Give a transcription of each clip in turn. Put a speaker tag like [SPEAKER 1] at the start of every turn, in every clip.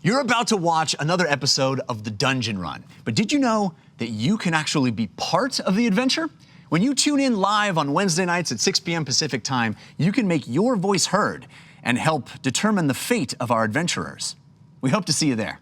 [SPEAKER 1] You're about to watch another episode of The Dungeon Run, but did you know that you can actually be part of the adventure? When you tune in live on Wednesday nights at 6 p.m. Pacific time, you can make your voice heard and help determine the fate of our adventurers. We hope to see you there.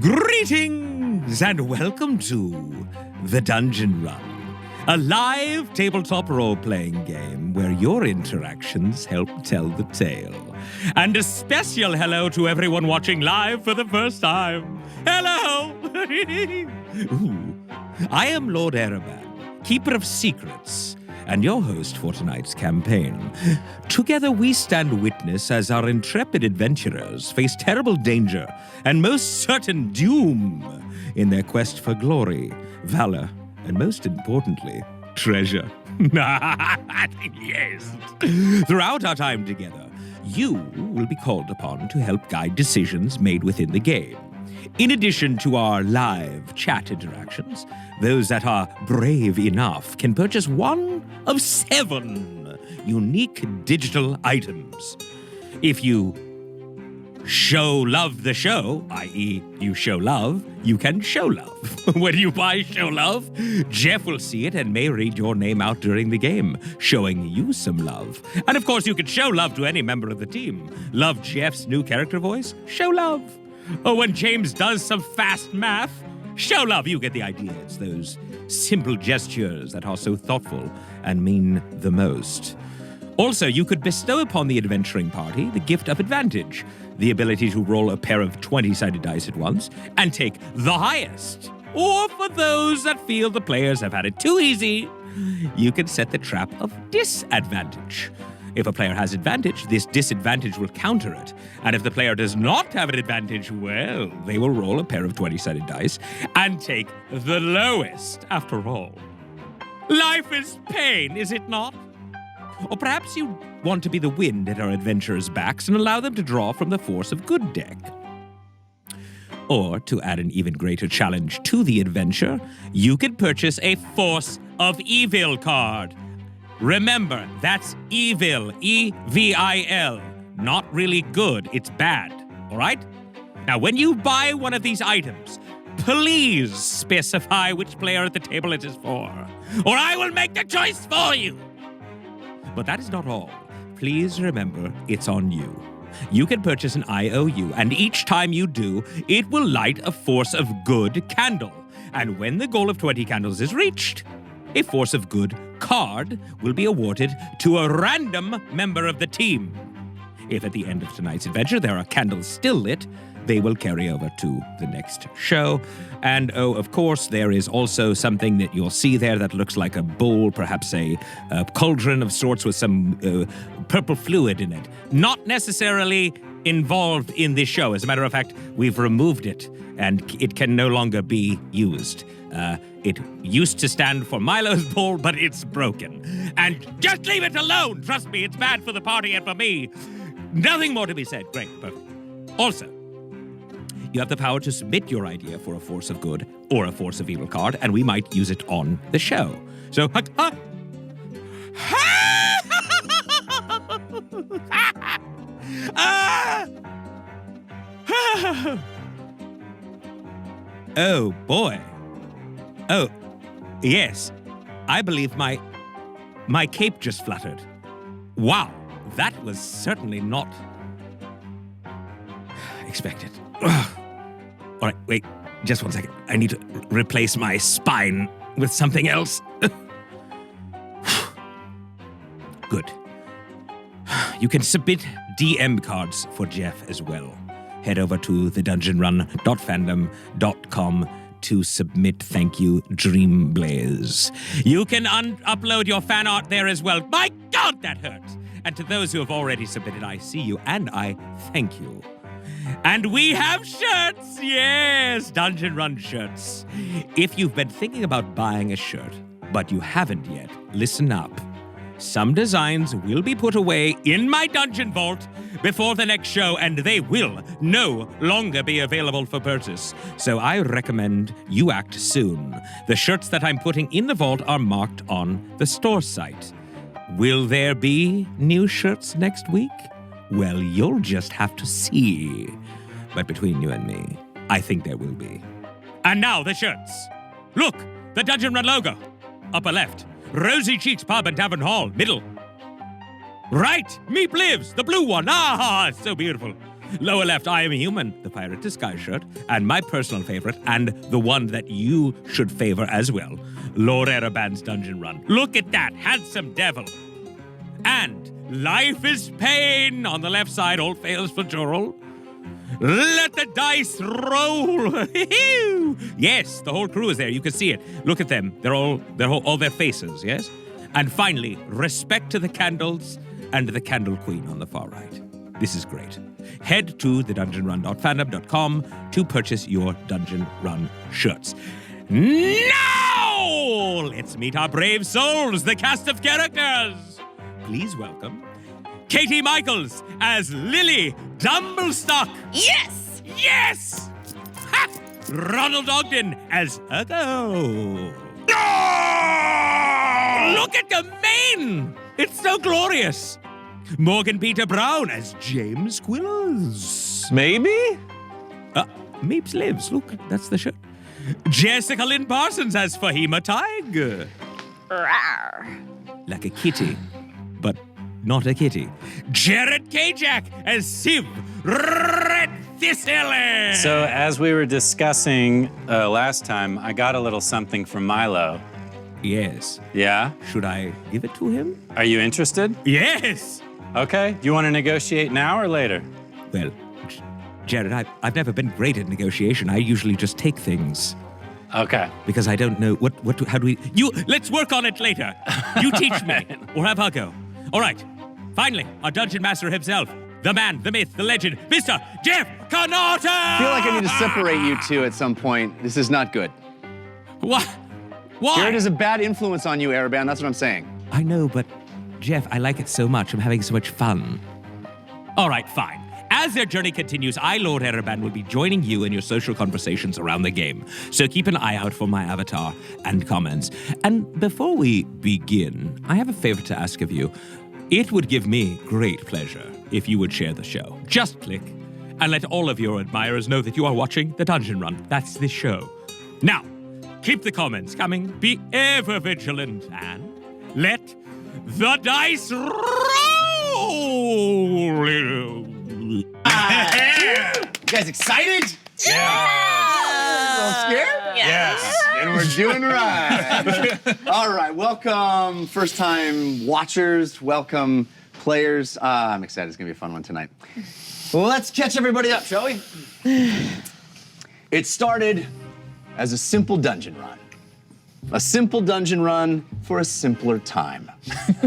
[SPEAKER 2] Greetings and welcome to The Dungeon Run, a live tabletop role-playing game where your interactions help tell the tale. And a special hello to everyone watching live for the first time. Hello! Ooh. I am Lord Ereban, Keeper of Secrets, and your host for tonight's campaign. Together we stand witness as our intrepid adventurers face terrible danger and most certain doom in their quest for glory, valor, and most importantly, treasure. Yes. Throughout our time together, you will be called upon to help guide decisions made within the game. In addition to our live chat interactions, those that are brave enough can purchase one of 7 unique digital items. If you show love the show, i.e. you show love, you can show love. When you buy show love, Jeff will see it and may read your name out during the game, showing you some love. And of course, you can show love to any member of the team. Love Jeff's new character voice? Show love. Or when James does some fast math, show love, you get the idea. It's those simple gestures that are so thoughtful and mean the most. Also, you could bestow upon the adventuring party the gift of advantage, the ability to roll a pair of 20-sided dice at once and take the highest. Or for those that feel the players have had it too easy, you can set the trap of disadvantage. If a player has advantage, this disadvantage will counter it. And if the player does not have an advantage, well, they will roll a pair of 20-sided dice and take the lowest, after all. Life is pain, is it not? Or perhaps you want to be the wind at our adventurers' backs and allow them to draw from the force of good deck. Or, to add an even greater challenge to the adventure, you can purchase a Force of Evil card. Remember, that's evil, E-V-I-L. Not really good, it's bad, all right? Now, when you buy one of these items, please specify which player at the table it is for, or I will make the choice for you. But that is not all. Please remember, it's on you. You can purchase an IOU, and each time you do, it will light a Force of Good candle. And when the goal of 20 candles is reached, a Force of Good card will be awarded to a random member of the team. If at the end of tonight's adventure there are candles still lit, they will carry over to the next show. And oh, of course, there is also something that you'll see there that looks like a bowl, perhaps a cauldron of sorts with some purple fluid in it. Not necessarily involved in this show. As a matter of fact, we've removed it, and it can no longer be used. It used to stand for Milo's bowl, but it's broken. And just leave it alone! Trust me, it's bad for the party and for me. Nothing more to be said. Great, perfect. Also, you have the power to submit your idea for a Force of Good or a Force of Evil card, and we might use it on the show. So, oh, boy. Oh, yes. I believe my cape just fluttered. Wow, that was certainly not expected. All right, wait. Just one second. I need to replace my spine with something else. Good. You can submit DM cards for Jeff as well. Head over to thedungeonrun.fandom.com to submit thank you Dream Blaze. You can upload your fan art there as well. My God, that hurts. And to those who have already submitted, I see you and I thank you. And we have shirts! Yes, Dungeon Run shirts. If you've been thinking about buying a shirt, but you haven't yet, listen up. Some designs will be put away in my dungeon vault before the next show, and they will no longer be available for purchase. So I recommend you act soon. The shirts that I'm putting in the vault are marked on the store site. Will there be new shirts next week? Well, you'll just have to see. But between you and me, I think there will be. And now the shirts. Look, the Dungeon Run logo. Upper left. Rosy Cheeks Pub and Tavern Hall, middle. Right, Meep Lives, the blue one. Ah, so beautiful. Lower left, I Am a Human, the Pirate Disguise shirt, and my personal favorite, and the one that you should favor as well, Lord Ereband's Dungeon Run. Look at that, handsome devil. And Life is Pain on the left side, all fails for Jorrel. Let the dice roll. Yes, the whole crew is there. You can see it. Look at them. They're all their faces, yes? And finally, respect to the candles and the Candle Queen on the far right. This is great. Head to thedungeonrun.fandom.com to purchase your Dungeon Run shirts. Now, let's meet our brave souls, the cast of characters. Please welcome Katie Michaels as Lily Dumblestock.
[SPEAKER 3] Yes!
[SPEAKER 2] Yes! Ha! Ronald Ogden as Ergo. Look at the mane! It's so glorious. Morgan Peter Brown as James Quills.
[SPEAKER 4] Maybe?
[SPEAKER 2] Meeps lives. Look, that's the shirt. Jessica Lynn Parsons as Fahima Tig.
[SPEAKER 3] Rawr.
[SPEAKER 2] Like a kitty, but not a kitty. Jared Kajak as Civ Red Thistle.
[SPEAKER 4] So, as we were discussing last time, I got a little something from Milo.
[SPEAKER 2] Yes.
[SPEAKER 4] Yeah?
[SPEAKER 2] Should I give it to him?
[SPEAKER 4] Are you interested?
[SPEAKER 2] Yes.
[SPEAKER 4] Okay. Do you want to negotiate now or later?
[SPEAKER 2] Well, Jared, I've never been great at negotiation. I usually just take things.
[SPEAKER 4] Okay.
[SPEAKER 2] Because I don't know how do we... let's work on it later. You teach me, or have a go. All right. Finally, our dungeon master himself, the man, the myth, the legend, Mr. Jeff Connaughton!
[SPEAKER 5] I feel like I need to separate you two at some point. This is not good.
[SPEAKER 2] What? Why?
[SPEAKER 5] Jared is a bad influence on you, Ereband. That's what I'm saying.
[SPEAKER 2] I know, but Jeff, I like it so much. I'm having so much fun. All right, fine. As their journey continues, I, Lord Ereband, will be joining you in your social conversations around the game. So keep an eye out for my avatar and comments. And before we begin, I have a favor to ask of you. It would give me great pleasure if you would share the show. Just click and let all of your admirers know that you are watching The Dungeon Run. That's this show. Now, keep the comments coming, be ever vigilant, and let the dice roll!
[SPEAKER 5] You guys excited? A little scared?
[SPEAKER 3] Yes.
[SPEAKER 5] And we're doing right. All right, welcome first-time watchers, welcome players. I'm excited, it's gonna be a fun one tonight. Let's catch everybody up, shall we? It started as a simple dungeon run. A simple dungeon run for a simpler time.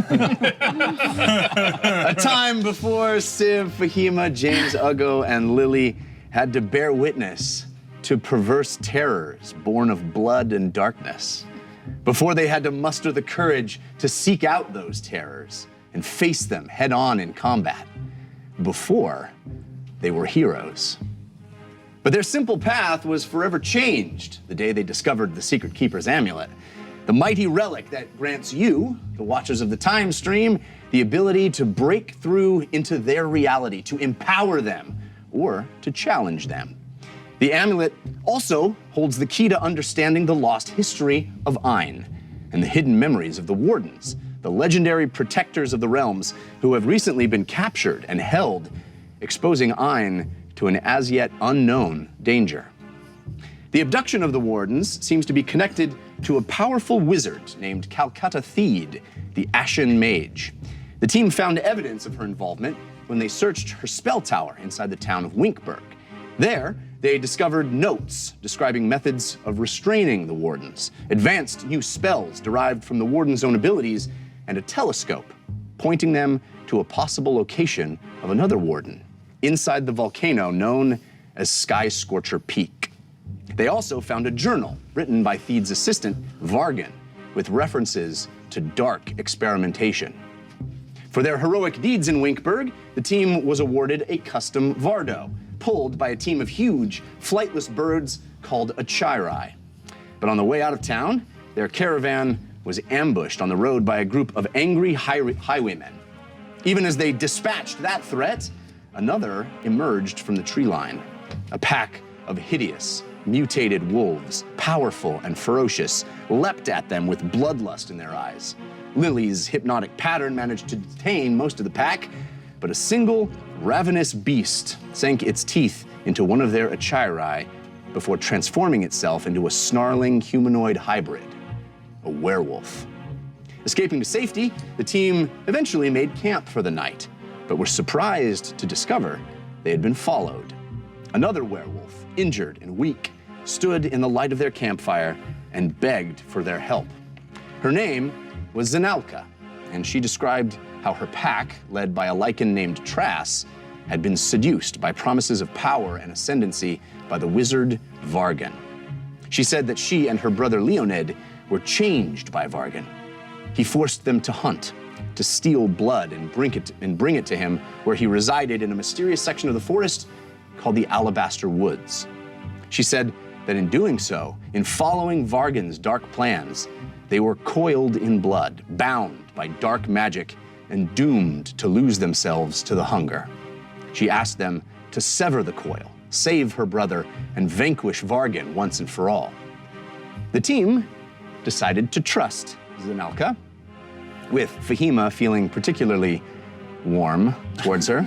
[SPEAKER 5] A time before Civ, Fahima, James, Uggo, and Lily had to bear witness to perverse terrors born of blood and darkness. Before they had to muster the courage to seek out those terrors and face them head on in combat. Before they were heroes. But their simple path was forever changed the day they discovered the Secret Keeper's amulet, the mighty relic that grants you, the watchers of the time stream, the ability to break through into their reality, to empower them, or to challenge them. The amulet also holds the key to understanding the lost history of Ayn and the hidden memories of the Wardens, the legendary protectors of the realms who have recently been captured and held, exposing Ayn to an as yet unknown danger. The abduction of the wardens seems to be connected to a powerful wizard named Calcutta Theed, the Ashen Mage. The team found evidence of her involvement when they searched her spell tower inside the town of Winkburg. There, they discovered notes describing methods of restraining the wardens, advanced new spells derived from the warden's own abilities, and a telescope pointing them to a possible location of another warden inside the volcano known as Sky Scorcher Peak. They also found a journal written by Theed's assistant, Vargan, with references to dark experimentation. For their heroic deeds in Winkburg, the team was awarded a custom Vardo, pulled by a team of huge, flightless birds called a Chirai. But on the way out of town, their caravan was ambushed on the road by a group of angry highwaymen. Even as they dispatched that threat, another emerged from the tree line. A pack of hideous, mutated wolves, powerful and ferocious, leapt at them with bloodlust in their eyes. Lily's hypnotic pattern managed to detain most of the pack, but a single ravenous beast sank its teeth into one of their Achirai before transforming itself into a snarling humanoid hybrid, a werewolf. Escaping to safety, the team eventually made camp for the night, but were surprised to discover they had been followed. Another werewolf, injured and weak, stood in the light of their campfire and begged for their help. Her name was Zanalka, and she described how her pack, led by a lichen named Trass, had been seduced by promises of power and ascendancy by the wizard Vargan. She said that she and her brother Leonid were changed by Vargan. He forced them to hunt, to steal blood and bring it to him where he resided in a mysterious section of the forest called the Alabaster Woods. She said that in doing so, in following Vargan's dark plans, they were coiled in blood, bound by dark magic, and doomed to lose themselves to the hunger. She asked them to sever the coil, save her brother, and vanquish Vargan once and for all. The team decided to trust Zanalka, with Fahima feeling particularly warm towards her,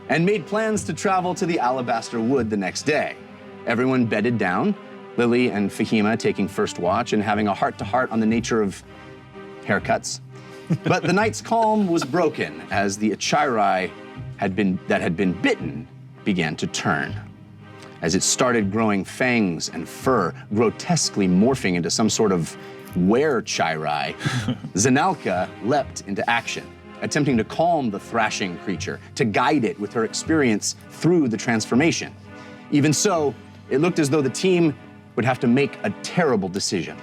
[SPEAKER 5] and made plans to travel to the Alabaster Wood the next day. Everyone bedded down, Lily and Fahima taking first watch and having a heart-to-heart on the nature of haircuts. But the night's calm was broken as the Achirai that had been bitten began to turn. As it started growing fangs and fur, grotesquely morphing into some sort of were-Chirai, Zanalka leapt into action, attempting to calm the thrashing creature, to guide it with her experience through the transformation. Even so, it looked as though the team would have to make a terrible decision.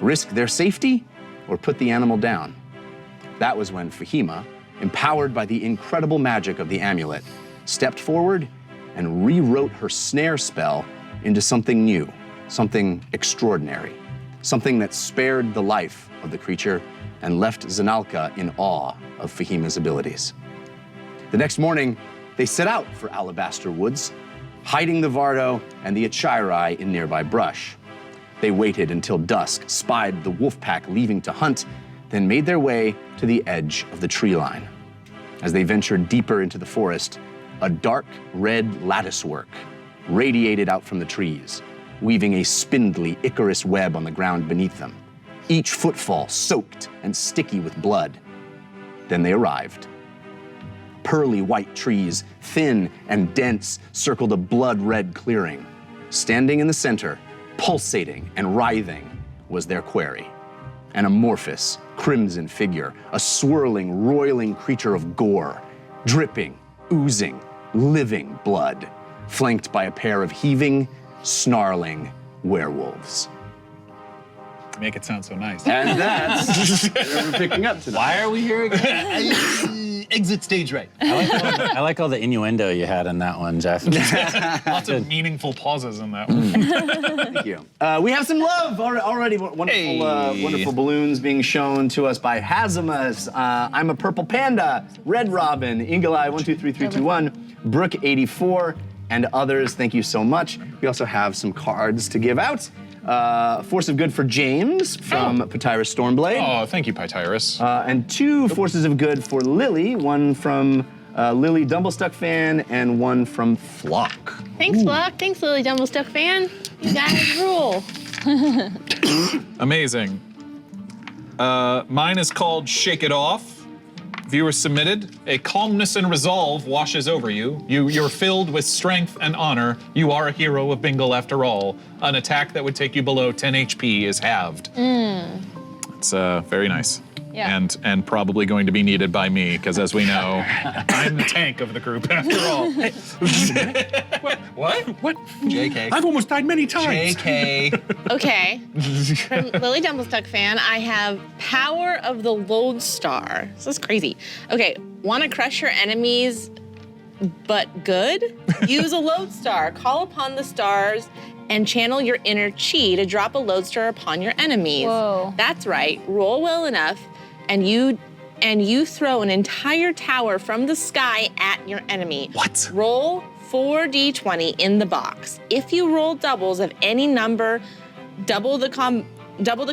[SPEAKER 5] Risk their safety or put the animal down. That was when Fahima, empowered by the incredible magic of the amulet, stepped forward and rewrote her snare spell into something new, something extraordinary, something that spared the life of the creature and left Zanalka in awe of Fahima's abilities. The next morning, they set out for Alabaster Woods, hiding the Vardo and the Achirai in nearby brush. They waited until dusk, spied the wolf pack leaving to hunt, then made their way to the edge of the tree line. As they ventured deeper into the forest, a dark red latticework radiated out from the trees, weaving a spindly Icarus web on the ground beneath them, each footfall soaked and sticky with blood. Then they arrived. Pearly white trees, thin and dense, circled a blood-red clearing. Standing in the center, pulsating and writhing, was their quarry. An amorphous, crimson figure, a swirling, roiling creature of gore, dripping, oozing, living blood, flanked by a pair of heaving, snarling werewolves.
[SPEAKER 6] Make it sound so nice.
[SPEAKER 5] And that's where we're picking up tonight.
[SPEAKER 6] Why are we here again? Exit stage right.
[SPEAKER 4] I like all the innuendo you had in that one, Jeff.
[SPEAKER 6] Lots of meaningful pauses in that one.
[SPEAKER 5] Thank you. We have some love already. Wonderful balloons being shown to us by Hazimas. I'm a Purple Panda, Red Robin, Eagle Eye 123321, Brooke 84, and others. Thank you so much. We also have some cards to give out. Force of Good for James from Pytyrus Stormblade.
[SPEAKER 6] Oh, thank you, Pytyrus.
[SPEAKER 5] And 2 Forces of Good for Lily, one from Lily Dumblestuck Fan, and one from Flock.
[SPEAKER 3] Thanks, Flock. Thanks, Lily Dumblestuck Fan. You guys rule.
[SPEAKER 6] Amazing. Mine is called Shake It Off. Viewer submitted. A calmness and resolve washes over you. You're filled with strength and honor. You are a hero of Bingle after all. An attack that would take you below 10 HP is halved. It's very nice.
[SPEAKER 3] Yeah.
[SPEAKER 6] And probably going to be needed by me, because as we know, I'm the tank of the group after all. What? JK.
[SPEAKER 7] I've almost died many times.
[SPEAKER 6] JK.
[SPEAKER 3] Okay. From Lily Dumblestuck Fan, I have Power of the Lodestar. This is crazy. Okay, want to crush your enemies, but good? Use a Lodestar. Call upon the stars and channel your inner chi to drop a Lodestar upon your enemies.
[SPEAKER 8] Whoa.
[SPEAKER 3] That's right. Roll well enough, and you throw an entire tower from the sky at your enemy.
[SPEAKER 6] What?
[SPEAKER 3] Roll 4d20 in the box. If you roll doubles of any number, double the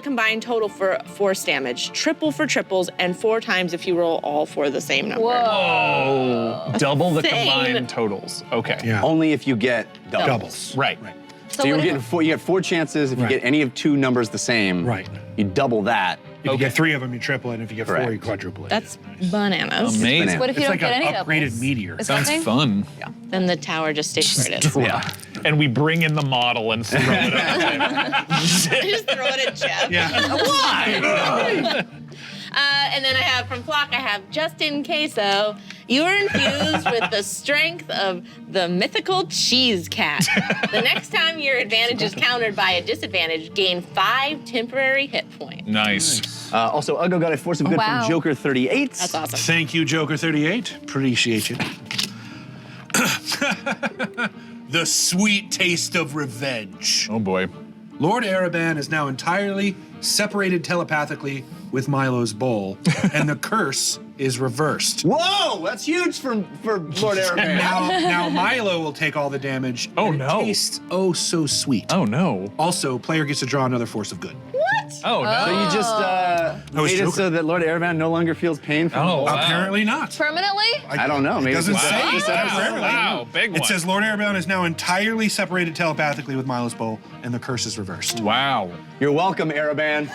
[SPEAKER 3] combined total for force damage, triple for triples, and 4 times if you roll all for the same number.
[SPEAKER 6] Oh, double the
[SPEAKER 3] insane.
[SPEAKER 6] combined totals. Okay.
[SPEAKER 7] Yeah.
[SPEAKER 5] Only if you get doubles.
[SPEAKER 7] Doubles.
[SPEAKER 6] Right.
[SPEAKER 5] So you're getting you have 4 chances. If you
[SPEAKER 7] Right.
[SPEAKER 5] get any of 2 numbers the same,
[SPEAKER 7] Right.
[SPEAKER 5] you double that.
[SPEAKER 7] If you get 3 of them, you triple it. And if you get 4,
[SPEAKER 5] Correct.
[SPEAKER 7] you quadruple it.
[SPEAKER 3] That's bananas.
[SPEAKER 6] Amazing.
[SPEAKER 5] banana.
[SPEAKER 8] What if you
[SPEAKER 7] It's
[SPEAKER 8] don't
[SPEAKER 7] like
[SPEAKER 8] get
[SPEAKER 7] an
[SPEAKER 8] any
[SPEAKER 7] upgraded
[SPEAKER 8] doubles?
[SPEAKER 7] meteor.
[SPEAKER 8] Is
[SPEAKER 6] Sounds
[SPEAKER 8] that a thing?
[SPEAKER 6] fun.
[SPEAKER 3] Then the tower just stays where it is.
[SPEAKER 6] Yeah. And we bring in the model and throw it up.
[SPEAKER 3] Just throw it at Jeff.
[SPEAKER 7] Yeah.
[SPEAKER 3] And then I have from Flock, I have just in queso. You are infused with the strength of the mythical cheese cat. The next time your advantage is countered by a disadvantage, gain 5 temporary hit points.
[SPEAKER 6] Nice.
[SPEAKER 5] Also, Uggo got a force of good
[SPEAKER 8] wow.
[SPEAKER 5] from Joker 38.
[SPEAKER 3] That's awesome.
[SPEAKER 7] Thank you, Joker 38. Appreciate you. The sweet taste of revenge.
[SPEAKER 6] Oh boy.
[SPEAKER 7] Lord Araban is now entirely separated telepathically with Milo's bowl, and the curse is reversed.
[SPEAKER 5] Whoa, that's huge for Lord Araban.
[SPEAKER 7] Now Milo will take all the damage.
[SPEAKER 6] Oh,
[SPEAKER 7] and
[SPEAKER 6] no.
[SPEAKER 7] It tastes oh so sweet.
[SPEAKER 6] Oh no.
[SPEAKER 7] Also, player gets to draw another force of good.
[SPEAKER 6] Oh no.
[SPEAKER 5] So you just
[SPEAKER 7] was
[SPEAKER 5] made it
[SPEAKER 7] Joker.
[SPEAKER 5] so that Lord Araban no longer feels pain from
[SPEAKER 6] Oh, wow.
[SPEAKER 7] Apparently not.
[SPEAKER 8] Permanently?
[SPEAKER 5] I don't know. Maybe
[SPEAKER 7] It doesn't
[SPEAKER 5] it's just-
[SPEAKER 7] say.
[SPEAKER 5] just said it
[SPEAKER 6] Wow.
[SPEAKER 5] forever.
[SPEAKER 6] Wow. Big one.
[SPEAKER 7] It says Lord Araban is now entirely separated telepathically with Milo's bowl, and the curse is reversed.
[SPEAKER 6] Wow.
[SPEAKER 5] You're welcome, Araban.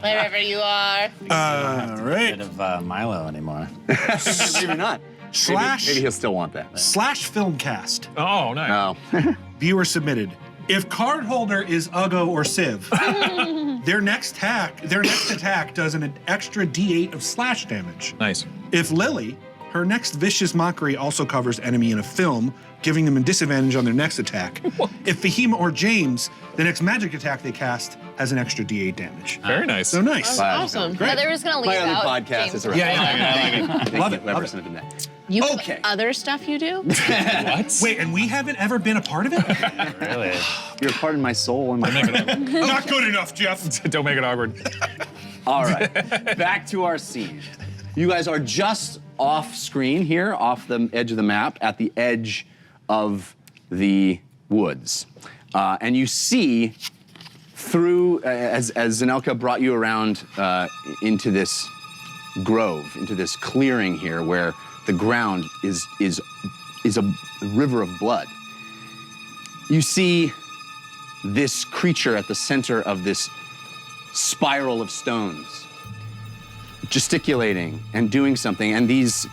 [SPEAKER 3] Wherever you are.
[SPEAKER 7] All right.
[SPEAKER 9] Rid of Milo anymore.
[SPEAKER 5] Maybe not. Maybe he'll still want that.
[SPEAKER 7] Slash filmcast.
[SPEAKER 6] Oh, nice.
[SPEAKER 5] Oh.
[SPEAKER 7] Viewer submitted. If card holder is Uggo or Civ, their next attack does an extra D8 of slash damage.
[SPEAKER 6] Nice.
[SPEAKER 7] If Lily, her next vicious mockery also covers enemy in a film, giving them a disadvantage on their next attack. If Fahima or James, the next magic attack they cast has an extra D8 damage.
[SPEAKER 6] Very nice.
[SPEAKER 7] So nice.
[SPEAKER 3] Awesome.
[SPEAKER 7] Great.
[SPEAKER 8] No, they were just gonna leave
[SPEAKER 5] My other
[SPEAKER 8] out
[SPEAKER 5] podcast
[SPEAKER 8] James.
[SPEAKER 5] is around.
[SPEAKER 7] Love it.
[SPEAKER 5] Love
[SPEAKER 7] Love it.
[SPEAKER 5] it.
[SPEAKER 3] You have
[SPEAKER 5] Okay.
[SPEAKER 3] other stuff you do?
[SPEAKER 6] What?
[SPEAKER 7] Wait, and we haven't ever been a part of it?
[SPEAKER 9] Really?
[SPEAKER 5] You're a part of my soul and my.
[SPEAKER 7] Not good enough, Jeff.
[SPEAKER 6] Don't make it awkward.
[SPEAKER 5] All right, back to our scene. You guys are just off screen here, off the edge of the map, at the edge of the woods. And you see through, as Zanelka brought you around into this grove, into this clearing here where the ground is a river of blood. You see this creature at the center of this spiral of stones, gesticulating and doing something, and these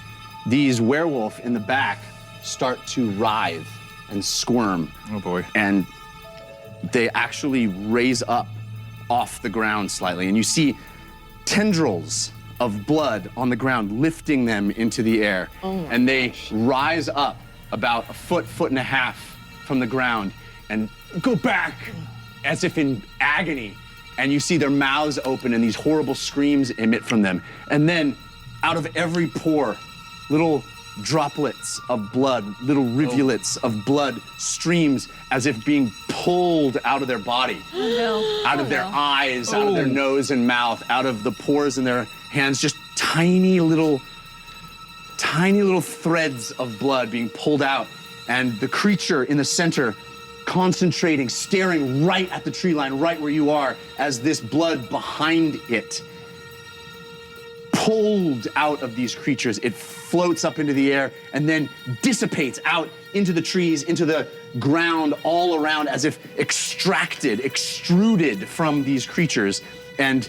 [SPEAKER 5] werewolf in the back start to writhe and squirm.
[SPEAKER 6] Oh boy.
[SPEAKER 5] And they actually raise up off the ground slightly, and you see tendrils of blood on the ground lifting them into the air. And they rise up about a foot and a half from the ground and go back as if in agony. And you see their mouths open and these horrible screams emit from them. And then out of every pore, little droplets of blood, little rivulets of blood streams as if being pulled out of their body, out of their eyes, out of their nose and mouth, out of the pores in their hands, just tiny little threads of blood being pulled out. And the creature in the center concentrating, staring right at the tree line, right where you are, as this blood behind it pulled out of these creatures. It floats up into the air and then dissipates out into the trees, into the ground all around, as if extruded from these creatures, and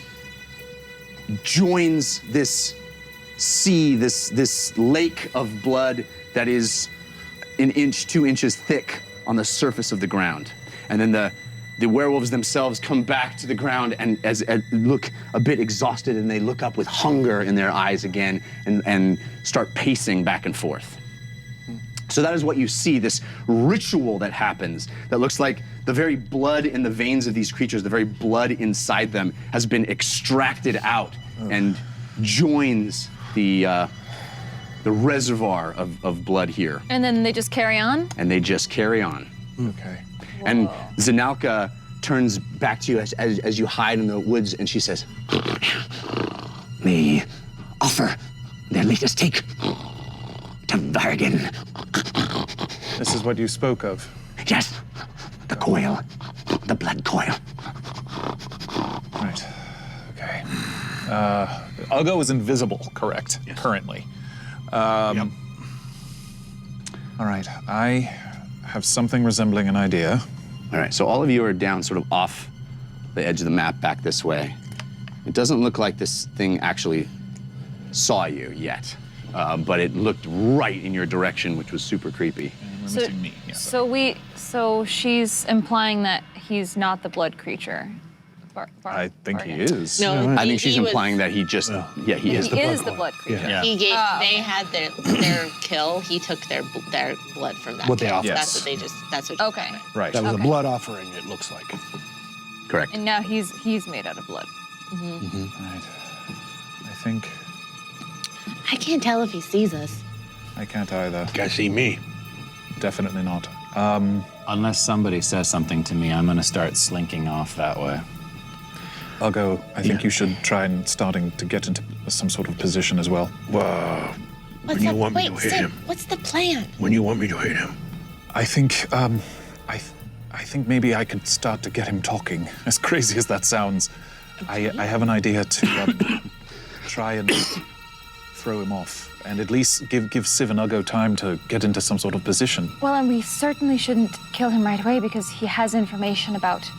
[SPEAKER 5] joins this sea, this lake of blood that is an inch, 2 inches thick on the surface of the ground. And then the werewolves themselves come back to the ground and look a bit exhausted, and they look up with hunger in their eyes again and start pacing back and forth. So that is what you see, this ritual that happens that looks like the very blood in the veins of these creatures, the very blood inside them, has been extracted out and joins the reservoir of blood here.
[SPEAKER 8] And then they just carry on?
[SPEAKER 5] And they just carry on.
[SPEAKER 6] Okay.
[SPEAKER 5] And Zanalka turns back to you as you hide in the woods, and she says, "May offer their latest take to bargain."
[SPEAKER 6] This is what you spoke of.
[SPEAKER 5] Yes, the coil, the blood coil.
[SPEAKER 6] Right. Okay. Uggo is invisible, correct? Yes. Currently.
[SPEAKER 7] Yep.
[SPEAKER 6] All right. I have something resembling an idea.
[SPEAKER 5] All right, so all of you are down sort of off the edge of the map back this way. It doesn't look like this thing actually saw you yet, but it looked right in your direction, which was super creepy.
[SPEAKER 6] And we're missing me. Yeah.
[SPEAKER 8] So she's implying that he's not the blood creature.
[SPEAKER 6] I think he is.
[SPEAKER 3] No,
[SPEAKER 5] I think she's
[SPEAKER 3] he was-
[SPEAKER 5] implying that he just, he is
[SPEAKER 8] He
[SPEAKER 5] the
[SPEAKER 8] is the blood creature.
[SPEAKER 9] Yeah.
[SPEAKER 3] He gave.
[SPEAKER 8] Oh,
[SPEAKER 3] They
[SPEAKER 8] okay.
[SPEAKER 3] had their kill. He took their blood from that.
[SPEAKER 10] What they
[SPEAKER 3] kill.
[SPEAKER 10] offered.
[SPEAKER 3] That's
[SPEAKER 6] Yes.
[SPEAKER 3] what they just. That's what.
[SPEAKER 8] Okay.
[SPEAKER 6] Right.
[SPEAKER 10] That was
[SPEAKER 8] Okay.
[SPEAKER 10] a blood offering, it looks like.
[SPEAKER 5] correct.
[SPEAKER 8] And now he's made out of blood.
[SPEAKER 6] Right. I think
[SPEAKER 3] I can't tell if he sees us.
[SPEAKER 6] I can't either.
[SPEAKER 10] Can't see me.
[SPEAKER 6] Definitely not.
[SPEAKER 9] Unless somebody says something to me, I'm gonna start slinking off that way.
[SPEAKER 6] Uggo, I think you should try and starting to get into some sort of position as well.
[SPEAKER 10] Wow.
[SPEAKER 3] What's
[SPEAKER 10] When you
[SPEAKER 3] the
[SPEAKER 10] want me
[SPEAKER 3] wait,
[SPEAKER 10] to hit
[SPEAKER 3] Sid,
[SPEAKER 10] him.
[SPEAKER 3] what's the plan?
[SPEAKER 10] When you want me to hit him.
[SPEAKER 6] I think I think maybe I could start to get him talking. As crazy as that sounds, I have an idea to try and throw him off, and at least give Siv and Uggo time to get into some sort of position.
[SPEAKER 8] Well, and we certainly shouldn't kill him right away because he has information about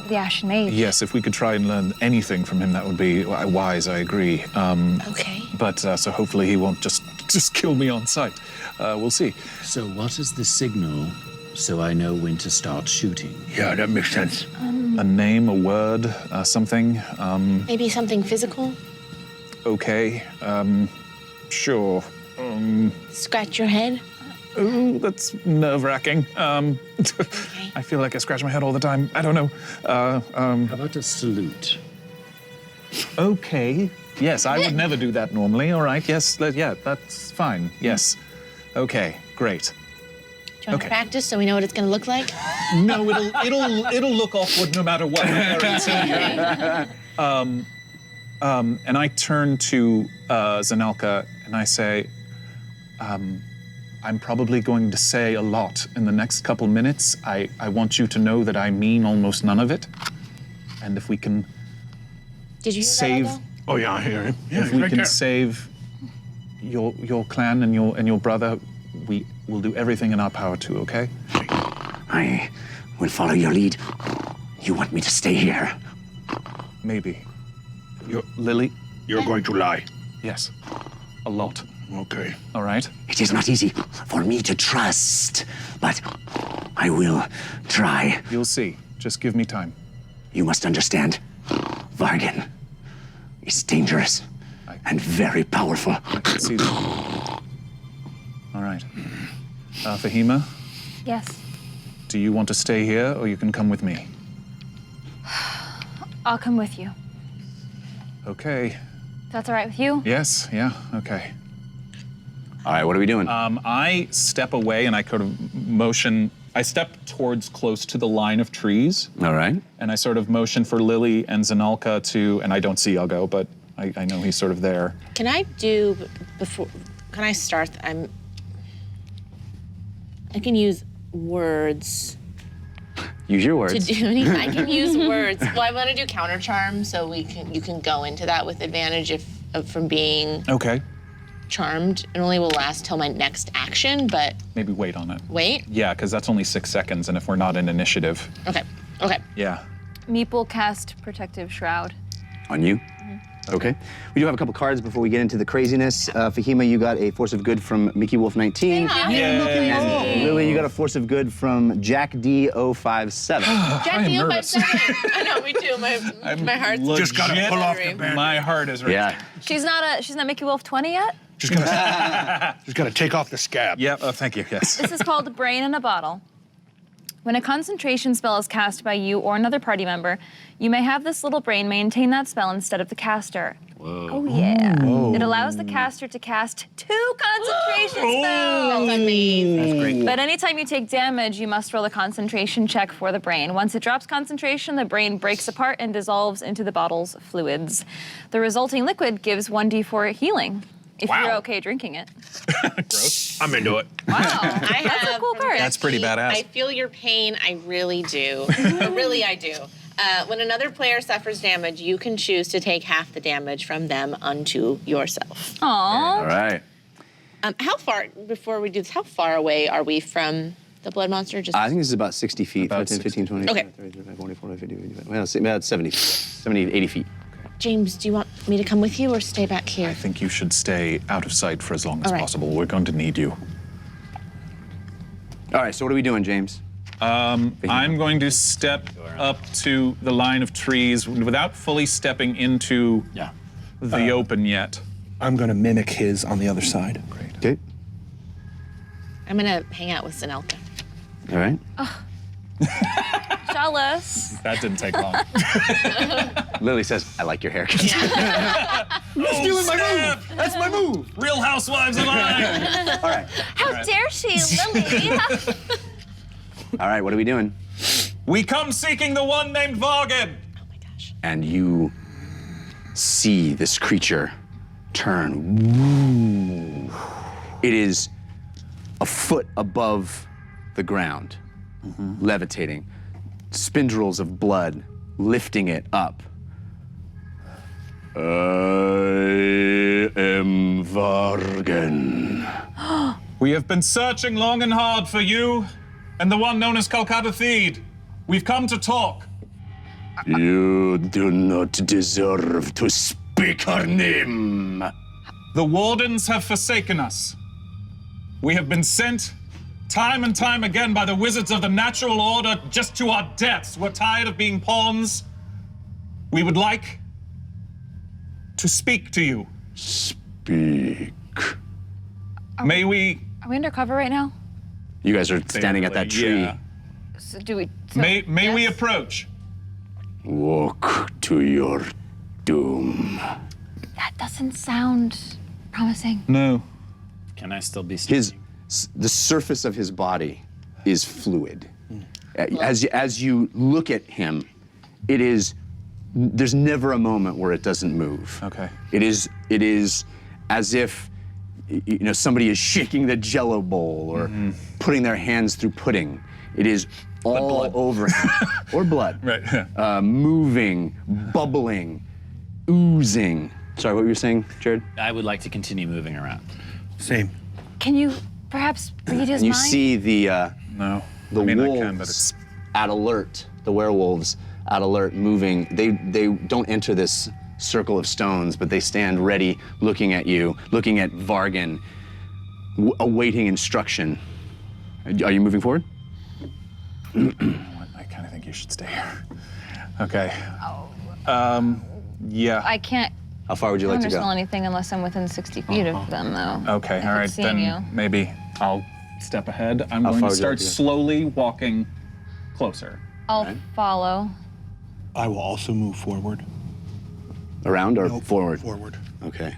[SPEAKER 8] the Ashen Mage.
[SPEAKER 6] Yes, if we could try and learn anything from him, that would be wise. I agree.
[SPEAKER 3] Okay.
[SPEAKER 6] But so hopefully he won't just kill me on sight. We'll see.
[SPEAKER 9] So what is the signal so I know when to start shooting?
[SPEAKER 10] Yeah, that makes sense.
[SPEAKER 6] A name, a word, something.
[SPEAKER 3] Maybe something physical.
[SPEAKER 6] Okay. Sure.
[SPEAKER 3] Scratch your head.
[SPEAKER 6] Ooh, that's nerve-wracking. I feel like I scratch my head all the time. I don't know.
[SPEAKER 9] How about a salute?
[SPEAKER 6] Okay. Yes, I would never do that normally. All right. Yes. Yeah, that's fine. Yes. Okay. Great.
[SPEAKER 3] Do you want to practice so we know what it's going to look like?
[SPEAKER 6] No, it'll look awkward no matter what. And I turn to Zanelka and I say, I'm probably going to say a lot in the next couple minutes. I want you to know that I mean almost none of it. And if we can
[SPEAKER 3] Did you hear
[SPEAKER 6] save,
[SPEAKER 3] that, Uggo?
[SPEAKER 10] Oh, yeah, I hear him. Yeah,
[SPEAKER 6] if
[SPEAKER 10] he's
[SPEAKER 6] we
[SPEAKER 10] right
[SPEAKER 6] can
[SPEAKER 10] there.
[SPEAKER 6] save your clan and your brother, we will do everything in our power to. Okay?
[SPEAKER 5] I will follow your lead. You want me to stay here?
[SPEAKER 6] Maybe. Lily?
[SPEAKER 10] You're going to lie.
[SPEAKER 6] Yes. A lot.
[SPEAKER 10] Okay.
[SPEAKER 6] All right.
[SPEAKER 5] It is not easy for me to trust, but I will try.
[SPEAKER 6] You'll see. Just give me time.
[SPEAKER 5] You must understand, Vargan is dangerous and very powerful.
[SPEAKER 6] I can see that. All right. Fahima,
[SPEAKER 8] Yes.
[SPEAKER 6] do you want to stay here or you can come with me?
[SPEAKER 8] I'll come with you.
[SPEAKER 6] Okay.
[SPEAKER 8] That's all right with you?
[SPEAKER 6] Yes. Yeah. Okay.
[SPEAKER 5] All right, what are we doing?
[SPEAKER 6] I step away and I kind of motion. I step towards close to the line of trees.
[SPEAKER 5] All right.
[SPEAKER 6] And I sort of motion for Lily and Zanalka to, and I don't see Uggo, but I know he's sort of there.
[SPEAKER 3] Can I do before? Can I start? I can use words
[SPEAKER 5] Use your words.
[SPEAKER 3] to do anything. I can use words. Well, I want to do counter charm, so you can go into that with advantage if from being
[SPEAKER 6] Okay.
[SPEAKER 3] charmed. It only will last till my next action, but
[SPEAKER 6] Maybe wait on it.
[SPEAKER 3] wait.
[SPEAKER 6] Yeah, because that's only 6 seconds, and if we're not in initiative,
[SPEAKER 3] Okay. Okay.
[SPEAKER 6] yeah.
[SPEAKER 8] Meep will cast Protective Shroud.
[SPEAKER 5] On you? Okay. We do have a couple cards before we get into the craziness. Fahima, you got a Force of Good from Mickey Wolf 19. And Lily, you got a Force of Good from Jack D057.
[SPEAKER 3] Jack D057. I know, me too. My heart's
[SPEAKER 10] Just gotta pull off the
[SPEAKER 3] fluttering.
[SPEAKER 10] band.
[SPEAKER 6] My heart is racing.
[SPEAKER 5] Yeah.
[SPEAKER 8] She's not Mickey Wolf 20 yet?
[SPEAKER 10] Just gotta take off the scab.
[SPEAKER 6] Yep. Oh, thank you. Yes.
[SPEAKER 8] This is called Brain in a Bottle. When a concentration spell is cast by you or another party member, you may have this little brain maintain that spell instead of the caster. Whoa. Oh, yeah. It allows the caster to cast 2 concentration spells.
[SPEAKER 3] That's amazing.
[SPEAKER 10] That's great.
[SPEAKER 8] But anytime you take damage, you must roll a concentration check for the brain. Once it drops concentration, the brain breaks apart and dissolves into the bottle's fluids. The resulting liquid gives 1d4 healing, if you're okay drinking it.
[SPEAKER 6] Gross.
[SPEAKER 10] I'm into it.
[SPEAKER 8] Wow.
[SPEAKER 3] I
[SPEAKER 8] That's a
[SPEAKER 3] have
[SPEAKER 8] cool
[SPEAKER 3] from
[SPEAKER 8] card.
[SPEAKER 6] That's pretty
[SPEAKER 3] Becky,
[SPEAKER 6] badass.
[SPEAKER 3] I feel your pain. I really do. Really, I do. When another player suffers damage, you can choose to take half the damage from them unto yourself.
[SPEAKER 8] Aww.
[SPEAKER 5] All right.
[SPEAKER 3] How far, before we do this, how far away are we from the blood monster? Just
[SPEAKER 5] I think this is about 60 feet.
[SPEAKER 6] About
[SPEAKER 5] 10, 15, 20,
[SPEAKER 3] Okay.
[SPEAKER 5] 30, 35, 40, 50, 55. Well, about 70, 80 feet.
[SPEAKER 3] James, do you want me to come with you or stay back here?
[SPEAKER 6] I think you should stay out of sight for as long as
[SPEAKER 3] All right.
[SPEAKER 6] possible. We're going to need you.
[SPEAKER 5] All right, so what are we doing, James?
[SPEAKER 6] I'm going to step up to the line of trees without fully stepping into the open yet.
[SPEAKER 7] I'm gonna mimic his on the other side.
[SPEAKER 6] Great.
[SPEAKER 5] Okay.
[SPEAKER 3] I'm gonna hang out with Sinelka.
[SPEAKER 5] All right.
[SPEAKER 8] Jealous.
[SPEAKER 6] That didn't take long.
[SPEAKER 5] Lily says, I like your haircut.
[SPEAKER 6] Stealing my move!
[SPEAKER 5] That's my move.
[SPEAKER 6] Real Housewives of Mine!
[SPEAKER 5] All right.
[SPEAKER 8] How dare she, Lily?
[SPEAKER 5] All right, what are we doing?
[SPEAKER 6] We come seeking the one named Vargan!
[SPEAKER 3] Oh my gosh.
[SPEAKER 5] And you see this creature turn. Woo. It is a foot above the ground, levitating. Spindrils of blood lifting it up. I am Vargan.
[SPEAKER 6] We have been searching long and hard for you and the one known as Calcutta Theed. We've come to talk.
[SPEAKER 5] You do not deserve to speak her name.
[SPEAKER 6] The wardens have forsaken us. We have been sent time and time again by the wizards of the natural order just to our deaths. We're tired of being pawns. We would like to speak to you.
[SPEAKER 5] Speak.
[SPEAKER 6] May we?
[SPEAKER 8] Are we undercover right now?
[SPEAKER 5] You guys are standing at that tree.
[SPEAKER 6] Yeah.
[SPEAKER 8] So do we? So,
[SPEAKER 6] May we
[SPEAKER 8] yes?
[SPEAKER 6] approach?
[SPEAKER 5] Walk to your doom.
[SPEAKER 8] That doesn't sound promising.
[SPEAKER 6] No.
[SPEAKER 9] Can I still be
[SPEAKER 5] The surface of his body is fluid. As you look at him, there's never a moment where it doesn't move.
[SPEAKER 6] Okay.
[SPEAKER 5] It is as if somebody is shaking the Jello bowl or putting their hands through pudding. It is all over him, or blood.
[SPEAKER 6] Right.
[SPEAKER 5] Moving, bubbling, oozing. Sorry, what were you saying, Jared?
[SPEAKER 9] I would like to continue moving around.
[SPEAKER 7] Same.
[SPEAKER 8] Can you perhaps read his
[SPEAKER 5] And you
[SPEAKER 8] mind?
[SPEAKER 5] see the
[SPEAKER 6] No.
[SPEAKER 5] the
[SPEAKER 6] I mean,
[SPEAKER 5] wolves
[SPEAKER 6] I can, but it's
[SPEAKER 5] at alert. The werewolves at alert, moving. They don't enter this circle of stones, but they stand ready, looking at you, looking at Vargan, awaiting instruction. Are you moving forward?
[SPEAKER 6] I kind of think you should stay here. Okay. Yeah.
[SPEAKER 8] I can't.
[SPEAKER 5] How far would you like to
[SPEAKER 8] smell
[SPEAKER 5] go?
[SPEAKER 8] anything unless I'm within 60 feet of them, though.
[SPEAKER 6] Okay,
[SPEAKER 8] If
[SPEAKER 6] all
[SPEAKER 8] I'm
[SPEAKER 6] right,
[SPEAKER 8] seeing
[SPEAKER 6] then
[SPEAKER 8] you.
[SPEAKER 6] maybe I'll step ahead. I'm
[SPEAKER 5] How
[SPEAKER 6] going
[SPEAKER 5] far
[SPEAKER 6] to
[SPEAKER 5] would you like
[SPEAKER 6] start
[SPEAKER 5] to go?
[SPEAKER 6] slowly walking closer.
[SPEAKER 8] I'll follow.
[SPEAKER 7] I will also move forward.
[SPEAKER 5] Around or
[SPEAKER 7] Nope,
[SPEAKER 5] forward?
[SPEAKER 7] Forward. Okay.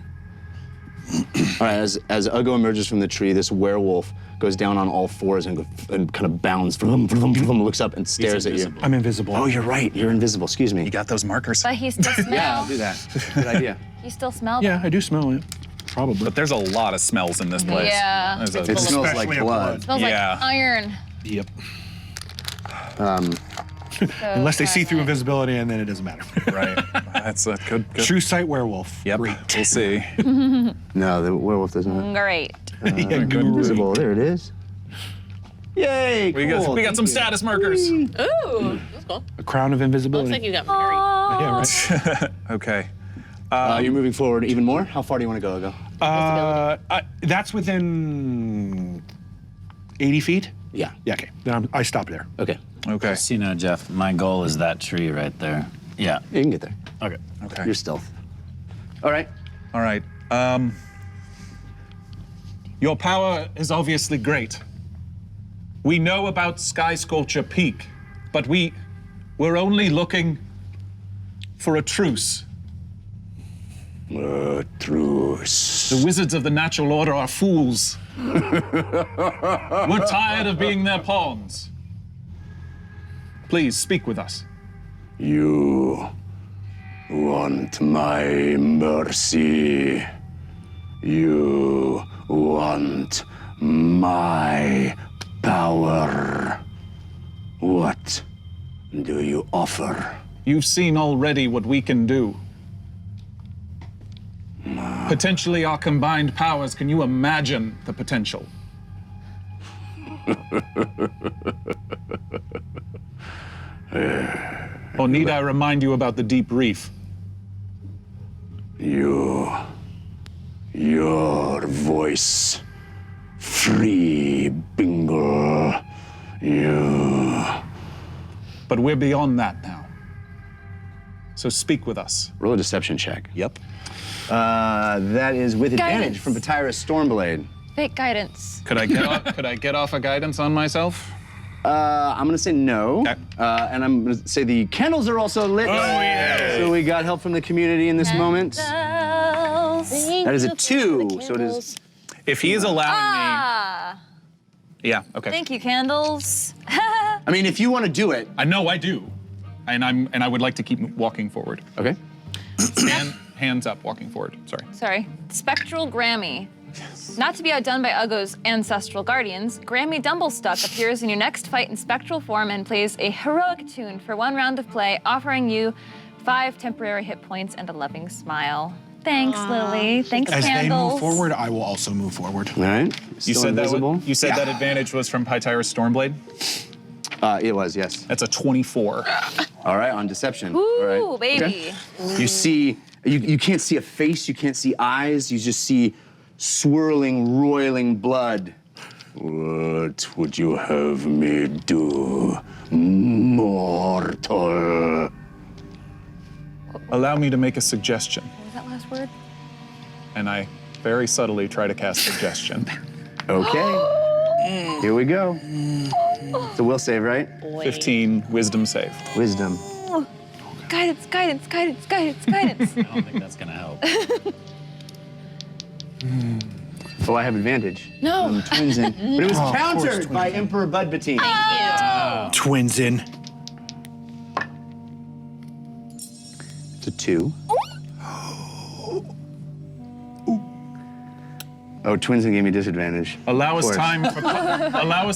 [SPEAKER 5] All right, as Ugo emerges from the tree, this werewolf goes down on all fours and kind of bounds, looks up and stares at you.
[SPEAKER 7] I'm invisible.
[SPEAKER 5] Oh, you're right. You're invisible. Excuse me.
[SPEAKER 6] You got those markers?
[SPEAKER 8] But he still smells.
[SPEAKER 5] Yeah, I'll do that. Good idea.
[SPEAKER 8] You still smell
[SPEAKER 7] Yeah,
[SPEAKER 8] them.
[SPEAKER 7] I do smell it. Probably.
[SPEAKER 6] But there's a lot of smells in this place.
[SPEAKER 8] Yeah.
[SPEAKER 6] There's a-
[SPEAKER 5] It smells like
[SPEAKER 7] Especially of
[SPEAKER 5] blood.
[SPEAKER 8] It smells
[SPEAKER 6] Yeah.
[SPEAKER 8] like iron.
[SPEAKER 7] Yep. Unless they see through invisibility, and then it doesn't matter.
[SPEAKER 6] Right. That's a good.
[SPEAKER 7] True sight werewolf.
[SPEAKER 6] Yep.
[SPEAKER 7] Great.
[SPEAKER 6] We'll see.
[SPEAKER 5] No, the werewolf doesn't.
[SPEAKER 8] Great.
[SPEAKER 7] Yeah, good.
[SPEAKER 5] Invisible. There it is. Yay!
[SPEAKER 6] We got some status markers.
[SPEAKER 3] Ooh, that's cool.
[SPEAKER 7] A crown of
[SPEAKER 3] Looks
[SPEAKER 7] invisibility.
[SPEAKER 3] like you got married.
[SPEAKER 7] Yeah, right.
[SPEAKER 6] Okay.
[SPEAKER 5] You're moving forward even more. How far do you want to go?
[SPEAKER 7] That's within 80 feet.
[SPEAKER 5] Yeah.
[SPEAKER 7] Yeah. Okay. Then I stop there.
[SPEAKER 5] Okay.
[SPEAKER 6] Okay.
[SPEAKER 9] So, you know, Jeff, my goal is that tree right there. Yeah.
[SPEAKER 5] You can get there.
[SPEAKER 9] Okay.
[SPEAKER 6] Okay.
[SPEAKER 5] You're stealth. All right.
[SPEAKER 6] All right. Your power is obviously great. We know about Sky Scorcher Peak, but we're only looking for a truce.
[SPEAKER 5] Truce.
[SPEAKER 6] The wizards of the natural order are fools. We're tired of being their pawns. Please speak with us.
[SPEAKER 5] You want my mercy. You want my power. What do you offer?
[SPEAKER 6] You've seen already what we can do. Potentially our combined powers, can you imagine the potential? Or need I remind you about the deep reef?
[SPEAKER 5] Your voice. Free Bingle. You.
[SPEAKER 6] But we're beyond that now. So speak with us.
[SPEAKER 5] Roll a deception check. Yep. That is with advantage
[SPEAKER 8] Guidance.
[SPEAKER 5] from Patira's Stormblade.
[SPEAKER 8] Fake guidance.
[SPEAKER 6] Could I get off a guidance on myself?
[SPEAKER 5] I'm gonna say no.
[SPEAKER 6] Okay.
[SPEAKER 5] And I'm gonna say the candles are also lit. Oh, yeah. So we got help from the community in this moment. That is a 2, so it is.
[SPEAKER 6] If he is allowing
[SPEAKER 8] Ah.
[SPEAKER 6] me. Yeah, okay.
[SPEAKER 8] Thank you, candles.
[SPEAKER 5] I mean, if you want to do it.
[SPEAKER 6] I know I do. And I would like to keep walking forward.
[SPEAKER 5] Okay.
[SPEAKER 6] Hands up, walking forward.
[SPEAKER 8] Sorry. Spectral Grammy. Not to be outdone by Ugo's ancestral guardians, Grammy Dumblestuck appears in your next fight in spectral form and plays a heroic tune for 1 round of play, offering you 5 temporary hit points and a loving smile. Thanks, Lily. Thanks,
[SPEAKER 7] As
[SPEAKER 8] candles.
[SPEAKER 7] they move forward, I will also move forward.
[SPEAKER 5] All right.
[SPEAKER 6] You said that advantage was from Pytira's Stormblade?
[SPEAKER 5] It was, yes.
[SPEAKER 6] That's a 24.
[SPEAKER 5] All right, on deception.
[SPEAKER 8] Ooh,
[SPEAKER 5] All right.
[SPEAKER 8] baby.
[SPEAKER 5] Okay. You see, you can't see a face, you can't see eyes, you just see swirling, roiling blood. What would you have me do, mortal?
[SPEAKER 6] Allow me to make a suggestion.
[SPEAKER 8] What was that last word?
[SPEAKER 6] And I very subtly try to cast suggestion.
[SPEAKER 5] Okay. Here we go. It's a will save, right?
[SPEAKER 6] 15 wisdom save.
[SPEAKER 5] Wisdom.
[SPEAKER 8] Guidance, guidance, guidance, guidance, guidance.
[SPEAKER 9] I don't think that's gonna help.
[SPEAKER 5] Oh, I have advantage.
[SPEAKER 8] No.
[SPEAKER 5] Twins in. But it was
[SPEAKER 7] Oh, of course,
[SPEAKER 5] countered
[SPEAKER 7] twins
[SPEAKER 5] by
[SPEAKER 7] in.
[SPEAKER 5] Emperor Budbatine.
[SPEAKER 7] Twins in.
[SPEAKER 5] It's a 2. Oh, twins in gave me disadvantage.
[SPEAKER 6] Allow
[SPEAKER 5] Of
[SPEAKER 6] us
[SPEAKER 5] course.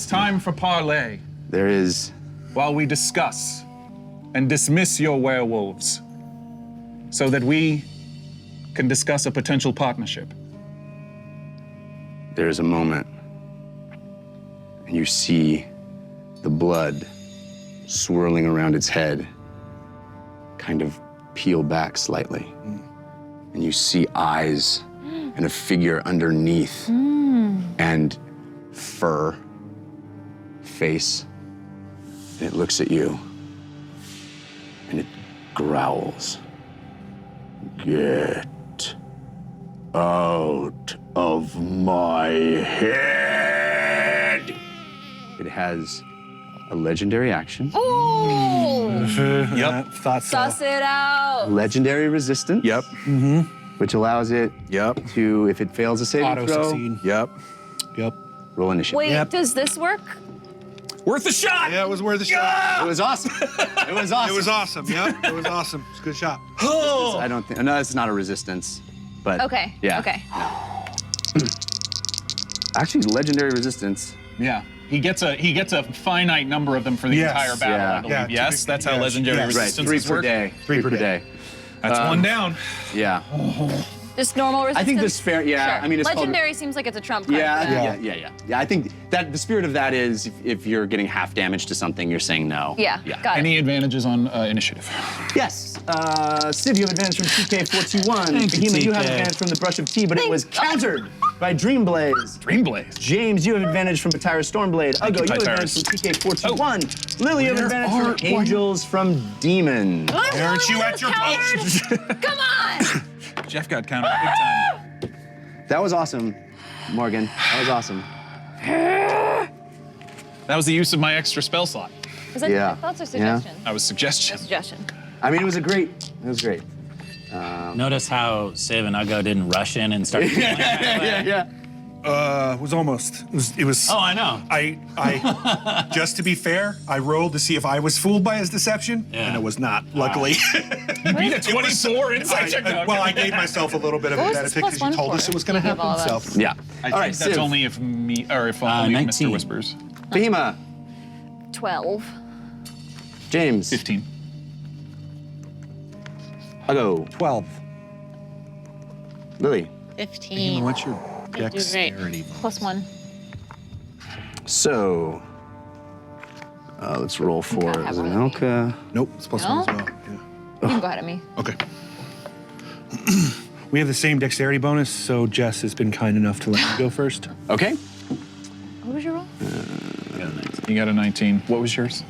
[SPEAKER 6] time for parley
[SPEAKER 5] There is.
[SPEAKER 6] while we discuss and dismiss your werewolves so that we can discuss a potential partnership.
[SPEAKER 5] There's a moment, and you see the blood swirling around its head kind of peel back slightly. And you see eyes and a figure underneath, and fur, face, and it looks at you, and it growls. Get out of my head. It has a legendary action,
[SPEAKER 7] Yep. Thought so.
[SPEAKER 8] Suss it out.
[SPEAKER 5] legendary resistance.
[SPEAKER 6] Yep.
[SPEAKER 5] Which allows it to, if it fails a saving
[SPEAKER 7] Auto
[SPEAKER 5] throw,
[SPEAKER 7] succeed.
[SPEAKER 6] Yep.
[SPEAKER 7] Yep.
[SPEAKER 5] roll initiative.
[SPEAKER 8] Wait,
[SPEAKER 7] Yep.
[SPEAKER 8] does this work?
[SPEAKER 6] Worth a shot!
[SPEAKER 7] Yeah, it was worth a shot.
[SPEAKER 5] It was awesome. It was awesome.
[SPEAKER 7] It was awesome. Yep. It was awesome. It's a good shot.
[SPEAKER 5] I don't think. No, it's not a resistance. But
[SPEAKER 8] Okay.
[SPEAKER 5] Yeah.
[SPEAKER 8] Okay.
[SPEAKER 5] Actually, legendary resistance.
[SPEAKER 6] Yeah. He gets a finite number of them for the
[SPEAKER 7] Yes.
[SPEAKER 6] entire battle,
[SPEAKER 5] Yeah.
[SPEAKER 6] I believe.
[SPEAKER 7] Yeah,
[SPEAKER 6] Yes,
[SPEAKER 7] typically,
[SPEAKER 6] that's how
[SPEAKER 7] yes,
[SPEAKER 6] legendary
[SPEAKER 7] yes.
[SPEAKER 5] Right,
[SPEAKER 6] resistances
[SPEAKER 5] 3 per
[SPEAKER 6] work.
[SPEAKER 5] day.
[SPEAKER 7] 3 per day.
[SPEAKER 6] That's one down.
[SPEAKER 5] Yeah.
[SPEAKER 8] Just normal resistance.
[SPEAKER 5] I think the spirit, yeah,
[SPEAKER 8] Sure.
[SPEAKER 5] I mean, it's called-
[SPEAKER 8] legendary seems like it's a trump card.
[SPEAKER 5] Yeah,
[SPEAKER 8] for that.
[SPEAKER 5] yeah. I think that the spirit of that is if you're getting half damage to something, you're saying no.
[SPEAKER 8] Yeah, got it.
[SPEAKER 6] Any advantages on initiative?
[SPEAKER 5] Yes. Civ, you have advantage from TK421.
[SPEAKER 9] Thank you,
[SPEAKER 5] Fahima, you have
[SPEAKER 9] TK.
[SPEAKER 5] advantage from the Brush of Tea, but it was countered by Dreamblaze.
[SPEAKER 6] Dreamblaze.
[SPEAKER 5] James, you have advantage from Batyrus Stormblade.
[SPEAKER 6] Thank
[SPEAKER 5] Uggo,
[SPEAKER 6] you,
[SPEAKER 5] you have
[SPEAKER 6] Tityrus.
[SPEAKER 5] advantage from TK421. Lily, you have
[SPEAKER 6] Where
[SPEAKER 5] advantage from
[SPEAKER 6] are-
[SPEAKER 5] Angels from Demon.
[SPEAKER 7] Aren't you at your post?
[SPEAKER 8] Come on!
[SPEAKER 6] Jeff got counted big time.
[SPEAKER 5] That was awesome, Morgan. That was awesome.
[SPEAKER 6] That was the use of my extra spell slot.
[SPEAKER 8] Was that
[SPEAKER 5] Yeah.
[SPEAKER 8] thoughts or
[SPEAKER 5] Yeah.
[SPEAKER 8] suggestion?
[SPEAKER 6] That was suggestion.
[SPEAKER 8] Suggestion.
[SPEAKER 5] I mean, it was great.
[SPEAKER 9] Notice how Civ and Uggo didn't rush in and start.
[SPEAKER 5] Yeah.
[SPEAKER 7] It was almost. It was.
[SPEAKER 9] Oh, I know.
[SPEAKER 7] I just to be fair, I rolled to see if I was fooled by his deception,
[SPEAKER 9] Yeah.
[SPEAKER 7] and it was not. Luckily.
[SPEAKER 6] You beat a 24 insight check.
[SPEAKER 7] Well, I gave myself a little bit of a
[SPEAKER 8] What was
[SPEAKER 7] benefit
[SPEAKER 8] this
[SPEAKER 7] because you
[SPEAKER 8] +1
[SPEAKER 7] told us
[SPEAKER 8] for?
[SPEAKER 7] it was going to
[SPEAKER 8] You gave all
[SPEAKER 7] happen.
[SPEAKER 8] of
[SPEAKER 7] So
[SPEAKER 8] us.
[SPEAKER 5] Yeah.
[SPEAKER 6] I
[SPEAKER 5] All
[SPEAKER 6] think
[SPEAKER 5] right,
[SPEAKER 6] that's
[SPEAKER 5] Civ.
[SPEAKER 6] only if me, or if only
[SPEAKER 9] 19.
[SPEAKER 6] Mr. Whispers.
[SPEAKER 5] Fahima,
[SPEAKER 8] 12.
[SPEAKER 5] James,
[SPEAKER 6] 15.
[SPEAKER 5] Uggo,
[SPEAKER 10] 12.
[SPEAKER 5] Lily.
[SPEAKER 3] 15.
[SPEAKER 7] what's your
[SPEAKER 3] You're doing great.
[SPEAKER 7] dexterity?
[SPEAKER 8] +1.
[SPEAKER 5] So, let's roll for
[SPEAKER 8] Okay, I have one of these.
[SPEAKER 5] Zanelka.
[SPEAKER 7] Nope, it's +1 as
[SPEAKER 8] No?
[SPEAKER 7] well. Yeah.
[SPEAKER 8] You can go ahead of me.
[SPEAKER 7] Okay. We have the same dexterity bonus, so Jess has been kind enough to let me go first.
[SPEAKER 5] Okay.
[SPEAKER 8] What was your roll?
[SPEAKER 6] You got a 19. What was yours?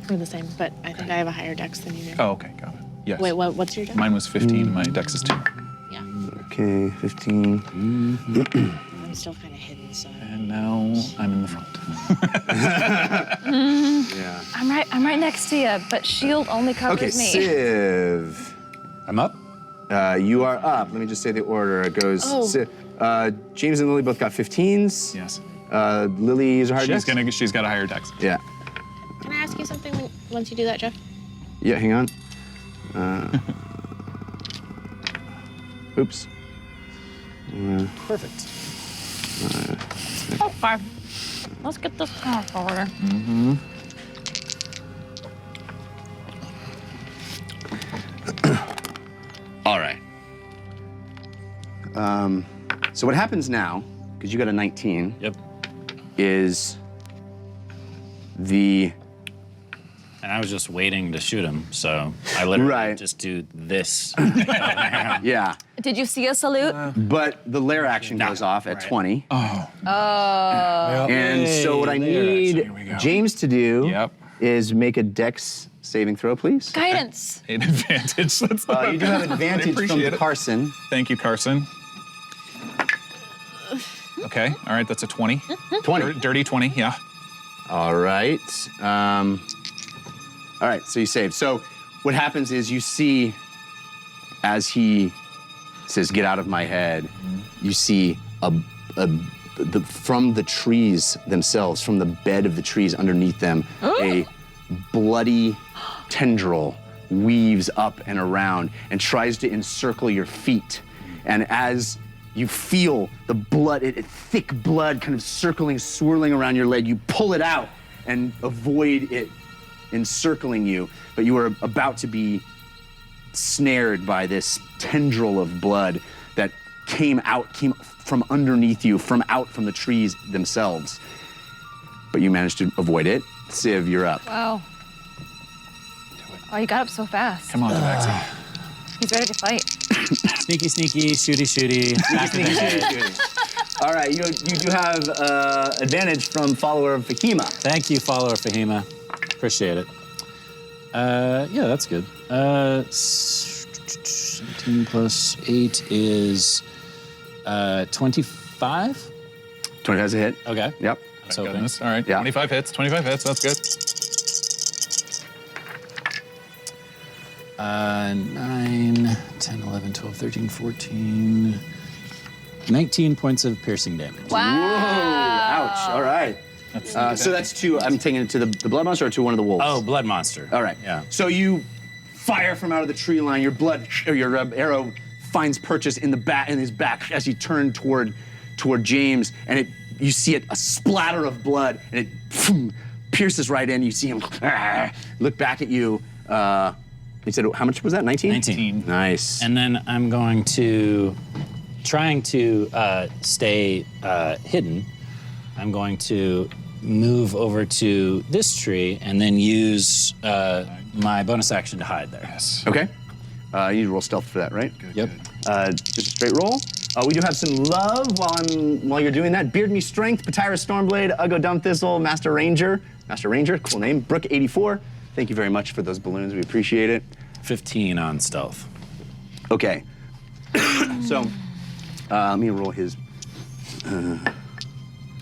[SPEAKER 3] We're the same, but I think I have a higher dex than you do.
[SPEAKER 6] Oh, okay, got it. Yes.
[SPEAKER 3] Wait, what's your dex?
[SPEAKER 6] Mine was 15. My dex is 2.
[SPEAKER 3] Yeah.
[SPEAKER 5] Okay, 15.
[SPEAKER 3] I'm still kind of hidden, so.
[SPEAKER 6] And now I'm in the front.
[SPEAKER 5] Yeah.
[SPEAKER 8] I'm right next to you, but shield only covers
[SPEAKER 5] Okay,
[SPEAKER 8] me.
[SPEAKER 5] Civ.
[SPEAKER 9] I'm up.
[SPEAKER 5] You are up. Let me just say the order. It goes.
[SPEAKER 3] Oh.
[SPEAKER 5] James and Lily both got 15s.
[SPEAKER 6] Yes.
[SPEAKER 5] Lily is a hard
[SPEAKER 6] She's got a higher dex.
[SPEAKER 5] Yeah.
[SPEAKER 3] Can I ask you something once you do that, Jeff?
[SPEAKER 5] Yeah, hang on. Oops.
[SPEAKER 9] Perfect.
[SPEAKER 8] Okay. Let's get this count order.
[SPEAKER 5] All right. So what happens now, because you got a 19,
[SPEAKER 9] Yep.
[SPEAKER 5] is the
[SPEAKER 9] And I was just waiting to shoot him, so I literally
[SPEAKER 5] Right.
[SPEAKER 9] just do this.
[SPEAKER 5] yeah.
[SPEAKER 8] Did you see a salute?
[SPEAKER 5] But the lair action goes off at 20.
[SPEAKER 8] Oh.
[SPEAKER 5] And so what I need James to do
[SPEAKER 6] Yep.
[SPEAKER 5] is make a dex saving throw, please.
[SPEAKER 8] Guidance.
[SPEAKER 6] An advantage. That's
[SPEAKER 5] You do have advantage from
[SPEAKER 6] appreciate it.
[SPEAKER 5] Carson.
[SPEAKER 6] Thank you, Carson. Okay, all right, that's a 20.
[SPEAKER 5] 20.
[SPEAKER 6] Dirty 20, yeah.
[SPEAKER 5] All right. All right, so you saved. So what happens is you see as he says, "Get out of my head," you see from the trees themselves, from the bed of the trees underneath them, a bloody tendril weaves up and around and tries to encircle your feet. And as you feel the blood, thick blood kind of circling, swirling around your leg, you pull it out and avoid it encircling you, but you are about to be snared by this tendril of blood that came from underneath you, from the trees themselves. But you managed to avoid it. Civ, you're up.
[SPEAKER 8] Wow. Oh, you got up so fast.
[SPEAKER 6] Come on, Tabaxi.
[SPEAKER 8] He's ready to fight.
[SPEAKER 9] Sneaky, sneaky, shooty, shooty. Back in the head.
[SPEAKER 5] All right, you do have advantage from follower of Fahima.
[SPEAKER 9] Thank you, follower Fahima. Appreciate it. Yeah, that's good. 17 plus 8 is 25?
[SPEAKER 5] 25 is a hit.
[SPEAKER 9] Okay.
[SPEAKER 5] Yep.
[SPEAKER 9] That's
[SPEAKER 6] Thank
[SPEAKER 9] hoping.
[SPEAKER 6] goodness. All right,
[SPEAKER 5] Yeah.
[SPEAKER 6] 25 hits, that's good.
[SPEAKER 9] 9, 10, 11, 12, 13, 14, 19 points of piercing damage.
[SPEAKER 8] Wow.
[SPEAKER 5] Ouch. All right. So that's two. I'm taking it to the blood monster or to one of the wolves?
[SPEAKER 9] Oh, blood monster.
[SPEAKER 5] All right.
[SPEAKER 9] Yeah.
[SPEAKER 5] So you fire from out of the tree line. Your blood, or your arrow finds purchase in his back as he turned toward James, and you see it, a splatter of blood, and it pierces right in. You see him look back at you. He said, how much was that, 19?
[SPEAKER 9] 19.
[SPEAKER 5] Nice.
[SPEAKER 9] And then I'm going to, trying to stay hidden, I'm going to move over to this tree and then use my bonus action to hide there.
[SPEAKER 6] Yes.
[SPEAKER 5] Okay. You need to roll stealth for that, right?
[SPEAKER 9] Yep.
[SPEAKER 5] Just a straight roll. We do have some love while you're doing that. Beard Me Strength, Patyrus Stormblade, Uggo Dumbthistle, Master Ranger, cool name. Brook 84. Thank you very much for those balloons. We appreciate it.
[SPEAKER 9] 15 on stealth.
[SPEAKER 5] Okay. So, let me roll his.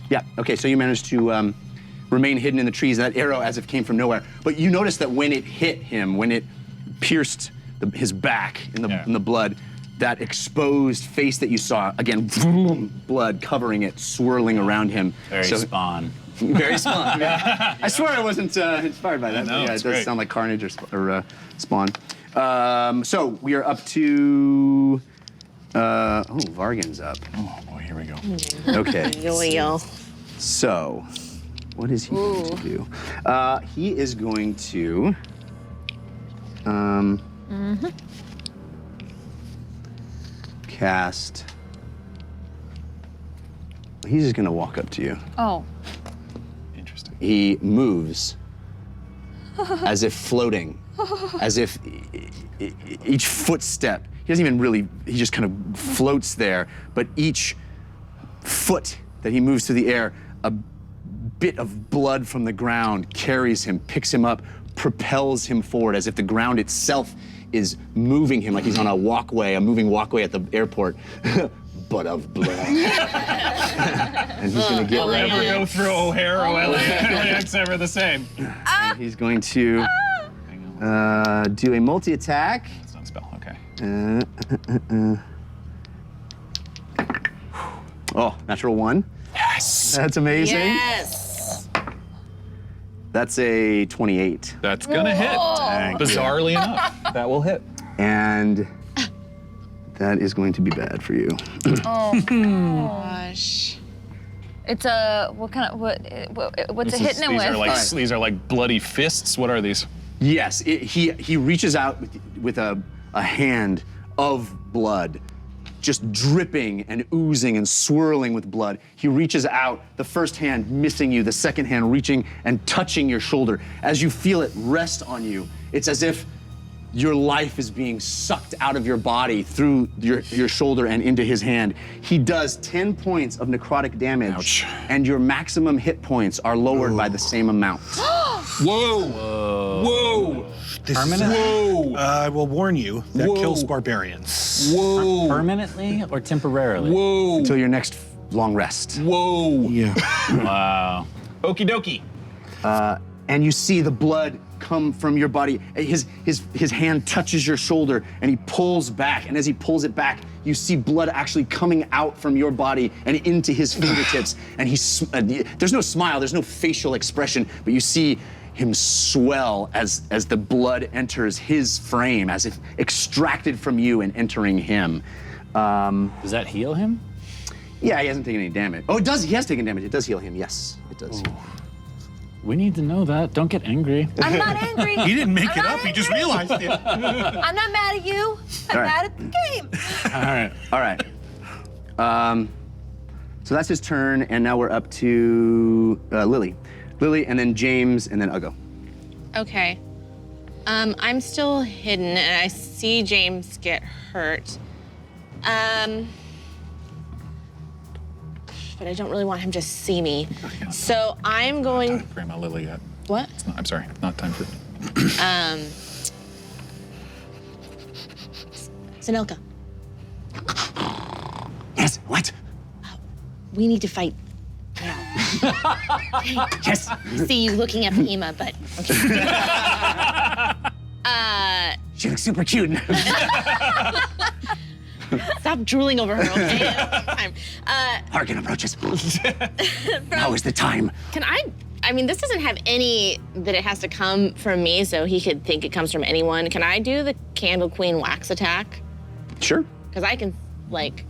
[SPEAKER 5] Yeah. Okay. So you managed to remain hidden in the trees. That arrow, as if came from nowhere. But you noticed that when it hit him, when it pierced his back in the blood, that exposed face that you saw, again, blood covering it, swirling around him.
[SPEAKER 9] Very Spawn.
[SPEAKER 5] Very Spawn. I swear I wasn't inspired by that.
[SPEAKER 6] No,
[SPEAKER 5] yeah, it
[SPEAKER 6] it's
[SPEAKER 5] does
[SPEAKER 6] great.
[SPEAKER 5] sound like Carnage or Spawn. So we are up to. Vargan's up.
[SPEAKER 6] Oh boy, here we go.
[SPEAKER 5] Okay.
[SPEAKER 3] Yo.
[SPEAKER 5] So, what is he going to do? He is going to. Cast. He's just gonna walk up to you.
[SPEAKER 8] Oh.
[SPEAKER 6] Interesting.
[SPEAKER 5] He moves as if floating, as if each footstep, he doesn't even really, he just kind of floats there, but each foot that he moves through the air, a bit of blood from the ground carries him, picks him up, propels him forward as if the ground itself is moving him like he's on a walkway, a moving walkway at the airport, but of blood. And he's gonna get right
[SPEAKER 6] Never
[SPEAKER 5] here.
[SPEAKER 6] go through O'Hare or LAX ever the same.
[SPEAKER 5] And he's going to do a multi-attack.
[SPEAKER 6] It's not a spell, okay.
[SPEAKER 5] Oh, natural 1.
[SPEAKER 6] Yes!
[SPEAKER 5] That's amazing.
[SPEAKER 3] Yes.
[SPEAKER 5] That's a 28.
[SPEAKER 6] That's gonna hit. Bizarrely enough, that will hit.
[SPEAKER 5] And that is going to be bad for you.
[SPEAKER 8] Oh.
[SPEAKER 3] Gosh.
[SPEAKER 8] It's a, what's it hitting it with?
[SPEAKER 6] These are like bloody fists. What are these?
[SPEAKER 5] Yes, he reaches out with a hand of blood, just dripping and oozing and swirling with blood. He reaches out, the first hand missing you, the second hand reaching and touching your shoulder. As you feel it rest on you, it's as if your life is being sucked out of your body through your shoulder and into his hand. He does 10 points of necrotic damage.
[SPEAKER 6] Ouch.
[SPEAKER 5] And your maximum hit points are lowered by the same amount.
[SPEAKER 6] Whoa! Whoa!
[SPEAKER 9] Permanent?
[SPEAKER 6] Whoa!
[SPEAKER 7] I will warn you, that
[SPEAKER 6] Whoa.
[SPEAKER 7] kills barbarians.
[SPEAKER 6] Whoa!
[SPEAKER 9] Permanently or temporarily?
[SPEAKER 6] Whoa!
[SPEAKER 5] Until your next long rest.
[SPEAKER 6] Whoa!
[SPEAKER 7] Yeah.
[SPEAKER 9] Wow.
[SPEAKER 6] Okie dokie.
[SPEAKER 5] And you see the blood come from your body. His hand touches your shoulder and he pulls back. And as he pulls it back, you see blood actually coming out from your body and into his fingertips. And there's no smile, there's no facial expression, but you see him swell as the blood enters his frame, as if extracted from you and entering him.
[SPEAKER 9] Does that heal him?
[SPEAKER 5] Yeah, he hasn't taken any damage. Oh, it does. He has taken damage. It does heal him. Yes, it does.
[SPEAKER 9] Ooh. We need to know that. Don't get angry.
[SPEAKER 8] I'm not angry.
[SPEAKER 7] He didn't make
[SPEAKER 8] I'm
[SPEAKER 7] it
[SPEAKER 8] not
[SPEAKER 7] up, he just
[SPEAKER 8] angry.
[SPEAKER 7] realized it.
[SPEAKER 8] I'm not mad at you. I'm
[SPEAKER 5] All right.
[SPEAKER 8] mad at the game.
[SPEAKER 9] All right.
[SPEAKER 5] All right. So that's his turn, and now we're up to Lily. Lily, and then James, and then Uggo.
[SPEAKER 3] Okay. I'm still hidden, and I see James get hurt. But I don't really want him to see me. So I'm going.
[SPEAKER 6] Grandma Lily yet.
[SPEAKER 3] What?
[SPEAKER 6] It's not, I'm sorry, not time for.
[SPEAKER 3] Zanelka,
[SPEAKER 5] Yes, what?
[SPEAKER 3] we need to fight now.
[SPEAKER 5] Yes.
[SPEAKER 3] I see you looking at Fahima, but okay.
[SPEAKER 5] She looks super cute.
[SPEAKER 3] Stop drooling over her, okay? Time.
[SPEAKER 5] Hargan approaches. Now is the time.
[SPEAKER 3] Can I mean, this doesn't have any that it has to come from me, so he could think it comes from anyone. Can I do the Candle Queen wax attack?
[SPEAKER 5] Sure.
[SPEAKER 3] Because I can, like,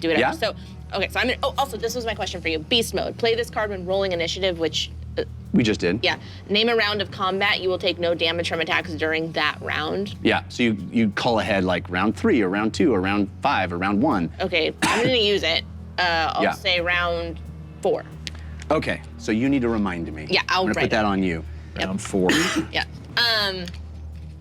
[SPEAKER 3] do it.
[SPEAKER 5] Yeah.
[SPEAKER 3] So Okay, so I'm gonna, also this was my question for you. Beast mode. Play this card when rolling initiative, which,
[SPEAKER 5] We just did.
[SPEAKER 3] yeah. Name a round of combat. You will take no damage from attacks during that round.
[SPEAKER 5] Yeah, so you call ahead like round 3 or round 2 or round 5 or round 1.
[SPEAKER 3] Okay, I'm gonna use it. I'll
[SPEAKER 5] Yeah.
[SPEAKER 3] say round 4.
[SPEAKER 5] Okay, so you need to remind me.
[SPEAKER 3] Yeah, I'll
[SPEAKER 5] I'm gonna
[SPEAKER 3] write
[SPEAKER 5] put that
[SPEAKER 3] it.
[SPEAKER 5] on you.
[SPEAKER 6] Round 4.
[SPEAKER 3] Yeah.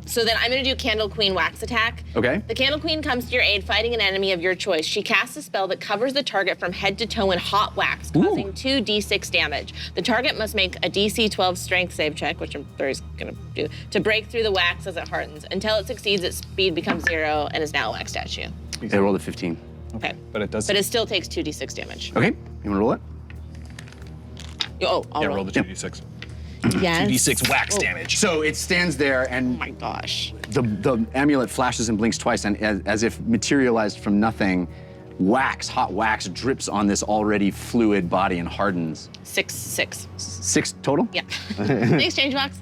[SPEAKER 3] So then I'm gonna do Candle Queen Wax attack.
[SPEAKER 5] Okay.
[SPEAKER 3] The Candle Queen comes to your aid fighting an enemy of your choice. She casts a spell that covers the target from head to toe in hot wax, causing 2d6 damage. The target must make a DC 12 strength save check, which I'm sure he's gonna do, to break through the wax as it hardens. Until it succeeds, its speed becomes 0 and is now a wax statue.
[SPEAKER 5] I rolled a 15.
[SPEAKER 3] Okay.
[SPEAKER 6] But it does.
[SPEAKER 3] But it still takes 2d6 damage.
[SPEAKER 5] Okay, you wanna roll it?
[SPEAKER 3] Oh, I'll
[SPEAKER 6] yeah,
[SPEAKER 3] roll.
[SPEAKER 6] roll the 2d6.
[SPEAKER 3] Yes.
[SPEAKER 6] 2d6 wax damage.
[SPEAKER 5] So it stands there and
[SPEAKER 3] Oh my gosh.
[SPEAKER 5] the amulet flashes and blinks twice, and as if materialized from nothing, hot wax drips on this already fluid body and hardens.
[SPEAKER 3] 6.
[SPEAKER 5] 6 total?
[SPEAKER 3] Yeah. Thanks, Change Box.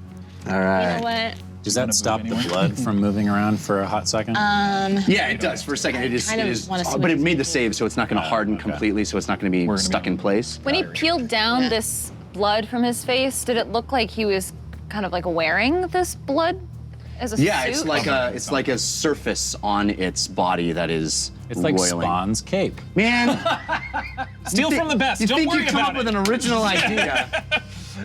[SPEAKER 5] All right.
[SPEAKER 3] You know what?
[SPEAKER 9] Does that stop the
[SPEAKER 6] anywhere?
[SPEAKER 9] blood from moving around for a hot second?
[SPEAKER 5] Yeah, it does for a second. It is,
[SPEAKER 3] kind of
[SPEAKER 5] it is,
[SPEAKER 3] wanna see
[SPEAKER 5] but it
[SPEAKER 3] what
[SPEAKER 5] made the save, so it's not going to harden completely, so it's not going to be
[SPEAKER 6] gonna be
[SPEAKER 5] stuck
[SPEAKER 6] on-
[SPEAKER 5] in place.
[SPEAKER 8] When he peeled down this blood from his face, did it look like he was kind of like wearing this blood as a
[SPEAKER 5] Yeah,
[SPEAKER 8] suit?
[SPEAKER 5] it's like a surface on its body that is
[SPEAKER 9] It's like
[SPEAKER 5] roiling.
[SPEAKER 9] Spawn's cape.
[SPEAKER 5] Man,
[SPEAKER 6] Steal from the best.
[SPEAKER 5] you
[SPEAKER 6] Don't
[SPEAKER 5] think
[SPEAKER 6] worry
[SPEAKER 5] you come
[SPEAKER 6] about
[SPEAKER 5] up
[SPEAKER 6] it.
[SPEAKER 5] with an original idea?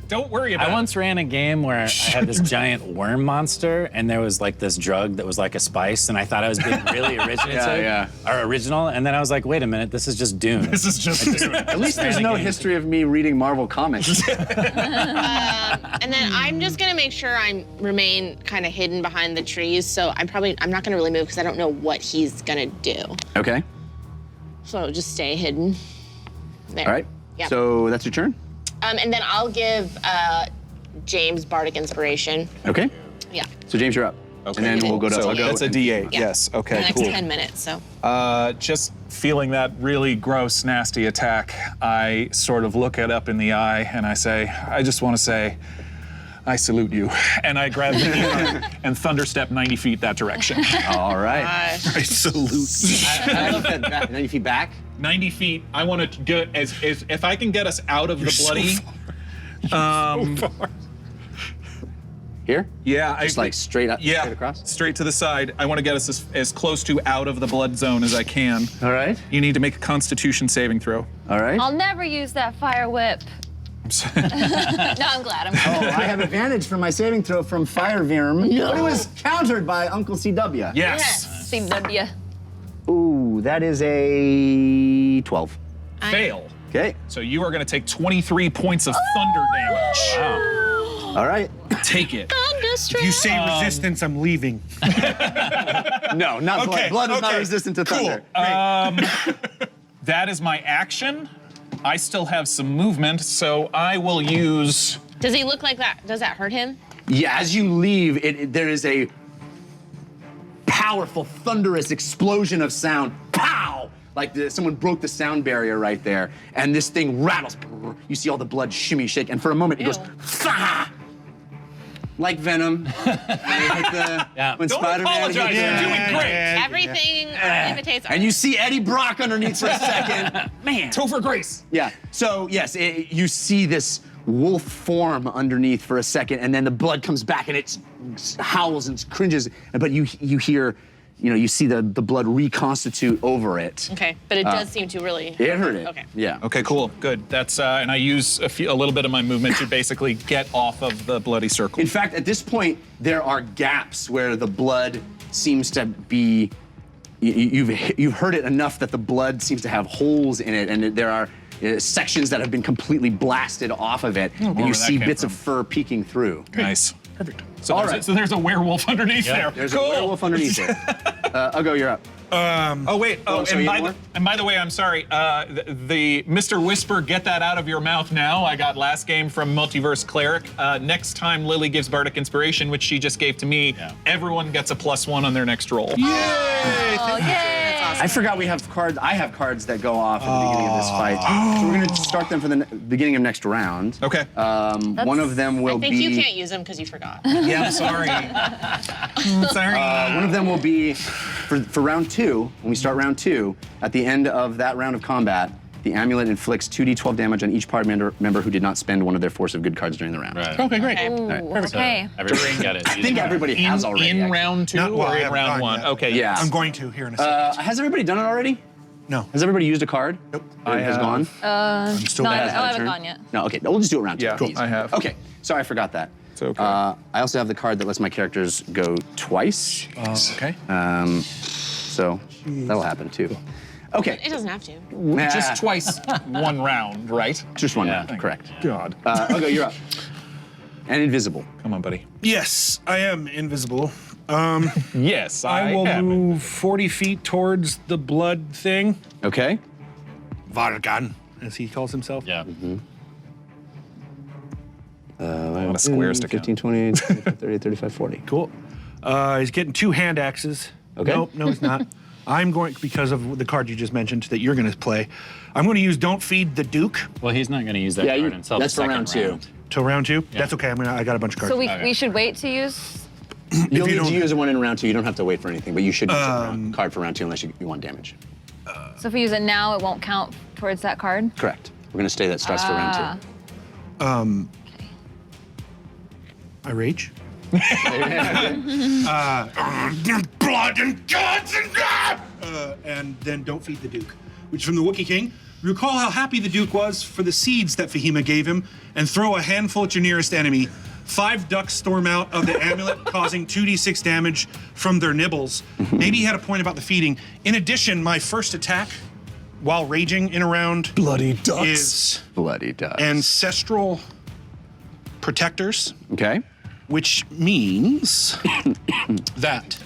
[SPEAKER 6] Don't worry about
[SPEAKER 9] I once ran a game where I had this giant worm monster, and there was like this drug that was like a spice, and I thought I was being really original, and then I was like, wait a minute, this is just Dune.
[SPEAKER 6] it. This is just
[SPEAKER 5] At least there's no history of me reading Marvel comics.
[SPEAKER 3] And then I'm just gonna make sure I remain kind of hidden behind the trees. So I'm not gonna really move because I don't know what he's gonna do.
[SPEAKER 5] Okay.
[SPEAKER 3] So just stay hidden. There.
[SPEAKER 5] All right.
[SPEAKER 3] Yeah.
[SPEAKER 5] So that's your turn.
[SPEAKER 3] And then I'll give James Bardic Inspiration.
[SPEAKER 5] Okay.
[SPEAKER 3] Yeah.
[SPEAKER 5] So James, you're up.
[SPEAKER 6] Okay.
[SPEAKER 5] And then we'll go to
[SPEAKER 6] So
[SPEAKER 5] Ugo
[SPEAKER 6] that's a
[SPEAKER 5] and-
[SPEAKER 6] D8.
[SPEAKER 3] Yeah.
[SPEAKER 6] Yes.
[SPEAKER 3] The
[SPEAKER 6] Okay.
[SPEAKER 3] next
[SPEAKER 6] Cool.
[SPEAKER 3] 10 minutes. So.
[SPEAKER 6] Just feeling that really gross, nasty attack, I sort of look it up in the eye and I say, I just want to say, I salute you. And I grab the hammer and thunderstep 90 feet that direction.
[SPEAKER 5] All right.
[SPEAKER 7] I salute.
[SPEAKER 5] I love that 90 feet back.
[SPEAKER 6] 90 feet. I want to get as if I can get us out of the bloody.
[SPEAKER 5] Here?
[SPEAKER 6] Yeah,
[SPEAKER 5] Just like straight up,
[SPEAKER 6] yeah,
[SPEAKER 5] straight across?
[SPEAKER 6] straight to the side. I want to get us as close to out of the blood zone as I can.
[SPEAKER 5] All right.
[SPEAKER 6] You need to make a Constitution saving throw.
[SPEAKER 5] All right.
[SPEAKER 8] I'll never use that fire whip. No, I'm glad.
[SPEAKER 5] Oh, I have advantage for my saving throw from Fire Virm. No. But it was countered by Uncle CW.
[SPEAKER 6] Yes.
[SPEAKER 8] CW.
[SPEAKER 5] Ooh, that is a 12.
[SPEAKER 6] Fail.
[SPEAKER 5] Okay.
[SPEAKER 6] So you are going to take 23 points of thunder damage.
[SPEAKER 5] All right.
[SPEAKER 6] Take it.
[SPEAKER 7] If you say resistance, I'm leaving.
[SPEAKER 5] No, not blood.
[SPEAKER 7] Okay,
[SPEAKER 5] Blood is not
[SPEAKER 7] okay.
[SPEAKER 5] resistant to
[SPEAKER 7] Cool.
[SPEAKER 5] thunder.
[SPEAKER 6] That is my action. I still have some movement, so I will use.
[SPEAKER 3] Does he look like that? Does that hurt him?
[SPEAKER 5] Yeah, as you leave, there is a powerful, thunderous explosion of sound. Pow! Like someone broke the sound barrier right there, and this thing rattles. You see all the blood shimmy, shake, and for a moment it goes, Fah! Like Venom.
[SPEAKER 9] Yeah.
[SPEAKER 5] When
[SPEAKER 6] Don't
[SPEAKER 5] Spider-Man
[SPEAKER 6] apologize.
[SPEAKER 5] hits-
[SPEAKER 6] You're doing great.
[SPEAKER 3] Everything imitates.
[SPEAKER 5] And you see Eddie Brock underneath for a second. Man.
[SPEAKER 6] Topher Grace.
[SPEAKER 5] Yeah. So yes, you see this wolf form underneath for a second, and then the blood comes back, and it howls and cringes. But you hear, you see the blood reconstitute over it.
[SPEAKER 3] Okay, but it does seem to really.
[SPEAKER 5] It hurt it.
[SPEAKER 3] Okay.
[SPEAKER 5] Yeah.
[SPEAKER 6] Okay, cool, good. That's and I use a little bit of my movement to basically get off of the bloody circle.
[SPEAKER 5] In fact, at this point, there are gaps where the blood seems to be. You've heard it enough that the blood seems to have holes in it, and there are sections that have been completely blasted off of it, and
[SPEAKER 6] where
[SPEAKER 5] you
[SPEAKER 6] that
[SPEAKER 5] see
[SPEAKER 6] came
[SPEAKER 5] bits
[SPEAKER 6] from.
[SPEAKER 5] of fur peeking through.
[SPEAKER 6] Nice. Perfect. So,
[SPEAKER 5] All
[SPEAKER 6] there's
[SPEAKER 5] right.
[SPEAKER 6] so there's a werewolf underneath there.
[SPEAKER 5] There's
[SPEAKER 6] cool.
[SPEAKER 5] a werewolf underneath it. Ugo, you're up.
[SPEAKER 6] Oh wait. Oh,
[SPEAKER 5] so you have more?
[SPEAKER 6] and by the way, I'm sorry. The Mr. Whisper, get that out of your mouth now. I got last game from Multiverse Cleric. Next time Lily gives Bardic Inspiration, which she just gave to me, everyone gets a +1 on their next roll.
[SPEAKER 8] Oh, yay!
[SPEAKER 5] I forgot we have cards. I have cards that go off at the beginning of this fight. So we're going to start them for the beginning of next round.
[SPEAKER 6] Okay.
[SPEAKER 5] One of them will
[SPEAKER 3] I think
[SPEAKER 5] be.
[SPEAKER 3] you can't use them because you forgot.
[SPEAKER 6] Yeah, I'm sorry. Sorry.
[SPEAKER 5] One of them will be for round 2. When we start round 2, at the end of that round of combat, The amulet inflicts 2d12 damage on each party member who did not spend one of their force of good cards during the round.
[SPEAKER 4] Right.
[SPEAKER 7] Okay, great.
[SPEAKER 8] Okay.
[SPEAKER 4] Everybody got it.
[SPEAKER 5] I think everybody has already.
[SPEAKER 6] In
[SPEAKER 5] actually.
[SPEAKER 6] round 2
[SPEAKER 7] Not- well, I
[SPEAKER 6] or in
[SPEAKER 7] haven't
[SPEAKER 6] round
[SPEAKER 7] gone
[SPEAKER 6] 1?
[SPEAKER 7] yet.
[SPEAKER 6] Okay.
[SPEAKER 5] Yeah.
[SPEAKER 7] I'm going to here in a second.
[SPEAKER 5] Has everybody done it already?
[SPEAKER 7] No.
[SPEAKER 5] Has everybody used a card?
[SPEAKER 7] Nope.
[SPEAKER 5] It has gone?
[SPEAKER 7] I'm still
[SPEAKER 8] No, I
[SPEAKER 5] Has had a
[SPEAKER 8] haven't
[SPEAKER 5] turn?
[SPEAKER 8] gone yet.
[SPEAKER 5] No, okay. We'll just do it round 2.
[SPEAKER 6] Yeah,
[SPEAKER 5] Easy.
[SPEAKER 6] I have.
[SPEAKER 5] Okay. Sorry, I forgot that.
[SPEAKER 6] It's okay.
[SPEAKER 5] I also have the card that lets my characters go twice.
[SPEAKER 7] okay.
[SPEAKER 5] So that'll happen too. Okay.
[SPEAKER 3] It doesn't have to.
[SPEAKER 6] Just twice, 1 round, right?
[SPEAKER 5] Just one
[SPEAKER 4] Yeah.
[SPEAKER 5] round, correct.
[SPEAKER 6] God.
[SPEAKER 5] Okay, you're up. And invisible.
[SPEAKER 6] Come on, buddy.
[SPEAKER 7] Yes, I am invisible.
[SPEAKER 6] Yes,
[SPEAKER 7] I will
[SPEAKER 6] am.
[SPEAKER 7] move 40 feet towards the blood thing.
[SPEAKER 5] Okay.
[SPEAKER 7] Vargan, as he calls himself.
[SPEAKER 4] Yeah.
[SPEAKER 6] A lot of squares to count.
[SPEAKER 5] 15, 20, 30, 35, 40.
[SPEAKER 7] Cool. He's getting 2 hand axes.
[SPEAKER 5] Okay.
[SPEAKER 7] Nope, no, he's not. I'm going, because of the card you just mentioned that you're going to play, I'm going to use Don't Feed the Duke
[SPEAKER 4] Well, he's not going to use that
[SPEAKER 5] Yeah,
[SPEAKER 4] card until
[SPEAKER 5] that's
[SPEAKER 4] the
[SPEAKER 5] for
[SPEAKER 4] second
[SPEAKER 5] round 2.
[SPEAKER 4] round.
[SPEAKER 7] till round 2. That's okay. I got a bunch of cards.
[SPEAKER 8] So we should wait to use.
[SPEAKER 5] You'll
[SPEAKER 7] you
[SPEAKER 5] need to
[SPEAKER 7] don't-
[SPEAKER 5] use one in round 2. You don't have to wait for anything, but you should use a card for round 2 unless you want damage.
[SPEAKER 8] So if we use it now, it won't count towards that card.
[SPEAKER 5] Correct. We're going to stay that starts for round 2.
[SPEAKER 7] I rage. Blood and guts and and then Don't Feed the Duke, which is from the Wookiee King. Recall how happy the Duke was for the seeds that Fahima gave him, and throw a handful at your nearest enemy. 5 ducks storm out of the amulet, causing 2d6 damage from their nibbles. Maybe he had a point about the feeding. In addition, my first attack, while raging in a round,
[SPEAKER 5] Bloody ducks.
[SPEAKER 7] is
[SPEAKER 5] Bloody ducks.
[SPEAKER 7] Ancestral Protectors,
[SPEAKER 5] Okay.
[SPEAKER 7] which means that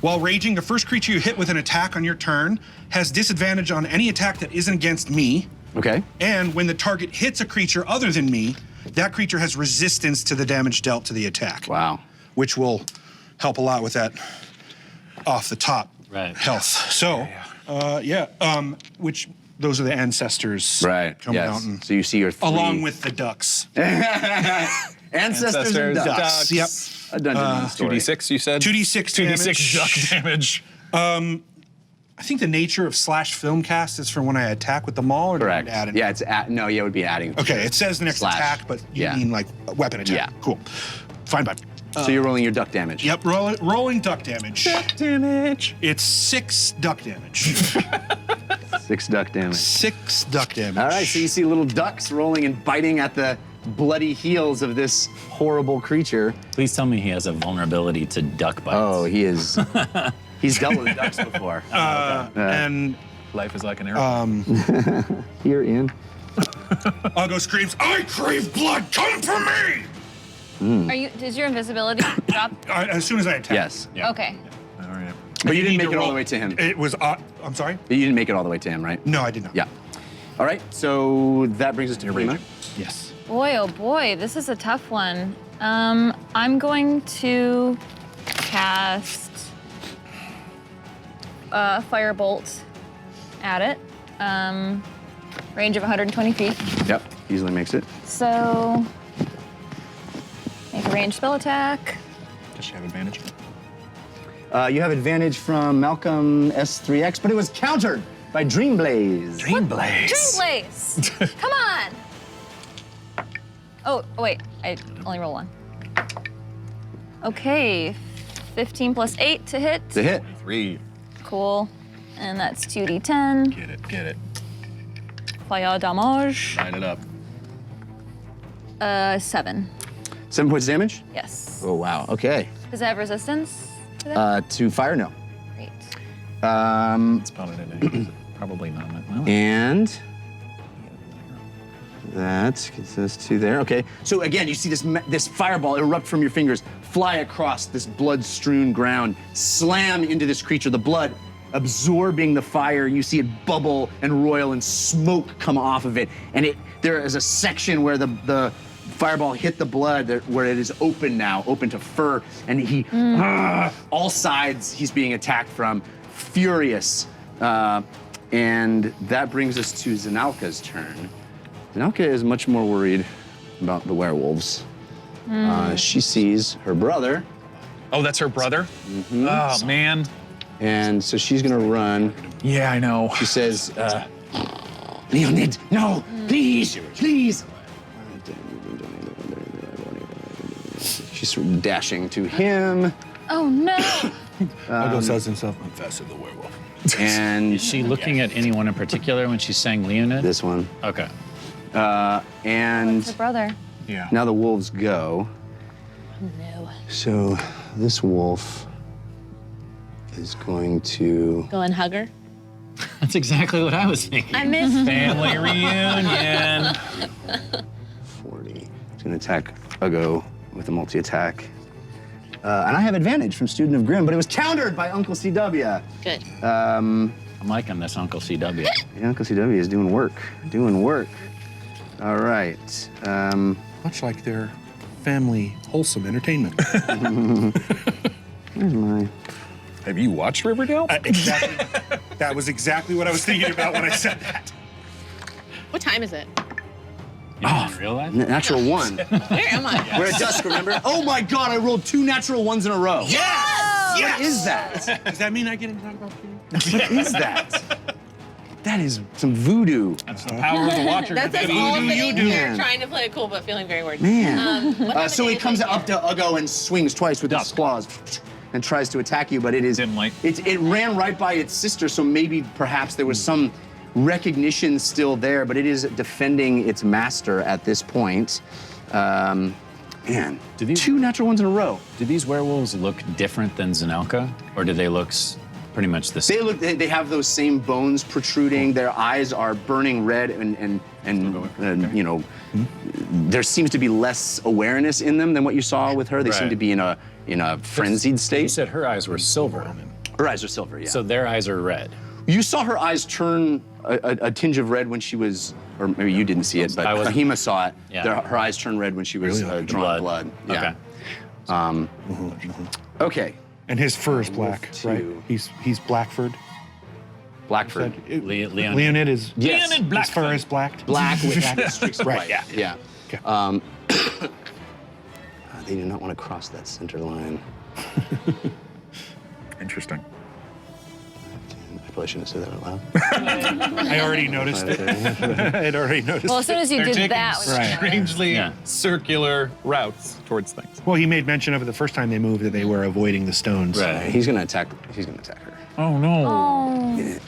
[SPEAKER 7] while raging, the first creature you hit with an attack on your turn has disadvantage on any attack that isn't against me.
[SPEAKER 5] Okay.
[SPEAKER 7] And when the target hits a creature other than me, that creature has resistance to the damage dealt to the attack.
[SPEAKER 5] Wow.
[SPEAKER 7] Which will help a lot with that off the top
[SPEAKER 4] Right.
[SPEAKER 7] health. So, which those are the ancestors
[SPEAKER 5] Right.
[SPEAKER 7] coming
[SPEAKER 5] Yes.
[SPEAKER 7] out and
[SPEAKER 5] So you see your 3.
[SPEAKER 7] along with the ducks.
[SPEAKER 5] Ancestors and ducks.
[SPEAKER 7] Yep.
[SPEAKER 5] A dungeon story.
[SPEAKER 6] 2d6, you said?
[SPEAKER 7] 2d6
[SPEAKER 6] 2d6 duck damage.
[SPEAKER 7] I think the nature of /film cast is for when I attack with the maul, or do I
[SPEAKER 5] Correct.
[SPEAKER 7] add it?
[SPEAKER 5] Yeah, it would be adding.
[SPEAKER 7] Okay, it says the next
[SPEAKER 5] Slash.
[SPEAKER 7] attack, but you
[SPEAKER 5] Yeah.
[SPEAKER 7] mean like a weapon attack.
[SPEAKER 5] Yeah.
[SPEAKER 7] Cool. Fine, bud.
[SPEAKER 5] So you're rolling your duck damage.
[SPEAKER 7] Yep, rolling duck damage.
[SPEAKER 6] Damage.
[SPEAKER 7] It's 6 duck damage.
[SPEAKER 5] 6 duck damage.
[SPEAKER 7] 6 duck damage.
[SPEAKER 5] All right, so you see little ducks rolling and biting at the bloody heels of this horrible creature.
[SPEAKER 9] Please tell me he has a vulnerability to duck bites.
[SPEAKER 5] Oh, he is. He's dealt with ducks before.
[SPEAKER 7] And
[SPEAKER 6] Life is like an arrow.
[SPEAKER 5] Here, Ian.
[SPEAKER 7] Ugo screams, I crave blood, come for me!
[SPEAKER 8] Does your invisibility drop?
[SPEAKER 7] As soon as I attack.
[SPEAKER 5] Yes.
[SPEAKER 9] Yeah.
[SPEAKER 8] Okay.
[SPEAKER 6] All right.
[SPEAKER 5] But you didn't
[SPEAKER 7] need
[SPEAKER 5] make
[SPEAKER 7] to
[SPEAKER 5] it all
[SPEAKER 7] roll-
[SPEAKER 5] the way to him.
[SPEAKER 7] It was, I'm sorry?
[SPEAKER 5] You didn't make it all the way to him, right?
[SPEAKER 7] No, I did not.
[SPEAKER 5] Yeah. All right, so that brings us to Rima.
[SPEAKER 7] Yes.
[SPEAKER 8] Boy, oh boy, this is a tough one. I'm going to cast Firebolt at it. Range of 120 feet.
[SPEAKER 5] Yep, easily makes it.
[SPEAKER 8] So, make a ranged spell attack.
[SPEAKER 6] Does she have advantage?
[SPEAKER 5] You have advantage from Malcolm S3X, but it was countered by Dreamblaze.
[SPEAKER 8] Dream Blaze! Come on! Oh, wait, I only roll 1. Okay, 15 plus 8 to hit.
[SPEAKER 5] The hit.
[SPEAKER 6] 3.
[SPEAKER 8] Cool. And that's 2d10.
[SPEAKER 6] Get it.
[SPEAKER 8] Fire damage.
[SPEAKER 6] Light it up.
[SPEAKER 8] 7.
[SPEAKER 5] 7 points of damage?
[SPEAKER 8] Yes.
[SPEAKER 5] Oh, wow. Okay.
[SPEAKER 8] Does it have resistance to that?
[SPEAKER 5] To fire, no.
[SPEAKER 8] Great.
[SPEAKER 6] It's probably today. Probably not. Well,
[SPEAKER 5] And that gets us to there. Okay. So again, you see this fireball erupt from your fingers, fly across this blood-strewn ground, slam into this creature. The blood absorbing the fire. You see it bubble and roil and smoke come off of it. And there is a section where the fireball hit the blood, where it is open now, open to fur. And all sides he's being attacked from, furious. And that brings us to Zanalka's turn. Zanalka is much more worried about the werewolves. She sees her brother.
[SPEAKER 6] oh, that's her brother? Oh, man.
[SPEAKER 5] And so she's gonna run.
[SPEAKER 6] Yeah, I know.
[SPEAKER 5] She says, Leonid, no, please, please. She's sort of dashing to him.
[SPEAKER 8] Oh no!
[SPEAKER 10] Ugo says himself, Confessor the werewolf.
[SPEAKER 5] And
[SPEAKER 9] Is she looking at anyone in particular when she's saying Leonid?
[SPEAKER 5] this one.
[SPEAKER 9] Okay.
[SPEAKER 5] And
[SPEAKER 8] It's her brother.
[SPEAKER 6] Yeah.
[SPEAKER 5] now the wolves go.
[SPEAKER 8] No.
[SPEAKER 5] So this wolf is going to.
[SPEAKER 3] Go and hug her.
[SPEAKER 9] That's exactly what I was thinking.
[SPEAKER 3] I miss
[SPEAKER 6] Family reunion.
[SPEAKER 5] 40. It's gonna attack Ugo with a multi-attack. And I have advantage from Student of Grimm, but it was countered by Uncle CW.
[SPEAKER 3] Good.
[SPEAKER 9] I'm liking this Uncle CW.
[SPEAKER 5] Yeah, Uncle CW is doing work. All right.
[SPEAKER 7] Much like their family wholesome entertainment.
[SPEAKER 5] Where's my?
[SPEAKER 6] Have you watched Riverdale?
[SPEAKER 7] Exactly. That was exactly what I was thinking about when I said that.
[SPEAKER 3] What time is it?
[SPEAKER 9] You didn't realize?
[SPEAKER 5] Natural one.
[SPEAKER 3] Where am I?
[SPEAKER 5] We're at dusk, remember? Oh my God, I rolled 2 natural ones in a row.
[SPEAKER 7] Yes!
[SPEAKER 5] What is that?
[SPEAKER 7] Does that mean I get to talk about food?
[SPEAKER 5] What is that? That is some voodoo.
[SPEAKER 6] That's the power of the Watcher.
[SPEAKER 3] That's us
[SPEAKER 6] What
[SPEAKER 3] all
[SPEAKER 6] do
[SPEAKER 3] sitting
[SPEAKER 6] do?
[SPEAKER 3] here trying to play it cool but feeling very weird.
[SPEAKER 5] Man.
[SPEAKER 3] What time
[SPEAKER 5] So
[SPEAKER 3] of
[SPEAKER 5] he
[SPEAKER 3] day
[SPEAKER 5] comes
[SPEAKER 3] is it
[SPEAKER 5] up
[SPEAKER 3] here?
[SPEAKER 5] to Ugo and swings twice with his claws and tries to attack you, but it is.
[SPEAKER 6] Dim light.
[SPEAKER 5] It ran right by its sister, so maybe perhaps there was some recognition still there, but it is defending its master at this point. Man,
[SPEAKER 9] Do these-
[SPEAKER 5] 2 natural ones in a row.
[SPEAKER 9] Do these werewolves look different than Zanelka, or do they look pretty much the same?
[SPEAKER 5] They have those same bones protruding. Their eyes are burning red, and you know, there seems to be less awareness in them than what you saw with her. They seem
[SPEAKER 9] Right.
[SPEAKER 5] to be in a frenzied
[SPEAKER 9] You
[SPEAKER 5] state.
[SPEAKER 9] said her eyes were silver,
[SPEAKER 5] Her eyes are silver, yeah.
[SPEAKER 9] so their eyes are red.
[SPEAKER 5] You saw her eyes turn a tinge of red when she was, or maybe you didn't see it, but
[SPEAKER 9] I wasn't-
[SPEAKER 5] Fahima saw it.
[SPEAKER 9] Yeah.
[SPEAKER 5] Her eyes turned red when she was drawing blood. Yeah.
[SPEAKER 9] Okay.
[SPEAKER 5] Okay.
[SPEAKER 7] And his fur is black, right? He's Blackford.
[SPEAKER 5] Blackford.
[SPEAKER 9] Leon.
[SPEAKER 7] Leonid is.
[SPEAKER 5] Yes.
[SPEAKER 6] Leonid
[SPEAKER 7] His fur is black.
[SPEAKER 5] Black with streaks of
[SPEAKER 7] Right,
[SPEAKER 5] white.
[SPEAKER 7] yeah.
[SPEAKER 5] Yeah.
[SPEAKER 7] Okay.
[SPEAKER 5] They do not want to cross that center line.
[SPEAKER 6] Interesting.
[SPEAKER 5] I probably shouldn't have said that out loud.
[SPEAKER 7] I already noticed it. I'd already noticed
[SPEAKER 8] Well, as soon as you
[SPEAKER 6] They're
[SPEAKER 8] did
[SPEAKER 6] taking
[SPEAKER 8] that, was
[SPEAKER 6] strangely
[SPEAKER 9] Yeah.
[SPEAKER 6] circular routes towards things.
[SPEAKER 7] Well, he made mention of it the first time they moved that they were avoiding the stones.
[SPEAKER 9] Right.
[SPEAKER 5] He's gonna attack her.
[SPEAKER 6] Oh no.
[SPEAKER 8] Oh.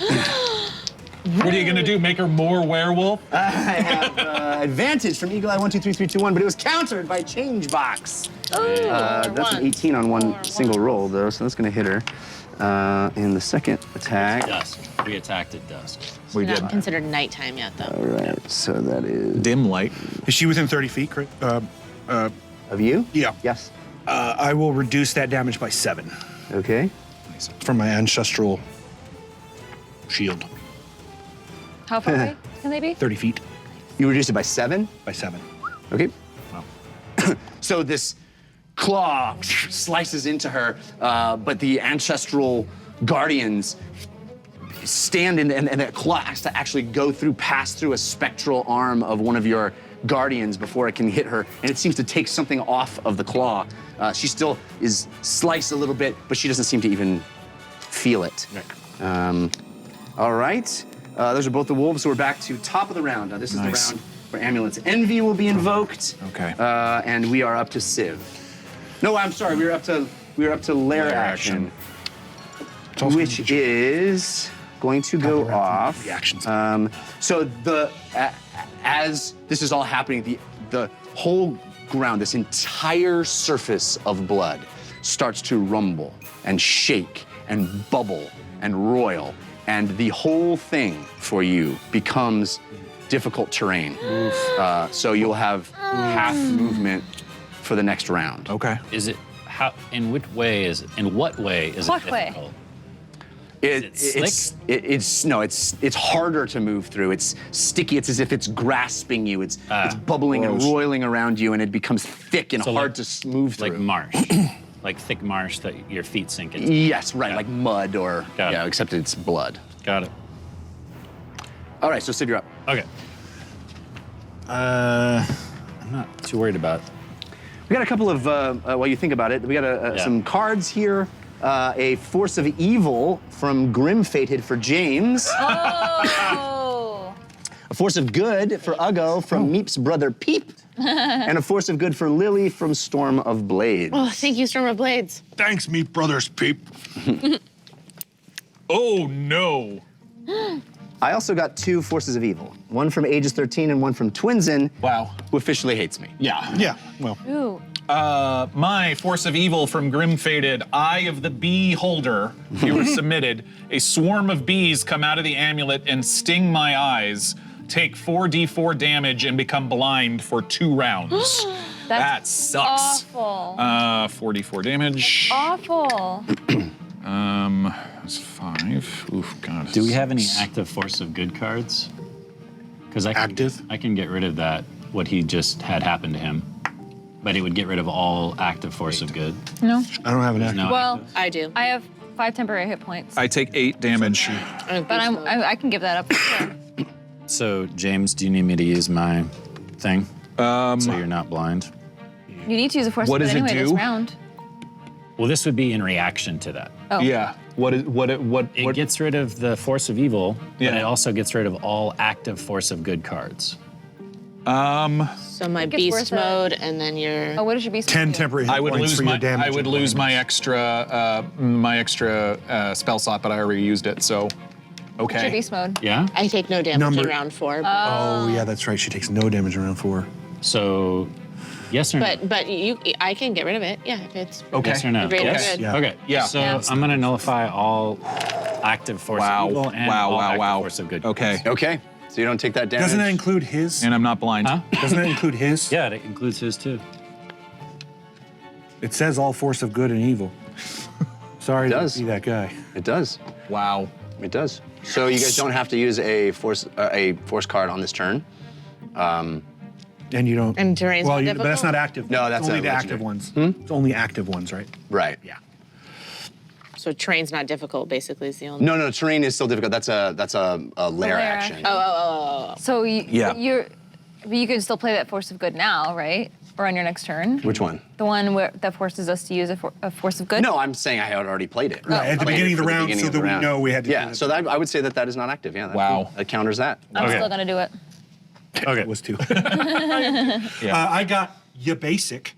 [SPEAKER 6] What are you gonna do? Make her more werewolf?
[SPEAKER 5] I have advantage from Eagle Eye 1, 2, 3, 3, 2, 1, but it was countered by Change Box. That's an 18 on one single roll, though, so that's gonna hit her. In the second attack.
[SPEAKER 9] Dusk. We attacked at dusk.
[SPEAKER 6] We
[SPEAKER 3] Not
[SPEAKER 6] did.
[SPEAKER 3] considered nighttime yet, though.
[SPEAKER 5] All right, so that is
[SPEAKER 6] Dim light.
[SPEAKER 7] Is she within 30 feet?
[SPEAKER 5] of you.
[SPEAKER 7] Yeah.
[SPEAKER 5] Yes.
[SPEAKER 7] I will reduce that damage by 7
[SPEAKER 5] Okay.
[SPEAKER 7] from my ancestral shield.
[SPEAKER 8] How far away can they be?
[SPEAKER 7] 30 feet
[SPEAKER 5] You reduced it by 7.
[SPEAKER 7] by 7.
[SPEAKER 5] Okay. So this claw slices into her, but the ancestral guardians stand in, and that claw has to actually go through, pass through a spectral arm of one of your guardians before it can hit her, and it seems to take something off of the claw. She still is sliced a little bit, but she doesn't seem to even feel it. All right. Those are both the wolves, so we're back to top of the round. Now, this is
[SPEAKER 6] Nice.
[SPEAKER 5] the round where Amulet's Envy will be invoked.
[SPEAKER 6] Okay.
[SPEAKER 5] And we are up to Civ. No, I'm sorry. We were up to Lair action, which is going to go off.
[SPEAKER 7] The actions.
[SPEAKER 5] So as this is all happening, the whole ground, this entire surface of blood, starts to rumble and shake and bubble and roil, and the whole thing for you becomes difficult terrain. So you'll have half movement for the next round.
[SPEAKER 6] Okay.
[SPEAKER 9] Is it how? In what way is it
[SPEAKER 8] What way?
[SPEAKER 9] difficult?
[SPEAKER 5] It's harder to move through. It's sticky. It's as if it's grasping you. It's bubbling and roiling around you, and it becomes thick and
[SPEAKER 9] So
[SPEAKER 5] hard
[SPEAKER 9] like-
[SPEAKER 5] to move through.
[SPEAKER 9] Like marsh, like thick marsh that your feet sink into.
[SPEAKER 5] Yes, right, like mud or
[SPEAKER 9] Got it.
[SPEAKER 5] except it's blood.
[SPEAKER 9] Got it.
[SPEAKER 5] All right, so Sid, you're up.
[SPEAKER 9] Okay. I'm not too worried about.
[SPEAKER 5] We got a couple of while you think about it, we got some cards here. a force of evil from Grim Fated for James.
[SPEAKER 8] Oh.
[SPEAKER 5] A force of good for Uggo from Meep's brother Peep. And a force of good for Lily from Storm of Blades.
[SPEAKER 3] Oh, thank you, Storm of Blades.
[SPEAKER 7] Thanks, Meep Brothers Peep.
[SPEAKER 6] Oh no.
[SPEAKER 5] I also got 2 forces of evil. One from Ages 13 and one from Twinsen.
[SPEAKER 6] Wow.
[SPEAKER 5] Who officially hates me.
[SPEAKER 6] Yeah.
[SPEAKER 7] Yeah, well.
[SPEAKER 8] Ooh.
[SPEAKER 6] My force of evil from Grim Fated, Eye of the Bee Holder. You were submitted. A swarm of bees come out of the amulet and sting my eyes. Take 4d4 damage and become blind for 2 rounds. That sucks.
[SPEAKER 8] Awful.
[SPEAKER 6] 4d4 damage.
[SPEAKER 8] Awful.
[SPEAKER 6] That's 5. Oof, God.
[SPEAKER 9] Do we have any active force of good cards? Because I can get rid of that, what he just had happen to him. But it would get rid of all active force of good.
[SPEAKER 8] No.
[SPEAKER 7] I don't have an active.
[SPEAKER 9] No
[SPEAKER 8] Well,
[SPEAKER 9] active.
[SPEAKER 3] I do.
[SPEAKER 8] I have 5 temporary hit points.
[SPEAKER 6] I take 8 damage.
[SPEAKER 8] But I can give that up for sure.
[SPEAKER 9] So, James, do you need me to use my thing? So you're not blind?
[SPEAKER 8] You need to use a force
[SPEAKER 6] What
[SPEAKER 8] of
[SPEAKER 6] does
[SPEAKER 8] good
[SPEAKER 6] it
[SPEAKER 8] anyway
[SPEAKER 6] do?
[SPEAKER 8] this round.
[SPEAKER 9] Well, this would be in reaction to that.
[SPEAKER 8] Oh.
[SPEAKER 6] Yeah.
[SPEAKER 9] It gets rid of the force of evil, but
[SPEAKER 6] Yeah.
[SPEAKER 9] it also gets rid of all active force of good cards.
[SPEAKER 3] So my
[SPEAKER 8] gets worse
[SPEAKER 3] beast
[SPEAKER 8] at-
[SPEAKER 3] mode, and then your.
[SPEAKER 8] Oh, what is your beast?
[SPEAKER 7] 10
[SPEAKER 8] mode do?
[SPEAKER 7] temporary hit
[SPEAKER 6] I would
[SPEAKER 7] points
[SPEAKER 6] lose
[SPEAKER 7] for
[SPEAKER 6] my
[SPEAKER 7] your damage.
[SPEAKER 6] I would
[SPEAKER 7] and
[SPEAKER 6] lose my
[SPEAKER 7] points.
[SPEAKER 6] extra spell slot, but I already used it, so
[SPEAKER 8] What's your
[SPEAKER 6] okay.
[SPEAKER 8] beast mode?
[SPEAKER 9] Yeah?
[SPEAKER 3] I take no damage
[SPEAKER 7] Number-
[SPEAKER 3] in round 4.
[SPEAKER 7] Oh, yeah, that's right. She takes no damage in round 4.
[SPEAKER 9] So, yes or no?
[SPEAKER 3] but I can get rid of it. Yeah, if it's.
[SPEAKER 6] Okay.
[SPEAKER 9] Yes or no?
[SPEAKER 3] Great or
[SPEAKER 9] Yes?
[SPEAKER 3] good.
[SPEAKER 7] Yeah.
[SPEAKER 9] Okay.
[SPEAKER 6] Yeah.
[SPEAKER 9] So
[SPEAKER 8] Yeah.
[SPEAKER 9] I'm going to nullify all active force
[SPEAKER 6] Wow.
[SPEAKER 9] of evil and
[SPEAKER 6] Wow,
[SPEAKER 9] all
[SPEAKER 6] wow,
[SPEAKER 9] active
[SPEAKER 6] wow.
[SPEAKER 9] force of good
[SPEAKER 6] Okay.
[SPEAKER 9] cards.
[SPEAKER 5] Okay, so you don't take that damage.
[SPEAKER 7] Doesn't that include his?
[SPEAKER 6] And I'm not blind.
[SPEAKER 9] Huh?
[SPEAKER 7] Doesn't that include his?
[SPEAKER 9] Yeah, it includes his too.
[SPEAKER 7] It says all force of good and evil. Sorry
[SPEAKER 5] It does.
[SPEAKER 7] to be that guy.
[SPEAKER 5] It does.
[SPEAKER 6] Wow.
[SPEAKER 5] It does. So you guys don't have to use a force card on this turn.
[SPEAKER 7] And you don't.
[SPEAKER 3] And terrain's
[SPEAKER 7] well,
[SPEAKER 3] not
[SPEAKER 7] but that's
[SPEAKER 3] difficult?
[SPEAKER 7] not active.
[SPEAKER 5] No,
[SPEAKER 7] It's
[SPEAKER 5] that's
[SPEAKER 7] only
[SPEAKER 5] a
[SPEAKER 7] the active
[SPEAKER 5] legendary.
[SPEAKER 7] ones. It's only active ones, right?
[SPEAKER 5] Right.
[SPEAKER 7] Yeah.
[SPEAKER 3] So terrain's not difficult, basically, is the only.
[SPEAKER 5] No, terrain is still difficult. That's a lair
[SPEAKER 8] lair
[SPEAKER 5] action.
[SPEAKER 3] Oh.
[SPEAKER 8] So
[SPEAKER 5] Yeah.
[SPEAKER 8] but you can still play that force of good now, right? Or on your next turn.
[SPEAKER 5] Which one?
[SPEAKER 8] The one that forces us to use a force of good.
[SPEAKER 5] No, I'm saying I had already played it.
[SPEAKER 7] Right, at the
[SPEAKER 5] Played
[SPEAKER 7] beginning
[SPEAKER 5] it
[SPEAKER 7] of the
[SPEAKER 5] for
[SPEAKER 7] round,
[SPEAKER 5] beginning
[SPEAKER 7] so
[SPEAKER 5] of the
[SPEAKER 7] that we
[SPEAKER 5] round.
[SPEAKER 7] know we had to.
[SPEAKER 5] Yeah, so I would say that is not active. Yeah.
[SPEAKER 6] Wow.
[SPEAKER 5] That counters that.
[SPEAKER 8] I'm still gonna do it.
[SPEAKER 7] Okay. It was 2. I got ya basic.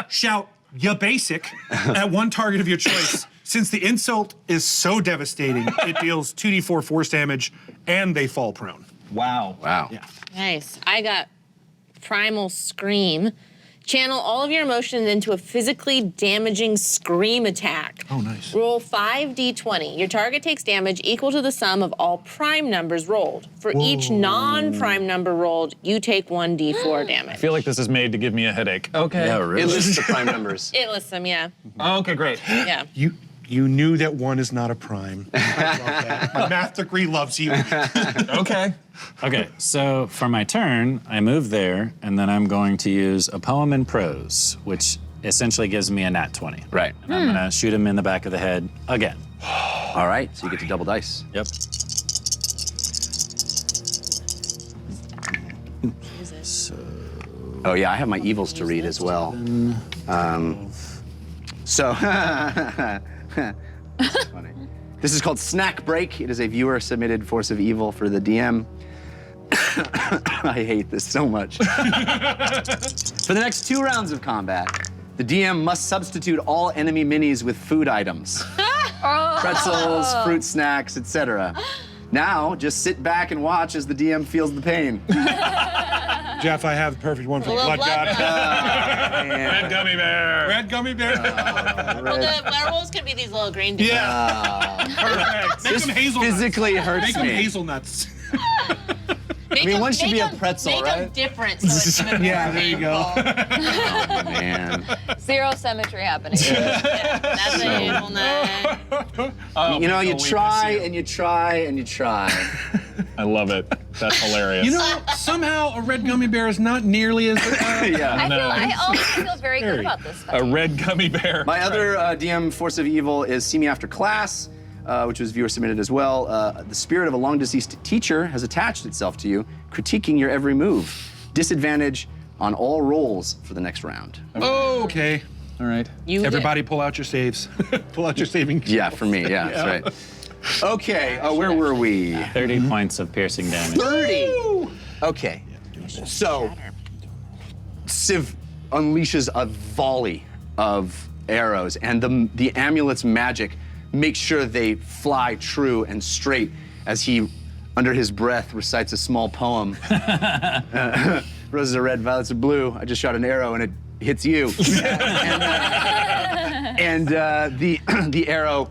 [SPEAKER 7] Shout ya basic at one target of your choice. Since the insult is so devastating, it deals 2d4 force damage and they fall prone.
[SPEAKER 6] Wow.
[SPEAKER 5] Wow.
[SPEAKER 7] Yeah.
[SPEAKER 3] Nice. I got Primal Scream. Channel all of your emotions into a physically damaging scream attack.
[SPEAKER 7] Oh, nice.
[SPEAKER 3] Roll 5d20. Your target takes damage equal to the sum of all prime numbers rolled. For each non-prime number rolled, you take 1d4 damage.
[SPEAKER 6] I feel like this is made to give me a headache. Okay.
[SPEAKER 9] Yeah,
[SPEAKER 5] It
[SPEAKER 9] really?
[SPEAKER 5] lists the prime numbers.
[SPEAKER 3] It lists them, yeah.
[SPEAKER 6] Okay, great.
[SPEAKER 3] Yeah.
[SPEAKER 7] You knew that 1 is not a prime. I love that. My math degree loves you.
[SPEAKER 6] Okay.
[SPEAKER 9] Okay, so for my turn, I move there, and then I'm going to use a poem in prose, which essentially gives me a nat 20.
[SPEAKER 5] Right.
[SPEAKER 9] And I'm gonna shoot him in the back of the head again.
[SPEAKER 5] All right, so you get to double dice.
[SPEAKER 9] Yep.
[SPEAKER 5] Oh yeah, I have my evils to read as well. So, that's funny. This is called Snack Break. It is a viewer-submitted force of evil for the DM. I hate this so much. For the next 2 rounds of combat, the DM must substitute all enemy minis with food items. Pretzels, fruit snacks, etc. Now, just sit back and watch as the DM feels the pain.
[SPEAKER 7] Jeff, I have the perfect one for the
[SPEAKER 3] Little
[SPEAKER 7] blood
[SPEAKER 3] blood
[SPEAKER 7] god.
[SPEAKER 6] Red gummy bear.
[SPEAKER 7] Red gummy bear.
[SPEAKER 3] Well, the werewolves can be these little green dudes.
[SPEAKER 7] Yeah. Perfect. Make
[SPEAKER 5] This
[SPEAKER 7] them hazelnuts.
[SPEAKER 5] physically hurts
[SPEAKER 7] Make them
[SPEAKER 5] me.
[SPEAKER 7] hazelnuts.
[SPEAKER 3] Make
[SPEAKER 5] mean,
[SPEAKER 3] them-
[SPEAKER 5] one should
[SPEAKER 3] make
[SPEAKER 5] be a
[SPEAKER 3] them-
[SPEAKER 5] pretzel,
[SPEAKER 3] make
[SPEAKER 5] right?
[SPEAKER 3] them different so it's even
[SPEAKER 7] Yeah,
[SPEAKER 3] more
[SPEAKER 7] there you go.
[SPEAKER 3] painful.
[SPEAKER 5] Oh, man.
[SPEAKER 8] Zero symmetry happening.
[SPEAKER 3] That's a hazelnut.
[SPEAKER 5] You know, you
[SPEAKER 6] we
[SPEAKER 5] try
[SPEAKER 6] miss you.
[SPEAKER 5] and you try and you try.
[SPEAKER 6] I love it. That's hilarious.
[SPEAKER 7] You know, somehow a red gummy bear is not nearly as.
[SPEAKER 5] Yeah.
[SPEAKER 8] I also feel very good about this fight.
[SPEAKER 6] a red gummy bear.
[SPEAKER 5] My other DM force of evil is See Me After Class, which was viewer submitted as well. The spirit of a long deceased teacher has attached itself to you, critiquing your every move. Disadvantage on all rolls for the next round.
[SPEAKER 7] Okay.
[SPEAKER 6] All right.
[SPEAKER 7] Everybody pull out your saves. Pull out your saving.
[SPEAKER 5] Yeah, for me, yeah, that's right. Okay, where were we?
[SPEAKER 4] 30 points of piercing damage.
[SPEAKER 5] 30! Okay, so Civ unleashes a volley of arrows, and the amulet's magic makes sure they fly true and straight as he, under his breath, recites a small poem. Roses are red, violets are blue. I just shot an arrow and it hits you. and the arrow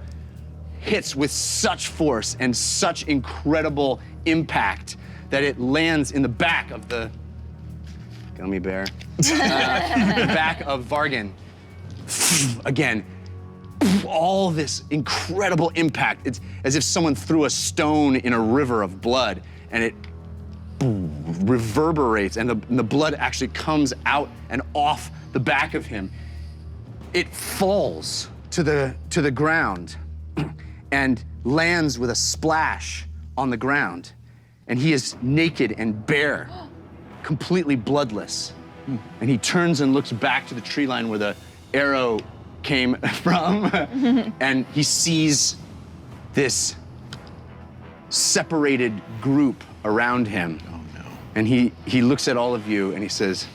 [SPEAKER 5] hits with such force and such incredible impact that it lands in the back of the gummy bear, back of Vargan. Again, all this incredible impact. It's as if someone threw a stone in a river of blood, and it reverberates, and the blood actually comes out and off the back of him. It falls to the ground and lands with a splash on the ground, and he is naked and bare, completely bloodless. And he turns and looks back to the tree line where the arrow came from, and he sees this separated group around him. Oh no. And he looks at all of you and he says,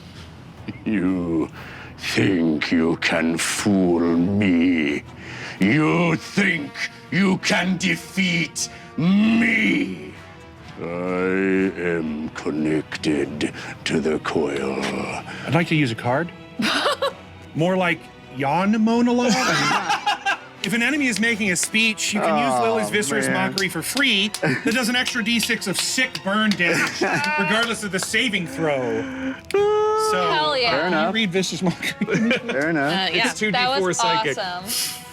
[SPEAKER 5] "You think you can fool me? You think you can defeat me? I am connected to the Coil."
[SPEAKER 7] I'd like to use a card. More like yawn monologue. If an enemy is making a speech, you can use Lily's Viscerous Mockery for free. That does an extra d6 of sick burn damage, regardless of the saving throw. So,
[SPEAKER 8] Hell yeah.
[SPEAKER 5] Fair enough.
[SPEAKER 7] You read Vicious Mockery.
[SPEAKER 5] Fair enough.
[SPEAKER 3] Yeah.
[SPEAKER 6] It's 2d4
[SPEAKER 8] That was
[SPEAKER 6] psychic.
[SPEAKER 8] awesome.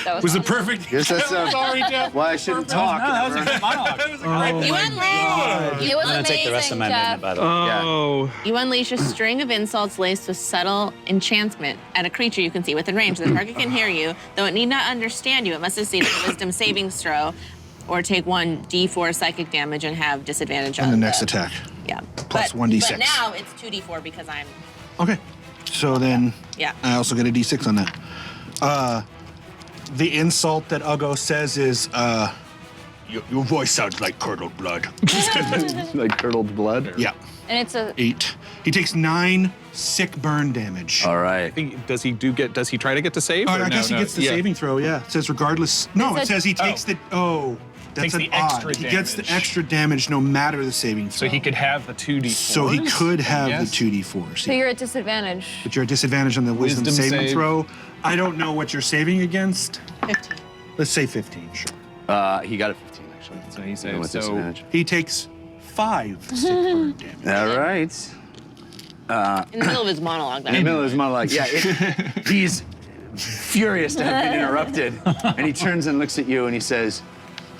[SPEAKER 8] That
[SPEAKER 7] Was
[SPEAKER 8] awesome.
[SPEAKER 7] the perfect.
[SPEAKER 5] Guess that's
[SPEAKER 7] Sorry, Jeff.
[SPEAKER 5] why I shouldn't talk.
[SPEAKER 2] That was a good monologue.
[SPEAKER 3] You unleash.
[SPEAKER 8] It was
[SPEAKER 4] I'm gonna take the rest of my
[SPEAKER 8] amazing,
[SPEAKER 4] movement, by
[SPEAKER 8] Jeff.
[SPEAKER 4] the way.
[SPEAKER 5] Yeah.
[SPEAKER 3] You unleash a string of insults laced with subtle enchantment at a creature you can see within range. The target can hear you, though it need not understand you. It must succeed a wisdom saving throw or take 1d4 psychic damage and have disadvantage
[SPEAKER 7] On
[SPEAKER 3] on
[SPEAKER 7] the next attack.
[SPEAKER 3] Yeah.
[SPEAKER 7] Plus
[SPEAKER 3] But-
[SPEAKER 7] 1d6.
[SPEAKER 3] But now it's 2d4 because I'm,
[SPEAKER 7] Okay. So then
[SPEAKER 3] yeah.
[SPEAKER 7] I also get a d6 on that. The insult that Uggo says is, your voice sounds like curdled blood.
[SPEAKER 5] Like curdled blood?
[SPEAKER 7] Yeah.
[SPEAKER 8] And it's a
[SPEAKER 7] 8. He takes 9 sick burn damage.
[SPEAKER 5] All right.
[SPEAKER 6] Does he try to get to save?
[SPEAKER 7] Oh,
[SPEAKER 6] or
[SPEAKER 7] I guess he gets the saving throw, yeah. It says regardless. No,
[SPEAKER 8] It
[SPEAKER 7] it
[SPEAKER 8] said-
[SPEAKER 7] says he takes the. Oh, that's
[SPEAKER 6] Takes
[SPEAKER 7] an
[SPEAKER 6] the extra
[SPEAKER 7] odd. He gets the
[SPEAKER 6] damage.
[SPEAKER 7] extra damage no matter the saving throw.
[SPEAKER 6] So he could have the 2d4.
[SPEAKER 7] So he could have
[SPEAKER 6] Yes.
[SPEAKER 7] the 2d4s.
[SPEAKER 8] so you're at disadvantage.
[SPEAKER 7] But you're at disadvantage on the wisdom saving
[SPEAKER 6] save.
[SPEAKER 7] throw. I don't know what you're saving against.
[SPEAKER 3] 15.
[SPEAKER 7] Let's say 15, sure.
[SPEAKER 5] He got a 15 actually.
[SPEAKER 6] So he
[SPEAKER 5] Even
[SPEAKER 6] saves.
[SPEAKER 5] with
[SPEAKER 6] So
[SPEAKER 5] disadvantage.
[SPEAKER 7] He takes 5 sick burn damage.
[SPEAKER 5] All right.
[SPEAKER 3] In the middle of his monologue.
[SPEAKER 5] In the middle of his monologue, yeah, he's furious to have been interrupted, and he turns and looks at you and he says,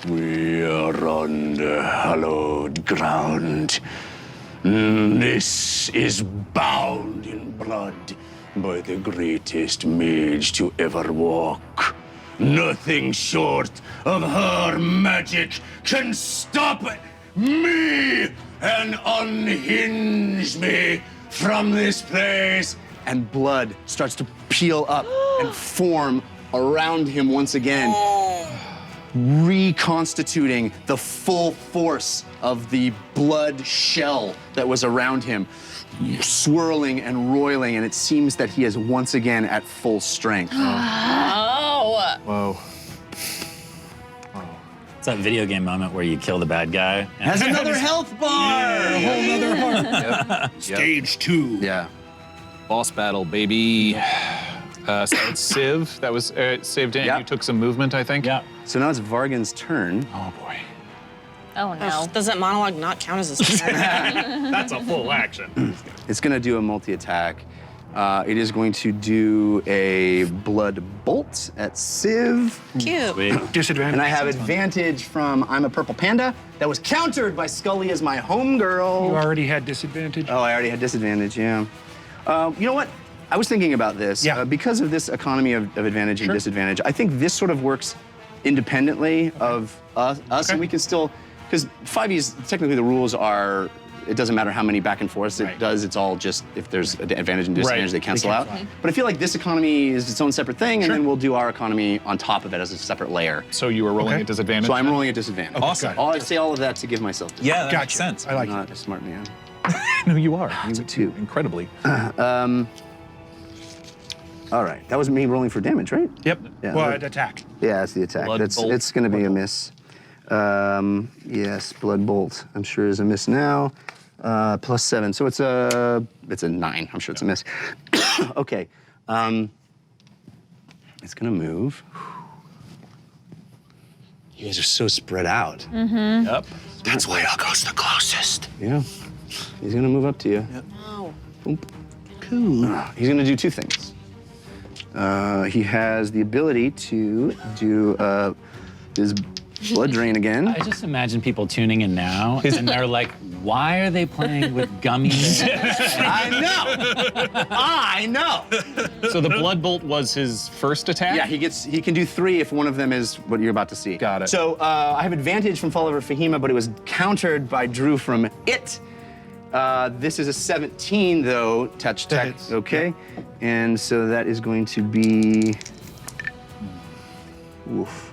[SPEAKER 5] "We are on the hallowed ground. This is bound in blood by the greatest mage to ever walk. Nothing short of her magic can stop me and unhinge me from this place." And blood starts to peel up and form around him once again, reconstituting the full force of the blood shell that was around him, swirling and roiling, and it seems that he is once again at full strength.
[SPEAKER 3] Oh.
[SPEAKER 6] whoa.
[SPEAKER 9] It's that video game moment where you kill the bad guy. And
[SPEAKER 5] Has another health bar!
[SPEAKER 7] A whole nother heart. Stage 2.
[SPEAKER 5] Yeah.
[SPEAKER 6] Boss battle, baby. So it's Civ. That was saved in.
[SPEAKER 5] Yeah.
[SPEAKER 6] You took some movement, I think.
[SPEAKER 9] yeah.
[SPEAKER 5] So now it's Vargan's turn.
[SPEAKER 6] Oh boy.
[SPEAKER 8] Oh no.
[SPEAKER 3] Does that monologue not count as a turn?
[SPEAKER 6] That's a full action.
[SPEAKER 5] It's gonna do a multi-attack. It is going to do a blood bolt at Civ.
[SPEAKER 3] Cute.
[SPEAKER 9] Sweet.
[SPEAKER 7] Disadvantage.
[SPEAKER 5] And I have advantage from I'm a Purple Panda. That was countered by Scully as my
[SPEAKER 7] You
[SPEAKER 5] homegirl.
[SPEAKER 7] already had disadvantage.
[SPEAKER 5] Oh, I already had disadvantage, yeah. You know what? I was thinking about this.
[SPEAKER 7] Yeah.
[SPEAKER 5] Because of this economy of advantage and disadvantage, I think this sort of works independently of us, and we can still, because 5e's, technically the rules are it doesn't matter how many back and forths it does. It's all just if there's an advantage and disadvantage, they cancel out. But I feel like this economy is its own separate thing, and then we'll do our economy on top of it as a separate layer.
[SPEAKER 6] So you were rolling at disadvantage?
[SPEAKER 5] So I'm rolling at disadvantage.
[SPEAKER 6] Awesome.
[SPEAKER 5] I say all of that to give myself.
[SPEAKER 6] Yeah, that makes sense.
[SPEAKER 7] I like
[SPEAKER 5] I'm not a smart man.
[SPEAKER 6] No, you are.
[SPEAKER 5] You too.
[SPEAKER 6] Incredibly.
[SPEAKER 5] All right, that was me rolling for damage, right?
[SPEAKER 7] Yep.
[SPEAKER 5] Yeah,
[SPEAKER 7] Well, attack.
[SPEAKER 5] Yeah, it's the attack.
[SPEAKER 6] Blood bolt.
[SPEAKER 5] It's going to be a miss. Yes, blood bolt. I'm sure is a miss now. +7, so it's a 9. I'm sure it's a miss. Okay. It's going to move. You guys are so spread out.
[SPEAKER 6] Yep.
[SPEAKER 10] That's why Uggo's the closest.
[SPEAKER 5] Yeah. He's going to move up to you.
[SPEAKER 3] Oh.
[SPEAKER 5] Cool. He's going to do 2 things. He has the ability to do his blood drain again.
[SPEAKER 9] I just imagine people tuning in now, and they're like, why are they playing with gummy bears?
[SPEAKER 5] I know.
[SPEAKER 6] So the blood bolt was his first attack?
[SPEAKER 5] Yeah, he can do 3 if one of them is what you're about to see.
[SPEAKER 6] Got it.
[SPEAKER 5] So I have advantage from Fall Over Fahima, but it was countered by Drew from It. This is a 17 though, touch tech, okay? And so that is going to be, oof.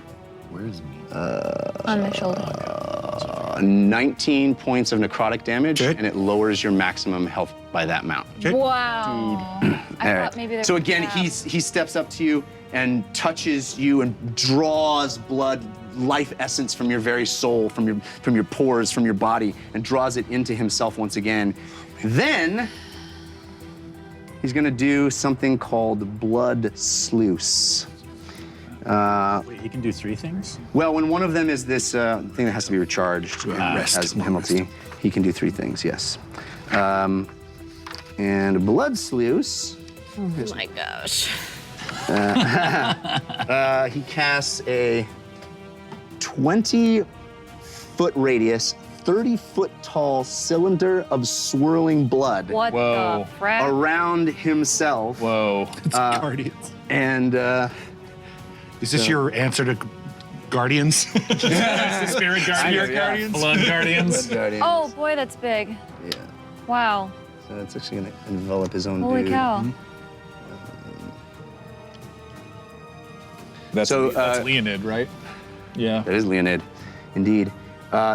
[SPEAKER 6] Where's me?
[SPEAKER 8] On my shoulder.
[SPEAKER 5] 19 points of necrotic damage, and it lowers your maximum health by that amount.
[SPEAKER 8] Wow. I thought maybe there
[SPEAKER 5] So
[SPEAKER 8] was
[SPEAKER 5] again,
[SPEAKER 8] a gap.
[SPEAKER 5] he steps up to you and touches you and draws blood, life essence from your very soul, from your pores, from your body, and draws it into himself once again. Then he's gonna do something called blood sluice.
[SPEAKER 9] Wait, he can do 3 things?
[SPEAKER 5] Well, when one of them is this thing that has to be recharged and has a penalty, he can do 3 things, yes. And blood sluice.
[SPEAKER 3] Oh my gosh.
[SPEAKER 5] He casts a 20-foot radius, 30-foot tall cylinder of swirling blood
[SPEAKER 8] What
[SPEAKER 6] Whoa.
[SPEAKER 8] the frick?
[SPEAKER 5] around himself.
[SPEAKER 6] Whoa.
[SPEAKER 7] Guardians.
[SPEAKER 5] And
[SPEAKER 7] Is this your answer to Guardians?
[SPEAKER 6] That's the spirit guardians.
[SPEAKER 5] Guardians.
[SPEAKER 6] Blood guardians.
[SPEAKER 5] Guardians.
[SPEAKER 8] Oh boy, that's big.
[SPEAKER 5] Yeah.
[SPEAKER 8] Wow.
[SPEAKER 5] So it's actually gonna envelop his own
[SPEAKER 8] Holy
[SPEAKER 5] dude.
[SPEAKER 8] cow.
[SPEAKER 6] That's,
[SPEAKER 5] So,
[SPEAKER 6] that's Leonid, right? Yeah.
[SPEAKER 5] That is Leonid, indeed.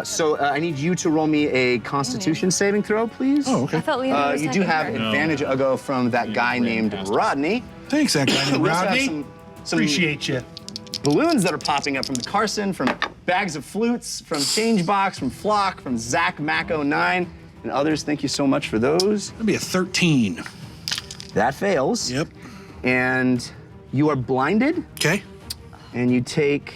[SPEAKER 5] So I need you to roll me a Constitution saving throw, please.
[SPEAKER 7] Oh, okay.
[SPEAKER 8] I thought Leah was
[SPEAKER 5] You do have advantage, Uggo, from that guy named Rodney.
[SPEAKER 7] Thanks, that guy named
[SPEAKER 5] We also have
[SPEAKER 7] Rodney.
[SPEAKER 5] some
[SPEAKER 7] Appreciate you.
[SPEAKER 5] balloons that are popping up from Carson, from Bags of Flutes, from Changebox, from Flock, from Zach Mac09, and others. Thank you so much for those.
[SPEAKER 7] That'd be a 13.
[SPEAKER 5] That fails.
[SPEAKER 7] Yep.
[SPEAKER 5] And you are blinded,
[SPEAKER 7] Okay.
[SPEAKER 5] and you take.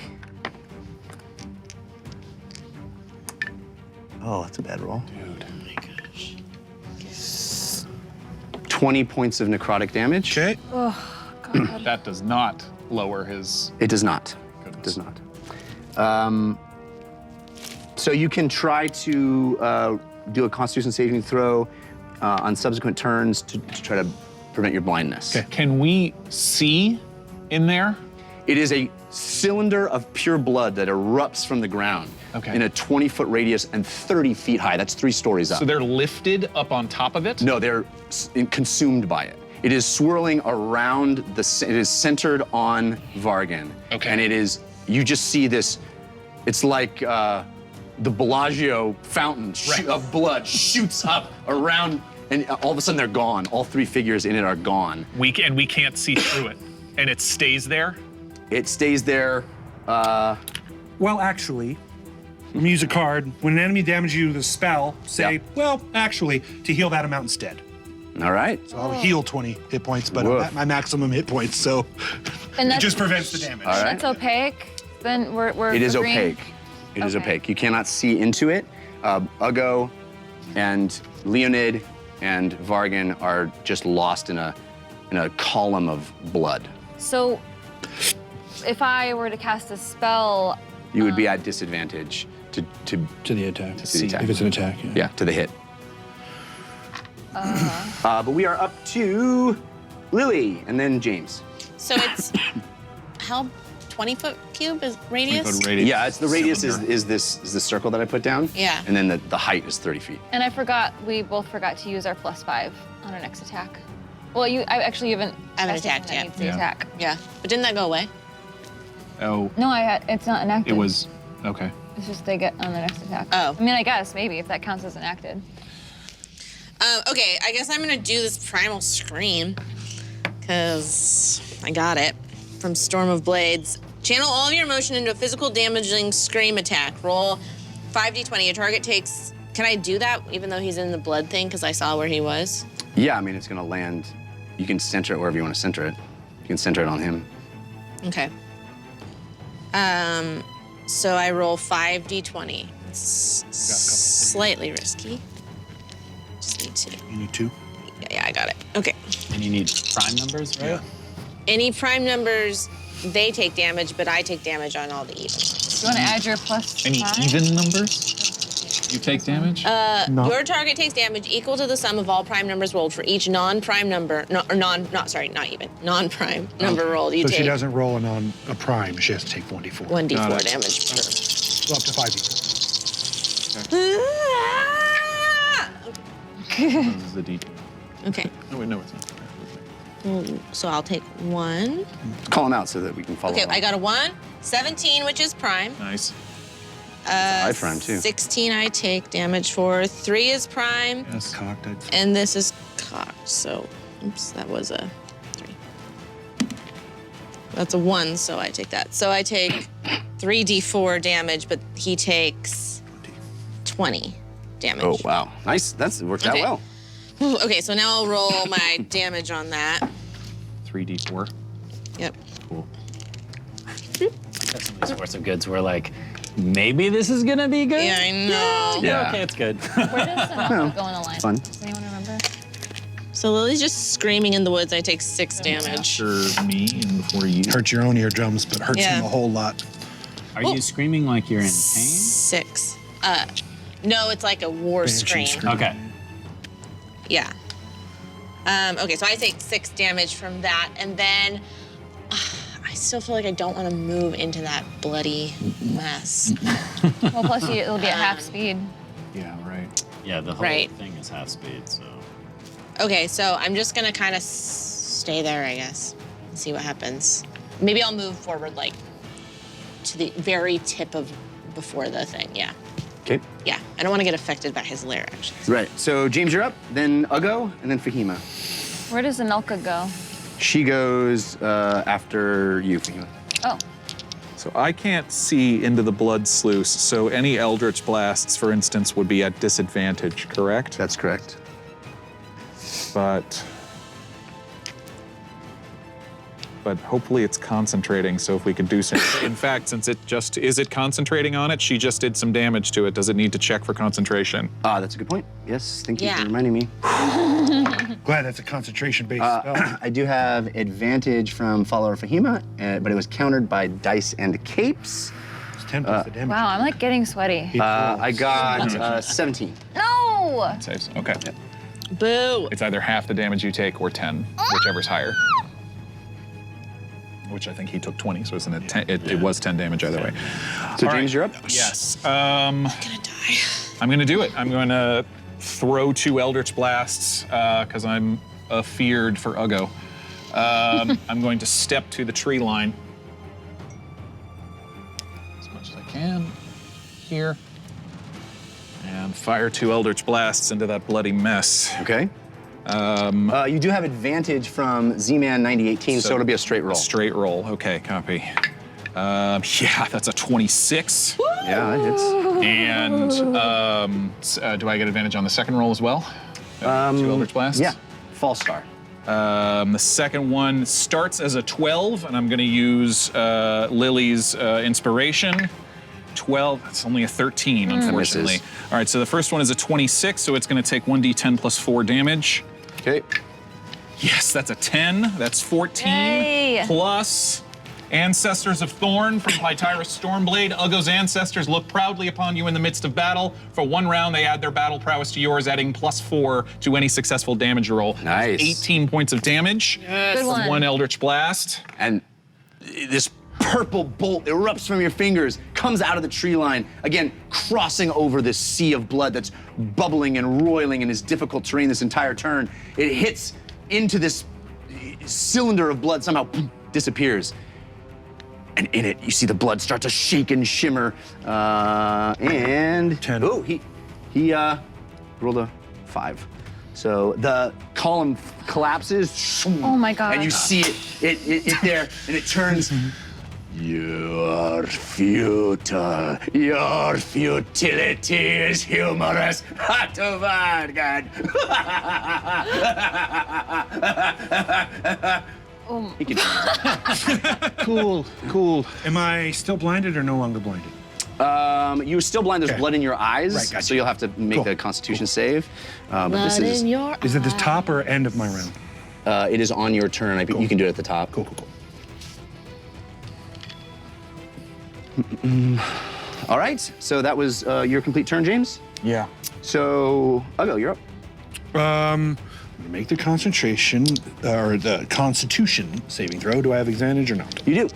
[SPEAKER 5] Oh, that's a bad roll. Dude. Oh my gosh. 20 points of necrotic damage.
[SPEAKER 7] Okay.
[SPEAKER 6] That does not lower his.
[SPEAKER 5] It does not. It does not. So you can try to do a Constitution saving throw on subsequent turns to try to prevent your blindness.
[SPEAKER 7] Okay.
[SPEAKER 6] Can we see in there?
[SPEAKER 5] It is a cylinder of pure blood that erupts from the ground in a 20-foot radius and 30 feet high. That's 3 stories up.
[SPEAKER 6] So they're lifted up on top of it?
[SPEAKER 5] No, they're consumed by it. It is swirling around it is centered on Vargan.
[SPEAKER 6] Okay.
[SPEAKER 5] And it is, you just see this, it's like the Bellagio fountain of blood shoots up around, and all of a sudden they're gone. All 3 figures in it are gone.
[SPEAKER 6] We can't see through it. And it stays there?
[SPEAKER 5] It stays there.
[SPEAKER 7] Well, actually, let me use a card. When an enemy damages you with a spell, say,
[SPEAKER 5] Yeah.
[SPEAKER 7] well, actually, to heal that amount instead.
[SPEAKER 5] All right.
[SPEAKER 7] So I'll heal 20 hit points, but
[SPEAKER 5] Woof.
[SPEAKER 7] I'm at my maximum hit points, so
[SPEAKER 8] And
[SPEAKER 7] it
[SPEAKER 8] that's,
[SPEAKER 7] just prevents the damage.
[SPEAKER 5] All right.
[SPEAKER 8] that's opaque. Then we're
[SPEAKER 5] It is
[SPEAKER 8] agreeing.
[SPEAKER 5] opaque. It is
[SPEAKER 8] Okay.
[SPEAKER 5] opaque. You cannot see into it. Uggo and Leonid and Vargan are just lost in a column of blood.
[SPEAKER 8] So if I were to cast a spell,
[SPEAKER 5] You would be at disadvantage to
[SPEAKER 10] To the attack.
[SPEAKER 5] the attack.
[SPEAKER 10] If it's an attack, yeah.
[SPEAKER 5] yeah, to the hit. But we are up to Lily and then James.
[SPEAKER 3] So it's how 20-foot cube is radius?
[SPEAKER 6] 20-foot radius.
[SPEAKER 5] Yeah, it's the radius is this circle that I put down.
[SPEAKER 3] Yeah.
[SPEAKER 5] And then the height is 30 feet.
[SPEAKER 8] And we both forgot to use our +5 on our next attack. Well, I haven't
[SPEAKER 3] I haven't
[SPEAKER 8] tested
[SPEAKER 3] attacked
[SPEAKER 8] that
[SPEAKER 3] yet.
[SPEAKER 8] needs the
[SPEAKER 6] Yeah.
[SPEAKER 8] attack.
[SPEAKER 3] Yeah, but didn't that go away?
[SPEAKER 6] Oh,
[SPEAKER 8] No, it's not enacted.
[SPEAKER 6] it was, okay.
[SPEAKER 8] It's just they get on the next attack.
[SPEAKER 3] Oh.
[SPEAKER 8] I mean, I guess, maybe, if that counts as enacted.
[SPEAKER 3] Okay, I guess I'm gonna do this primal scream, because I got it from Storm of Blades. Channel all of your emotion into a physical damaging scream attack. Roll 5d20. Your target takes. Can I do that even though he's in the blood thing? Because I saw where he was.
[SPEAKER 5] Yeah, I mean, it's gonna land. You can center it wherever you want to center it. You can center it on him.
[SPEAKER 3] Okay. So I roll 5d20. It's slightly risky. Just need to.
[SPEAKER 7] You need 2.
[SPEAKER 3] Yeah, I got it. Okay.
[SPEAKER 9] And you need prime numbers, right?
[SPEAKER 7] Yeah.
[SPEAKER 3] Any prime numbers, they take damage, but I take damage on all the even.
[SPEAKER 8] Do you want to add your +5?
[SPEAKER 6] Any even numbers? You take damage?
[SPEAKER 3] Your target takes damage equal to the sum of all prime numbers rolled for each non-prime number, non-prime number rolled. You
[SPEAKER 7] So
[SPEAKER 3] take
[SPEAKER 7] she doesn't roll a prime. She has to take 1d4.
[SPEAKER 3] 1d4 damage per.
[SPEAKER 7] So up to 5d4.
[SPEAKER 6] This is the D.
[SPEAKER 3] Okay,
[SPEAKER 6] Oh, wait, no, it's not.
[SPEAKER 3] so I'll take 1.
[SPEAKER 5] Call him out so that we can follow.
[SPEAKER 3] Okay,
[SPEAKER 5] along.
[SPEAKER 3] I got a 1, 17, which is prime.
[SPEAKER 6] Nice.
[SPEAKER 5] high prime, too.
[SPEAKER 3] 16 I take damage for. 3 is prime,
[SPEAKER 6] Yes.
[SPEAKER 7] Cocked, I'd say.
[SPEAKER 3] and this is cocked. So, oops, that was a 3. That's a 1, so I take that. So I take 3d4 damage, but he takes 20 damage.
[SPEAKER 5] Oh wow, nice. That's worked
[SPEAKER 3] Okay.
[SPEAKER 5] out well.
[SPEAKER 3] Ooh, okay, so now I'll roll my damage on that.
[SPEAKER 6] 3d4.
[SPEAKER 3] Yep.
[SPEAKER 6] Cool.
[SPEAKER 9] Got some of these sorts of goods where like, maybe this is gonna be good.
[SPEAKER 3] Yeah, I know.
[SPEAKER 5] Yeah.
[SPEAKER 9] Okay, it's good.
[SPEAKER 8] Where does the knockout go in a line?
[SPEAKER 5] Fun.
[SPEAKER 8] Does anyone remember?
[SPEAKER 3] So Lily's just screaming in the woods. I take 6 damage.
[SPEAKER 6] After me and before you.
[SPEAKER 7] Hurts your own eardrums, but hurts
[SPEAKER 3] Yeah.
[SPEAKER 7] them a whole lot.
[SPEAKER 9] Are you screaming like you're in pain?
[SPEAKER 3] 6. No, it's like a war
[SPEAKER 7] Banshee
[SPEAKER 3] scream.
[SPEAKER 7] scream.
[SPEAKER 9] Okay.
[SPEAKER 3] Yeah. Okay, so I take 6 damage from that, and then I still feel like I don't want to move into that bloody mess.
[SPEAKER 8] Well, plus it'll be at half speed.
[SPEAKER 6] Yeah, right.
[SPEAKER 9] Yeah, the whole
[SPEAKER 3] Right.
[SPEAKER 9] thing is half speed, so.
[SPEAKER 3] Okay, so I'm just gonna kind of stay there, I guess, and see what happens. Maybe I'll move forward, like, to the very tip of before the thing, yeah.
[SPEAKER 5] Okay.
[SPEAKER 3] Yeah, I don't want to get affected by his lair, actually.
[SPEAKER 5] Right. So James, you're up. Then Ugo, and then Fahima.
[SPEAKER 8] Where does Anelka go?
[SPEAKER 5] She goes after you, Fahima.
[SPEAKER 8] Oh,
[SPEAKER 6] So I can't see into the blood sluice, so any Eldritch Blasts, for instance, would be at disadvantage, correct?
[SPEAKER 5] That's correct.
[SPEAKER 6] But hopefully it's concentrating, so if we could do something. In fact, since is it concentrating on it? She just did some damage to it. Does it need to check for concentration?
[SPEAKER 5] That's a good point. Yes, thank you
[SPEAKER 3] Yeah.
[SPEAKER 5] for reminding me.
[SPEAKER 7] Glad that's a concentration-based spell.
[SPEAKER 5] I do have advantage from follower Fahima, but it was countered by dice and capes.
[SPEAKER 7] It's 10 plus the damage.
[SPEAKER 8] wow, I'm like getting sweaty.
[SPEAKER 5] I got 17.
[SPEAKER 8] No!
[SPEAKER 6] Saves. Okay.
[SPEAKER 3] Boo!
[SPEAKER 6] It's either half the damage you take or 10, whichever's higher. Which I think he took 20, so it was 10 damage either way.
[SPEAKER 5] So
[SPEAKER 6] All
[SPEAKER 5] James,
[SPEAKER 6] right.
[SPEAKER 5] you're up.
[SPEAKER 6] Yes.
[SPEAKER 3] I'm gonna die.
[SPEAKER 6] I'm gonna do it. I'm gonna throw 2 Eldritch Blasts because I'm afeared for Ugo. I'm going to step to the tree line as much as I can here and fire 2 Eldritch Blasts into that bloody mess.
[SPEAKER 5] Okay. You do have advantage from Z-Man 9018, so it'll be a straight roll.
[SPEAKER 6] Straight roll. Okay, copy. Yeah, that's a 26.
[SPEAKER 5] Yeah, that hits.
[SPEAKER 6] And do I get advantage on the second roll as well? 2 Eldritch Blasts?
[SPEAKER 5] Yeah, false star.
[SPEAKER 6] The second one starts as a 12, and I'm going to use Lily's inspiration. 12, that's only a 13, unfortunately.
[SPEAKER 5] misses.
[SPEAKER 6] All right, so the first one is a 26, so it's going to take 1d10 plus 4 damage.
[SPEAKER 5] Okay.
[SPEAKER 6] Yes, that's a 10. That's 14
[SPEAKER 8] Yay.
[SPEAKER 6] plus Ancestors of Thorn from Pytyrus Stormblade. Ugo's ancestors look proudly upon you in the midst of battle. For 1 round, they add their battle prowess to yours, adding plus 4 to any successful damage roll.
[SPEAKER 5] Nice.
[SPEAKER 6] 18 points of damage
[SPEAKER 8] Good
[SPEAKER 6] from
[SPEAKER 8] one.
[SPEAKER 6] 1 Eldritch Blast.
[SPEAKER 5] And this purple bolt erupts from your fingers, comes out of the tree line, again, crossing over this sea of blood that's bubbling and roiling in this difficult terrain this entire turn. It hits into this cylinder of blood, somehow disappears. And in it, you see the blood start to shake and shimmer. And
[SPEAKER 7] 10.
[SPEAKER 5] Oh, he rolled a 5. So the column collapses.
[SPEAKER 8] Oh my God.
[SPEAKER 5] And you see it there, and it turns. You're futile. Your futility is humorous. Too bad, God. He can-
[SPEAKER 7] Cool. Am I still blinded or no longer blinded?
[SPEAKER 5] You're still blind. There's
[SPEAKER 7] Okay.
[SPEAKER 5] blood in your eyes,
[SPEAKER 7] Right, gotcha.
[SPEAKER 5] so you'll have to make
[SPEAKER 7] Cool.
[SPEAKER 5] a Constitution save. But this
[SPEAKER 3] Blood
[SPEAKER 5] is
[SPEAKER 3] in your
[SPEAKER 7] Is it the top or end of my round?
[SPEAKER 5] it is on your turn. You can do it at the top.
[SPEAKER 7] Cool.
[SPEAKER 5] All right. So that was your complete turn, James.
[SPEAKER 10] Yeah.
[SPEAKER 5] So Ugo, you're up.
[SPEAKER 7] I'm gonna make the concentration or the Constitution saving throw. Do I have advantage or not?
[SPEAKER 5] You do.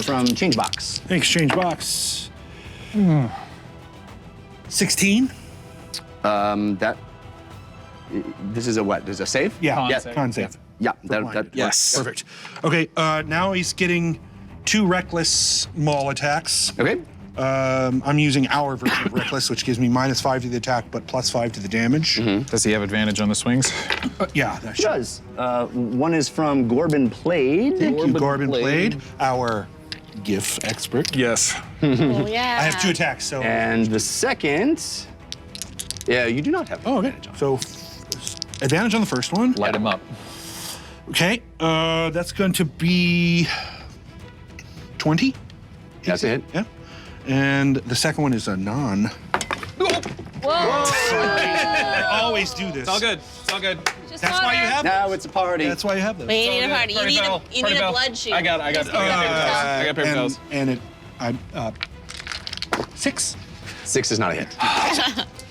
[SPEAKER 5] From Changebox.
[SPEAKER 7] Exchange box. 16.
[SPEAKER 5] This is a what? This is a save?
[SPEAKER 7] Yeah.
[SPEAKER 6] Con
[SPEAKER 5] Yeah.
[SPEAKER 6] save.
[SPEAKER 7] Con save.
[SPEAKER 5] Yeah.
[SPEAKER 7] Blinded.
[SPEAKER 10] Yes.
[SPEAKER 7] Perfect. Okay. Now he's getting 2 reckless maul attacks.
[SPEAKER 5] Okay.
[SPEAKER 7] I'm using our version of reckless, which gives me -5 to the attack, but +5 to the damage.
[SPEAKER 6] Does he have advantage on the swings?
[SPEAKER 7] Yeah, that
[SPEAKER 5] He
[SPEAKER 7] should.
[SPEAKER 5] does. One is from Gorbin Plade.
[SPEAKER 7] Thank you, Gorbin Blade, our GIF expert.
[SPEAKER 6] Yes.
[SPEAKER 3] Oh, yeah.
[SPEAKER 7] I have 2 attacks, so.
[SPEAKER 5] And the second, yeah, you do not have
[SPEAKER 7] Oh, okay.
[SPEAKER 5] advantage on.
[SPEAKER 7] So advantage on the first one.
[SPEAKER 6] Light him up.
[SPEAKER 7] Okay. That's going to be 20.
[SPEAKER 5] That's a hit.
[SPEAKER 7] Yeah. And the second one is a non.
[SPEAKER 8] Whoa.
[SPEAKER 7] I always do this.
[SPEAKER 6] It's all good. It's all good.
[SPEAKER 8] Just
[SPEAKER 7] That's why you
[SPEAKER 8] water.
[SPEAKER 7] have.
[SPEAKER 5] Now it's a party.
[SPEAKER 7] That's why you have those.
[SPEAKER 3] Wait, you need a party.
[SPEAKER 6] Party foul.
[SPEAKER 3] You
[SPEAKER 6] Party
[SPEAKER 3] need a
[SPEAKER 6] foul.
[SPEAKER 3] blood shoot.
[SPEAKER 6] I got paper towels. I got paper towels.
[SPEAKER 7] And I'm 6.
[SPEAKER 5] 6 is not a hit.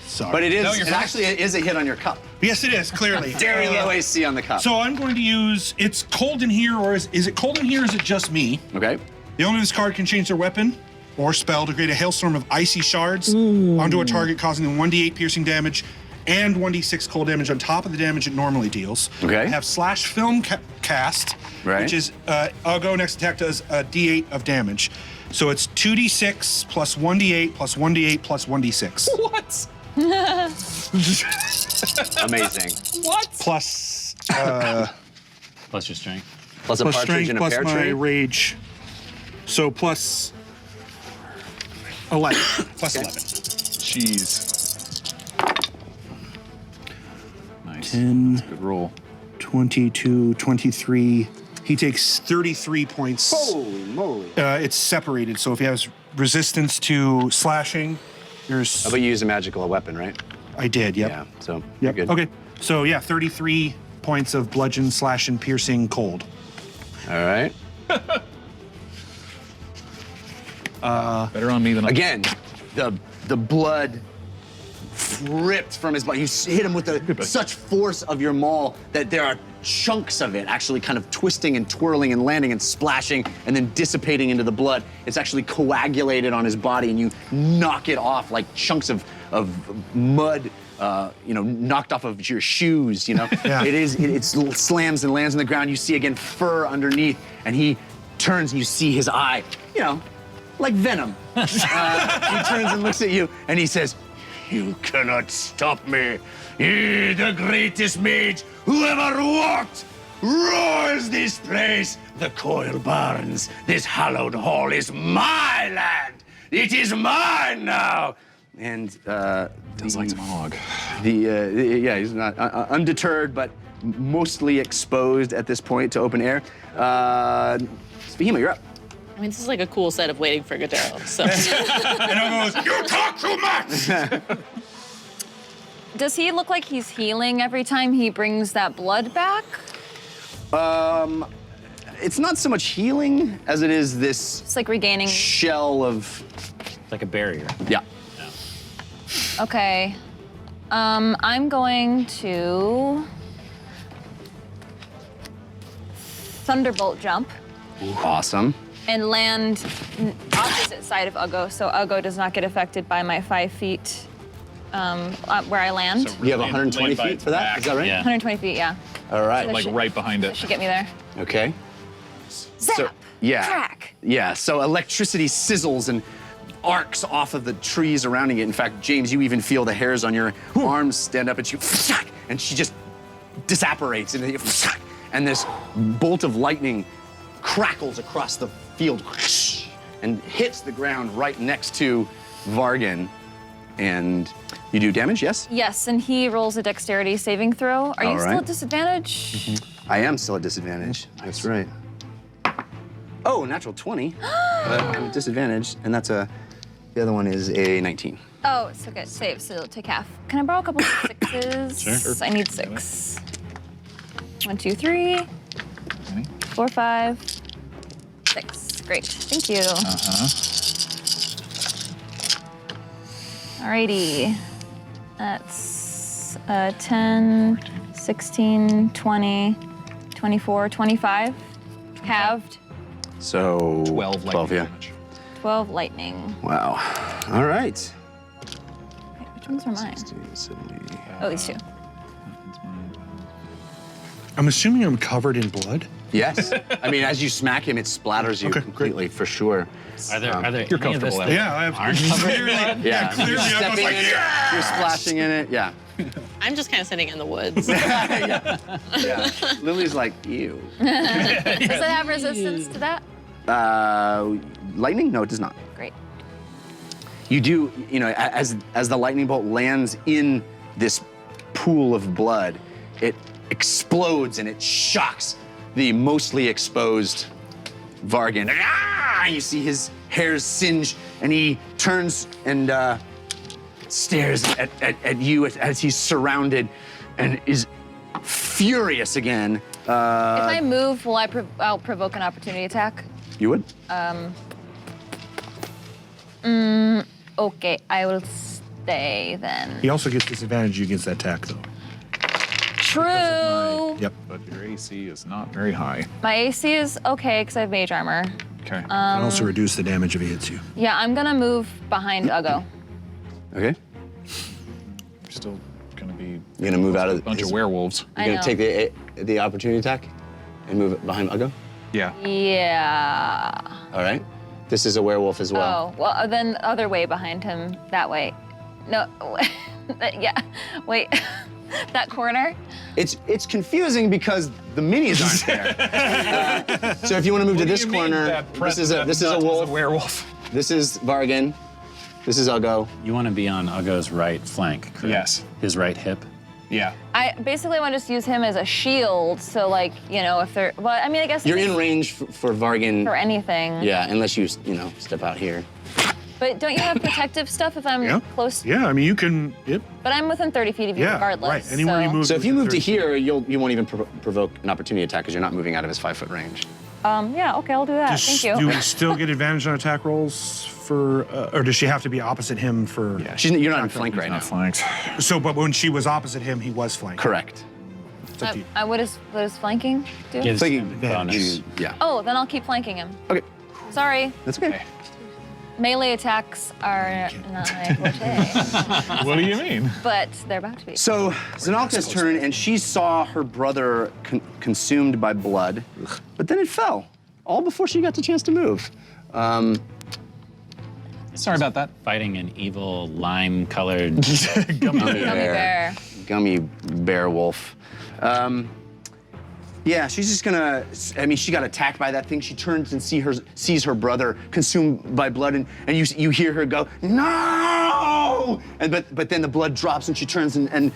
[SPEAKER 7] Sorry.
[SPEAKER 5] But it is.
[SPEAKER 6] No, you're
[SPEAKER 5] it
[SPEAKER 6] fine.
[SPEAKER 5] actually is a hit on your cup.
[SPEAKER 7] Yes, it is clearly.
[SPEAKER 5] Very low AC on the cup.
[SPEAKER 7] So I'm going to use. It's cold in here, or is it cold in here? Or is it just me?
[SPEAKER 5] Okay.
[SPEAKER 7] The owner of this card can change their weapon or spell to create a hailstorm of icy shards onto a target, causing them 1d8 piercing damage and 1d6 cold damage on top of the damage it normally deals.
[SPEAKER 5] Okay.
[SPEAKER 7] I have slash film cast,
[SPEAKER 5] Right.
[SPEAKER 7] which is I'll go next attack does a d8 of damage. So it's 2d6 plus 1d8 plus 1d8 plus 1d6.
[SPEAKER 6] What?
[SPEAKER 5] Amazing.
[SPEAKER 6] What?
[SPEAKER 7] Plus
[SPEAKER 9] Plus your strength.
[SPEAKER 5] Plus a
[SPEAKER 7] plus
[SPEAKER 5] partridge
[SPEAKER 7] strength
[SPEAKER 5] in a
[SPEAKER 7] plus
[SPEAKER 5] pear
[SPEAKER 7] my
[SPEAKER 5] tree.
[SPEAKER 7] rage. So plus 11. Plus 11.
[SPEAKER 6] Jeez. Nice.
[SPEAKER 7] 10,
[SPEAKER 6] Good roll.
[SPEAKER 7] 22, 23. He takes 33 points.
[SPEAKER 5] Holy moly.
[SPEAKER 7] It's separated, so if he has resistance to slashing, there's.
[SPEAKER 5] But you use a magical weapon, right?
[SPEAKER 7] I did, yep.
[SPEAKER 5] Yeah. So
[SPEAKER 7] Yep.
[SPEAKER 5] you're good.
[SPEAKER 7] Okay. So yeah, 33 points of bludgeon, slash, and piercing cold.
[SPEAKER 5] All right.
[SPEAKER 6] Better on me than on
[SPEAKER 5] Again, the blood ripped from his body. You hit him with such force of your maul that there are chunks of it actually kind of twisting and twirling and landing and splashing and then dissipating into the blood. It's actually coagulated on his body, and you knock it off like chunks of mud, knocked off of your shoes.
[SPEAKER 7] Yeah.
[SPEAKER 5] It slams and lands on the ground. You see again fur underneath, and he turns and you see his eye. Like Venom. He turns and looks at you, and he says, "You cannot stop me. The greatest mage who ever walked roars this place. The Coil burns. This hallowed hall is my land. It is mine now." And
[SPEAKER 6] Sounds like a monologue.
[SPEAKER 5] he's not undeterred, but mostly exposed at this point to open air. Fahima, you're up.
[SPEAKER 3] I mean, this is like a cool set of Waiting for Godot. So
[SPEAKER 7] And I goes, "You talk too much."
[SPEAKER 8] Does he look like he's healing every time he brings that blood back?
[SPEAKER 5] It's not so much healing as it is this
[SPEAKER 8] It's like regaining.
[SPEAKER 5] shell of
[SPEAKER 9] It's like a barrier.
[SPEAKER 5] yeah.
[SPEAKER 8] Okay. I'm going to Thunderbolt jump
[SPEAKER 5] Awesome.
[SPEAKER 8] and land opposite side of Uggo, so Uggo does not get affected by my 5 feet where I land.
[SPEAKER 5] You have 120 feet for that? Is that right?
[SPEAKER 9] Yeah.
[SPEAKER 8] 120 feet, yeah.
[SPEAKER 5] All right.
[SPEAKER 6] Like right behind
[SPEAKER 8] That
[SPEAKER 6] it.
[SPEAKER 8] should get me there.
[SPEAKER 5] Okay.
[SPEAKER 8] Zap!
[SPEAKER 5] Yeah.
[SPEAKER 8] Crack!
[SPEAKER 5] Yeah, so electricity sizzles and arcs off of the trees surrounding it. In fact, James, you even feel the hairs on your arms stand up and she just disapparates and this bolt of lightning crackles across the field and hits the ground right next to Vargan. And you do damage, yes?
[SPEAKER 8] Yes, and he rolls a dexterity saving throw. Are you
[SPEAKER 5] All
[SPEAKER 8] still
[SPEAKER 5] right.
[SPEAKER 8] at disadvantage?
[SPEAKER 5] I am still at disadvantage. That's right. Oh, natural 20. I'm at disadvantage, and that's the other one is a 19.
[SPEAKER 8] Oh, it's okay. Save, so you'll take half. Can I borrow a couple of sixes?
[SPEAKER 9] Sure.
[SPEAKER 8] I need 6. 1, 2, 3, 4, 5, 6. Great. Thank you. Alrighty. That's 10, 16, 20, 24, 25. Halved.
[SPEAKER 5] So
[SPEAKER 6] 12 lightning
[SPEAKER 5] 12, yeah.
[SPEAKER 6] damage.
[SPEAKER 8] 12 lightning.
[SPEAKER 5] Wow. All right.
[SPEAKER 8] Wait, which ones were mine?
[SPEAKER 5] 70.
[SPEAKER 8] Oh, these 2.
[SPEAKER 7] I'm assuming I'm covered in blood.
[SPEAKER 5] Yes. I mean, as you smack him, it splatters you
[SPEAKER 7] Okay,
[SPEAKER 5] completely, for sure.
[SPEAKER 9] Are there
[SPEAKER 6] You're
[SPEAKER 9] any of this
[SPEAKER 6] comfortable
[SPEAKER 9] that
[SPEAKER 6] at it.
[SPEAKER 7] Yeah, I
[SPEAKER 9] aren't covered?
[SPEAKER 5] Yeah.
[SPEAKER 7] clearly
[SPEAKER 5] You're
[SPEAKER 7] I was
[SPEAKER 5] stepping
[SPEAKER 7] like,
[SPEAKER 5] in it. You're splashing in it. Yeah.
[SPEAKER 3] I'm just kind of sitting in the woods.
[SPEAKER 5] Yeah. Lily's like, ew.
[SPEAKER 8] Does it have resistance to that?
[SPEAKER 5] Lightning? No, it does not.
[SPEAKER 8] Great.
[SPEAKER 5] You do, as the lightning bolt lands in this pool of blood, it explodes and it shocks the mostly exposed Vargan. You see his hairs singe, and he turns and stares at you as he's surrounded and is furious again.
[SPEAKER 8] If I move, will I'll provoke an opportunity attack?
[SPEAKER 5] You would?
[SPEAKER 8] Okay, I will stay then.
[SPEAKER 7] He also gets disadvantage against that attack, though.
[SPEAKER 8] True.
[SPEAKER 7] Yep.
[SPEAKER 6] But your AC is not very high.
[SPEAKER 8] My AC is okay because I have mage armor.
[SPEAKER 6] Okay.
[SPEAKER 7] Can also reduce the damage if he hits you.
[SPEAKER 8] Yeah, I'm gonna move behind Uggo.
[SPEAKER 5] Okay.
[SPEAKER 6] You're still gonna be
[SPEAKER 5] You're gonna move out of
[SPEAKER 6] a bunch
[SPEAKER 5] his-
[SPEAKER 6] of werewolves.
[SPEAKER 8] I
[SPEAKER 5] You're
[SPEAKER 8] know.
[SPEAKER 5] gonna take the opportunity attack and move it behind Uggo?
[SPEAKER 6] Yeah.
[SPEAKER 8] Yeah.
[SPEAKER 5] All right. This is a werewolf as well.
[SPEAKER 8] Oh, well, then other way behind him, that way. No, yeah, wait, that corner?
[SPEAKER 5] It's confusing because the minis aren't there. So if you want to move to this corner, this is a wolf.
[SPEAKER 6] werewolf.
[SPEAKER 5] This is Vargan. This is Uggo.
[SPEAKER 9] You want to be on Uggo's right flank, correct?
[SPEAKER 6] Yes.
[SPEAKER 9] His right hip.
[SPEAKER 6] Yeah.
[SPEAKER 8] I basically want to just use him as a shield, so like, if they're, well, I mean, I guess
[SPEAKER 5] You're in range for Vargan.
[SPEAKER 8] for anything.
[SPEAKER 5] Yeah, unless you step out here.
[SPEAKER 8] But don't you have protective stuff if I'm
[SPEAKER 7] Yeah.
[SPEAKER 8] close?
[SPEAKER 7] Yeah, I mean, you can. Yep.
[SPEAKER 8] But I'm within 30 feet of you
[SPEAKER 7] Yeah,
[SPEAKER 8] regardless.
[SPEAKER 7] right. Anywhere you move.
[SPEAKER 5] So if you
[SPEAKER 7] within
[SPEAKER 5] move to
[SPEAKER 7] 30
[SPEAKER 5] here, you won't even provoke an opportunity attack because you're not moving out of his 5-foot range.
[SPEAKER 8] Yeah, okay, I'll do that. Thank you.
[SPEAKER 7] Do you still get advantage on attack rolls for, or does she have to be opposite him for?
[SPEAKER 6] Yeah.
[SPEAKER 5] You're not in flank right now.
[SPEAKER 6] Not flanked.
[SPEAKER 7] So, but when she was opposite him, he was flanked.
[SPEAKER 5] Correct.
[SPEAKER 7] It's up to you.
[SPEAKER 8] What is flanking do?
[SPEAKER 9] Gives
[SPEAKER 5] Flanking
[SPEAKER 9] him bonus.
[SPEAKER 5] Yeah.
[SPEAKER 8] Oh, then I'll keep flanking him.
[SPEAKER 5] Okay.
[SPEAKER 8] Sorry,
[SPEAKER 5] That's okay.
[SPEAKER 8] melee attacks are not my forte,
[SPEAKER 6] What do you mean?
[SPEAKER 8] but they're about to be.
[SPEAKER 5] So Zanalka's turn, and she saw her brother consumed by blood, but then it fell, all before she got the chance to move.
[SPEAKER 6] Sorry about that.
[SPEAKER 9] Fighting an evil lime-colored
[SPEAKER 5] Gummy
[SPEAKER 8] Gummy bear.
[SPEAKER 5] Gummy bear wolf. Yeah, she's just gonna. She got attacked by that thing. She turns and sees her brother consumed by blood, and you hear her go, "No!" But then the blood drops, and she turns and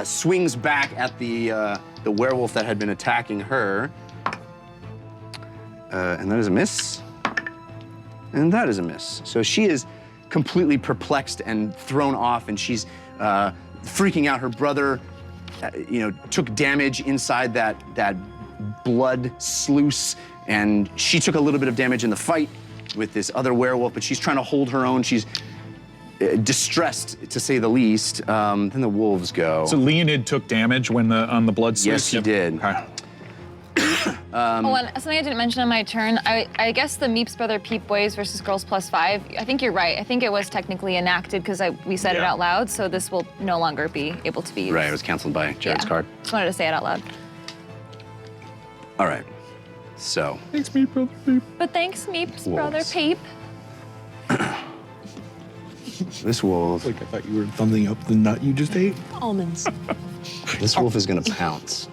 [SPEAKER 5] swings back at the werewolf that had been attacking her. And that is a miss. And that is a miss. So she is completely perplexed and thrown off, and she's freaking out. Her brother, took damage inside that blood sluice, and she took a little bit of damage in the fight with this other werewolf, but she's trying to hold her own. She's distressed, to say the least. Then the wolves go.
[SPEAKER 6] So Leonid took damage on the blood sluice?
[SPEAKER 5] Yes, he did.
[SPEAKER 6] Okay.
[SPEAKER 8] and something I didn't mention on my turn, I guess the Meeps Brother Peep Boys versus Girls +5, I think you're right. I think it was technically enacted because we said it out loud, so this will no longer be able to be used.
[SPEAKER 5] Right, it was canceled by Jared's card.
[SPEAKER 8] Just wanted to say it out loud.
[SPEAKER 5] All right, so.
[SPEAKER 6] Thanks, me, brother. Peep.
[SPEAKER 8] But thanks, Meeps Brother
[SPEAKER 5] Wolves.
[SPEAKER 8] Peep.
[SPEAKER 5] This wolf,
[SPEAKER 7] Like I thought you were thumbing up the nut you just ate.
[SPEAKER 3] Almonds.
[SPEAKER 5] this wolf is gonna pounce.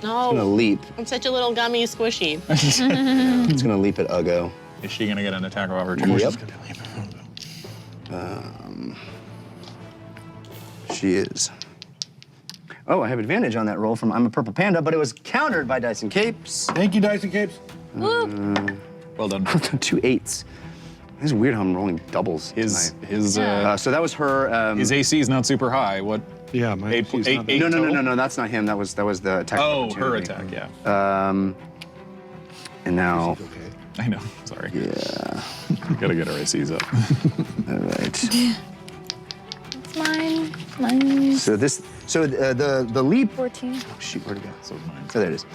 [SPEAKER 5] Gonna
[SPEAKER 3] No.
[SPEAKER 5] leap.
[SPEAKER 3] I'm such a little gummy squishy.
[SPEAKER 5] It's gonna leap at Uggo.
[SPEAKER 6] Is she gonna get an attack of opportunity?
[SPEAKER 5] Yep. She is. Oh, I have advantage on that roll from I'm a Purple Panda, but it was countered by Dice and Capes.
[SPEAKER 7] Thank you, Dyson Capes.
[SPEAKER 6] Well done.
[SPEAKER 5] 2 8s. It's weird how I'm rolling doubles
[SPEAKER 6] His
[SPEAKER 5] tonight. So that was her.
[SPEAKER 6] his AC is not super high. What?
[SPEAKER 7] Yeah, my
[SPEAKER 6] Eight-
[SPEAKER 7] AC's
[SPEAKER 6] eight-
[SPEAKER 7] not that-
[SPEAKER 6] eight-
[SPEAKER 5] No,
[SPEAKER 6] total?
[SPEAKER 5] that's not him. That was the attack. of
[SPEAKER 6] Oh, her
[SPEAKER 5] opportunity.
[SPEAKER 6] attack. Yeah.
[SPEAKER 5] And now,
[SPEAKER 6] I know. Sorry.
[SPEAKER 5] yeah.
[SPEAKER 6] Gotta get our ACs up.
[SPEAKER 5] All right.
[SPEAKER 8] It's mine. Mine.
[SPEAKER 5] So the leap.
[SPEAKER 8] 14.
[SPEAKER 5] Oh shoot, where'd it go?
[SPEAKER 6] So is mine.
[SPEAKER 5] So there it is.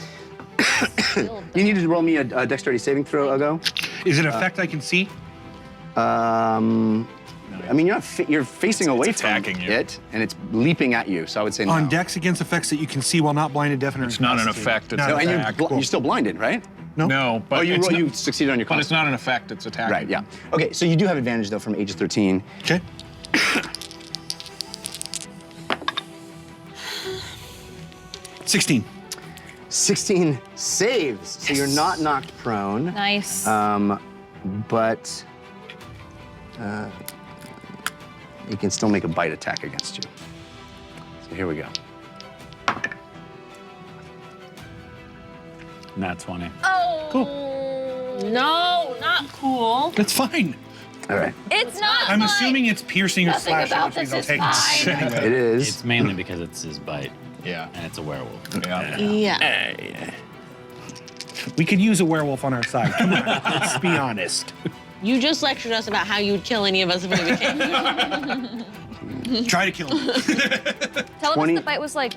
[SPEAKER 5] You need to roll me a dexterity saving throw, Uggo.
[SPEAKER 7] Is it an effect I can see?
[SPEAKER 5] I mean, you're facing away from
[SPEAKER 6] attacking you.
[SPEAKER 5] it, and it's leaping at you. So I would say no.
[SPEAKER 7] On dex against effects that you can see while not blinded, deaf, or
[SPEAKER 6] It's not an
[SPEAKER 7] incapacitated.
[SPEAKER 6] effect, it's
[SPEAKER 7] Not
[SPEAKER 6] an
[SPEAKER 5] No, and
[SPEAKER 6] attack.
[SPEAKER 5] you're still blinded, right?
[SPEAKER 7] No.
[SPEAKER 6] No, but
[SPEAKER 5] Oh, you
[SPEAKER 6] it's not,
[SPEAKER 5] you succeeded on your
[SPEAKER 6] but it's
[SPEAKER 5] con.
[SPEAKER 6] not an effect. It's attacking.
[SPEAKER 5] Right. Yeah. Okay. So you do have advantage though from age 13.
[SPEAKER 7] Okay. 16.
[SPEAKER 5] 16 saves, so you're not knocked prone.
[SPEAKER 8] Nice.
[SPEAKER 5] But you can still make a bite attack against you. So here we go.
[SPEAKER 9] Nat 20.
[SPEAKER 8] Oh.
[SPEAKER 3] No, not cool.
[SPEAKER 7] That's fine.
[SPEAKER 5] All right.
[SPEAKER 8] It's not
[SPEAKER 7] I'm
[SPEAKER 8] mine.
[SPEAKER 7] assuming it's piercing or
[SPEAKER 8] Nothing
[SPEAKER 7] slashing,
[SPEAKER 8] about
[SPEAKER 7] which means
[SPEAKER 8] this
[SPEAKER 7] I'll
[SPEAKER 8] is
[SPEAKER 7] take it
[SPEAKER 8] fine.
[SPEAKER 7] anyway.
[SPEAKER 5] It is.
[SPEAKER 9] It's mainly because it's his bite,
[SPEAKER 6] Yeah.
[SPEAKER 9] and it's a werewolf.
[SPEAKER 6] Yeah.
[SPEAKER 3] Yeah.
[SPEAKER 7] We could use a werewolf on our side. Come on, let's be honest.
[SPEAKER 3] You just lectured us about how you would kill any of us if we became.
[SPEAKER 7] Try to kill him.
[SPEAKER 8] Tell
[SPEAKER 5] 20
[SPEAKER 8] us the bite was like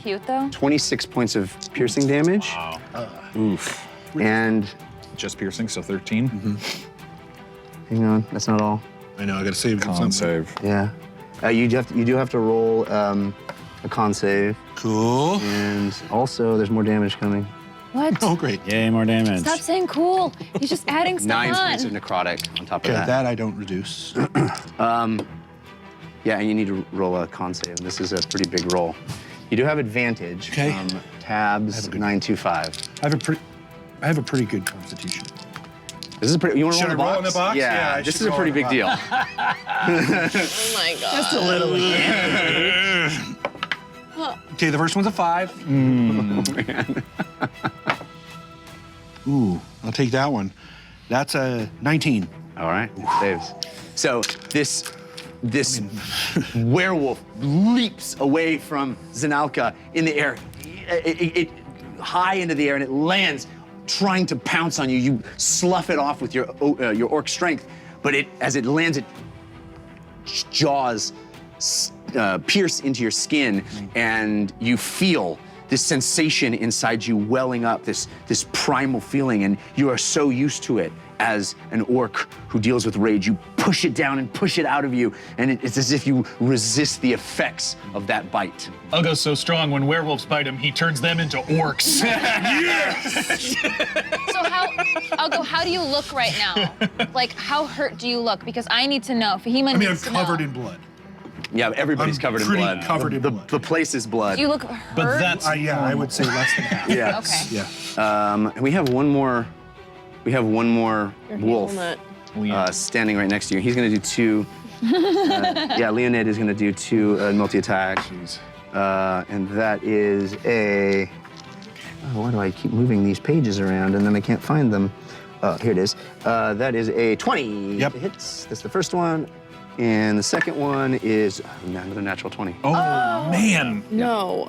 [SPEAKER 8] cute though.
[SPEAKER 5] 26 points of piercing damage.
[SPEAKER 9] Wow.
[SPEAKER 6] Oof.
[SPEAKER 5] And
[SPEAKER 6] Just piercing, so 13.
[SPEAKER 5] hang on, that's not all.
[SPEAKER 7] I know, I gotta save
[SPEAKER 6] Con
[SPEAKER 7] something.
[SPEAKER 6] save.
[SPEAKER 5] Yeah. You do have to roll a con save,
[SPEAKER 7] Cool.
[SPEAKER 5] and also there's more damage coming.
[SPEAKER 8] What?
[SPEAKER 7] Oh, great.
[SPEAKER 9] Yay, more damage.
[SPEAKER 8] Stop saying cool. He's just adding stuff
[SPEAKER 5] 9
[SPEAKER 8] on.
[SPEAKER 5] points of necrotic on top of
[SPEAKER 7] Okay,
[SPEAKER 5] that.
[SPEAKER 7] that I don't reduce.
[SPEAKER 5] Yeah, and you need to roll a con save. This is a pretty big roll. You do have advantage
[SPEAKER 7] Okay.
[SPEAKER 5] from tabs 925.
[SPEAKER 7] I have a pretty good constitution.
[SPEAKER 5] This is pretty. You want to
[SPEAKER 7] Should
[SPEAKER 5] roll
[SPEAKER 7] I roll in the box? Yeah, I
[SPEAKER 5] this
[SPEAKER 7] should
[SPEAKER 5] is a
[SPEAKER 7] roll
[SPEAKER 5] pretty
[SPEAKER 7] in the
[SPEAKER 5] big deal.
[SPEAKER 3] Oh my god. Just a little.
[SPEAKER 7] Okay, the first one's a 5. Ooh, I'll take that one. That's a 19.
[SPEAKER 5] All right, it saves. So this werewolf leaps away from Zinalka in the air, it high into the air, and it lands, trying to pounce on you. You slough it off with your orc strength, but as it lands, its jaws pierce into your skin, and you feel this sensation inside you welling up, this primal feeling, and you are so used to it as an orc who deals with rage. You push it down and push it out of you, and it's as if you resist the effects of that bite.
[SPEAKER 6] Uggo's so strong, when werewolves bite him, he turns them into orcs.
[SPEAKER 8] So how do you look right now? Like, how hurt do you look? Because I need to know. Fahima
[SPEAKER 7] I mean, I'm
[SPEAKER 8] needs to know.
[SPEAKER 7] covered in blood.
[SPEAKER 5] Yeah, everybody's
[SPEAKER 7] I'm
[SPEAKER 5] covered in
[SPEAKER 7] pretty
[SPEAKER 5] blood.
[SPEAKER 7] covered in blood.
[SPEAKER 5] The place is blood.
[SPEAKER 8] Do you look hurt?
[SPEAKER 6] But that's
[SPEAKER 7] Yeah, I would say less than half.
[SPEAKER 5] Yeah.
[SPEAKER 8] Okay.
[SPEAKER 7] Yeah.
[SPEAKER 5] And we have one more. We have one more wolf
[SPEAKER 3] Hazelnut.
[SPEAKER 5] standing right next to you. He's going to do 2. Yeah, Leonid is going to do 2 multi-attack. And that is a. Oh, why do I keep moving these pages around and then I can't find them? Here it is. That is a 20.
[SPEAKER 7] Yep.
[SPEAKER 5] Hits. That's the first one. And the second one is another natural 20.
[SPEAKER 6] Oh, man.
[SPEAKER 3] No.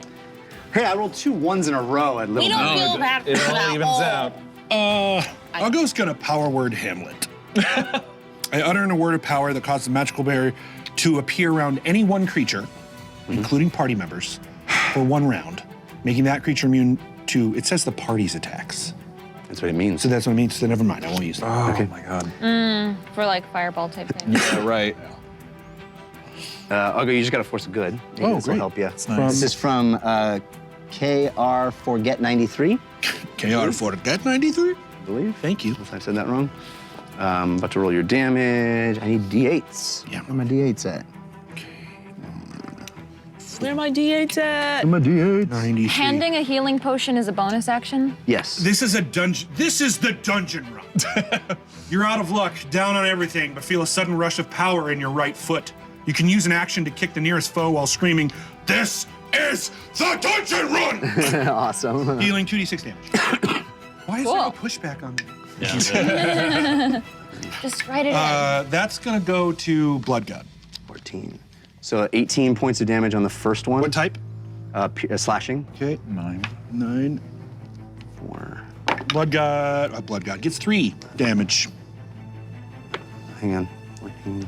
[SPEAKER 5] Hey, I rolled 2 1s in a row at
[SPEAKER 3] We
[SPEAKER 5] Little
[SPEAKER 3] don't feel bad for
[SPEAKER 6] It
[SPEAKER 3] that.
[SPEAKER 6] all evens out.
[SPEAKER 7] Uggo's gonna power word Hamlet. I utter a word of power that causes a magical barrier to appear around any one creature, including party members, for 1 round, making that creature immune to, it says the party's attacks.
[SPEAKER 5] That's what it means.
[SPEAKER 7] So that's what it means, so never mind, I won't use that.
[SPEAKER 5] Okay.
[SPEAKER 6] my God.
[SPEAKER 8] For like fireball type damage.
[SPEAKER 6] Yeah, right.
[SPEAKER 5] Okay, you just got to force a good. Maybe
[SPEAKER 7] Oh,
[SPEAKER 5] this will
[SPEAKER 7] great.
[SPEAKER 5] help you.
[SPEAKER 6] nice.
[SPEAKER 5] This is from KR Forget 93,
[SPEAKER 7] KR Forget 93?
[SPEAKER 5] I believe.
[SPEAKER 7] Thank you.
[SPEAKER 5] If I said that wrong. About to roll your damage. I need D8s.
[SPEAKER 7] Yeah.
[SPEAKER 5] Where are my D8s at?
[SPEAKER 3] Where are my D8s at?
[SPEAKER 5] My D8s.
[SPEAKER 7] 93.
[SPEAKER 8] Handing a healing potion is a bonus action.
[SPEAKER 5] Yes.
[SPEAKER 7] This is a dungeon. This is the dungeon run. You're out of luck, down on everything, but feel a sudden rush of power in your right foot. You can use an action to kick the nearest foe while screaming, "This is the dungeon run!"
[SPEAKER 5] Awesome.
[SPEAKER 7] Healing 2d6 damage. Why is there no
[SPEAKER 8] Cool.
[SPEAKER 7] pushback on that?
[SPEAKER 8] Just write it in.
[SPEAKER 7] That's gonna go to Blood God.
[SPEAKER 5] 14. So 18 points of damage on the first one.
[SPEAKER 7] What type?
[SPEAKER 5] Slashing.
[SPEAKER 7] Okay. 9.
[SPEAKER 5] 4.
[SPEAKER 7] Blood God gets 3 damage.
[SPEAKER 5] Hang on. 14.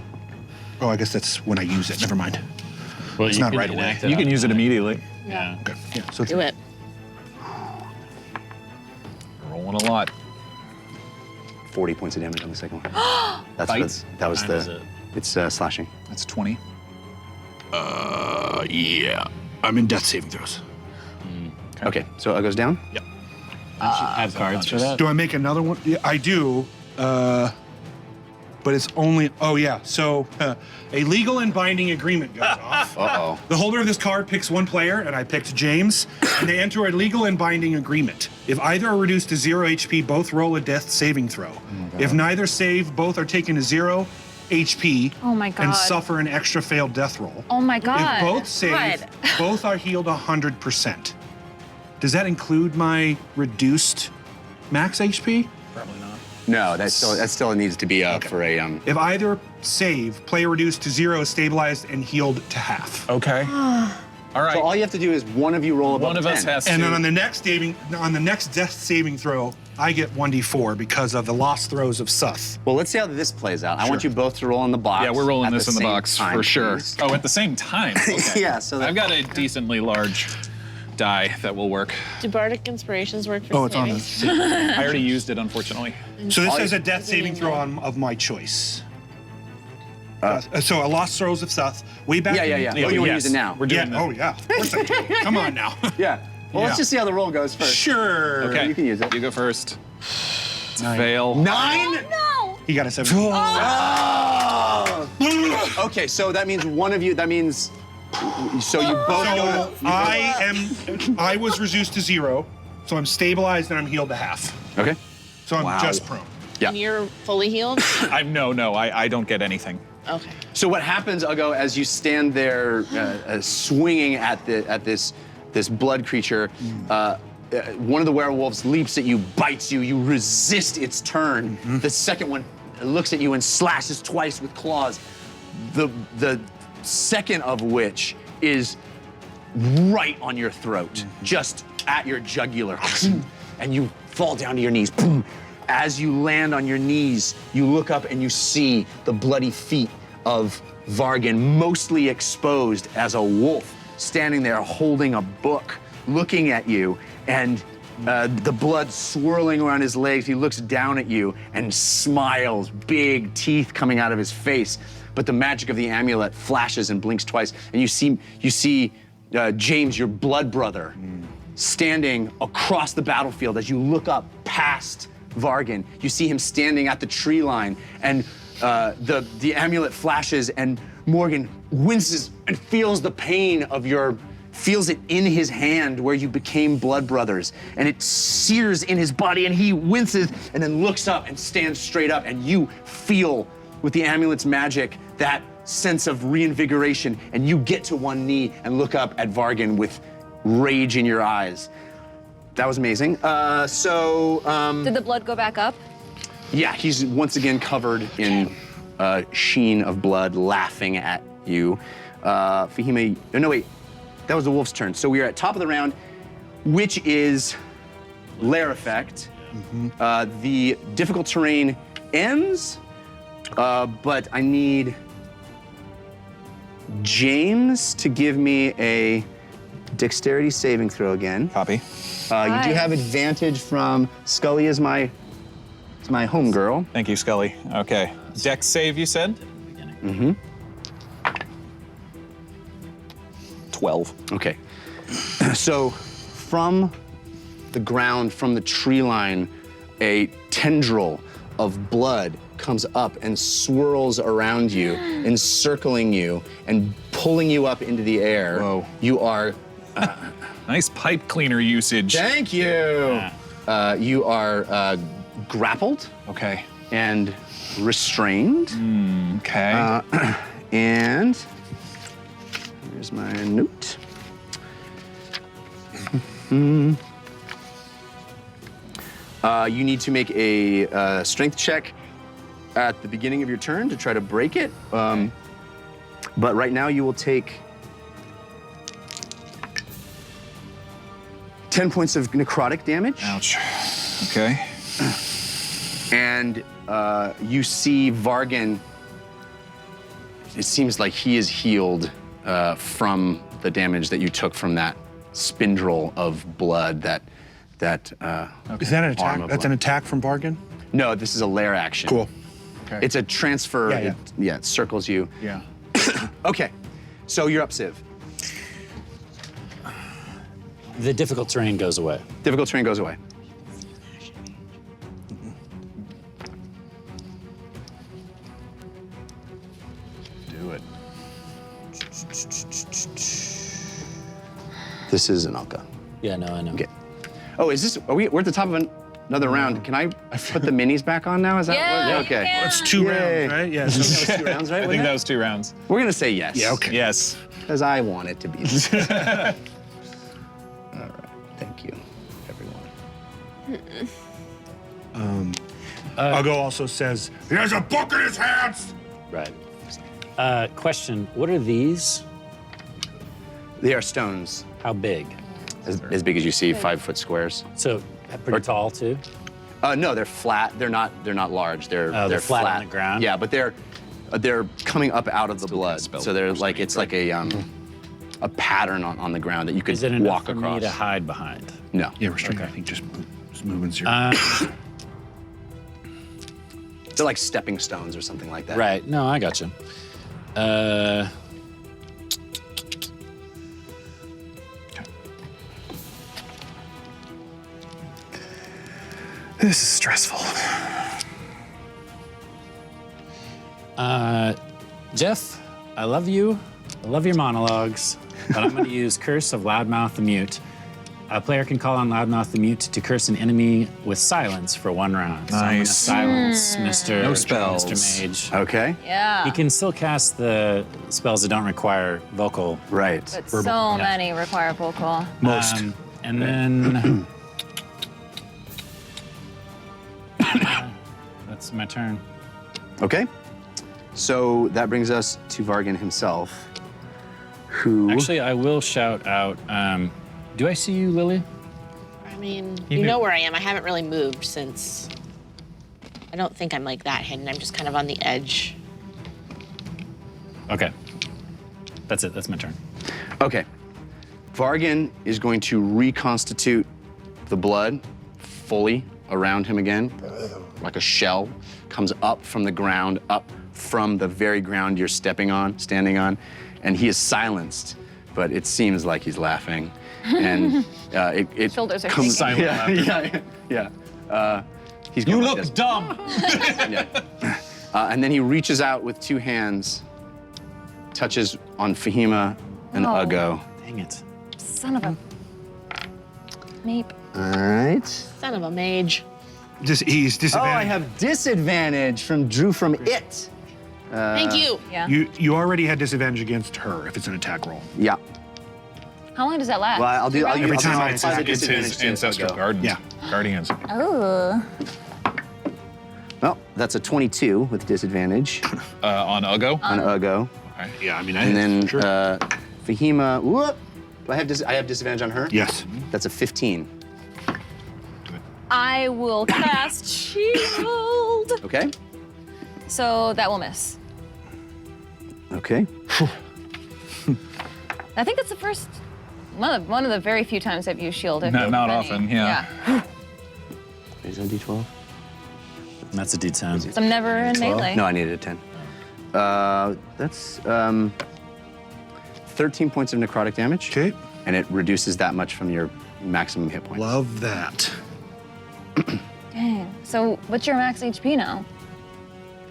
[SPEAKER 7] Oh, I guess that's when I use it. Never mind.
[SPEAKER 9] Well,
[SPEAKER 7] It's
[SPEAKER 9] you
[SPEAKER 7] not
[SPEAKER 9] can
[SPEAKER 7] right away.
[SPEAKER 9] enact
[SPEAKER 6] You can
[SPEAKER 9] on
[SPEAKER 6] use it immediately.
[SPEAKER 9] Yeah.
[SPEAKER 7] Okay. Yeah. So
[SPEAKER 3] Do it.
[SPEAKER 6] Rolling a lot.
[SPEAKER 5] 40 points of damage on the second one. That's
[SPEAKER 6] Bites?
[SPEAKER 5] that was
[SPEAKER 9] Time is
[SPEAKER 5] the.
[SPEAKER 9] it?
[SPEAKER 5] It's slashing.
[SPEAKER 6] That's 20.
[SPEAKER 7] Yeah. I'm in death saving throws.
[SPEAKER 5] Okay, so it goes down.
[SPEAKER 7] Yep.
[SPEAKER 9] Have cards for that?
[SPEAKER 7] Do I make another one? Yeah, I do. But it's only. Oh yeah. So a legal and binding agreement goes off.
[SPEAKER 5] Uh-oh.
[SPEAKER 7] The holder of this card picks one player, and I picked James, and they enter a legal and binding agreement. If either are reduced to 0 HP, both roll a death saving throw. If neither save, both are taken to 0 HP
[SPEAKER 8] Oh my God.
[SPEAKER 7] and suffer an extra failed death roll.
[SPEAKER 8] Oh my God.
[SPEAKER 7] If both save,
[SPEAKER 3] God.
[SPEAKER 7] both are healed 100%. Does that include my reduced max HP?
[SPEAKER 6] Probably not.
[SPEAKER 5] No, that still needs to be up for a
[SPEAKER 7] If either save, player reduced to 0 is stabilized and healed to half.
[SPEAKER 6] Okay. All right.
[SPEAKER 5] So all you have to do is one of you roll above
[SPEAKER 6] One of
[SPEAKER 5] 10.
[SPEAKER 6] us has
[SPEAKER 7] And
[SPEAKER 6] to.
[SPEAKER 7] then on the next death saving throw, I get 1d4 because of the lost throws of Suth.
[SPEAKER 5] Well, let's see how this plays out. I want you both to roll in the box.
[SPEAKER 6] Yeah, we're rolling
[SPEAKER 5] at
[SPEAKER 6] this in the
[SPEAKER 5] same
[SPEAKER 6] box
[SPEAKER 5] time,
[SPEAKER 6] for sure.
[SPEAKER 5] please.
[SPEAKER 6] Oh, at the same time. Okay.
[SPEAKER 5] Yeah, so that-
[SPEAKER 6] I've got a decently large die that will work.
[SPEAKER 3] Do bardic inspirations work for
[SPEAKER 7] Oh, it's on
[SPEAKER 3] saving?
[SPEAKER 7] the.
[SPEAKER 6] I already used it, unfortunately.
[SPEAKER 7] So this is a death saving throw of my choice. So a lost throws of Suth. Way back.
[SPEAKER 5] Yeah. Oh, you want to
[SPEAKER 6] yes.
[SPEAKER 5] use it now?
[SPEAKER 6] We're doing
[SPEAKER 7] Yeah. Oh yeah. Of course I do. Come on now.
[SPEAKER 5] Yeah. Well, let's
[SPEAKER 7] Yeah.
[SPEAKER 5] just see how the roll goes first.
[SPEAKER 7] Sure.
[SPEAKER 6] Okay.
[SPEAKER 5] You can use it.
[SPEAKER 6] You go first. It's a fail.
[SPEAKER 5] 9?
[SPEAKER 8] No.
[SPEAKER 7] He got a 17.
[SPEAKER 5] Oh! Okay, so that means one of you. That means. So you both go.
[SPEAKER 7] So I was reduced to 0, so I'm stabilized and I'm healed to half.
[SPEAKER 5] Okay.
[SPEAKER 7] So I'm
[SPEAKER 5] Wow.
[SPEAKER 7] just prone.
[SPEAKER 5] Yeah.
[SPEAKER 3] And you're fully healed?
[SPEAKER 6] No, I don't get anything.
[SPEAKER 3] Okay.
[SPEAKER 5] So what happens, Ugo, as you stand there swinging at this blood creature? One of the werewolves leaps at you, bites you. You resist its turn. The second one looks at you and slashes twice with claws. The second of which is right on your throat, just at your jugular, and you fall down to your knees. As you land on your knees, you look up and you see the bloody feet of Vargan, mostly exposed as a wolf, standing there holding a book, looking at you, and the blood swirling around his legs. He looks down at you and smiles, big teeth coming out of his face. But the magic of the amulet flashes and blinks twice, and you see James, your blood brother, standing across the battlefield. As you look up past Vargan, you see him standing at the tree line, and the amulet flashes, and Morgan winces and feels the pain of feels it in his hand where you became blood brothers, and it sears in his body, and he winces and then looks up and stands straight up, and you feel with the amulet's magic that sense of reinvigoration, and you get to one knee and look up at Vargan with rage in your eyes. That was amazing.
[SPEAKER 8] Did the blood go back up?
[SPEAKER 5] Yeah, he's once again covered in sheen of blood, laughing at you. Fahima, no wait, that was the wolf's turn. So we are at top of the round, which is lair effect. The difficult terrain ends, but I need James to give me a dexterity saving throw again.
[SPEAKER 6] Copy.
[SPEAKER 5] You do have advantage from Scully is my homegirl.
[SPEAKER 6] Thank you, Scully. Okay. Dex save, you said?
[SPEAKER 5] Mm-hmm.
[SPEAKER 6] 12.
[SPEAKER 5] Okay. So from the ground, from the tree line, a tendril of blood comes up and swirls around you, encircling you and pulling you up into the air.
[SPEAKER 6] Whoa.
[SPEAKER 5] You are...
[SPEAKER 6] Nice pipe cleaner usage.
[SPEAKER 5] Thank you! You are grappled.
[SPEAKER 6] Okay.
[SPEAKER 5] And restrained.
[SPEAKER 6] Okay.
[SPEAKER 5] And here's my note. You need to make a strength check at the beginning of your turn to try to break it. But right now you will take 10 points of necrotic damage.
[SPEAKER 6] Ouch. Okay.
[SPEAKER 5] And you see Vargan, it seems like he is healed from the damage that you took from that spindle of blood, that
[SPEAKER 7] Is that an attack?
[SPEAKER 5] arm of
[SPEAKER 7] That's
[SPEAKER 5] blood.
[SPEAKER 7] an attack from Bargain?
[SPEAKER 5] No, this is a lair action.
[SPEAKER 7] Cool.
[SPEAKER 6] Okay.
[SPEAKER 5] It's a transfer.
[SPEAKER 7] Yeah,
[SPEAKER 5] It circles you.
[SPEAKER 6] Yeah.
[SPEAKER 5] Okay, so you're up, Civ.
[SPEAKER 9] The difficult terrain goes away.
[SPEAKER 5] Difficult terrain goes away.
[SPEAKER 6] Do it.
[SPEAKER 5] This is an Alka.
[SPEAKER 9] Yeah, no, I know.
[SPEAKER 5] Okay. Oh, is this? We're at the top of another round. Can I put the minis back on now? Is that
[SPEAKER 8] Yeah,
[SPEAKER 5] what? Okay.
[SPEAKER 8] you can.
[SPEAKER 7] It's 2
[SPEAKER 5] Yay.
[SPEAKER 7] rounds, right? Yeah.
[SPEAKER 5] That was 2 rounds, right?
[SPEAKER 6] I think that was 2 rounds.
[SPEAKER 5] We're gonna say yes.
[SPEAKER 7] Yeah, okay.
[SPEAKER 6] Yes.
[SPEAKER 5] Because I want it to be. All right. Thank you, everyone.
[SPEAKER 7] Ugo also says, he has a book in his hands!
[SPEAKER 9] Right. Question, what are these?
[SPEAKER 5] They are stones,
[SPEAKER 9] How big?
[SPEAKER 5] as big as you see, 5-foot squares.
[SPEAKER 9] So pretty tall too?
[SPEAKER 5] No, they're flat. They're not large. They're
[SPEAKER 9] flat on the ground?
[SPEAKER 5] Yeah, but they're coming up out of the blood. So they're like it's like a pattern on the ground that you could
[SPEAKER 9] Is it enough
[SPEAKER 5] walk
[SPEAKER 9] for
[SPEAKER 5] across.
[SPEAKER 9] me to hide behind?
[SPEAKER 5] No.
[SPEAKER 7] Yeah, restraint, I think, just moving 0.
[SPEAKER 5] They're like stepping stones or something like that.
[SPEAKER 9] Right, no, I got you.
[SPEAKER 6] This is stressful.
[SPEAKER 9] Jeff, I love you. I love your monologues, but I'm going to use Curse of Loudmouth the Mute. A player can call on Loudmouth the Mute to curse an enemy with silence for 1 round. So I'm going to
[SPEAKER 6] Nice.
[SPEAKER 9] silence Mr.
[SPEAKER 6] No spells.
[SPEAKER 9] Mr. Mage.
[SPEAKER 5] Okay.
[SPEAKER 8] Yeah.
[SPEAKER 9] He can still cast the spells that don't require vocal.
[SPEAKER 5] Right.
[SPEAKER 8] But so many require vocal.
[SPEAKER 7] Most.
[SPEAKER 9] And then that's my turn.
[SPEAKER 5] Okay. So that brings us to Vargan himself, who
[SPEAKER 9] Actually, I will shout out. Do I see you, Lily?
[SPEAKER 3] I mean, you know where I am. I haven't really moved since. I don't think I'm like that hidden. I'm just kind of on the edge.
[SPEAKER 9] Okay. That's it. That's my turn.
[SPEAKER 5] Okay. Vargan is going to reconstitute the blood fully around him again, like a shell, comes up from the ground, up from the very ground you're standing on, and he is silenced, but it seems like he's laughing. And it
[SPEAKER 8] Shoulders are
[SPEAKER 5] comes
[SPEAKER 8] shaking.
[SPEAKER 5] Yeah. He's
[SPEAKER 6] You
[SPEAKER 5] going like
[SPEAKER 6] look
[SPEAKER 5] this.
[SPEAKER 6] dumb.
[SPEAKER 5] Yeah. And then he reaches out with 2 hands, touches on Fahima and
[SPEAKER 8] Oh.
[SPEAKER 5] Ugo.
[SPEAKER 9] Dang it.
[SPEAKER 8] Son of a. Meep.
[SPEAKER 5] All right.
[SPEAKER 3] Son of a mage.
[SPEAKER 7] He's
[SPEAKER 5] Oh,
[SPEAKER 7] disadvantaged.
[SPEAKER 5] I have disadvantage from Drew from it.
[SPEAKER 3] Thank you.
[SPEAKER 8] Yeah.
[SPEAKER 7] You already had disadvantage against her if it's an attack roll.
[SPEAKER 5] Yeah.
[SPEAKER 8] How long does that last?
[SPEAKER 5] Well, I'll use
[SPEAKER 7] Every time
[SPEAKER 5] I'll
[SPEAKER 7] it's
[SPEAKER 5] apply the
[SPEAKER 6] It's
[SPEAKER 5] disadvantage
[SPEAKER 6] his
[SPEAKER 5] to
[SPEAKER 6] ancestral
[SPEAKER 5] Ugo.
[SPEAKER 6] guardians.
[SPEAKER 8] Oh.
[SPEAKER 5] Well, that's a 22 with disadvantage
[SPEAKER 6] On Ugo.
[SPEAKER 5] on Ugo.
[SPEAKER 7] Yeah, I mean,
[SPEAKER 5] And then
[SPEAKER 7] sure.
[SPEAKER 5] Fahima, whoop. Do I have disadvantage on her?
[SPEAKER 7] Yes.
[SPEAKER 5] That's a 15.
[SPEAKER 8] I will cast Shield.
[SPEAKER 5] Okay.
[SPEAKER 8] So that will miss.
[SPEAKER 5] Okay.
[SPEAKER 8] I think that's the first one of the very few times I've used shield.
[SPEAKER 6] Not often, yeah.
[SPEAKER 5] Is that a D12?
[SPEAKER 9] That's a D10.
[SPEAKER 8] So I'm never in melee.
[SPEAKER 5] No, I needed a 10. That's 13 points of necrotic damage.
[SPEAKER 7] Okay.
[SPEAKER 5] And it reduces that much from your maximum hit points.
[SPEAKER 7] Love that.
[SPEAKER 8] Dang. So what's your max HP now?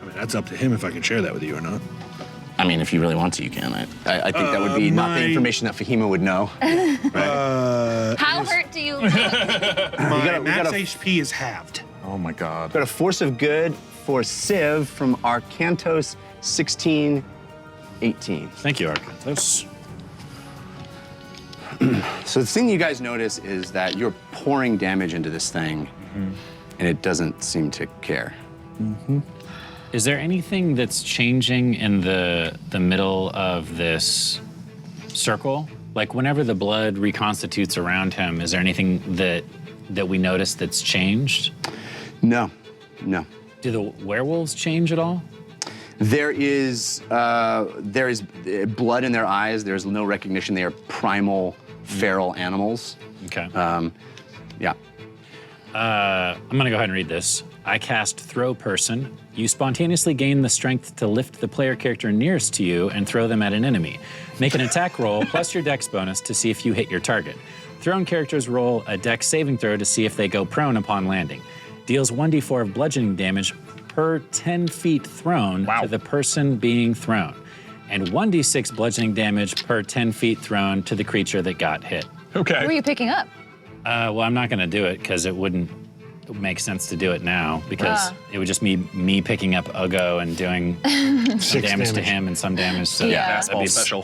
[SPEAKER 7] I mean, that's up to him if I can share that with you or not.
[SPEAKER 5] I mean, if you really want to, you can. I think that would be not the information that Fahima would know.
[SPEAKER 8] How hurt do you look?
[SPEAKER 7] My max HP is halved.
[SPEAKER 6] Oh my God.
[SPEAKER 5] Got a force of good for Civ from Arcantos 1618.
[SPEAKER 9] Thank you, Arcantos.
[SPEAKER 5] So the thing you guys notice is that you're pouring damage into this thing, and it doesn't seem to care.
[SPEAKER 9] Is there anything that's changing in the middle of this circle? Like whenever the blood reconstitutes around him, is there anything that we notice that's changed?
[SPEAKER 5] No.
[SPEAKER 9] Do the werewolves change at all?
[SPEAKER 5] There is blood in their eyes. There's no recognition. They are primal, feral animals.
[SPEAKER 9] Okay.
[SPEAKER 5] Yeah.
[SPEAKER 9] I'm gonna go ahead and read this. I cast Throw Person. You spontaneously gain the strength to lift the player character nearest to you and throw them at an enemy. Make an attack roll plus your dex bonus to see if you hit your target. Thrown characters roll a dex saving throw to see if they go prone upon landing. Deals 1d4 of bludgeoning damage per 10 feet thrown to the person being thrown, and 1d6 bludgeoning damage per 10 feet thrown to the creature that got hit.
[SPEAKER 6] Okay.
[SPEAKER 8] Who are you picking up?
[SPEAKER 9] Well, I'm not gonna do it because it wouldn't make sense to do it now because it would just be me picking up Ugo and doing some damage to him and some damage to
[SPEAKER 6] Basketball
[SPEAKER 9] that'd be
[SPEAKER 6] special.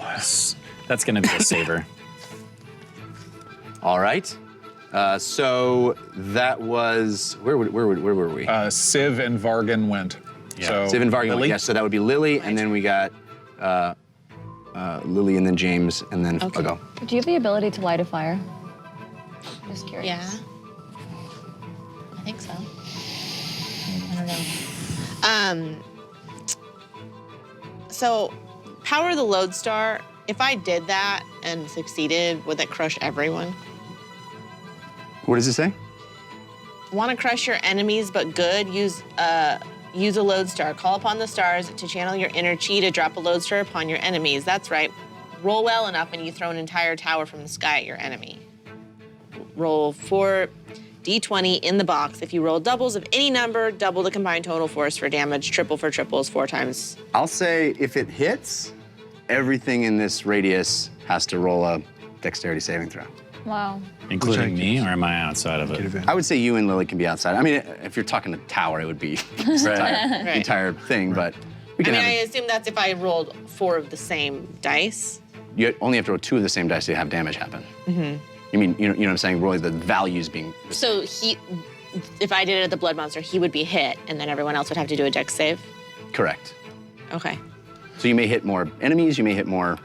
[SPEAKER 9] That's gonna be a saver.
[SPEAKER 5] All right. So that was where were we?
[SPEAKER 6] Civ and Vargan went.
[SPEAKER 9] Yeah.
[SPEAKER 6] So
[SPEAKER 5] Civ and Vargan.
[SPEAKER 6] Lily?
[SPEAKER 5] Yes. So that would be Lily, and then we got Lily, and then James, and then Ugo.
[SPEAKER 8] Do you have the ability to light a fire? Just curious.
[SPEAKER 3] Yeah. I think so. I don't know. So, Power of the Lodestar, if I did that and succeeded, would that crush everyone?
[SPEAKER 5] What does it say?
[SPEAKER 3] Want to crush your enemies, but good? Use a Lodestar. Call upon the stars to channel your inner chi to drop a Lodestar upon your enemies. That's right. Roll well enough and you throw an entire tower from the sky at your enemy. Roll 4d20 in the box. If you roll doubles of any number, double the combined total force for damage. Triple for triples 4 times.
[SPEAKER 5] I'll say if it hits, everything in this radius has to roll a dexterity saving throw.
[SPEAKER 8] Wow.
[SPEAKER 9] Including me, or am I outside of it?
[SPEAKER 5] I would say you and Lily can be outside. I mean, if you're talking a tower, it would be the entire thing, but we can
[SPEAKER 3] I
[SPEAKER 5] have
[SPEAKER 3] assume that's if I rolled 4 of the same dice.
[SPEAKER 5] you only have to roll 2 of the same dice to have damage happen. You mean, you know what I'm saying? Really, the values being.
[SPEAKER 3] So if I did it at the blood monster, he would be hit, and then everyone else would have to do a dex save?
[SPEAKER 5] Correct.
[SPEAKER 3] Okay.
[SPEAKER 5] So you may hit more enemies, you may hit more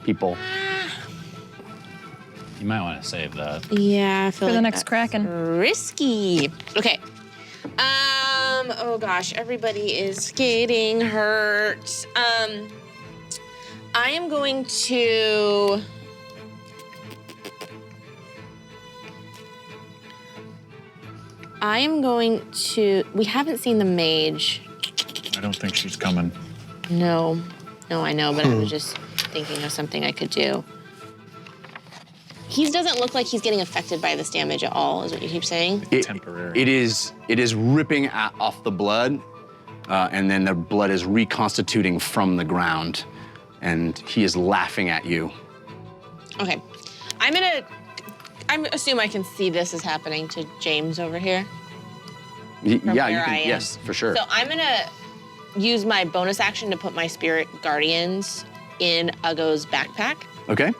[SPEAKER 5] people.
[SPEAKER 9] You might want to save that.
[SPEAKER 3] Yeah, I feel
[SPEAKER 8] For the
[SPEAKER 3] like
[SPEAKER 8] next
[SPEAKER 3] that's
[SPEAKER 8] Kraken.
[SPEAKER 3] risky. Okay. Oh gosh, everybody is getting hurt. I am going to. We haven't seen the mage.
[SPEAKER 6] I don't think she's coming.
[SPEAKER 3] No, I know, but I was just thinking of something I could do. He doesn't look like he's getting affected by this damage at all, is what you keep saying?
[SPEAKER 6] Temporary.
[SPEAKER 5] It is ripping off the blood, and then the blood is reconstituting from the ground, and he is laughing at you.
[SPEAKER 3] Okay. I assume I can see this is happening to James over here.
[SPEAKER 5] Yeah, you
[SPEAKER 3] where
[SPEAKER 5] can.
[SPEAKER 3] I am.
[SPEAKER 5] Yes, for sure.
[SPEAKER 3] So I'm gonna use my bonus action to put my spirit guardians in Ugo's backpack.
[SPEAKER 5] Okay.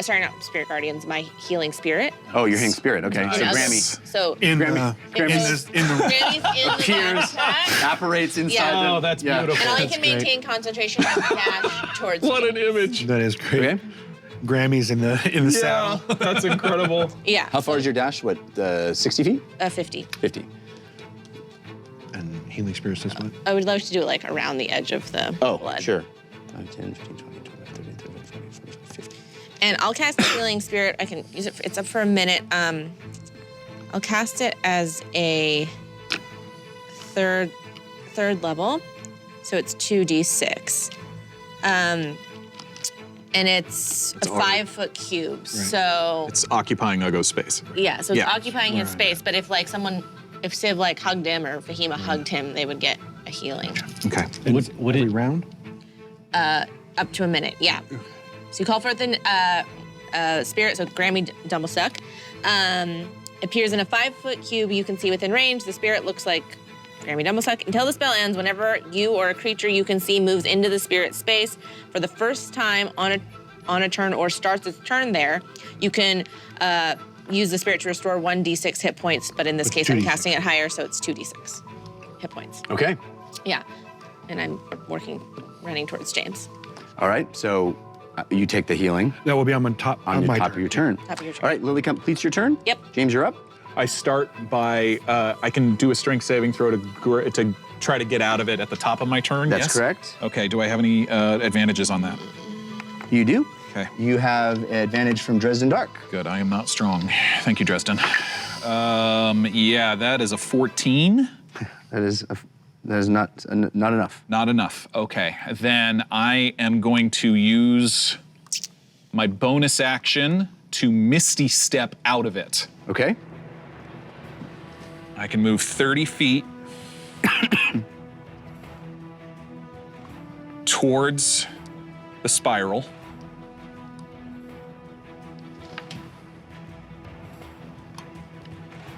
[SPEAKER 3] Sorry, not spirit guardians, my healing spirit.
[SPEAKER 5] Oh, you're hitting spirit. Okay.
[SPEAKER 6] Nice.
[SPEAKER 5] So
[SPEAKER 3] In
[SPEAKER 5] Grammy
[SPEAKER 3] Ugo's- So
[SPEAKER 5] Grammy
[SPEAKER 3] Grammy's in the
[SPEAKER 5] appears,
[SPEAKER 3] backpack.
[SPEAKER 5] apparates inside
[SPEAKER 3] Yeah.
[SPEAKER 5] them.
[SPEAKER 6] Oh, that's beautiful.
[SPEAKER 3] And I
[SPEAKER 10] That's
[SPEAKER 3] can
[SPEAKER 10] great.
[SPEAKER 3] maintain concentration and dash towards
[SPEAKER 6] What an
[SPEAKER 3] James.
[SPEAKER 6] image.
[SPEAKER 10] That is great.
[SPEAKER 5] Okay.
[SPEAKER 10] Grammy's in the saddle.
[SPEAKER 6] Yeah, that's incredible.
[SPEAKER 3] Yeah.
[SPEAKER 5] How far is your dash? What, 60 feet?
[SPEAKER 3] 50.
[SPEAKER 5] 50.
[SPEAKER 10] And healing spirits this one.
[SPEAKER 3] I would love to do it like around the edge of the
[SPEAKER 5] Oh,
[SPEAKER 3] blood.
[SPEAKER 5] sure. 5, 10, 15, 20, 25, 30, 35, 40, 45, 50.
[SPEAKER 3] And I'll cast the healing spirit. I can use it. It's up for a minute. I'll cast it as a third level, so it's 2d6. And it's a 5-foot cube. So
[SPEAKER 6] It's occupying Ugo's space.
[SPEAKER 3] yeah, so it's
[SPEAKER 6] Yeah.
[SPEAKER 3] occupying his space. But if like if Civ like hugged him or Fahima hugged him, they would get a healing.
[SPEAKER 6] Okay.
[SPEAKER 10] Would every round?
[SPEAKER 3] Up to a minute, yeah. So you call forth the spirit, so Grammy Dumblesuck. Appears in a 5-foot cube you can see within range. The spirit looks like Grammy Dumblesuck. Until the spell ends, whenever you or a creature you can see moves into the spirit space for the first time on a turn or starts its turn there, you can use the spirit to restore 1d6 hit points, but in this case I'm
[SPEAKER 7] 2d6.
[SPEAKER 3] casting it higher, so it's 2d6 hit points.
[SPEAKER 5] Okay.
[SPEAKER 3] Yeah, and I'm running towards James.
[SPEAKER 5] All right. So you take the healing
[SPEAKER 7] That will be on my top
[SPEAKER 5] on
[SPEAKER 7] of
[SPEAKER 5] the
[SPEAKER 7] my
[SPEAKER 5] top
[SPEAKER 7] turn.
[SPEAKER 5] of your turn.
[SPEAKER 3] Top of your turn.
[SPEAKER 5] All right. Lily completes your turn.
[SPEAKER 3] Yep.
[SPEAKER 5] James, you're up.
[SPEAKER 6] I start by, I can do a strength saving throw to try to get out of it at the top of my turn,
[SPEAKER 5] That's
[SPEAKER 6] yes?
[SPEAKER 5] correct.
[SPEAKER 6] Okay, do I have any advantages on that?
[SPEAKER 5] You do.
[SPEAKER 6] Okay.
[SPEAKER 5] You have advantage from Dresden Dark.
[SPEAKER 6] Good, I am not strong. Thank you, Dresden. Yeah, that is a 14.
[SPEAKER 5] That is not enough.
[SPEAKER 6] Not enough, okay. Then I am going to use my bonus action to Misty Step out of it.
[SPEAKER 5] Okay.
[SPEAKER 6] I can move 30 feet towards the spiral.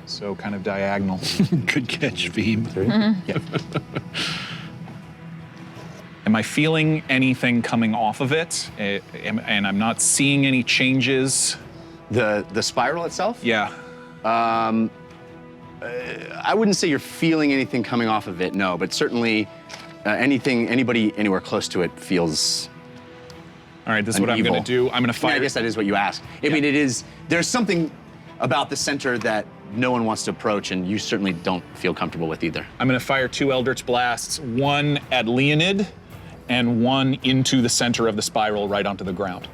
[SPEAKER 6] So kind of diagonal.
[SPEAKER 10] Good catch, Veem.
[SPEAKER 6] Yeah. Am I feeling anything coming off of it? And I'm not seeing any changes.
[SPEAKER 5] The spiral itself?
[SPEAKER 6] Yeah.
[SPEAKER 5] I wouldn't say you're feeling anything coming off of it, no, but certainly anybody anywhere close to it feels.
[SPEAKER 6] All right, this is what I'm
[SPEAKER 5] evil.
[SPEAKER 6] going to do. I'm going to
[SPEAKER 5] I
[SPEAKER 6] fire.
[SPEAKER 5] guess that is what you asked. I mean, there's something about the center that no one wants to approach, and you certainly don't feel comfortable with either.
[SPEAKER 6] I'm going to fire 2 Eldritch Blasts, one at Leonid and one into the center of the spiral right onto the ground.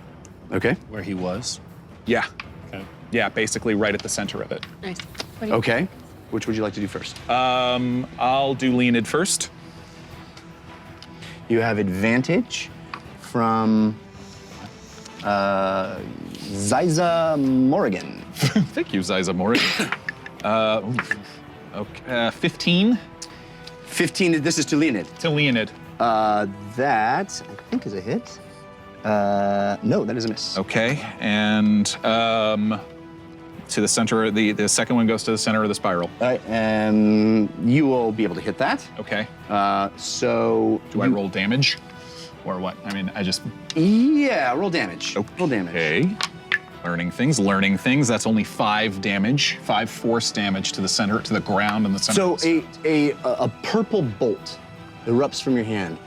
[SPEAKER 5] Okay.
[SPEAKER 9] Where he was.
[SPEAKER 6] Yeah.
[SPEAKER 9] Okay.
[SPEAKER 6] Yeah, basically right at the center of it.
[SPEAKER 3] Nice.
[SPEAKER 5] Okay. Which would you like to do first?
[SPEAKER 6] I'll do Leonid first.
[SPEAKER 5] You have advantage from Ziza Morrigan.
[SPEAKER 6] Thank you, Ziza Morris. Okay, 15
[SPEAKER 5] 15, this is to Leonid.
[SPEAKER 6] to Leonid.
[SPEAKER 5] That, I think, is a hit. No, that is a miss.
[SPEAKER 6] Okay, and to the center, the second one goes to the center of the spiral.
[SPEAKER 5] All right, you will be able to hit that.
[SPEAKER 6] Okay.
[SPEAKER 5] So.
[SPEAKER 6] Do I roll damage? Or what? I mean, I just.
[SPEAKER 5] Yeah, roll damage. Roll damage.
[SPEAKER 6] Okay. Learning things. That's only 5 damage, 5 force damage to the center, to the ground and the center.
[SPEAKER 5] So a purple bolt erupts from your hand.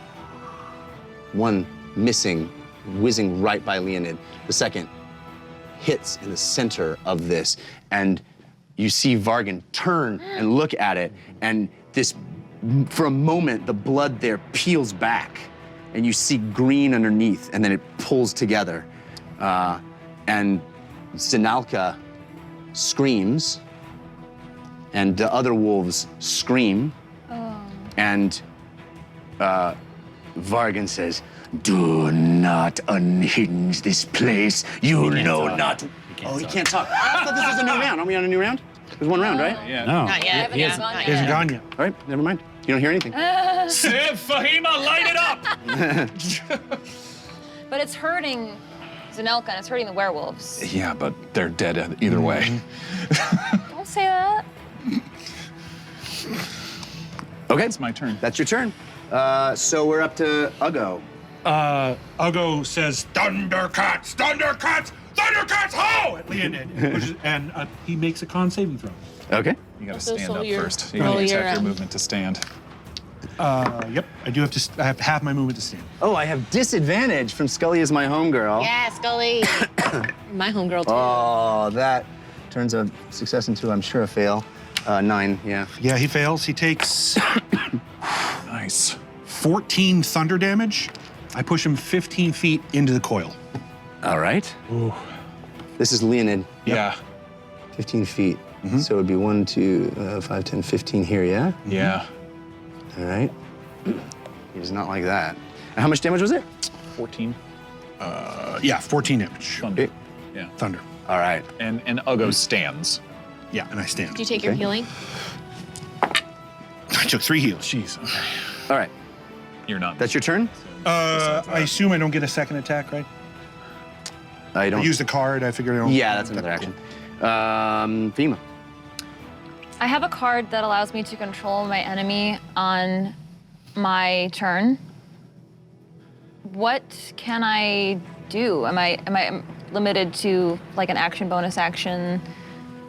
[SPEAKER 5] One missing, whizzing right by Leonid. The second hits in the center of this, and you see Vargan turn and look at it, and this, for a moment, the blood there peels back, and you see green underneath, and then it pulls together. And Sinalka screams, and the other wolves scream, and Vargan says, "Do not unhinge this place. You know not." He can't talk. I thought this was a new round. Are we on a new round? There's one round, right?
[SPEAKER 6] Yeah.
[SPEAKER 9] No.
[SPEAKER 3] Not yet.
[SPEAKER 9] He
[SPEAKER 3] Yeah,
[SPEAKER 9] hasn't-
[SPEAKER 3] not
[SPEAKER 7] He hasn't
[SPEAKER 3] yet.
[SPEAKER 7] gone yet.
[SPEAKER 5] All right, never mind. You don't hear anything.
[SPEAKER 6] Civ, Fahima, light it up!
[SPEAKER 8] But it's hurting Zanelka and it's hurting the werewolves.
[SPEAKER 6] Yeah, but they're dead either way.
[SPEAKER 8] Don't say that.
[SPEAKER 5] Okay,
[SPEAKER 6] It's my turn.
[SPEAKER 5] that's your turn. So we're up to Ugo.
[SPEAKER 7] Ugo says, Thundercats, Thundercats, Thundercats, ho! At Leonid. And he makes a con saving throw.
[SPEAKER 5] Okay.
[SPEAKER 6] You gotta
[SPEAKER 3] So
[SPEAKER 6] stand up
[SPEAKER 3] your-
[SPEAKER 6] first. You
[SPEAKER 3] roll
[SPEAKER 6] gotta
[SPEAKER 3] your,
[SPEAKER 6] have your
[SPEAKER 3] um,
[SPEAKER 6] movement to stand.
[SPEAKER 7] Yep, I do have to, I have half my movement to stand.
[SPEAKER 5] Oh, I have disadvantage from Scully as my homegirl.
[SPEAKER 3] Yeah, Scully. My homegirl too.
[SPEAKER 5] Oh, that turns a success into, I'm sure, a fail. 9, yeah.
[SPEAKER 7] Yeah, he fails. He takes
[SPEAKER 6] Nice.
[SPEAKER 7] 14 thunder damage. I push him 15 feet into the coil.
[SPEAKER 5] All right. This is Leonid.
[SPEAKER 6] Yeah.
[SPEAKER 5] 15 feet. So it would be 1, 2, 5, 10, 15 here, yeah?
[SPEAKER 6] Yeah.
[SPEAKER 5] All right. He does not like that. And how much damage was it?
[SPEAKER 6] 14.
[SPEAKER 7] Yeah, 14 damage.
[SPEAKER 6] Thunder.
[SPEAKER 5] Okay.
[SPEAKER 6] Yeah.
[SPEAKER 7] Thunder.
[SPEAKER 5] All right.
[SPEAKER 6] And Ugo stands.
[SPEAKER 7] Yeah, and I stand.
[SPEAKER 3] Did you take your healing?
[SPEAKER 7] I took 3 heals.
[SPEAKER 6] Jeez. Okay.
[SPEAKER 5] All right.
[SPEAKER 6] You're not.
[SPEAKER 5] That's your turn?
[SPEAKER 7] I assume I don't get a second attack, right?
[SPEAKER 5] I
[SPEAKER 7] I
[SPEAKER 5] don't.
[SPEAKER 7] used a card. I figured I don't.
[SPEAKER 5] Yeah, that's another action. Fema.
[SPEAKER 8] I have a card that allows me to control my enemy on my turn. What can I do? Am I limited to like an action, bonus action,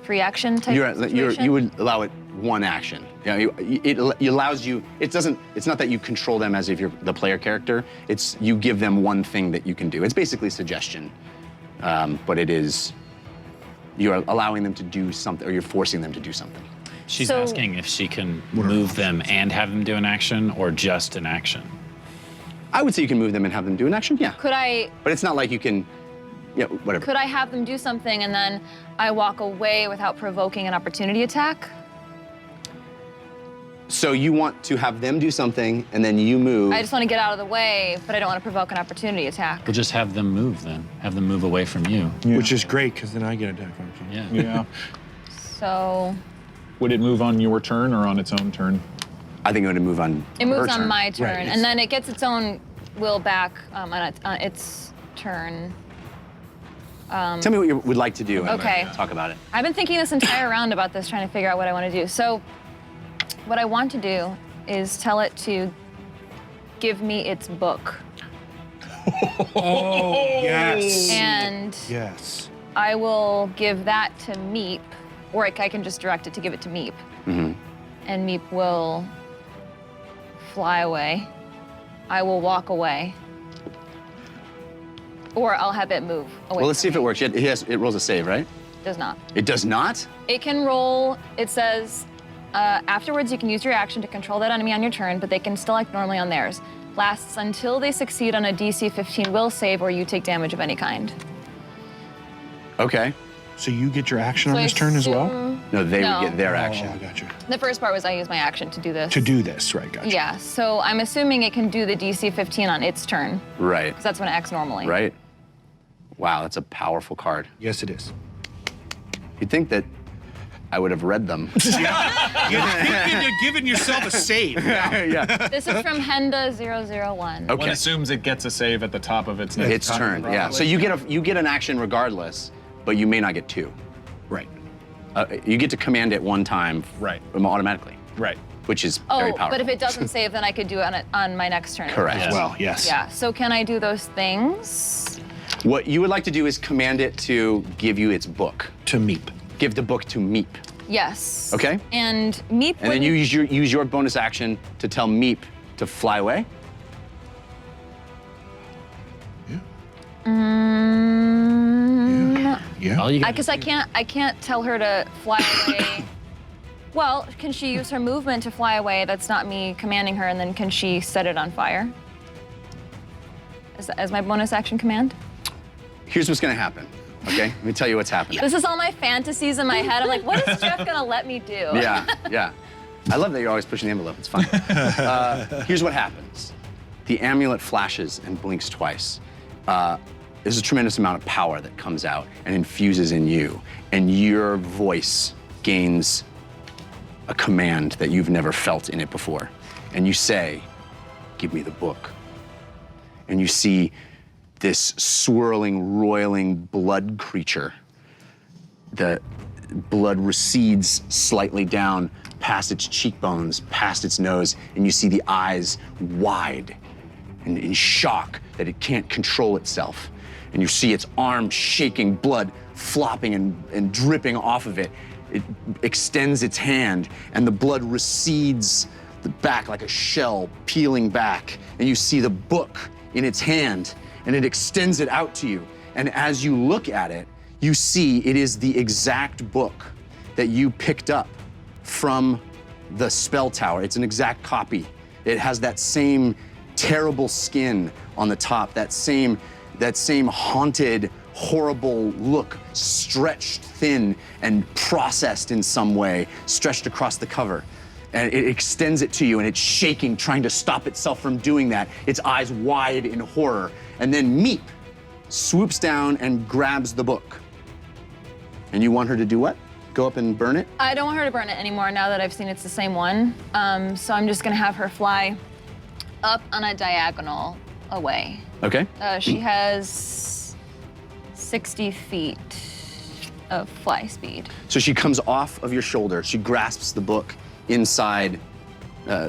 [SPEAKER 8] free action type situation?
[SPEAKER 5] You would allow it one action. Yeah, it allows you. It doesn't. It's not that you control them as if you're the player character. It's you give them one thing that you can do. It's basically suggestion, but it is. You're allowing them to do something, or you're forcing them to do something.
[SPEAKER 9] She's
[SPEAKER 8] So-
[SPEAKER 9] asking if she can move them and have them do an action or just an action.
[SPEAKER 5] I would say you can move them and have them do an action. Yeah,
[SPEAKER 8] Could I
[SPEAKER 5] but it's not like you can. Yeah, whatever.
[SPEAKER 8] could I have them do something and then I walk away without provoking an opportunity attack?
[SPEAKER 5] So you want to have them do something, and then you move.
[SPEAKER 8] I just want to get out of the way, but I don't want to provoke an opportunity attack.
[SPEAKER 9] We'll just have them move then. Have them move away from you.
[SPEAKER 7] Which is great because then I get attack opportunity.
[SPEAKER 9] Yeah.
[SPEAKER 6] Yeah.
[SPEAKER 8] So
[SPEAKER 6] Would it move on your turn or on its own turn?
[SPEAKER 5] I think it would move on.
[SPEAKER 8] it moves
[SPEAKER 5] her
[SPEAKER 8] on
[SPEAKER 5] turn.
[SPEAKER 8] my turn,
[SPEAKER 7] Right.
[SPEAKER 8] and then it gets its own will back on its turn.
[SPEAKER 5] Tell me what you would like to do. and
[SPEAKER 8] Okay.
[SPEAKER 5] Talk about it.
[SPEAKER 8] I've been thinking this entire round about this, trying to figure out what I want to do. So, what I want to do is tell it to give me its book,
[SPEAKER 7] Oh, yes.
[SPEAKER 8] and
[SPEAKER 7] Yes.
[SPEAKER 8] I will give that to Meep, or I can just direct it to give it to Meep, and Meep will fly away. I will walk away, or I'll have it move away.
[SPEAKER 5] Well, let's see
[SPEAKER 8] from
[SPEAKER 5] if it
[SPEAKER 8] me.
[SPEAKER 5] works. It rolls a save, right?
[SPEAKER 8] Does not.
[SPEAKER 5] It does not?
[SPEAKER 8] It can roll. It says afterwards you can use your action to control that enemy on your turn, but they can still act normally on theirs. Lasts until they succeed on a DC 15 will save or you take damage of any kind.
[SPEAKER 5] Okay.
[SPEAKER 7] So you get your action
[SPEAKER 8] So
[SPEAKER 7] on
[SPEAKER 8] I
[SPEAKER 7] this turn as well?
[SPEAKER 8] assume-
[SPEAKER 5] No, they
[SPEAKER 8] No.
[SPEAKER 5] would get their
[SPEAKER 7] Oh,
[SPEAKER 5] action.
[SPEAKER 7] I got you.
[SPEAKER 8] The first part was I use my action to do this.
[SPEAKER 7] To do this, right? Gotcha.
[SPEAKER 8] Yeah, so I'm assuming it can do the DC 15 on its turn,
[SPEAKER 5] Right.
[SPEAKER 8] because that's when it acts normally.
[SPEAKER 5] Right. Wow, that's a powerful card.
[SPEAKER 7] Yes, it is.
[SPEAKER 5] You'd think that I would have read them.
[SPEAKER 7] You're giving yourself a save.
[SPEAKER 5] Yeah.
[SPEAKER 8] This is from Henda 001.
[SPEAKER 5] Okay.
[SPEAKER 6] One assumes it gets a save at the top of its next
[SPEAKER 5] Its turn. Yeah. So you get an action regardless, but you may not get two.
[SPEAKER 7] Right.
[SPEAKER 5] You get to command it one time.
[SPEAKER 6] Right.
[SPEAKER 5] Automatically,
[SPEAKER 6] Right.
[SPEAKER 5] which is very
[SPEAKER 8] Oh,
[SPEAKER 5] powerful.
[SPEAKER 8] but if it doesn't save, then I could do it on my next turn.
[SPEAKER 5] Correct.
[SPEAKER 9] Yeah.
[SPEAKER 7] Well, yes.
[SPEAKER 8] Yeah, so can I do those things?
[SPEAKER 5] What you would like to do is command it to give you its book.
[SPEAKER 7] To Meep.
[SPEAKER 5] Give the book to Meep.
[SPEAKER 8] Yes.
[SPEAKER 5] Okay.
[SPEAKER 8] And Meep
[SPEAKER 5] And then you use your bonus action to tell Meep to fly away.
[SPEAKER 7] Yeah.
[SPEAKER 9] All you got
[SPEAKER 8] Because I can't tell her to fly away. Well, can she use her movement to fly away? That's not me commanding her, and then can she set it on fire? As my bonus action command?
[SPEAKER 5] Here's what's gonna happen. Okay. Let me tell you what's happening.
[SPEAKER 8] This is all my fantasies in my head. I'm like, what is Jeff gonna let me do?
[SPEAKER 5] Yeah, yeah. I love that you're always pushing the envelope. It's fun. Here's what happens. The amulet flashes and blinks twice. There's a tremendous amount of power that comes out and infuses in you, and your voice gains a command that you've never felt in it before. And you say, "Give me the book." And you see this swirling, roiling blood creature. The blood recedes slightly down past its cheekbones, past its nose, and you see the eyes wide and in shock that it can't control itself. And you see its arm shaking, blood flopping and dripping off of it. It extends its hand, and the blood recedes back like a shell, peeling back. And you see the book in its hand, and it extends it out to you. And as you look at it, you see it is the exact book that you picked up from the spell tower. It's an exact copy. It has that same terrible skin on the top, that same that same haunted, horrible look, stretched thin and processed in some way, stretched across the cover. And it extends it to you, and it's shaking, trying to stop itself from doing that, its eyes wide in horror. And then Meep swoops down and grabs the book. And you want her to do what? Go up and burn it?
[SPEAKER 8] I don't want her to burn it anymore now that I've seen it's the same one. So I'm just gonna have her fly up on a diagonal away.
[SPEAKER 5] Okay.
[SPEAKER 8] She has 60 feet of fly speed.
[SPEAKER 5] So she comes off of your shoulder. She grasps the book inside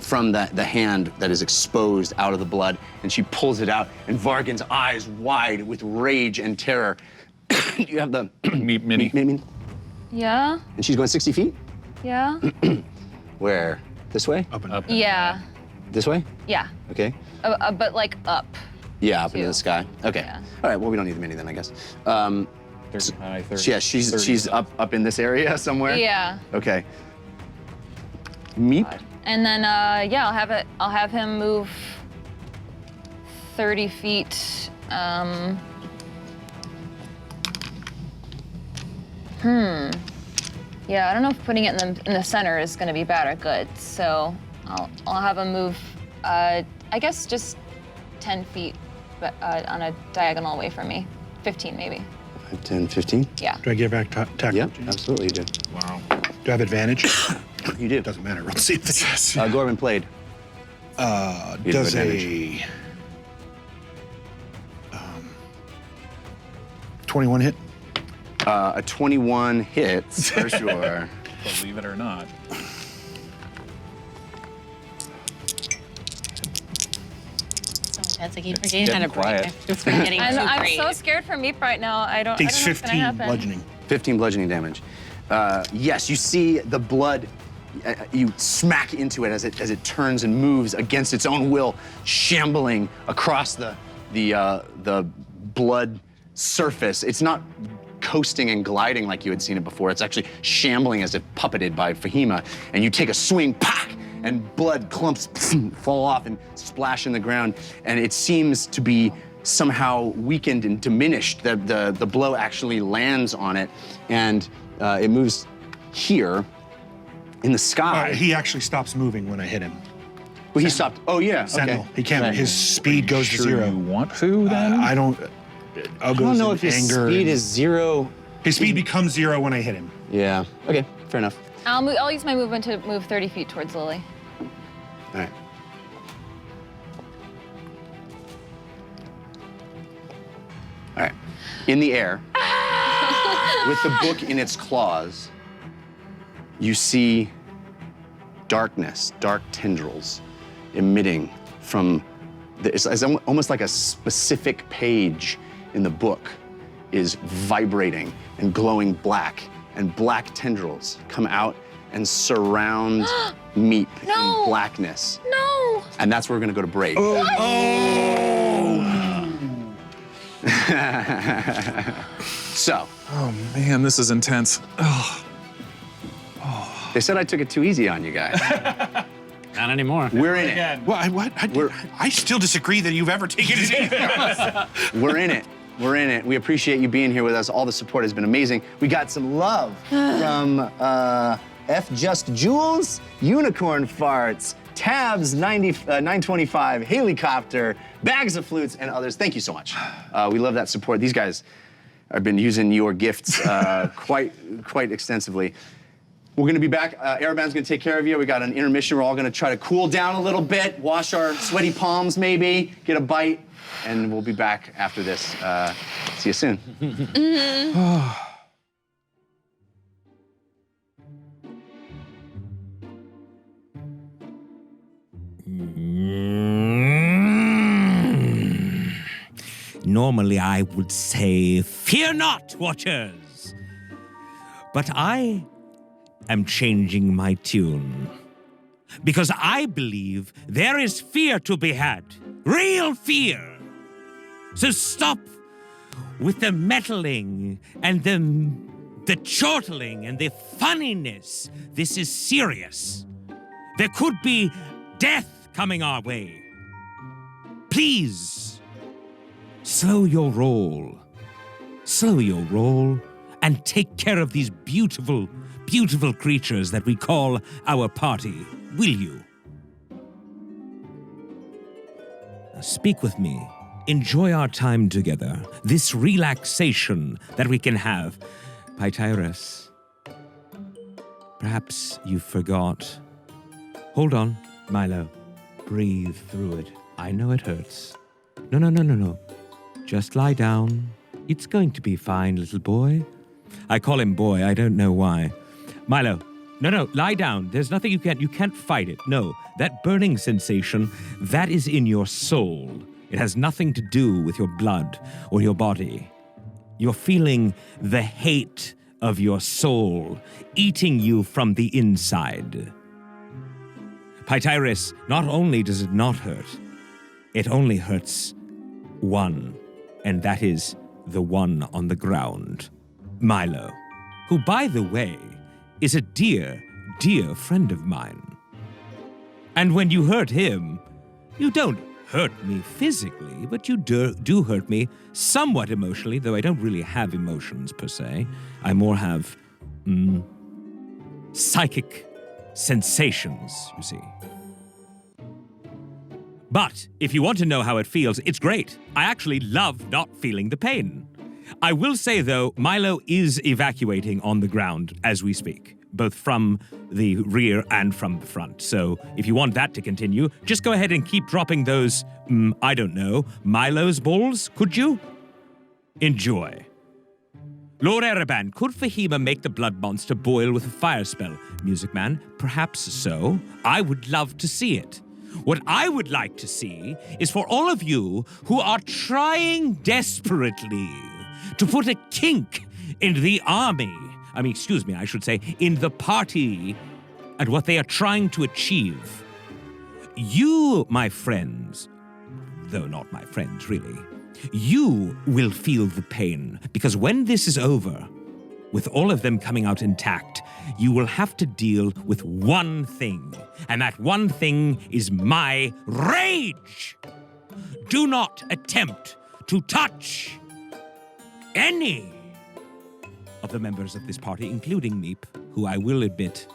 [SPEAKER 5] from the hand that is exposed out of the blood, and she pulls it out, and Vargan's eyes wide with rage and terror. You have the
[SPEAKER 6] Meep mini.
[SPEAKER 5] Meep.
[SPEAKER 8] Yeah,
[SPEAKER 5] And she's going 60 feet?
[SPEAKER 8] yeah,
[SPEAKER 5] Where? This way?
[SPEAKER 10] Up and up.
[SPEAKER 8] yeah,
[SPEAKER 5] This way?
[SPEAKER 8] yeah.
[SPEAKER 5] Okay.
[SPEAKER 8] But like up.
[SPEAKER 5] Yeah, up into
[SPEAKER 8] Two.
[SPEAKER 5] the sky. Okay.
[SPEAKER 8] Yeah.
[SPEAKER 5] All right, well, we don't need the mini then, I guess.
[SPEAKER 6] 30 high, 30.
[SPEAKER 5] Yeah, she's up in this area somewhere?
[SPEAKER 8] Yeah.
[SPEAKER 5] Okay. Meep?
[SPEAKER 8] And then yeah, I'll have him move 30 feet. Yeah, I don't know if putting it in the center is going to be bad or good. So I'll have him move. I guess just 10 feet, but on a diagonal away from me. 15 maybe.
[SPEAKER 5] 5, 10, 15?
[SPEAKER 8] Yeah.
[SPEAKER 7] Do I give back tackle?
[SPEAKER 5] Yep, absolutely you do.
[SPEAKER 6] Wow.
[SPEAKER 7] Do I have advantage?
[SPEAKER 5] You do.
[SPEAKER 7] Doesn't matter. Roll the same thing.
[SPEAKER 5] Gorman played. You
[SPEAKER 7] Does
[SPEAKER 5] have
[SPEAKER 7] a 21 hit?
[SPEAKER 5] A 21 hits, for sure.
[SPEAKER 6] Believe it or not.
[SPEAKER 3] That's like you forgetting how to
[SPEAKER 6] quiet.
[SPEAKER 3] break. You're forgetting to
[SPEAKER 8] I'm
[SPEAKER 3] breathe.
[SPEAKER 8] so scared for Meep right now. I don't know
[SPEAKER 7] Takes
[SPEAKER 8] what's gonna
[SPEAKER 7] 15
[SPEAKER 8] happen.
[SPEAKER 7] bludgeoning.
[SPEAKER 5] 15 bludgeoning damage. Yes, you see the blood. You smack into it as it turns and moves against its own will, shambling across the blood surface. It's not coasting and gliding like you had seen it before. It's actually shambling as if puppeted by Fahima. And you take a swing, pack, and blood clumps fall off and splash in the ground. And it seems to be somehow weakened and diminished. The blow actually lands on it, and it moves here in the sky.
[SPEAKER 7] He actually stops moving when I hit him.
[SPEAKER 5] Well, he stopped. Oh, yeah.
[SPEAKER 7] Sentinel.
[SPEAKER 5] Okay.
[SPEAKER 7] He can't.
[SPEAKER 5] Right.
[SPEAKER 7] His speed goes to
[SPEAKER 6] Sure
[SPEAKER 7] 0.
[SPEAKER 6] you want to then?
[SPEAKER 7] I don't.
[SPEAKER 5] I don't know if his
[SPEAKER 7] anger.
[SPEAKER 5] speed is 0.
[SPEAKER 7] His speed becomes 0 when I hit him.
[SPEAKER 5] Yeah. Okay. Fair enough.
[SPEAKER 8] I'll use my movement to move 30 feet towards Lily.
[SPEAKER 5] All right. All right. In the air, with the book in its claws, you see darkness, dark tendrils emitting from it's almost like a specific page in the book is vibrating and glowing black, and black tendrils come out and surround Meep in blackness.
[SPEAKER 8] No!
[SPEAKER 5] And that's where we're gonna go to break. So,
[SPEAKER 6] Oh man, this is intense. Oh.
[SPEAKER 5] they said I took it too easy on you guys.
[SPEAKER 9] Not anymore.
[SPEAKER 5] We're in it.
[SPEAKER 6] Again.
[SPEAKER 7] Well, I still disagree that you've ever taken it easy.
[SPEAKER 5] We're in it. We're in it. We appreciate you being here with us. All the support has been amazing. We got some love from F Just Jules, Unicorn Farts, Tabs 925, Helicopter, Bags of Flutes, and others. Thank you so much. We love that support. These guys have been using your gifts quite extensively. We're gonna be back. Arabam's gonna take care of you. We got an intermission. We're all gonna try to cool down a little bit, wash our sweaty palms maybe, get a bite, and we'll be back after this. See you soon.
[SPEAKER 2] Normally I would say, fear not, watchers. But I am changing my tune. Because I believe there is fear to be had. Real fear. So stop with the meddling and the chortling and the funniness. This is serious. There could be death coming our way. Please, slow your roll. Slow your roll and take care of these beautiful, beautiful creatures that we call our party, will you? Now speak with me. Enjoy our time together, this relaxation that we can have. Pytyrus, perhaps you forgot. Hold on, Milo. Breathe through it. I know it hurts. No. Just lie down. It's going to be fine, little boy. I call him boy, I don't know why. Milo, no, lie down. There's nothing you can't fight it. No, that burning sensation, that is in your soul. It has nothing to do with your blood or your body. You're feeling the hate of your soul eating you from the inside. Pytyrus, not only does it not hurt, it only hurts one, and that is the one on the ground, Milo, who, by the way, is a dear, dear friend of mine. And when you hurt him, you don't hurt me physically, but you do hurt me somewhat emotionally, though I don't really have emotions per se. I more have psychic sensations, you see. But if you want to know how it feels, it's great. I actually love not feeling the pain. I will say, though, Milo is evacuating on the ground as we speak, both from the rear and from the front. So if you want that to continue, just go ahead and keep dropping those, I don't know, Milo's balls, could you? Enjoy. Lord Ereban, could Fahima make the blood monster boil with a fire spell? Music Man, perhaps so. I would love to see it. What I would like to see is for all of you who are trying desperately to put a kink in the army, I should say, in the party, and what they are trying to achieve. You, my friends, though not my friends, really, you will feel the pain, because when this is over, with all of them coming out intact, you will have to deal with one thing, and that one thing is my rage. Do not attempt to touch any of the members of this party, including Meep, who I will admit,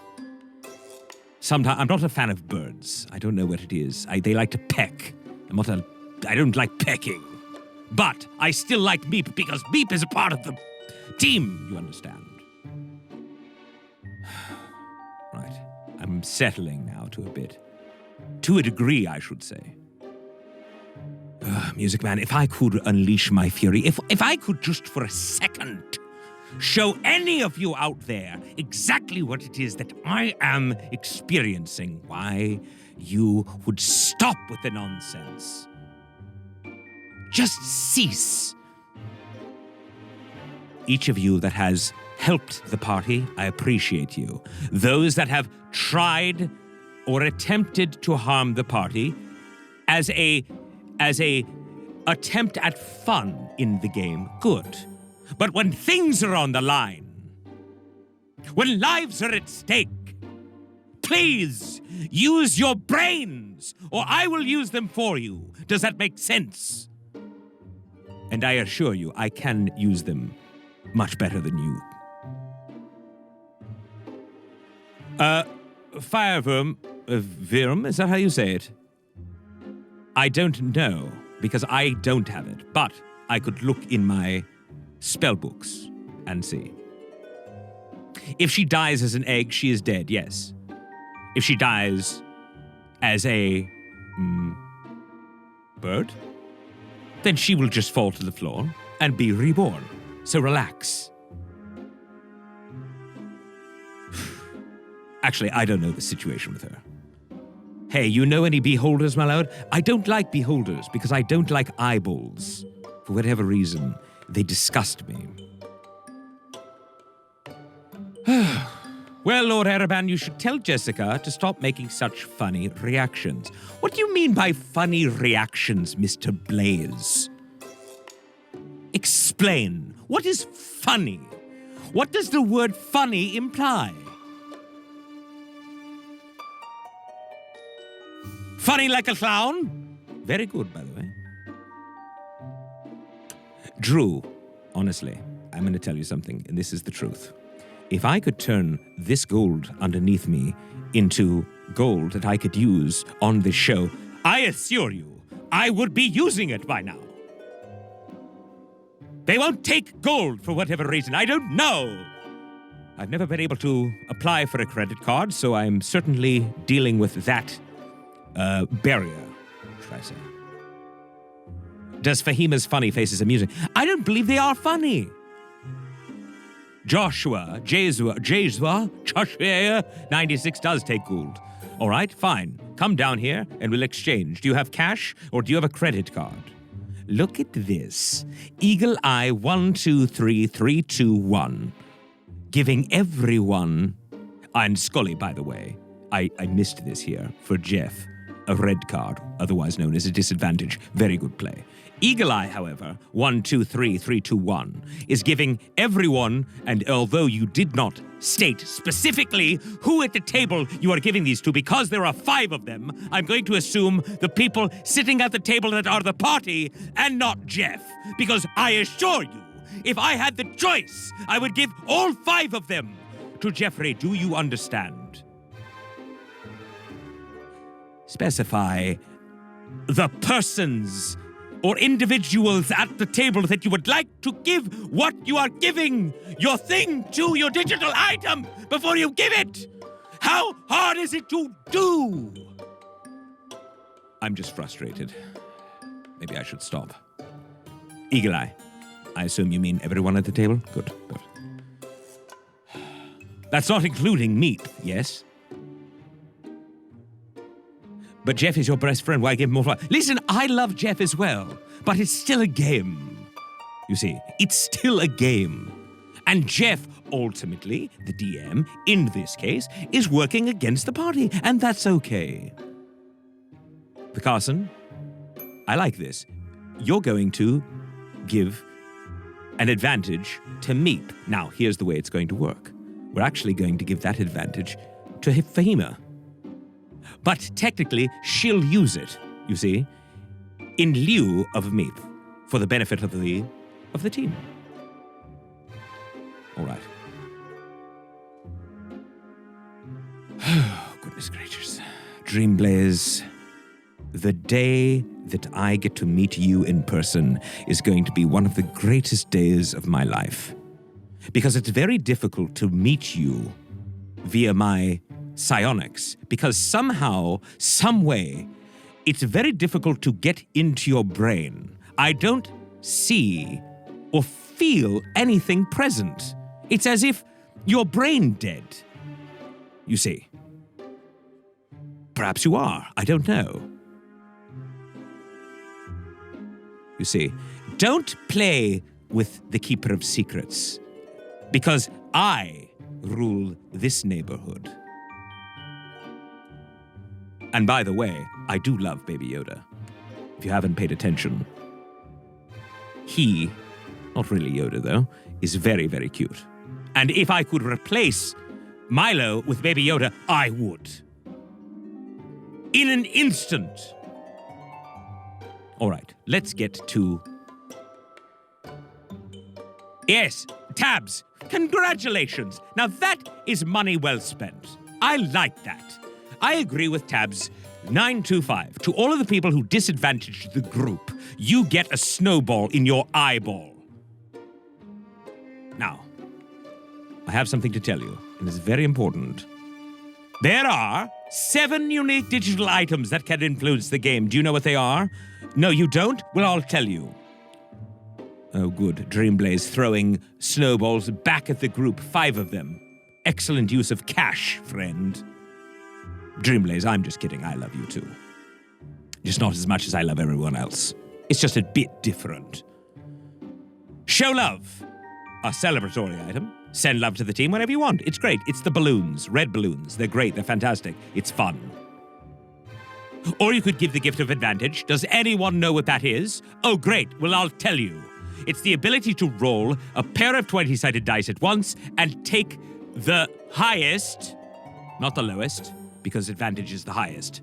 [SPEAKER 2] sometimes I'm not a fan of birds. I don't know what it is. They like to peck. I don't like pecking. But I still like Meep because Meep is a part of the team, you understand. Right. I'm settling now to a degree, I should say. Music Man, if I could unleash my fury, if I could just for a second show any of you out there exactly what it is that I am experiencing, why you would stop with the nonsense. Just cease. Each of you that has helped the party, I appreciate you. Those that have tried or attempted to harm the party as a attempt at fun in the game, good. But when things are on the line, when lives are at stake, please use your brains, or I will use them for you. Does that make sense? And I assure you, I can use them much better than you. Virm, is that how you say it? I don't know, because I don't have it, but I could look in my spell books and see. If she dies as an egg, she is dead, yes. If she dies as a bird, then she will just fall to the floor and be reborn. So relax. Actually, I don't know the situation with her. Hey, you know any beholders, my lord? I don't like beholders because I don't like eyeballs. For whatever reason, they disgust me. Well, Lord Ereban, you should tell Jessica to stop making such funny reactions. What do you mean by funny reactions, Mr. Blaze? Explain. What is funny? What does the word funny imply? Funny like a clown? Very good, by the way. Drew, honestly, I'm going to tell you something, and this is the truth. If I could turn this gold underneath me into gold that I could use on this show, I assure you, I would be using it by now. They won't take gold for whatever reason. I don't know. I've never been able to apply for a credit card, so I'm certainly dealing with that barrier, should I say. Does Fahima's funny faces amusing? I don't believe they are funny. Joshua 96 does take gold. All right, fine. Come down here and we'll exchange. Do you have cash or do you have a credit card? Look at this. Eagle Eye 123321. Giving everyone, and Scully, by the way, I missed this here, for Jeff, a red card, otherwise known as a disadvantage. Very good play. Eagle Eye, however, 123321, is giving everyone, and although you did not state specifically who at the table you are giving these to, because there are 5 of them, I'm going to assume the people sitting at the table that are the party and not Jeff. Because I assure you, if I had the choice, I would give all 5 of them to Jeffrey. Do you understand? Specify the persons or individuals at the table that you would like to give what you are giving, your thing to your digital item, before you give it. How hard is it to do? I'm just frustrated. Maybe I should stop. Eagle Eye, I assume you mean everyone at the table? Good. That's not including meat, yes? But Jeff is your best friend. Why give him more fun? Listen, I love Jeff as well, but it's still a game. You see, it's still a game. And Jeff, ultimately, the DM, in this case, is working against the party, and that's okay. Carson, I like this. You're going to give an advantage to Meep. Now, here's the way it's going to work. We're actually going to give that advantage to Fahima. But technically, she'll use it, you see, in lieu of Meep, for the benefit of the team. All right. Oh, goodness gracious. Dreamblaze, the day that I get to meet you in person is going to be one of the greatest days of my life. Because it's very difficult to meet you via my psionics, because somehow, some way, it's very difficult to get into your brain. I don't see or feel anything present. It's as if you're brain dead, you see. Perhaps you are, I don't know. You see, don't play with the Keeper of Secrets, because I rule this neighborhood. And by the way, I do love Baby Yoda. If you haven't paid attention, he, not really Yoda though, is very, very cute. And if I could replace Milo with Baby Yoda, I would. In an instant. All right, let's get to... Yes, Tabs, congratulations. Now that is money well spent. I like that. I agree with Tabs. 925. To all of the people who disadvantaged the group, you get a snowball in your eyeball. Now, I have something to tell you, and it's very important. There are 7 unique digital items that can influence the game. Do you know what they are? No, you don't? Well, I'll tell you. Oh, good. Dreamblaze throwing snowballs back at the group. 5 of them. Excellent use of cash, friend. Dreamblaze, I'm just kidding. I love you too. Just not as much as I love everyone else. It's just a bit different. Show love. A celebratory item. Send love to the team whenever you want. It's great. It's the balloons. Red balloons. They're great. They're fantastic. It's fun. Or you could give the gift of advantage. Does anyone know what that is? Oh, great. Well, I'll tell you. It's the ability to roll a pair of 20-sided dice at once and take the highest, not the lowest, because advantage is the highest.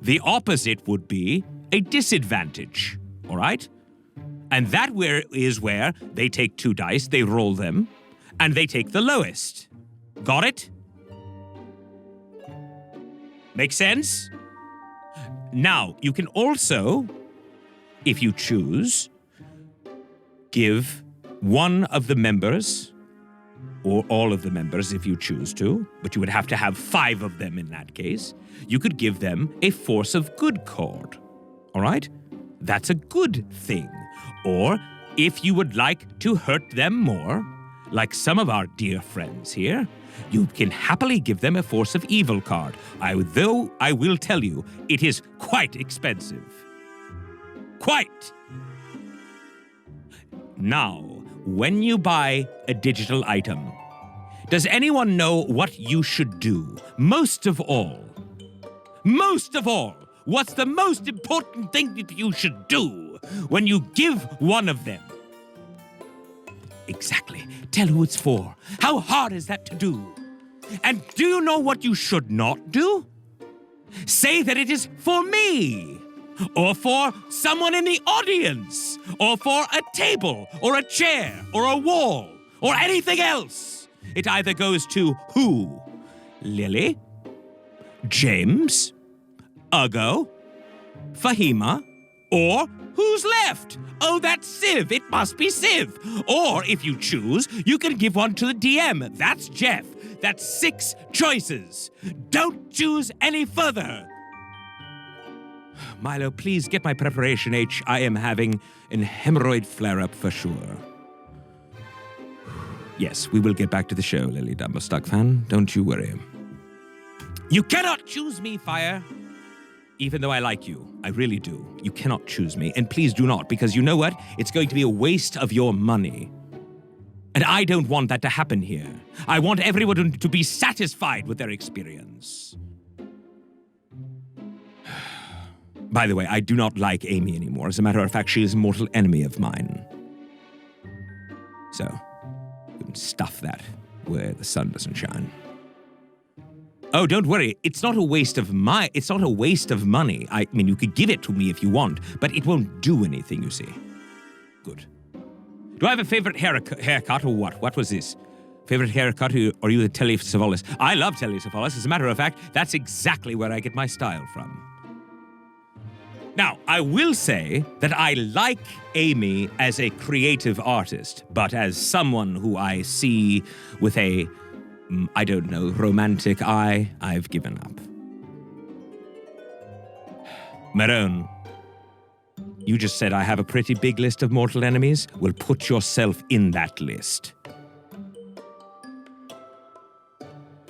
[SPEAKER 2] The opposite would be a disadvantage, all right? And that is where they take 2 dice, they roll them, and they take the lowest. Got it? Make sense? Now, you can also, if you choose, give one of the members, or all of the members if you choose to, but you would have to have 5 of them in that case. You could give them a force of good card. All right? That's a good thing. Or if you would like to hurt them more, like some of our dear friends here, you can happily give them a force of evil card. Though I will tell you, it is quite expensive. Quite. Now, when you buy a digital item, does anyone know what you should do? Most of all, what's the most important thing that you should do when you give one of them? Exactly. Tell who it's for. How hard is that to do? And do you know what you should not do? Say that it is for me, or for someone in the audience, or for a table, or a chair, or a wall, or anything else. It either goes to who? Lily? James? Ugo? Fahima? Or who's left? Oh, that's Civ. It must be Civ. Or, if you choose, you can give one to the DM. That's Jeff. That's 6 choices. Don't choose any further. Milo, please get my preparation H. I am having an hemorrhoid flare-up for sure. Yes, we will get back to the show, Lily Dumblestuck fan. Don't you worry. You cannot choose me, Fire. Even though I like you, I really do. You cannot choose me, and please do not, because you know what? It's going to be a waste of your money. And I don't want that to happen here. I want everyone to be satisfied with their experience. By the way, I do not like Amy anymore. As a matter of fact, she is a mortal enemy of mine. So, you can stuff that where the sun doesn't shine. Oh, don't worry. It's not a waste of money. I mean, you could give it to me if you want, but it won't do anything, you see. Good. Do I have a favorite haircut or what? What was this? Favorite haircut or are you the Telecephalus? I love Telecephalus. As a matter of fact, that's exactly where I get my style from. Now, I will say that I like Amy as a creative artist, but as someone who I see with a, I don't know, romantic eye, I've given up. Marone, you just said I have a pretty big list of mortal enemies. Well, put yourself in that list.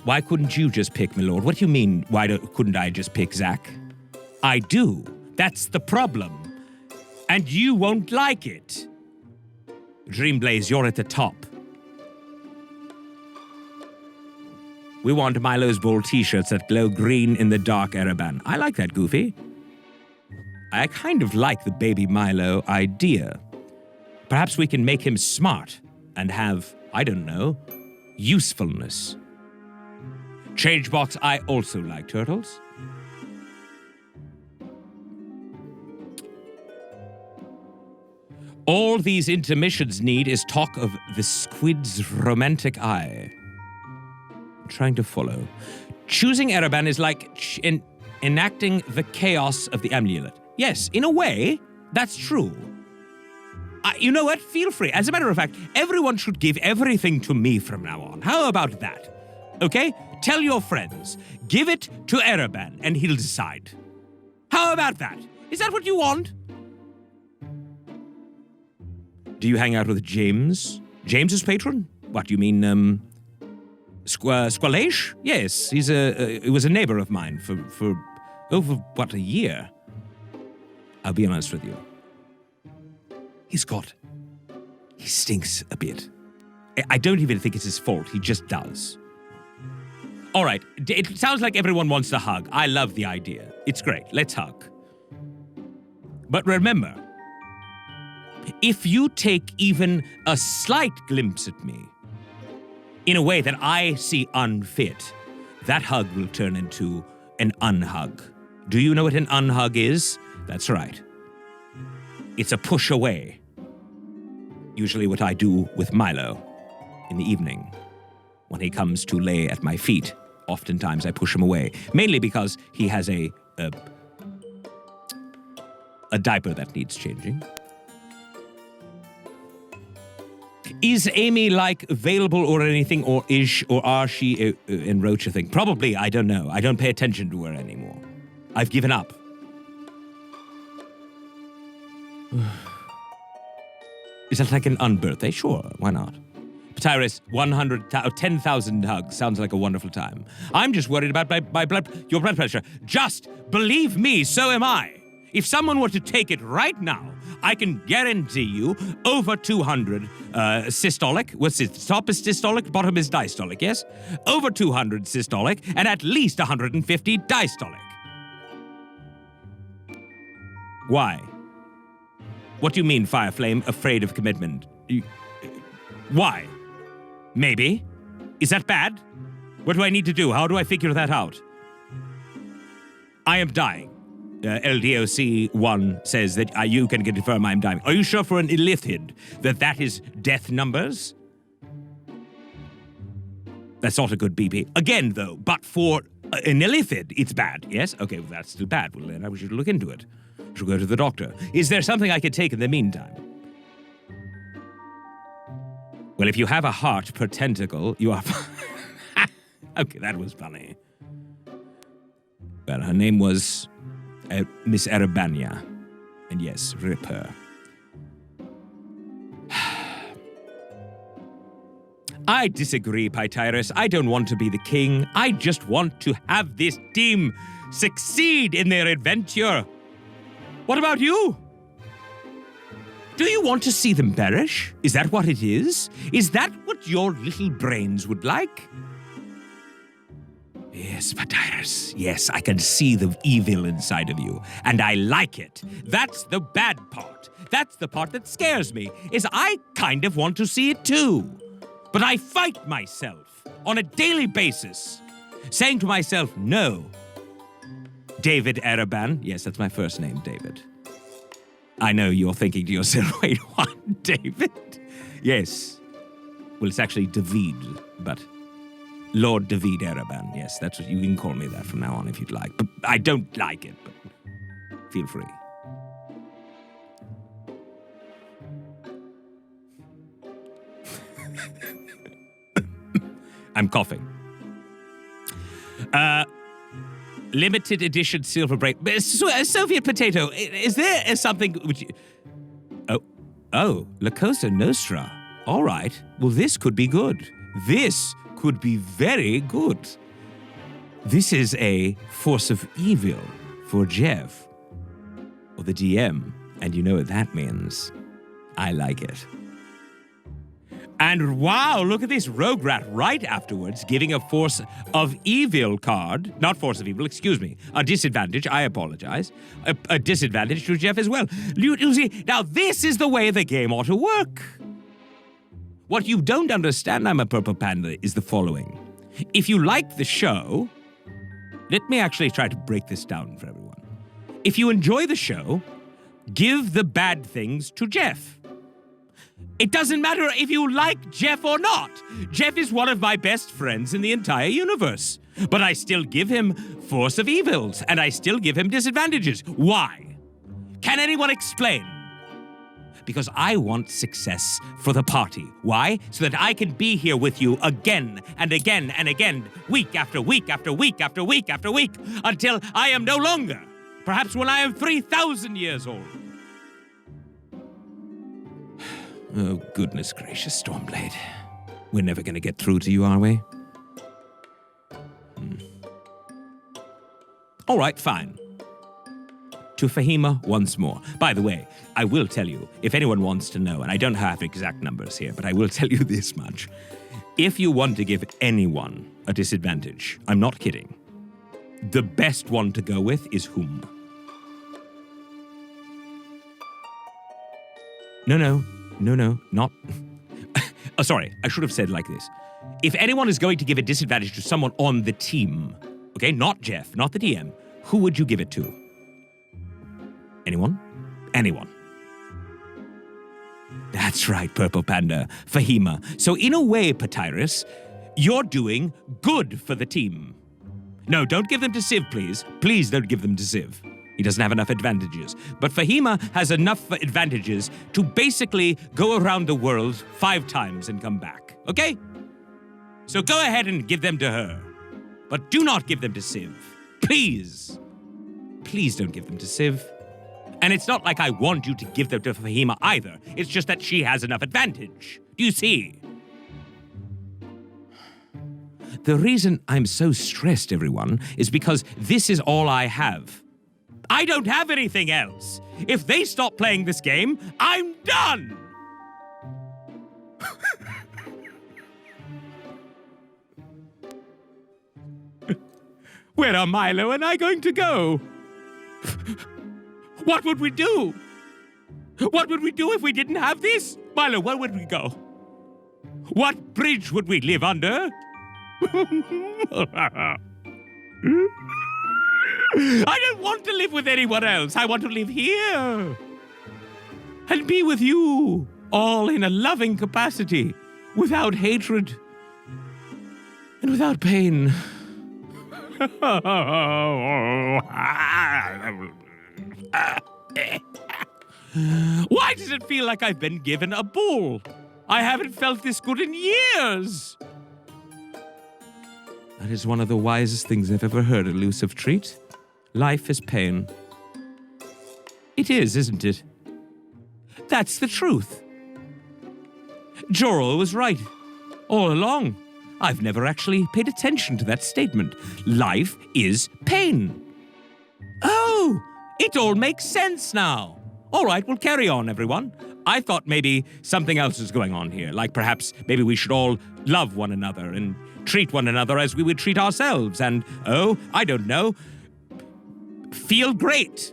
[SPEAKER 2] Why couldn't you just pick, my lord? What do you mean, couldn't I just pick Zach? I do. That's the problem. And you won't like it. Dreamblaze, you're at the top. We want Milo's Bowl t-shirts that glow green in the dark, Ereban. I like that, Goofy. I kind of like the baby Milo idea. Perhaps we can make him smart and have, I don't know, usefulness. Changebox, I also like turtles. All these intermissions need is talk of the squid's romantic eye. I'm trying to follow. Choosing Ereban is like enacting the chaos of the amulet. Yes, in a way, that's true. You know what? Feel free. As a matter of fact, everyone should give everything to me from now on. How about that? Okay? Tell your friends. Give it to Ereban, and he'll decide. How about that? Is that what you want? Do you hang out with James? James's patron? What, do you mean, Squalash? Yes, he was a neighbor of mine for over, what, a year? I'll be honest with you. He stinks a bit. I don't even think it's his fault, he just does. All right, it sounds like everyone wants to hug. I love the idea. It's great, let's hug. But remember, if you take even a slight glimpse at me, in a way that I see unfit, that hug will turn into an unhug. Do you know what an unhug is? That's right. It's a push away. usually what I do with Milo in the evening. When he comes to lay at my feet, oftentimes I push him away, mainly because he has a diaper that needs changing. Is Amy, available or anything, or are she in Rocha thing? Probably, I don't know. I don't pay attention to her anymore. I've given up. Is that like an unbirthday? Sure, why not? Tyrus, 10,000 hugs. Sounds like a wonderful time. I'm just worried about your blood pressure. Just believe me, so am I. If someone were to take it right now, I can guarantee you over 200 systolic. What's it? Top is systolic, bottom is diastolic, yes? Over 200 systolic and at least 150 diastolic. Why? What do you mean, Fireflame, afraid of commitment? Why? Maybe. Is that bad? What do I need to do? How do I figure that out? I am dying. LDOC 1 says that you can confirm I'm dying. Are you sure for an illithid that is death numbers? That's not a good BP. Again, though, but for an illithid, it's bad, yes? Okay, well, that's still bad. Well, then I should look into it. I should go to the doctor. Is there something I could take in the meantime? Well, if you have a heart per tentacle, you are... Okay, that was funny. Well, her name was... Miss Arabania. And yes, rip her. I disagree, Pytyrus. I don't want to be the king. I just want to have this team succeed in their adventure. What about you? Do you want to see them perish? Is that what it is? Is that what your little brains would like? Yes, Pytyrus. Yes, I can see the evil inside of you, and I like it. That's the bad part. That's the part that scares me, is I kind of want to see it too. But I fight myself on a daily basis, saying to myself, no. David Araban. Yes, that's my first name, David. I know you're thinking to yourself, wait, what, David? Yes. Well, it's actually David, but... Lord David Araban, yes, that's what you can call me that from now on if you'd like. But I don't like it, but feel free. I'm coughing. Limited edition silver break. Soviet potato, is there something which... Oh, La Cosa Nostra. All right, well, this could be good. This could be very good. This is a force of evil for Jeff, or the DM, and you know what that means. I like it. And wow, look at this rogue rat right afterwards, giving a force of evil card, not force of evil, excuse me, a disadvantage, I apologize, a disadvantage to Jeff as well. You see, now this is the way the game ought to work. What you don't understand, I'm a purple panda, is the following. If you like the show, let me actually try to break this down for everyone. If you enjoy the show, give the bad things to Jeff. It doesn't matter if you like Jeff or not. Jeff is one of my best friends in the entire universe. But I still give him force of evils, and I still give him disadvantages. Why? Can anyone explain? Because I want success for the party. Why? So that I can be here with you again and again and again, week after week after week after week after week, until I am no longer. Perhaps when I am 3,000 years old. Oh, goodness gracious, Stormblade. We're never gonna get through to you, are we? All right, fine. To Fahima once more. By the way, I will tell you, if anyone wants to know, and I don't have exact numbers here, but I will tell you this much. If you want to give anyone a disadvantage, I'm not kidding, the best one to go with is whom? No, not... Oh, sorry, I should have said like this. If anyone is going to give a disadvantage to someone on the team, okay, not Jeff, not the DM, who would you give it to? Anyone? Anyone. That's right, Purple Panda. Fahima. So in a way, Patyrus, you're doing good for the team. No, don't give them to Civ, please. Please don't give them to Civ. He doesn't have enough advantages. But Fahima has enough advantages to basically go around the world 5 times and come back. Okay? So go ahead and give them to her. But do not give them to Civ. Please. Please don't give them to Civ. And it's not like I want you to give them to Fahima either. It's just that she has enough advantage. Do you see? The reason I'm so stressed, everyone, is because this is all I have. I don't have anything else. If they stop playing this game, I'm done! Where are Milo and I going to go? What would we do? What would we do if we didn't have this? Milo, where would we go? What bridge would we live under? I don't want to live with anyone else. I want to live here. And be with you, all in a loving capacity, without hatred and without pain. Why does it feel like I've been given a bull? I haven't felt this good in years. That is one of the wisest things I've ever heard, elusive treat. Life is pain. It is, isn't it? That's the truth. Jorel was right. All along. I've never actually paid attention to that statement. Life is pain. Oh, it all makes sense now. All right, we'll carry on, everyone. I thought maybe something else is going on here, like perhaps maybe we should all love one another and treat one another as we would treat ourselves and, oh, I don't know, feel great.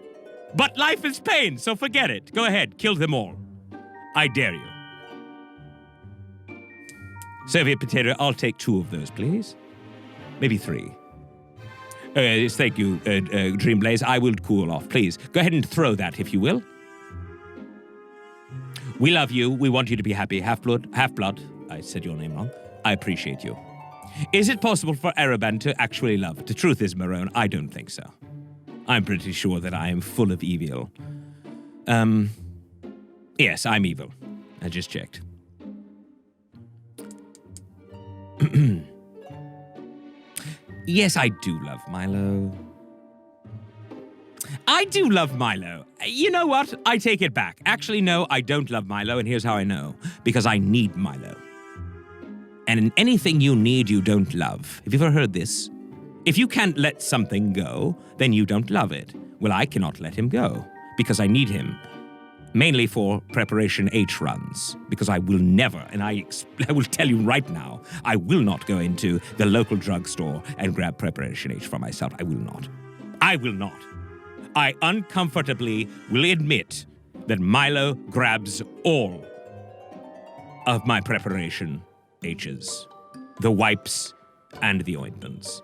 [SPEAKER 2] But life is pain, so forget it. Go ahead, kill them all. I dare you. Soviet potato, I'll take 2 of those, please. Maybe 3. Yes, thank you, Dreamblaze. I will cool off, please. Go ahead and throw that, if you will. We love you. We want you to be happy. Half-blood. I said your name wrong. I appreciate you. Is it possible for Ereban to actually love? The truth is, Marone, I don't think so. I'm pretty sure that I am full of evil. Yes, I'm evil. I just checked. Yes, I do love Milo. I do love Milo. You know what? I take it back. Actually, no, I don't love Milo, and here's how I know. Because I need Milo. And in anything you need, you don't love. Have you ever heard this? If you can't let something go, then you don't love it. Well, I cannot let him go, because I need him. Mainly for Preparation H runs, because I will never, and I will tell you right now, I will not go into the local drugstore and grab Preparation H for myself. I will not. I will not. I uncomfortably will admit that Milo grabs all of my Preparation H's, the wipes and the ointments.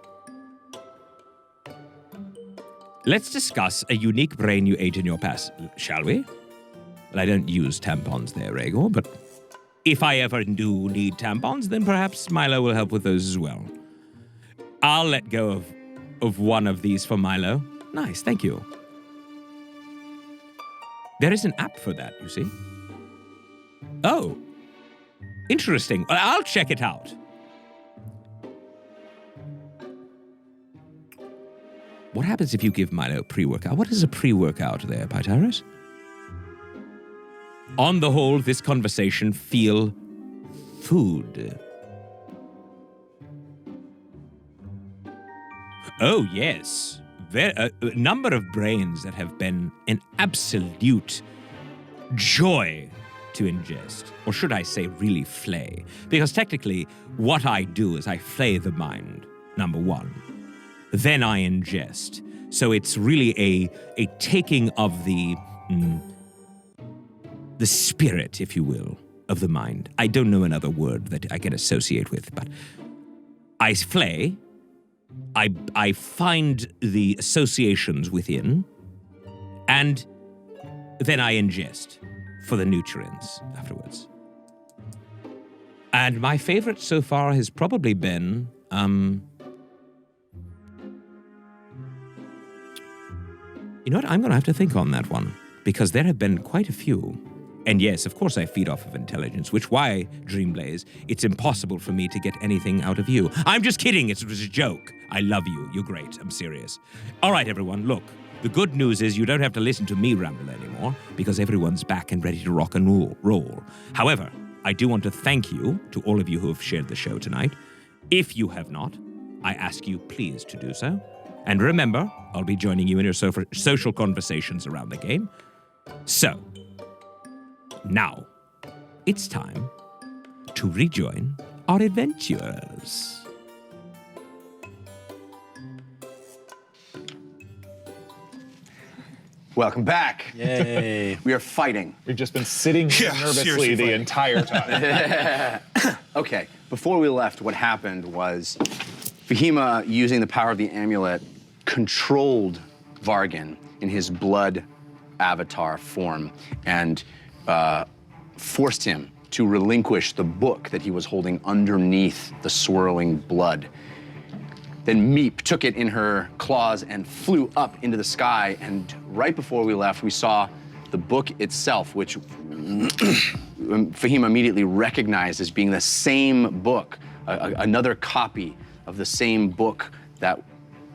[SPEAKER 2] Let's discuss a unique brain you ate in your past, shall we? Well, I don't use tampons there, Rhaegar, but if I ever do need tampons, then perhaps Milo will help with those as well. I'll let go of one of these for Milo. Nice, thank you. There is an app for that, you see. Oh, interesting. Well, I'll check it out. What happens if you give Milo pre-workout? What is a pre-workout there, Pytyrus? On the whole, this conversation feel food. Oh, yes. A number of brains that have been an absolute joy to ingest. Or should I say really flay? Because technically, what I do is I flay the mind, number one. Then I ingest. So it's really a taking of the spirit, if you will, of the mind. I don't know another word that I can associate with, but I flay, I find the associations within, and then I ingest. for the nutrients afterwards. And my favorite so far has probably been, you know what? I'm going to have to think on that one, because there have been quite a few. And yes, of course I feed off of intelligence, which why, Dreamblaze, it's impossible for me to get anything out of you. I'm just kidding. It was a joke. I love you. You're great. I'm serious. All right, everyone, look. The good news is you don't have to listen to me ramble anymore, because everyone's back and ready to rock and roll. However, I do want to thank you to all of you who have shared the show tonight. If you have not, I ask you please to do so. And remember, I'll be joining you in your social conversations around the game. So, now, it's time to rejoin our adventurers.
[SPEAKER 5] Welcome back.
[SPEAKER 9] Yay.
[SPEAKER 5] We are fighting.
[SPEAKER 6] We've just been sitting nervously
[SPEAKER 7] seriously
[SPEAKER 6] the
[SPEAKER 7] fighting.
[SPEAKER 6] entire time.
[SPEAKER 5] Okay, before we left, what happened was Fahima, using the power of the amulet, controlled Vargan in his blood avatar form and forced him to relinquish the book that he was holding underneath the swirling blood. Then Meep took it in her claws and flew up into the sky, and right before we left, we saw the book itself, which Fahima immediately recognized as being the same book, another copy of the same book that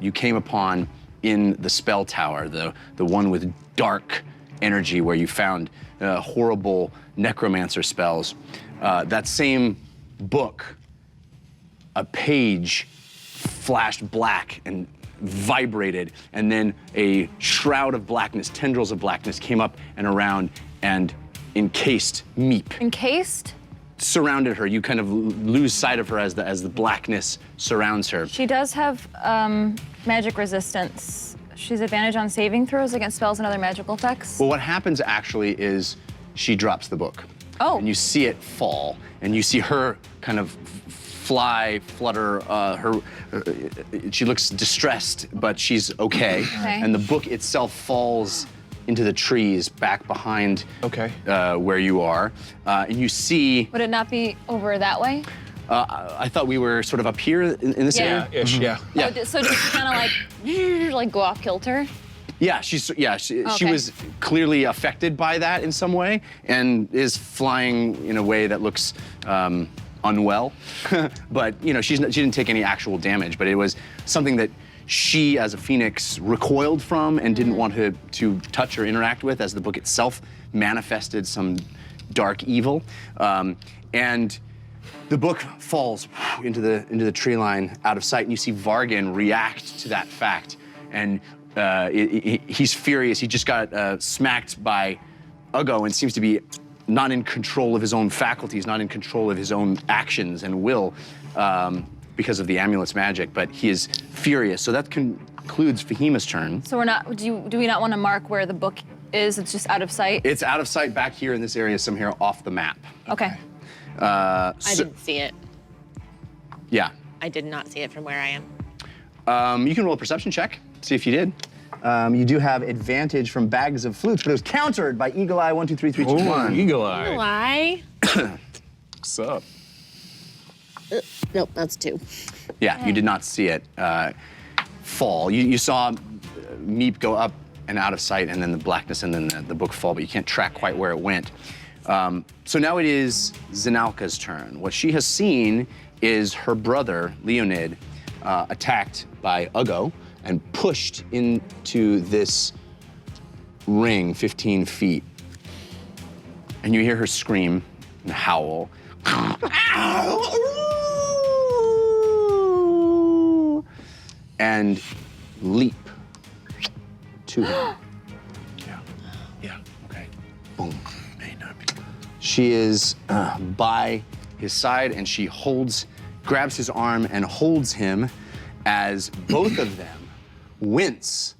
[SPEAKER 5] you came upon in the spell tower, the one with dark energy where you found horrible necromancer spells. That same book, a page flashed black and vibrated, and then a shroud of blackness, tendrils of blackness came up and around and encased Meep.
[SPEAKER 8] Encased?
[SPEAKER 5] Surrounded her. You kind of lose sight of her as the blackness surrounds her.
[SPEAKER 8] She does have magic resistance. She's advantage on saving throws against spells and other magical effects.
[SPEAKER 5] Well, what happens actually is she drops the book.
[SPEAKER 8] Oh.
[SPEAKER 5] And you see it fall, and you see her kind of flutter. She looks distressed, but she's okay.
[SPEAKER 8] Okay.
[SPEAKER 5] And the book itself falls into the trees back behind where you are. And you see,
[SPEAKER 8] Would it not be over that way?
[SPEAKER 5] I thought we were sort of up here in this area.
[SPEAKER 6] Ish, yeah.
[SPEAKER 5] Yeah.
[SPEAKER 8] Oh, so just kind of like go off kilter?
[SPEAKER 5] Yeah, she
[SPEAKER 8] Okay.
[SPEAKER 5] was clearly affected by that in some way and is flying in a way that looks unwell. But she didn't take any actual damage, but it was something that she, as a phoenix, recoiled from and didn't want to touch or interact with, as the book itself manifested some dark evil. And the book falls into the tree line out of sight, and you see Vargan react to that fact. And he's furious. He just got smacked by Uggo and seems to be not in control of his own faculties, not in control of his own actions and will because of the amulet's magic, but he is furious. So that concludes Fahima's turn.
[SPEAKER 8] So we're not, do we not want to mark where the book is? It's just out of sight?
[SPEAKER 5] It's out of sight back here in this area, somewhere off the map.
[SPEAKER 8] Okay.
[SPEAKER 3] I didn't see it.
[SPEAKER 5] Yeah.
[SPEAKER 3] I did not see it from where I am.
[SPEAKER 5] You can roll a perception check, see if you did. You do have advantage from bags of flutes, but it was countered by Eagle Eye 1, 2, 3, 3, 2, 1.
[SPEAKER 6] Eagle Eye.
[SPEAKER 3] Why?
[SPEAKER 6] What's up?
[SPEAKER 3] Nope, that's 2.
[SPEAKER 5] Yeah, you did not see it fall. You saw Meep go up and out of sight, and then the blackness, and then the book fall, but you can't track quite where it went. So now it is Zinalka's turn. What she has seen is her brother, Leonid, attacked by Uggo and pushed into this ring 15 feet. And you hear her scream and howl. And leap to him. Yeah, okay. Boom. She is by his side, and she grabs his arm and holds him as both of them wince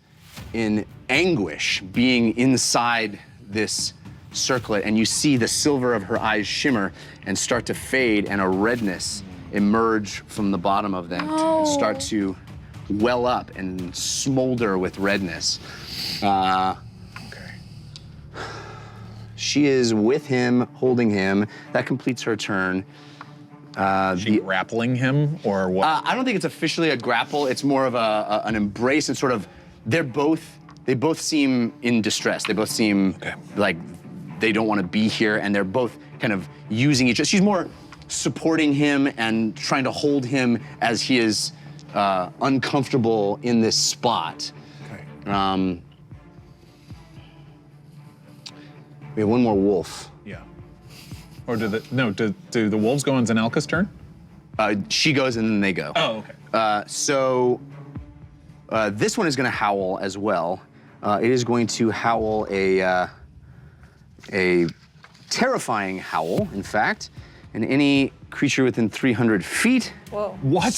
[SPEAKER 5] in anguish being inside this circlet, and you see the silver of her eyes shimmer and start to fade, and a redness emerge from the bottom of them and start to well up and smolder with redness. She is with him, holding him. That completes her turn.
[SPEAKER 6] She grappling him or what?
[SPEAKER 5] I don't think it's officially a grapple. It's more of an embrace and sort of. They both seem in distress. They both seem like they don't want to be here, and they're both kind of using each other. She's more supporting him and trying to hold him as he is uncomfortable in this spot. Okay. We have one more wolf.
[SPEAKER 6] Yeah. Or do the wolves go on Zanelka's turn?
[SPEAKER 5] She goes and then they go.
[SPEAKER 6] Oh, okay.
[SPEAKER 5] So this one is going to howl as well. It is going to howl a terrifying howl, in fact. And any creature within 300 feet
[SPEAKER 6] What?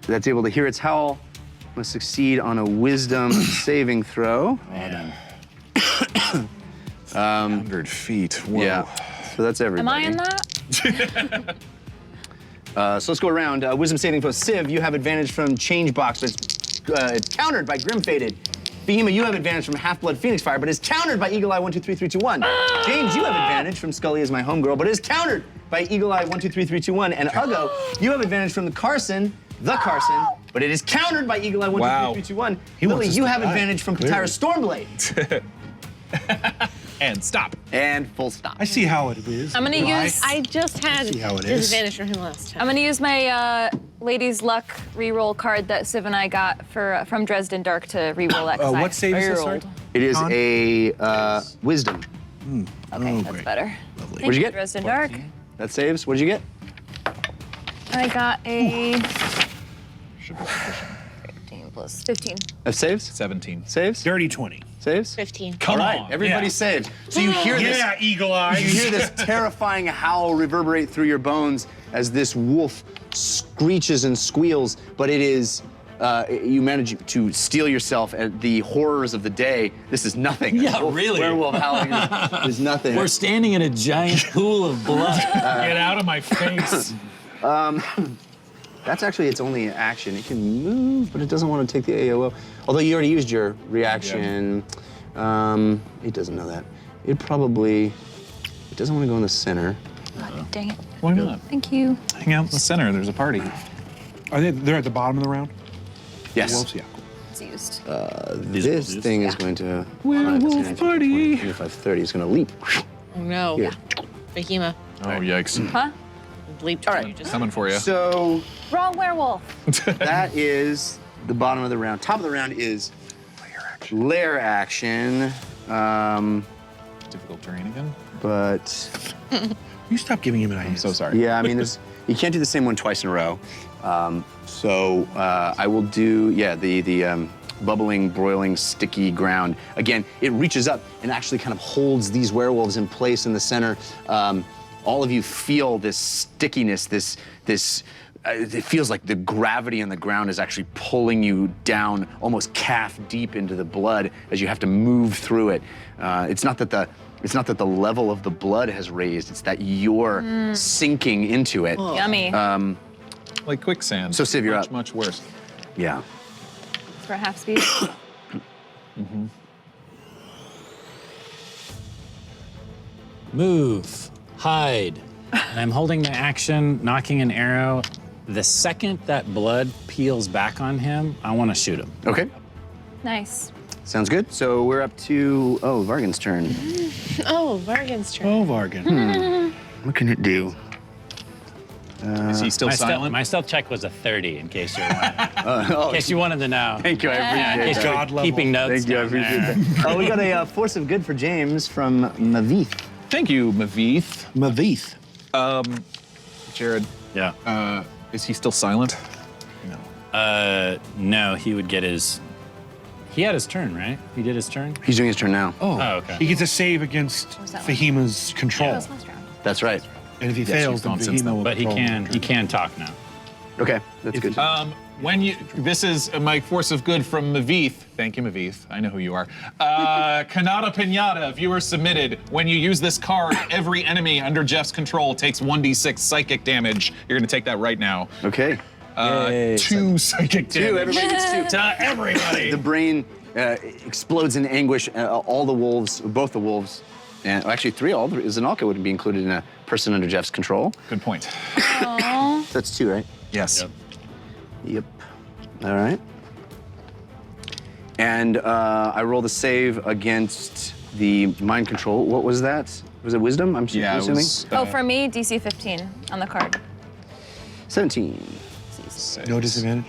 [SPEAKER 5] that's able to hear its howl must succeed on a wisdom saving throw.
[SPEAKER 6] 100 feet. Whoa.
[SPEAKER 5] Yeah. So that's everybody.
[SPEAKER 8] Am I in that?
[SPEAKER 5] So let's go around. Wisdom saving throw. Civ, you have advantage from Change Box, but it's countered by Grim Faded. Behema, you have advantage from Half-Blood Phoenix Fire, but is countered by Eagle Eye 1, 2, 3, 3, 2, 1. James, you have advantage from Scully as my homegirl, but is countered by Eagle Eye 1, 2, 3, 3, 2, 1. And Uggo, you have advantage from the Carson, but it is countered by Eagle Eye 1, 2, 3, 3, 2, 1. Lily, you have advantage from Katara Stormblade.
[SPEAKER 6] And stop.
[SPEAKER 5] And full stop.
[SPEAKER 7] I see how it is.
[SPEAKER 8] I'm gonna use.
[SPEAKER 3] I just had
[SPEAKER 7] see how it is.
[SPEAKER 3] disadvantage from him last time.
[SPEAKER 8] I'm gonna use my Ladies Luck reroll card that Civ and I got from Dresden Dark to reroll that. 'Cause
[SPEAKER 7] What save is this,
[SPEAKER 8] rerolled.
[SPEAKER 7] sorry?
[SPEAKER 5] It is
[SPEAKER 7] Con?
[SPEAKER 5] a wisdom.
[SPEAKER 8] Okay, that's better. Thank
[SPEAKER 5] What'd you get?
[SPEAKER 8] Dresden Dark.
[SPEAKER 5] That saves. What'd you get?
[SPEAKER 8] I got a
[SPEAKER 6] Should be sufficient.
[SPEAKER 8] 15 plus 15.
[SPEAKER 5] That saves?
[SPEAKER 6] 17.
[SPEAKER 5] Saves?
[SPEAKER 7] Dirty 20.
[SPEAKER 5] Saves?
[SPEAKER 3] 15.
[SPEAKER 6] Come
[SPEAKER 5] All right,
[SPEAKER 6] on.
[SPEAKER 5] everybody saved. So you hear this.
[SPEAKER 7] Yeah, Eagle Eye.
[SPEAKER 5] You hear this terrifying howl reverberate through your bones as this wolf screeches and squeals, but it is, you manage to steel yourself at the horrors of the day. This is nothing.
[SPEAKER 9] Yeah,
[SPEAKER 5] Wolf-
[SPEAKER 9] really.
[SPEAKER 5] Werewolf howling is nothing.
[SPEAKER 9] We're standing in a giant pool of blood.
[SPEAKER 6] Get out of my face.
[SPEAKER 5] That's actually its only action. It can move, but it doesn't want to take the AOO. Although you already used your reaction. It doesn't know that. It doesn't want to go in the center.
[SPEAKER 8] God, dang it.
[SPEAKER 6] Why not?
[SPEAKER 8] Thank you.
[SPEAKER 6] Hang out in the center. There's a party.
[SPEAKER 7] They're at the bottom of the round?
[SPEAKER 5] Yes.
[SPEAKER 7] Wolves, yeah.
[SPEAKER 8] It's used.
[SPEAKER 5] This thing is going to.
[SPEAKER 6] Werewolf party.
[SPEAKER 5] 25, 30 is going to leap.
[SPEAKER 3] Oh no.
[SPEAKER 5] Here.
[SPEAKER 3] Behema.
[SPEAKER 6] Oh, yikes.
[SPEAKER 8] Huh?
[SPEAKER 3] Bleeped
[SPEAKER 5] All
[SPEAKER 3] when
[SPEAKER 5] right.
[SPEAKER 3] you just
[SPEAKER 6] Coming for you.
[SPEAKER 5] So
[SPEAKER 8] Wrong werewolf.
[SPEAKER 5] that is the bottom of the round. Top of the round is lair action.
[SPEAKER 6] Difficult terrain again.
[SPEAKER 5] But
[SPEAKER 7] You stop giving him an idea.
[SPEAKER 6] I'm so sorry.
[SPEAKER 5] yeah, I mean, you can't do the same one twice in a row. So I will do, the bubbling, broiling, sticky ground. Again, it reaches up and actually kind of holds these werewolves in place in the center. All of you feel this stickiness, it feels like the gravity on the ground is actually pulling you down almost calf deep into the blood as you have to move through it. It's not that the level of the blood has raised, it's that you're sinking into it.
[SPEAKER 8] Yummy.
[SPEAKER 6] Like quicksand.
[SPEAKER 5] So, Civ, you're up.
[SPEAKER 6] Much worse.
[SPEAKER 5] Yeah.
[SPEAKER 8] For half speed.
[SPEAKER 9] Move, hide. And I'm holding my action, knocking an arrow. The second that blood peels back on him, I want to shoot him.
[SPEAKER 5] Okay.
[SPEAKER 8] Nice.
[SPEAKER 5] Sounds good. So we're up to, Vargan's turn.
[SPEAKER 3] Oh, Vargan's turn.
[SPEAKER 7] Oh, Vargan.
[SPEAKER 5] What can it do?
[SPEAKER 6] Is he still silent?
[SPEAKER 9] My stealth check was a 30, in case you're wondering. In case you wanted to know.
[SPEAKER 5] Thank you, I
[SPEAKER 9] In
[SPEAKER 5] appreciate
[SPEAKER 9] case
[SPEAKER 5] that.
[SPEAKER 9] you're
[SPEAKER 7] God level.
[SPEAKER 9] keeping notes.
[SPEAKER 5] Thank you, I
[SPEAKER 9] down
[SPEAKER 5] appreciate
[SPEAKER 9] there.
[SPEAKER 5] that. We got a force of good for James from Mavith.
[SPEAKER 6] Thank you, Mavith.
[SPEAKER 7] Mavith.
[SPEAKER 6] Jared,
[SPEAKER 9] Yeah.
[SPEAKER 6] is he still silent?
[SPEAKER 9] No, he would get his. He had his turn, right? He did his turn.
[SPEAKER 5] He's doing his turn now.
[SPEAKER 9] Oh, okay.
[SPEAKER 7] He gets a save against
[SPEAKER 8] was that one?
[SPEAKER 7] Fahima's control.
[SPEAKER 8] That was last round.
[SPEAKER 5] That's right.
[SPEAKER 7] And if he
[SPEAKER 6] Yes,
[SPEAKER 7] fails,
[SPEAKER 6] he's
[SPEAKER 7] then
[SPEAKER 6] gone since
[SPEAKER 7] Fahima
[SPEAKER 6] then.
[SPEAKER 7] will
[SPEAKER 9] But he
[SPEAKER 7] control.
[SPEAKER 9] can talk now.
[SPEAKER 5] Okay, that's good.
[SPEAKER 6] This is my force of good from Mavith. Thank you, Mavith. I know who you are. Kanata Pinata, viewer submitted. When you use this card, every enemy under Jeff's control takes 1d6 psychic damage. You're gonna take that right now.
[SPEAKER 5] Okay.
[SPEAKER 6] 2 psychic damage.
[SPEAKER 5] Two, everybody gets two.
[SPEAKER 6] To everybody.
[SPEAKER 5] The brain explodes in anguish. All the wolves, both the wolves, And actually, 3. All the Zanalka would be included in a person under Jeff's control.
[SPEAKER 6] Good point.
[SPEAKER 8] Aww.
[SPEAKER 5] That's 2, right?
[SPEAKER 6] Yes.
[SPEAKER 5] Yep. All right. And I rolled a save against the mind control. What was that? Was it wisdom? I'm
[SPEAKER 6] Yeah,
[SPEAKER 5] assuming?
[SPEAKER 6] it was,
[SPEAKER 8] Oh, for me, DC 15 on the card.
[SPEAKER 5] 17.
[SPEAKER 10] No disadvantage?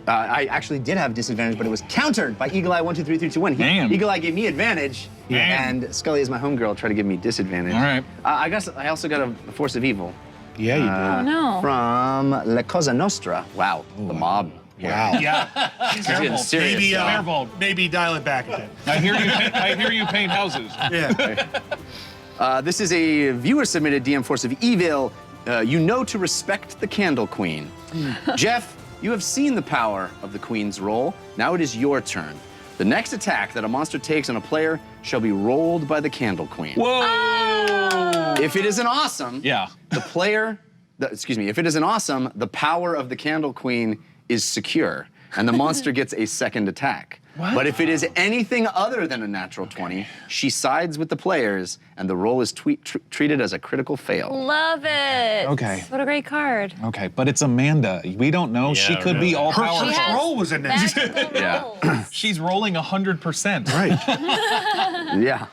[SPEAKER 5] I actually did have disadvantage, but it was countered by Eagle Eye 1, 2, 3, 3, 2, 1.
[SPEAKER 6] Damn.
[SPEAKER 5] Eagle Eye gave me advantage,
[SPEAKER 6] Damn.
[SPEAKER 5] and Scully is my homegirl, tried to give me disadvantage.
[SPEAKER 6] All right.
[SPEAKER 5] I guess I also got a Force of Evil
[SPEAKER 10] Yeah, you did.
[SPEAKER 8] Oh no.
[SPEAKER 5] from La Cosa Nostra. Wow, the mob.
[SPEAKER 10] Wow.
[SPEAKER 6] Yeah.
[SPEAKER 5] Getting serious.
[SPEAKER 7] Maybe,
[SPEAKER 6] Careful.
[SPEAKER 7] maybe dial it back a bit.
[SPEAKER 6] I hear you paint houses.
[SPEAKER 7] Yeah.
[SPEAKER 5] This is a viewer-submitted DM Force of Evil. You know to respect the Candle Queen. Jeff, you have seen the power of the Queen's role. Now it is your turn. The next attack that a monster takes on a player shall be rolled by the Candle Queen.
[SPEAKER 6] Whoa!
[SPEAKER 5] If it is an awesome,
[SPEAKER 6] Yeah.
[SPEAKER 5] if it is an awesome, the power of the Candle Queen is secure, and the monster gets a second attack. But if it is anything other than a natural 20, she sides with the players, and the roll is treated as a critical fail.
[SPEAKER 8] Love it.
[SPEAKER 6] Okay.
[SPEAKER 8] What a great card.
[SPEAKER 6] Okay, but it's Amanda. We don't know.
[SPEAKER 9] Yeah,
[SPEAKER 6] she could
[SPEAKER 9] really.
[SPEAKER 6] be all
[SPEAKER 7] Her
[SPEAKER 6] powerful.
[SPEAKER 7] first roll was a net.
[SPEAKER 8] Magical
[SPEAKER 5] Yeah.
[SPEAKER 8] rolls.
[SPEAKER 6] She's rolling 100%.
[SPEAKER 7] Right.
[SPEAKER 5] Yeah.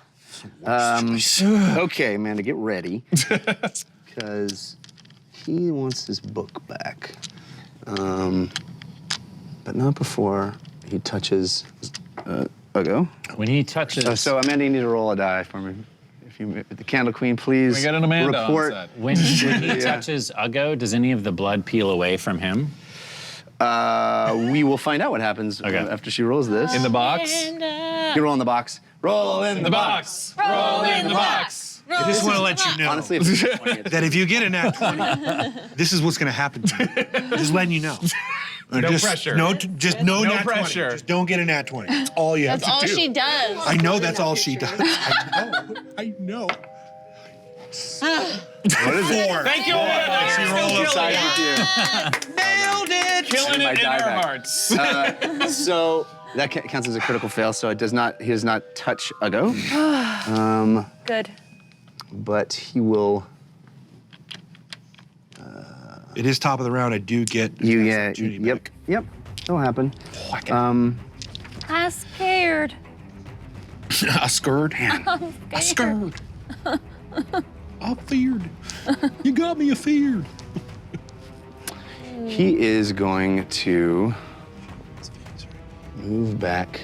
[SPEAKER 5] Okay, Amanda, get ready, because he wants his book back. But not before he touches Ugo.
[SPEAKER 9] When he touches,
[SPEAKER 5] So Amanda, you need to roll a die for me. If the Candle Queen, please
[SPEAKER 6] We got an Amanda
[SPEAKER 5] report.
[SPEAKER 6] on set.
[SPEAKER 9] when he touches Ugo, does any of the blood peel away from him?
[SPEAKER 5] We will find out what happens after she rolls this.
[SPEAKER 6] In the box.
[SPEAKER 5] You roll in the box. Roll in
[SPEAKER 6] In the box. Roll in the box.
[SPEAKER 7] I just want to let you know
[SPEAKER 5] Honestly, if it's 20,
[SPEAKER 7] that if you get a nat 20, this is what's going to happen to you. Just letting you know.
[SPEAKER 6] No
[SPEAKER 7] just,
[SPEAKER 6] pressure.
[SPEAKER 7] Just no nat
[SPEAKER 6] pressure.
[SPEAKER 7] 20. Just don't get a nat 20. That's all you have
[SPEAKER 3] That's
[SPEAKER 7] to
[SPEAKER 3] all
[SPEAKER 7] do.
[SPEAKER 3] she does.
[SPEAKER 7] I know that's all she does. I know.
[SPEAKER 5] what is it?
[SPEAKER 7] 4.
[SPEAKER 6] Thank you.
[SPEAKER 7] She rolled
[SPEAKER 5] Side
[SPEAKER 7] upside
[SPEAKER 5] with you.
[SPEAKER 6] Nailed it. Killing
[SPEAKER 5] My
[SPEAKER 6] it in
[SPEAKER 5] die
[SPEAKER 6] our
[SPEAKER 5] back.
[SPEAKER 6] hearts.
[SPEAKER 5] So that counts as a critical fail. So it does not. He does not touch Ugo.
[SPEAKER 8] Good.
[SPEAKER 5] But he will.
[SPEAKER 7] It is top of the round. I do get Judy back.
[SPEAKER 5] Yep. It'll happen.
[SPEAKER 8] I'm scared.
[SPEAKER 7] I scared. I scared. I'm feared. You got me afeared.
[SPEAKER 5] He is going to move back.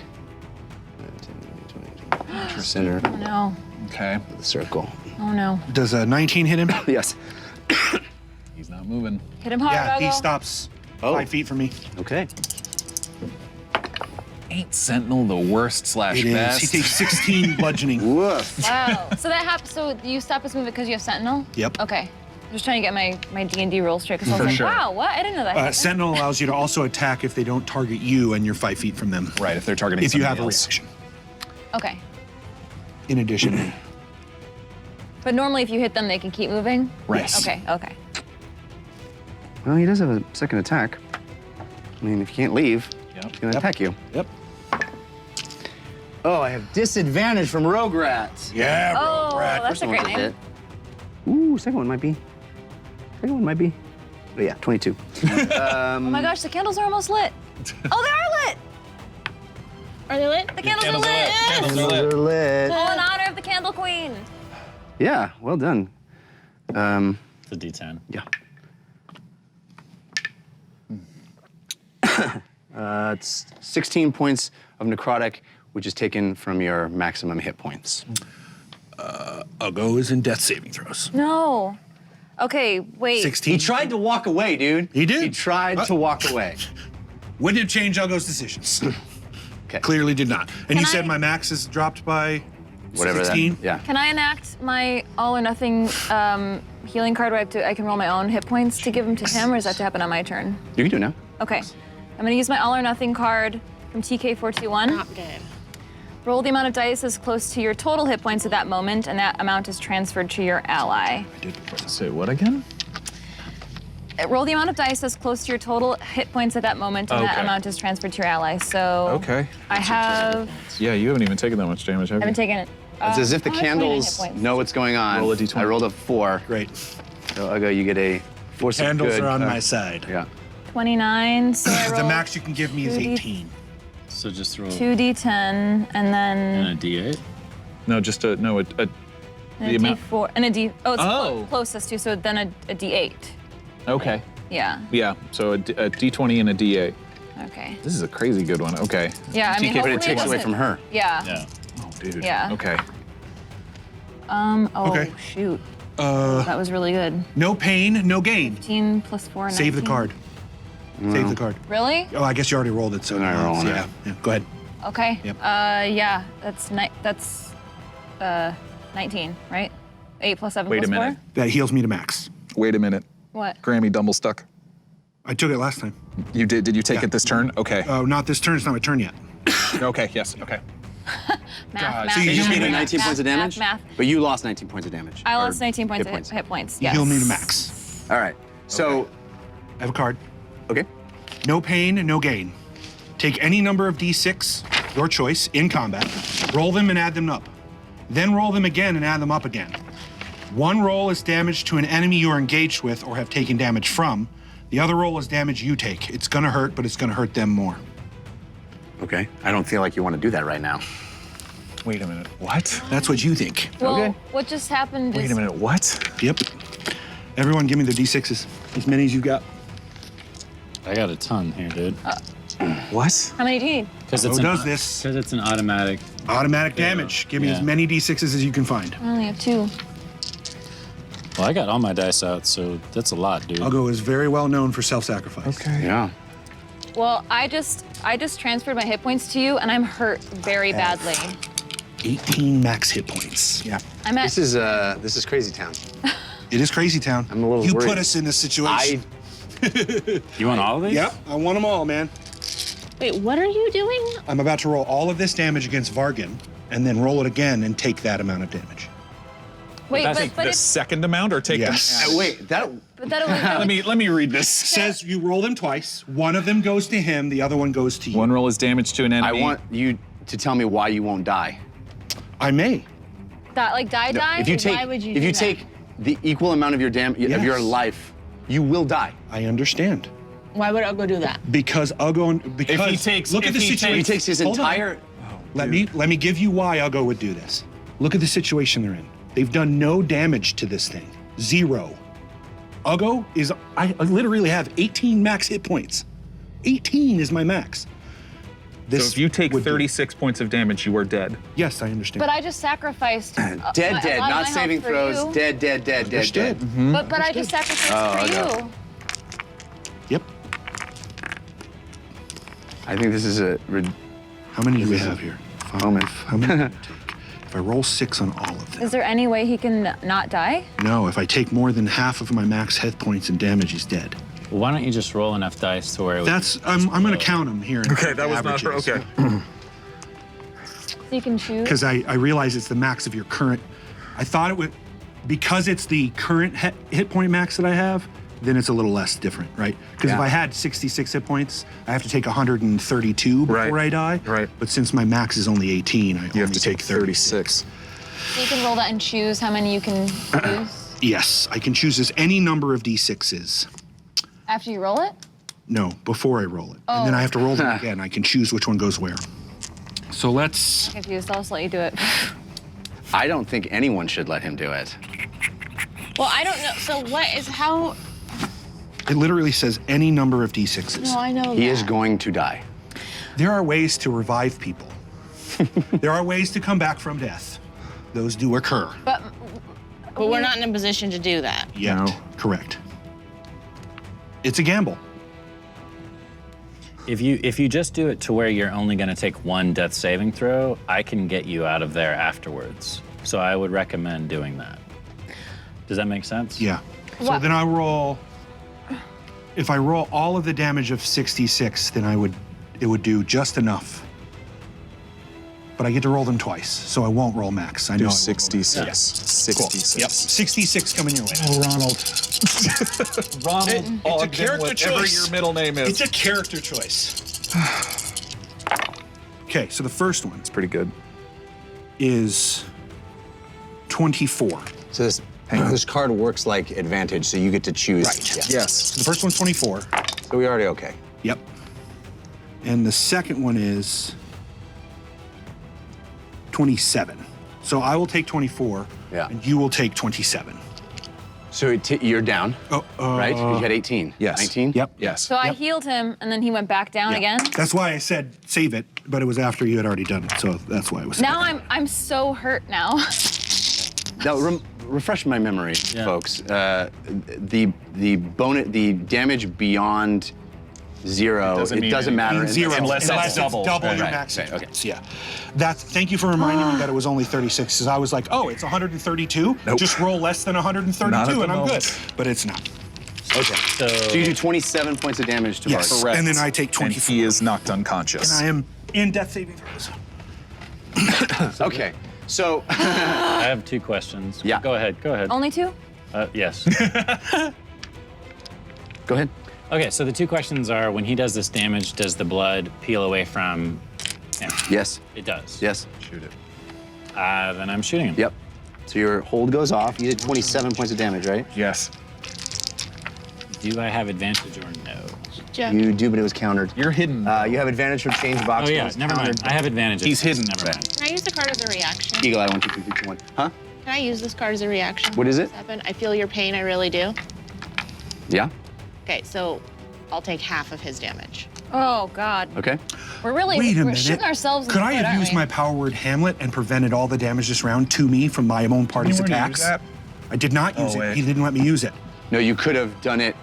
[SPEAKER 5] Center
[SPEAKER 8] Oh no.
[SPEAKER 6] Okay.
[SPEAKER 5] of the circle.
[SPEAKER 8] Oh no.
[SPEAKER 7] Does a 19 hit him?
[SPEAKER 5] Yes.
[SPEAKER 6] He's not moving.
[SPEAKER 8] Hit him hard,
[SPEAKER 7] Yeah, he
[SPEAKER 8] Ugo.
[SPEAKER 7] stops
[SPEAKER 5] Oh.
[SPEAKER 7] 5 feet from me.
[SPEAKER 5] Okay.
[SPEAKER 6] Ain't Sentinel the worst slash
[SPEAKER 7] It is.
[SPEAKER 6] best?
[SPEAKER 7] He takes 16 bludgeoning.
[SPEAKER 5] Woof.
[SPEAKER 8] Wow. So that happens. So you stop us moving because you have Sentinel?
[SPEAKER 7] Yep.
[SPEAKER 8] Okay. I'm just trying to get my D&D roll straight because I was
[SPEAKER 6] For
[SPEAKER 8] like,
[SPEAKER 6] sure.
[SPEAKER 8] wow, what? I didn't know that.
[SPEAKER 7] Sentinel allows you to also attack if they don't target you and you're 5 feet from them.
[SPEAKER 6] Right, if they're targeting
[SPEAKER 7] If you have
[SPEAKER 6] somebody
[SPEAKER 7] a
[SPEAKER 6] else.
[SPEAKER 7] reaction.
[SPEAKER 8] Okay.
[SPEAKER 7] In addition.
[SPEAKER 8] But normally if you hit them, they can keep moving?
[SPEAKER 6] Right.
[SPEAKER 8] Okay, okay.
[SPEAKER 5] Well, he does have a second attack. I mean, if you can't leave,
[SPEAKER 6] Yep.
[SPEAKER 5] he's gonna attack you.
[SPEAKER 7] Yep.
[SPEAKER 5] Oh, I have disadvantage from Rogue Rat.
[SPEAKER 7] Yeah,
[SPEAKER 8] Oh, that's
[SPEAKER 5] First
[SPEAKER 8] a
[SPEAKER 5] one
[SPEAKER 8] great
[SPEAKER 5] was a
[SPEAKER 8] name.
[SPEAKER 5] hit. Ooh, second one might be. Second one might be. Oh yeah, 22.
[SPEAKER 8] Oh my gosh, the candles are almost lit. Oh, they are lit!
[SPEAKER 3] Are they lit?
[SPEAKER 8] The candles are lit!
[SPEAKER 6] Candles are lit.
[SPEAKER 5] They're lit.
[SPEAKER 8] All in honor of the Candle Queen.
[SPEAKER 5] Yeah, well done.
[SPEAKER 9] It's a D10.
[SPEAKER 5] Yeah. It's 16 points of necrotic, which is taken from your maximum hit points.
[SPEAKER 7] Ugo is in death saving throws.
[SPEAKER 8] No. Okay, wait.
[SPEAKER 7] 16.
[SPEAKER 5] He tried to walk away, dude.
[SPEAKER 7] He did?
[SPEAKER 5] He tried to walk away.
[SPEAKER 7] Wouldn't have changed Ugo's decisions.
[SPEAKER 5] Okay.
[SPEAKER 7] Clearly did not. And you
[SPEAKER 8] Can
[SPEAKER 7] said
[SPEAKER 8] I-
[SPEAKER 7] my max is dropped by
[SPEAKER 5] Whatever
[SPEAKER 7] 16?
[SPEAKER 5] that. Yeah.
[SPEAKER 8] Can I enact my all or nothing healing card where I can roll my own hit points to give them to him, or is that to happen on my turn?
[SPEAKER 5] You can do it now.
[SPEAKER 8] Okay. I'm gonna use my all or nothing card from TK421.
[SPEAKER 3] Not good.
[SPEAKER 8] Roll the amount of dice as close to your total hit points at that moment, and that amount is transferred to your ally.
[SPEAKER 6] Say what again?
[SPEAKER 8] Roll the amount of dice as close to your total hit points at that moment, and that
[SPEAKER 6] Okay.
[SPEAKER 8] amount is transferred to your ally. So
[SPEAKER 6] Okay.
[SPEAKER 8] I have.
[SPEAKER 6] Yeah, you haven't even taken that much damage, have
[SPEAKER 8] I
[SPEAKER 6] you?
[SPEAKER 8] haven't taken
[SPEAKER 5] It's as if the
[SPEAKER 8] I have 29 hit
[SPEAKER 5] candles
[SPEAKER 8] points.
[SPEAKER 5] know what's going on.
[SPEAKER 6] Roll a d20.
[SPEAKER 5] I rolled a 4.
[SPEAKER 7] Great.
[SPEAKER 5] So Ugo, you get a force of
[SPEAKER 7] Candles
[SPEAKER 5] good.
[SPEAKER 7] are on my side.
[SPEAKER 5] Yeah.
[SPEAKER 8] 29, so I
[SPEAKER 7] The
[SPEAKER 8] roll
[SPEAKER 7] max you can give me is
[SPEAKER 8] 2d.
[SPEAKER 7] 18.
[SPEAKER 9] So just roll
[SPEAKER 8] 2d10 and then
[SPEAKER 9] and a D8.
[SPEAKER 6] No, just a no. The
[SPEAKER 8] a
[SPEAKER 6] amount.
[SPEAKER 8] d4 and a d. Oh, it's
[SPEAKER 6] Oh.
[SPEAKER 8] closest to, so then a d8.
[SPEAKER 6] Okay.
[SPEAKER 8] Yeah.
[SPEAKER 6] Yeah. So a D20 and a D8.
[SPEAKER 8] Okay.
[SPEAKER 6] This is a crazy good one. Okay.
[SPEAKER 8] Yeah, I mean,
[SPEAKER 5] But
[SPEAKER 8] hopefully
[SPEAKER 5] it takes away
[SPEAKER 8] doesn't-
[SPEAKER 5] from her.
[SPEAKER 8] Yeah.
[SPEAKER 9] Yeah.
[SPEAKER 6] Oh, dude.
[SPEAKER 8] Yeah.
[SPEAKER 6] Okay.
[SPEAKER 8] Oh
[SPEAKER 7] Okay.
[SPEAKER 8] shoot. That was really good.
[SPEAKER 7] No pain, no gain.
[SPEAKER 8] 15 plus 4.
[SPEAKER 7] Save the
[SPEAKER 8] 19.
[SPEAKER 7] card. Save the card.
[SPEAKER 8] Really?
[SPEAKER 7] Oh, I guess you already rolled it, so
[SPEAKER 5] All right, rolling
[SPEAKER 7] yeah.
[SPEAKER 5] it.
[SPEAKER 7] Yeah. Go ahead.
[SPEAKER 8] Okay.
[SPEAKER 7] Yep.
[SPEAKER 8] Yeah. That's 19, right? 8 plus 7
[SPEAKER 6] Wait
[SPEAKER 8] plus
[SPEAKER 6] a minute.
[SPEAKER 8] 4.
[SPEAKER 7] That heals me to max.
[SPEAKER 6] Wait a minute.
[SPEAKER 8] What?
[SPEAKER 6] Grammy Dumble stuck.
[SPEAKER 7] I took it last time.
[SPEAKER 6] You did? Did you take
[SPEAKER 7] Yeah.
[SPEAKER 6] it this turn? Okay.
[SPEAKER 7] Oh, not this turn. It's not my turn yet.
[SPEAKER 6] Okay. Yes. Okay.
[SPEAKER 8] Math.
[SPEAKER 7] so you just made it
[SPEAKER 5] 19 points of damage?
[SPEAKER 8] Math.
[SPEAKER 5] But you lost 19 points of damage.
[SPEAKER 8] I
[SPEAKER 5] Or
[SPEAKER 8] lost 19 points
[SPEAKER 5] hit
[SPEAKER 8] of hit points.
[SPEAKER 7] You
[SPEAKER 8] Yes.
[SPEAKER 7] heal me to max.
[SPEAKER 5] All right. So,
[SPEAKER 7] I have a card.
[SPEAKER 5] okay.
[SPEAKER 7] No pain, no gain. Take any number of d6, your choice, in combat. Roll them and add them up. Then roll them again and add them up again. One roll is damage to an enemy you are engaged with or have taken damage from. The other roll is damage you take. It's gonna hurt, but it's gonna hurt them more.
[SPEAKER 5] Okay. I don't feel like you want to do that right now.
[SPEAKER 6] Wait a minute. What?
[SPEAKER 7] That's what you think.
[SPEAKER 8] Well,
[SPEAKER 5] Okay.
[SPEAKER 8] what just happened
[SPEAKER 6] Wait
[SPEAKER 8] is
[SPEAKER 6] a minute. What?
[SPEAKER 7] Yep. Everyone give me the d6s. As many as you've got.
[SPEAKER 9] I got a ton here, dude.
[SPEAKER 6] What?
[SPEAKER 8] how many do you need?
[SPEAKER 9] Because
[SPEAKER 7] Who does this?
[SPEAKER 9] Because it's an automatic.
[SPEAKER 7] Automatic damage. Give me as
[SPEAKER 9] Yeah.
[SPEAKER 7] many d6s as you can find.
[SPEAKER 8] I only have 2.
[SPEAKER 9] Well, I got all my dice out, so that's a lot, dude.
[SPEAKER 7] Ugo is very well known for self-sacrifice.
[SPEAKER 6] Okay.
[SPEAKER 5] Yeah.
[SPEAKER 8] Well, I just transferred my hit points to you, and I'm hurt very badly.
[SPEAKER 7] 18 max hit points. Yeah.
[SPEAKER 8] I'm at.
[SPEAKER 5] This is Crazy Town.
[SPEAKER 7] It is Crazy Town.
[SPEAKER 5] I'm a little
[SPEAKER 7] You
[SPEAKER 5] worried.
[SPEAKER 7] put us in this situation.
[SPEAKER 9] You want all of these?
[SPEAKER 7] Yep, I want them all, man.
[SPEAKER 3] Wait, what are you doing?
[SPEAKER 7] I'm about to roll all of this damage against Vargan, and then roll it again and take that amount of damage.
[SPEAKER 8] Wait,
[SPEAKER 6] Take
[SPEAKER 8] but
[SPEAKER 6] the
[SPEAKER 8] it's
[SPEAKER 6] second amount or take
[SPEAKER 7] Yes.
[SPEAKER 6] the.
[SPEAKER 5] Wait, that.
[SPEAKER 8] but that was
[SPEAKER 6] Let me read this.
[SPEAKER 7] Says you roll them twice. One of them goes to him, the other one goes to you.
[SPEAKER 6] One roll is damage to an
[SPEAKER 5] I
[SPEAKER 6] enemy.
[SPEAKER 5] want you to tell me why you won't die.
[SPEAKER 7] I may.
[SPEAKER 8] that like die.
[SPEAKER 5] If you
[SPEAKER 8] Like,
[SPEAKER 5] take,
[SPEAKER 8] why would you
[SPEAKER 5] if
[SPEAKER 8] do
[SPEAKER 5] you
[SPEAKER 8] that?
[SPEAKER 5] take the equal amount of your of your
[SPEAKER 7] Yes.
[SPEAKER 5] life, you will die.
[SPEAKER 7] I understand.
[SPEAKER 3] Why would Ugo do that?
[SPEAKER 7] Because Ugo, because
[SPEAKER 6] takes-
[SPEAKER 7] look at
[SPEAKER 6] if
[SPEAKER 7] the
[SPEAKER 6] he takes-
[SPEAKER 7] situation.
[SPEAKER 5] He takes his
[SPEAKER 7] Hold on.
[SPEAKER 5] entire.
[SPEAKER 7] Let me give you why Ugo would do this. Look at the situation they're in. They've done no damage to this thing. 0. Ugo is, I literally have 18 max hit points. 18 is my max.
[SPEAKER 6] So if you take
[SPEAKER 7] would do-
[SPEAKER 6] 36 points of damage, you are dead.
[SPEAKER 7] Yes, I understand.
[SPEAKER 8] But I just sacrificed.
[SPEAKER 5] Dead,
[SPEAKER 8] a
[SPEAKER 5] dead,
[SPEAKER 8] lot of my
[SPEAKER 5] not
[SPEAKER 8] health
[SPEAKER 5] saving
[SPEAKER 8] for
[SPEAKER 5] throws.
[SPEAKER 8] you.
[SPEAKER 5] Dead, dead, dead, dead,
[SPEAKER 7] Understood.
[SPEAKER 5] dead.
[SPEAKER 8] But I just sacrificed for
[SPEAKER 5] okay.
[SPEAKER 8] you.
[SPEAKER 7] Yep.
[SPEAKER 5] I think this is a.
[SPEAKER 7] How many do we have here? 5.
[SPEAKER 5] Moment.
[SPEAKER 7] How many do I take? If I roll 6 on all of them.
[SPEAKER 8] Is there any way he can not die?
[SPEAKER 7] No, if I take more than half of my max hit points and damage, he's dead.
[SPEAKER 9] Well, why don't you just roll enough dice to where it
[SPEAKER 7] That's, I'm going to count them here.
[SPEAKER 6] Okay, that was not her. Okay.
[SPEAKER 8] So you can choose.
[SPEAKER 7] Because I realize it's the max of your current. I thought it would, because it's the current hit point max that I have, then it's a little less different, right? Because if
[SPEAKER 5] Yeah.
[SPEAKER 7] I had 66 hit points, I have to take 132 before
[SPEAKER 6] Right.
[SPEAKER 7] I die.
[SPEAKER 6] Right.
[SPEAKER 7] But since my max is only 18, I
[SPEAKER 6] You
[SPEAKER 7] only
[SPEAKER 6] have to take 36.
[SPEAKER 8] So you can roll that and choose how many you can use
[SPEAKER 7] Yes, I can choose as any number of d6s.
[SPEAKER 8] after you roll it.
[SPEAKER 7] No, before I roll it. And then I have to roll them again. I can choose which one goes where. So let's.
[SPEAKER 8] I'm confused. I'll just let you do it.
[SPEAKER 5] I don't think anyone should let him do it.
[SPEAKER 3] Well, I don't know. So what is how?
[SPEAKER 7] It literally says any number of d6s.
[SPEAKER 3] No, I know
[SPEAKER 5] He
[SPEAKER 3] that.
[SPEAKER 5] is going to die.
[SPEAKER 7] There are ways to revive people. There are ways to come back from death. Those do occur.
[SPEAKER 3] But we're not in a position to do that.
[SPEAKER 7] Yet.
[SPEAKER 6] No.
[SPEAKER 7] Correct. It's a gamble.
[SPEAKER 9] If you just do it to where you're only going to take one death saving throw, I can get you out of there afterwards. So I would recommend doing that. Does that make sense?
[SPEAKER 7] Yeah. So
[SPEAKER 8] What?
[SPEAKER 7] then I roll. If I roll all of the damage of 66, then it would do just enough. But I get to roll them twice, so I won't roll max. I know.
[SPEAKER 6] Do
[SPEAKER 7] I won't roll
[SPEAKER 6] 66.
[SPEAKER 7] max.
[SPEAKER 6] 66.
[SPEAKER 7] Yep. 66 coming your way.
[SPEAKER 10] Oh, Ronald.
[SPEAKER 6] Ronald
[SPEAKER 7] It's a
[SPEAKER 6] Ogden,
[SPEAKER 7] character
[SPEAKER 6] whatever
[SPEAKER 7] choice.
[SPEAKER 6] your middle name is.
[SPEAKER 7] It's a character choice. Okay, so the first one
[SPEAKER 6] Pretty good.
[SPEAKER 7] is 24.
[SPEAKER 5] So this card works like advantage, so you get to choose.
[SPEAKER 7] Right.
[SPEAKER 5] Yeah.
[SPEAKER 6] Yes.
[SPEAKER 7] The first one's 24.
[SPEAKER 5] So we're already okay.
[SPEAKER 7] Yep. And the second one is 27. So I will take 24,
[SPEAKER 5] Yeah.
[SPEAKER 7] and you will take 27.
[SPEAKER 5] So you're down,
[SPEAKER 7] Oh,
[SPEAKER 5] right? You had 18.
[SPEAKER 10] Yes.
[SPEAKER 5] 19?
[SPEAKER 7] Yep.
[SPEAKER 10] Yes.
[SPEAKER 8] So I healed him, and then he went back down again.
[SPEAKER 7] That's why I said save it, but it was after you had already done it, so that's why it was.
[SPEAKER 8] Now I'm so hurt now.
[SPEAKER 5] Now, refresh my memory, folks. The damage beyond 0, it doesn't matter.
[SPEAKER 7] Zero,
[SPEAKER 6] Unless it's double.
[SPEAKER 7] Double your
[SPEAKER 5] Right.
[SPEAKER 7] max
[SPEAKER 5] Okay,
[SPEAKER 7] hit. Yeah. Thank you for reminding me that it was only 36, because I was like, oh, it's 132?
[SPEAKER 10] Nope.
[SPEAKER 7] Just roll less than 132
[SPEAKER 10] Not at
[SPEAKER 7] and
[SPEAKER 10] the
[SPEAKER 7] I'm good.
[SPEAKER 10] moment.
[SPEAKER 7] But it's not.
[SPEAKER 5] Okay. So you do 27 points of damage to
[SPEAKER 7] Yes.
[SPEAKER 5] Vargas.
[SPEAKER 6] Correct.
[SPEAKER 7] And then I take
[SPEAKER 6] And
[SPEAKER 7] 24.
[SPEAKER 6] he is knocked unconscious.
[SPEAKER 7] And I am in death saving throws.
[SPEAKER 5] Okay. So
[SPEAKER 9] I have 2 questions.
[SPEAKER 5] Yeah.
[SPEAKER 9] Go ahead.
[SPEAKER 8] Only 2?
[SPEAKER 9] Yes.
[SPEAKER 5] go ahead.
[SPEAKER 9] Okay, so the 2 questions are, when he does this damage, does the blood peel away from him?
[SPEAKER 5] Yes.
[SPEAKER 9] It does.
[SPEAKER 5] Yes.
[SPEAKER 10] Shoot it.
[SPEAKER 9] Then I'm shooting him.
[SPEAKER 5] Yep. So your hold goes off. You did 27 points of damage, right?
[SPEAKER 6] Yes.
[SPEAKER 9] Do I have advantage or no?
[SPEAKER 3] Jeff.
[SPEAKER 5] You do, but it was countered.
[SPEAKER 6] You're hidden.
[SPEAKER 5] You have advantage from change box.
[SPEAKER 9] Oh yeah,
[SPEAKER 5] It was
[SPEAKER 9] never mind.
[SPEAKER 5] countered.
[SPEAKER 9] I have advantage.
[SPEAKER 6] He's hidden.
[SPEAKER 9] Never mind.
[SPEAKER 3] Can I use the card as a reaction?
[SPEAKER 5] Eagle eye, 1, 2, 3, 2, 1. Huh?
[SPEAKER 3] Can I use this card as a reaction?
[SPEAKER 5] What is it?
[SPEAKER 3] 7. I feel your pain, I really do.
[SPEAKER 5] Yeah.
[SPEAKER 3] Okay, so I'll take half of his damage.
[SPEAKER 8] Oh God.
[SPEAKER 5] Okay.
[SPEAKER 8] We're really
[SPEAKER 7] Wait a
[SPEAKER 8] we're
[SPEAKER 7] minute.
[SPEAKER 8] shooting ourselves in
[SPEAKER 7] Could
[SPEAKER 8] the
[SPEAKER 7] I
[SPEAKER 8] foot,
[SPEAKER 7] have
[SPEAKER 8] aren't
[SPEAKER 7] used
[SPEAKER 8] we?
[SPEAKER 7] my power word Hamlet and prevented all the damage this round to me from my own party's
[SPEAKER 6] already
[SPEAKER 7] attacks?
[SPEAKER 6] used that.
[SPEAKER 7] I did not use it.
[SPEAKER 6] wait.
[SPEAKER 7] He didn't let me use it.
[SPEAKER 5] No, you could have done it.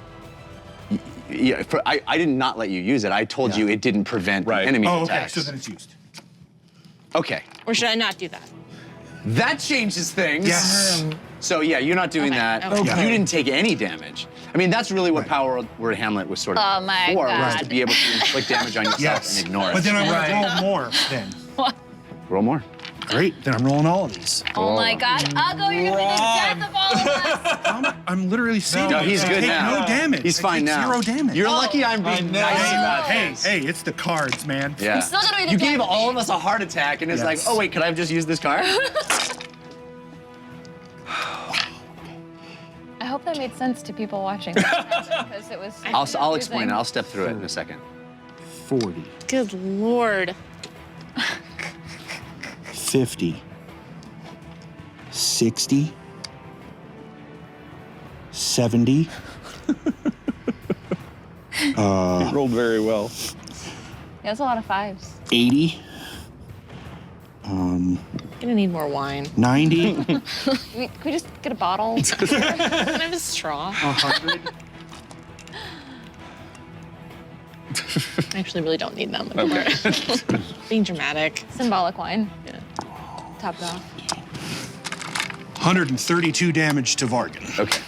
[SPEAKER 5] Yeah, I did not let you use it. I told you it didn't prevent
[SPEAKER 6] Right.
[SPEAKER 5] enemy
[SPEAKER 7] Oh, okay.
[SPEAKER 5] attacks.
[SPEAKER 7] So then it's used.
[SPEAKER 5] Okay.
[SPEAKER 3] Or should I not do that?
[SPEAKER 5] That changes things.
[SPEAKER 7] Yes.
[SPEAKER 5] So yeah, you're not doing
[SPEAKER 3] Okay,
[SPEAKER 5] that.
[SPEAKER 3] okay.
[SPEAKER 5] You didn't take any damage. I mean, that's really what Power Word Hamlet was sort of
[SPEAKER 8] Oh my
[SPEAKER 5] for, was
[SPEAKER 8] God.
[SPEAKER 5] to be able to inflict damage on yourself
[SPEAKER 7] Yes.
[SPEAKER 5] and ignore it.
[SPEAKER 7] But then I would have rolled more then.
[SPEAKER 5] Roll more.
[SPEAKER 7] Great. Then I'm rolling all of these.
[SPEAKER 8] Oh my God, Uggo, you're gonna be the death of all of us.
[SPEAKER 7] I'm literally saying
[SPEAKER 5] No,
[SPEAKER 7] I
[SPEAKER 5] he's good
[SPEAKER 7] take
[SPEAKER 5] now.
[SPEAKER 7] no damage.
[SPEAKER 5] He's
[SPEAKER 7] I
[SPEAKER 5] fine
[SPEAKER 7] take
[SPEAKER 5] now.
[SPEAKER 7] 0 damage.
[SPEAKER 5] You're lucky I'm being nice about
[SPEAKER 7] Hey,
[SPEAKER 5] this.
[SPEAKER 7] hey, it's the cards, man.
[SPEAKER 5] Yeah.
[SPEAKER 8] I'm still gonna be the
[SPEAKER 5] You
[SPEAKER 8] death
[SPEAKER 5] gave
[SPEAKER 8] of
[SPEAKER 5] all
[SPEAKER 8] me.
[SPEAKER 5] of us a heart attack, and it's like,
[SPEAKER 7] Yes.
[SPEAKER 5] oh wait, could I have just used this card?
[SPEAKER 8] I hope that made sense to people watching because it was.
[SPEAKER 5] I'll explain it. I'll step through it in a second.
[SPEAKER 7] 40,
[SPEAKER 3] Good Lord.
[SPEAKER 7] 50, 60, 70.
[SPEAKER 6] Rolled very well.
[SPEAKER 8] Yeah, that's a lot of 5s.
[SPEAKER 7] 80,
[SPEAKER 3] Gonna need more wine.
[SPEAKER 7] 90,
[SPEAKER 8] Can we just get a bottle?
[SPEAKER 3] Can I have a straw?
[SPEAKER 7] 100.
[SPEAKER 3] I actually really don't need that much more. Being dramatic.
[SPEAKER 8] Symbolic wine.
[SPEAKER 3] Yeah.
[SPEAKER 8] Topped off.
[SPEAKER 7] 132 damage to Vargan.
[SPEAKER 5] Okay.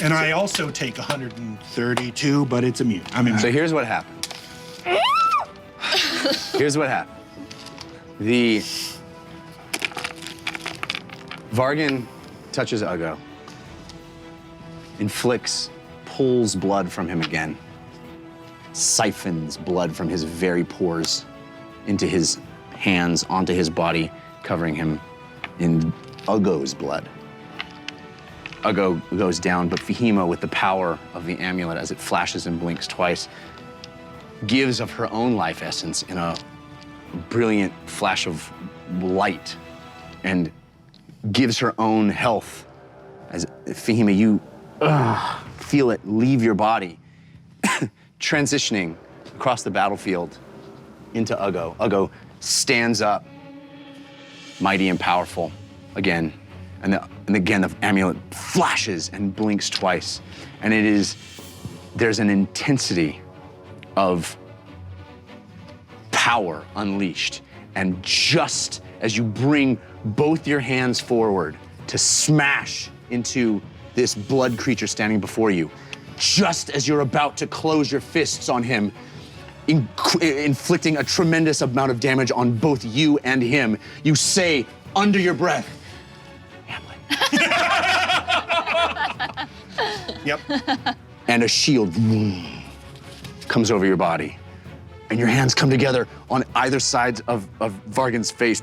[SPEAKER 7] And I also take 132, but it's immune. I'm immune.
[SPEAKER 5] So here's what happened. Here's what happened. The Vargan touches Uggo, pulls blood from him again, siphons blood from his very pores into his hands, onto his body, covering him in Uggo's blood. Uggo goes down, but Fahima, with the power of the amulet as it flashes and blinks twice, gives of her own life essence in a brilliant flash of light and gives her own health. As Fahima, you feel it leave your body, transitioning across the battlefield into Uggo. Uggo stands up, mighty and powerful again. And again, the amulet flashes and blinks twice. And there's an intensity of power unleashed. And just as you bring both your hands forward to smash into this blood creature standing before you, just as you're about to close your fists on him, inflicting a tremendous amount of damage on both you and him, you say under your breath,
[SPEAKER 7] Yep.
[SPEAKER 5] and a shield comes over your body. And your hands come together on either side of Vargan's face.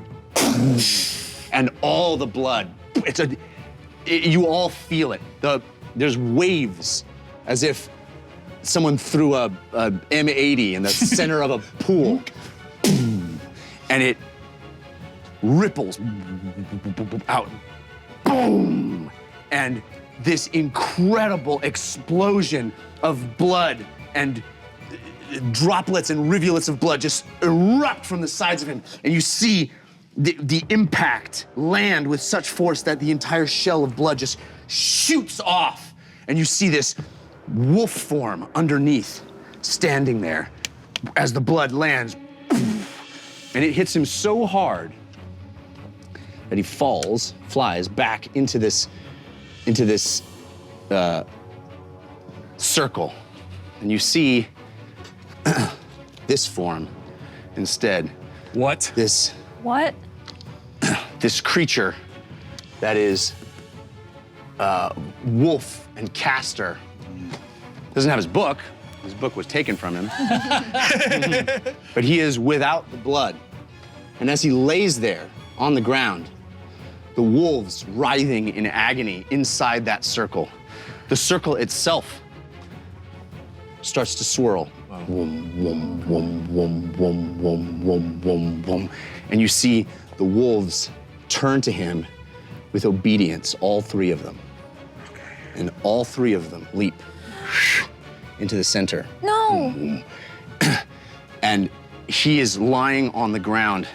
[SPEAKER 5] And all the blood you all feel it. There's waves, as if someone threw a M80 in the center of a pool, and it ripples out, boom, and this incredible explosion of blood and droplets and rivulets of blood just erupt from the sides of him, and you see the impact land with such force that the entire shell of blood just shoots off, and you see this wolf form underneath, standing there as the blood lands, and it hits him so hard that he flies back into this circle, and you see this form instead.
[SPEAKER 4] What?
[SPEAKER 8] What?
[SPEAKER 5] This creature that is wolf and caster. Doesn't have his book. His book was taken from him. But he is without the blood. And as he lays there on the ground, the wolves writhing in agony inside that circle. The circle itself starts to swirl. Wum, wum, wum, wum, wum, wum, wum, wum, wum. And you see the wolves turn to him with obedience, all three of them. And all three of them leap into the center.
[SPEAKER 8] No.
[SPEAKER 5] And he is lying on the ground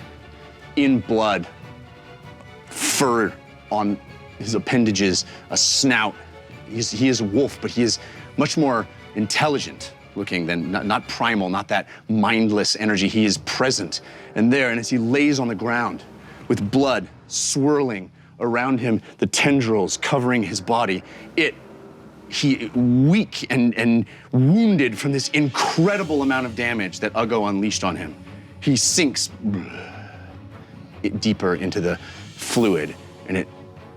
[SPEAKER 5] in blood, fur on his appendages, a snout. He is a wolf, but he is much more intelligent looking than, not primal, not that mindless energy. He is present and there, and as he lays on the ground with blood swirling around him, the tendrils covering his body, he weak and wounded from this incredible amount of damage that Uggo unleashed on him. He sinks deeper into the fluid, and it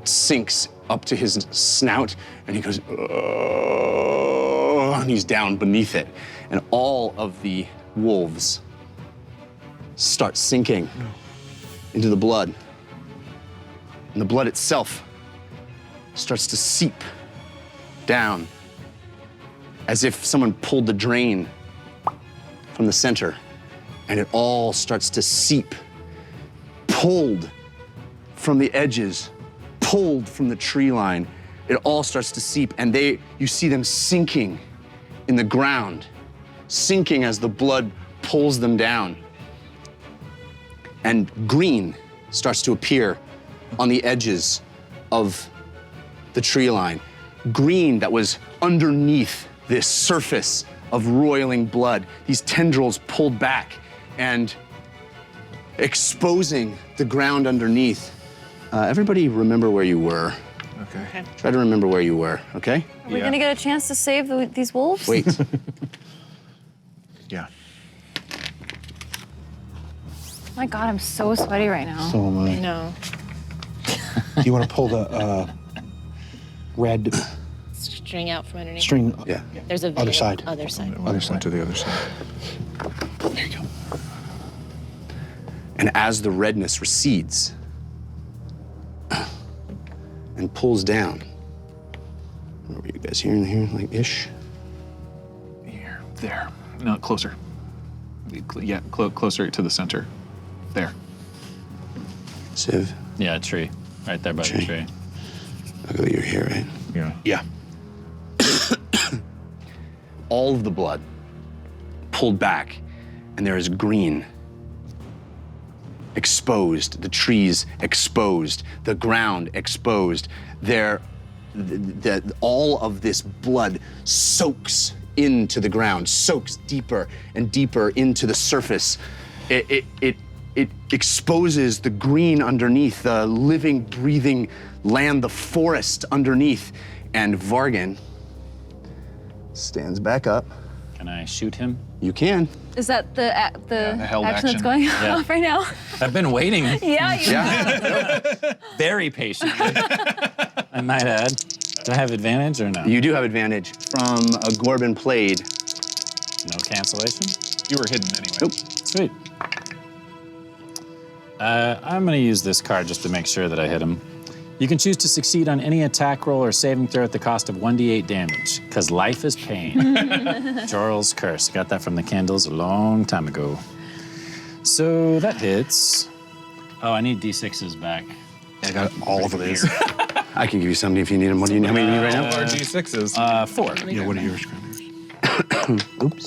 [SPEAKER 5] sinks up to his snout, and he goes, and he's down beneath it. And all of the wolves start sinking into the blood. And the blood itself starts to seep down as if someone pulled the drain from the center, and it all starts to seep, pulled from the edges, pulled from the tree line. It all starts to seep, and you see them sinking in the ground, sinking as the blood pulls them down. And green starts to appear on the edges of the tree line. Green that was underneath this surface of roiling blood. These tendrils pulled back and exposing the ground underneath. Everybody remember where you were.
[SPEAKER 6] Okay.
[SPEAKER 5] Try to remember where you were, okay?
[SPEAKER 8] Are we gonna get a chance to save these wolves?
[SPEAKER 5] Wait.
[SPEAKER 10] Yeah.
[SPEAKER 8] My God, I'm so sweaty right now.
[SPEAKER 10] So am I.
[SPEAKER 3] I know.
[SPEAKER 10] You want to pull the red
[SPEAKER 3] String out from underneath.
[SPEAKER 10] string?
[SPEAKER 5] Yeah.
[SPEAKER 3] There's a
[SPEAKER 10] Other side.
[SPEAKER 3] Other side.
[SPEAKER 10] Other side.
[SPEAKER 6] To the other side.
[SPEAKER 10] There you go.
[SPEAKER 5] And as the redness recedes and pulls down, where were you guys here and here, like ish?
[SPEAKER 6] Here, there. No, closer. Yeah, closer to the center. There.
[SPEAKER 5] Civ,
[SPEAKER 9] Yeah, tree. Right there by the
[SPEAKER 5] Tree.
[SPEAKER 9] tree.
[SPEAKER 5] Uggo, you're here, right?
[SPEAKER 6] Yeah.
[SPEAKER 10] Yeah.
[SPEAKER 5] All of the blood pulled back, and there is green exposed, the trees exposed, the ground exposed. All of this blood soaks into the ground, soaks deeper and deeper into the surface. It exposes the green underneath, the living, breathing land, the forest underneath. And Vargan stands back up.
[SPEAKER 9] Can I shoot him?
[SPEAKER 5] You can.
[SPEAKER 8] Is that the
[SPEAKER 6] held
[SPEAKER 8] action that's
[SPEAKER 6] action.
[SPEAKER 8] going
[SPEAKER 9] Yeah.
[SPEAKER 8] off right now?
[SPEAKER 9] I've been waiting
[SPEAKER 8] Yeah, you have.
[SPEAKER 9] very patiently. I might add. Do I have advantage or no?
[SPEAKER 5] You do have advantage from a Gorbin Blade.
[SPEAKER 9] No cancellation?
[SPEAKER 6] You were hidden anyway.
[SPEAKER 5] Nope.
[SPEAKER 9] Sweet. I'm gonna use this card just to make sure that I hit him. You can choose to succeed on any attack roll or saving throw at the cost of 1d8 damage, because life is pain. Joral's Curse. Got that from the candles a long time ago. So that hits. Oh, I need d6s back.
[SPEAKER 10] I got all of these.
[SPEAKER 5] I can give you some if you need them. What do you need? How many do you need right now?
[SPEAKER 6] Or D6s.
[SPEAKER 9] 4.
[SPEAKER 10] Yeah, what are yours, Kramer?
[SPEAKER 5] Oops.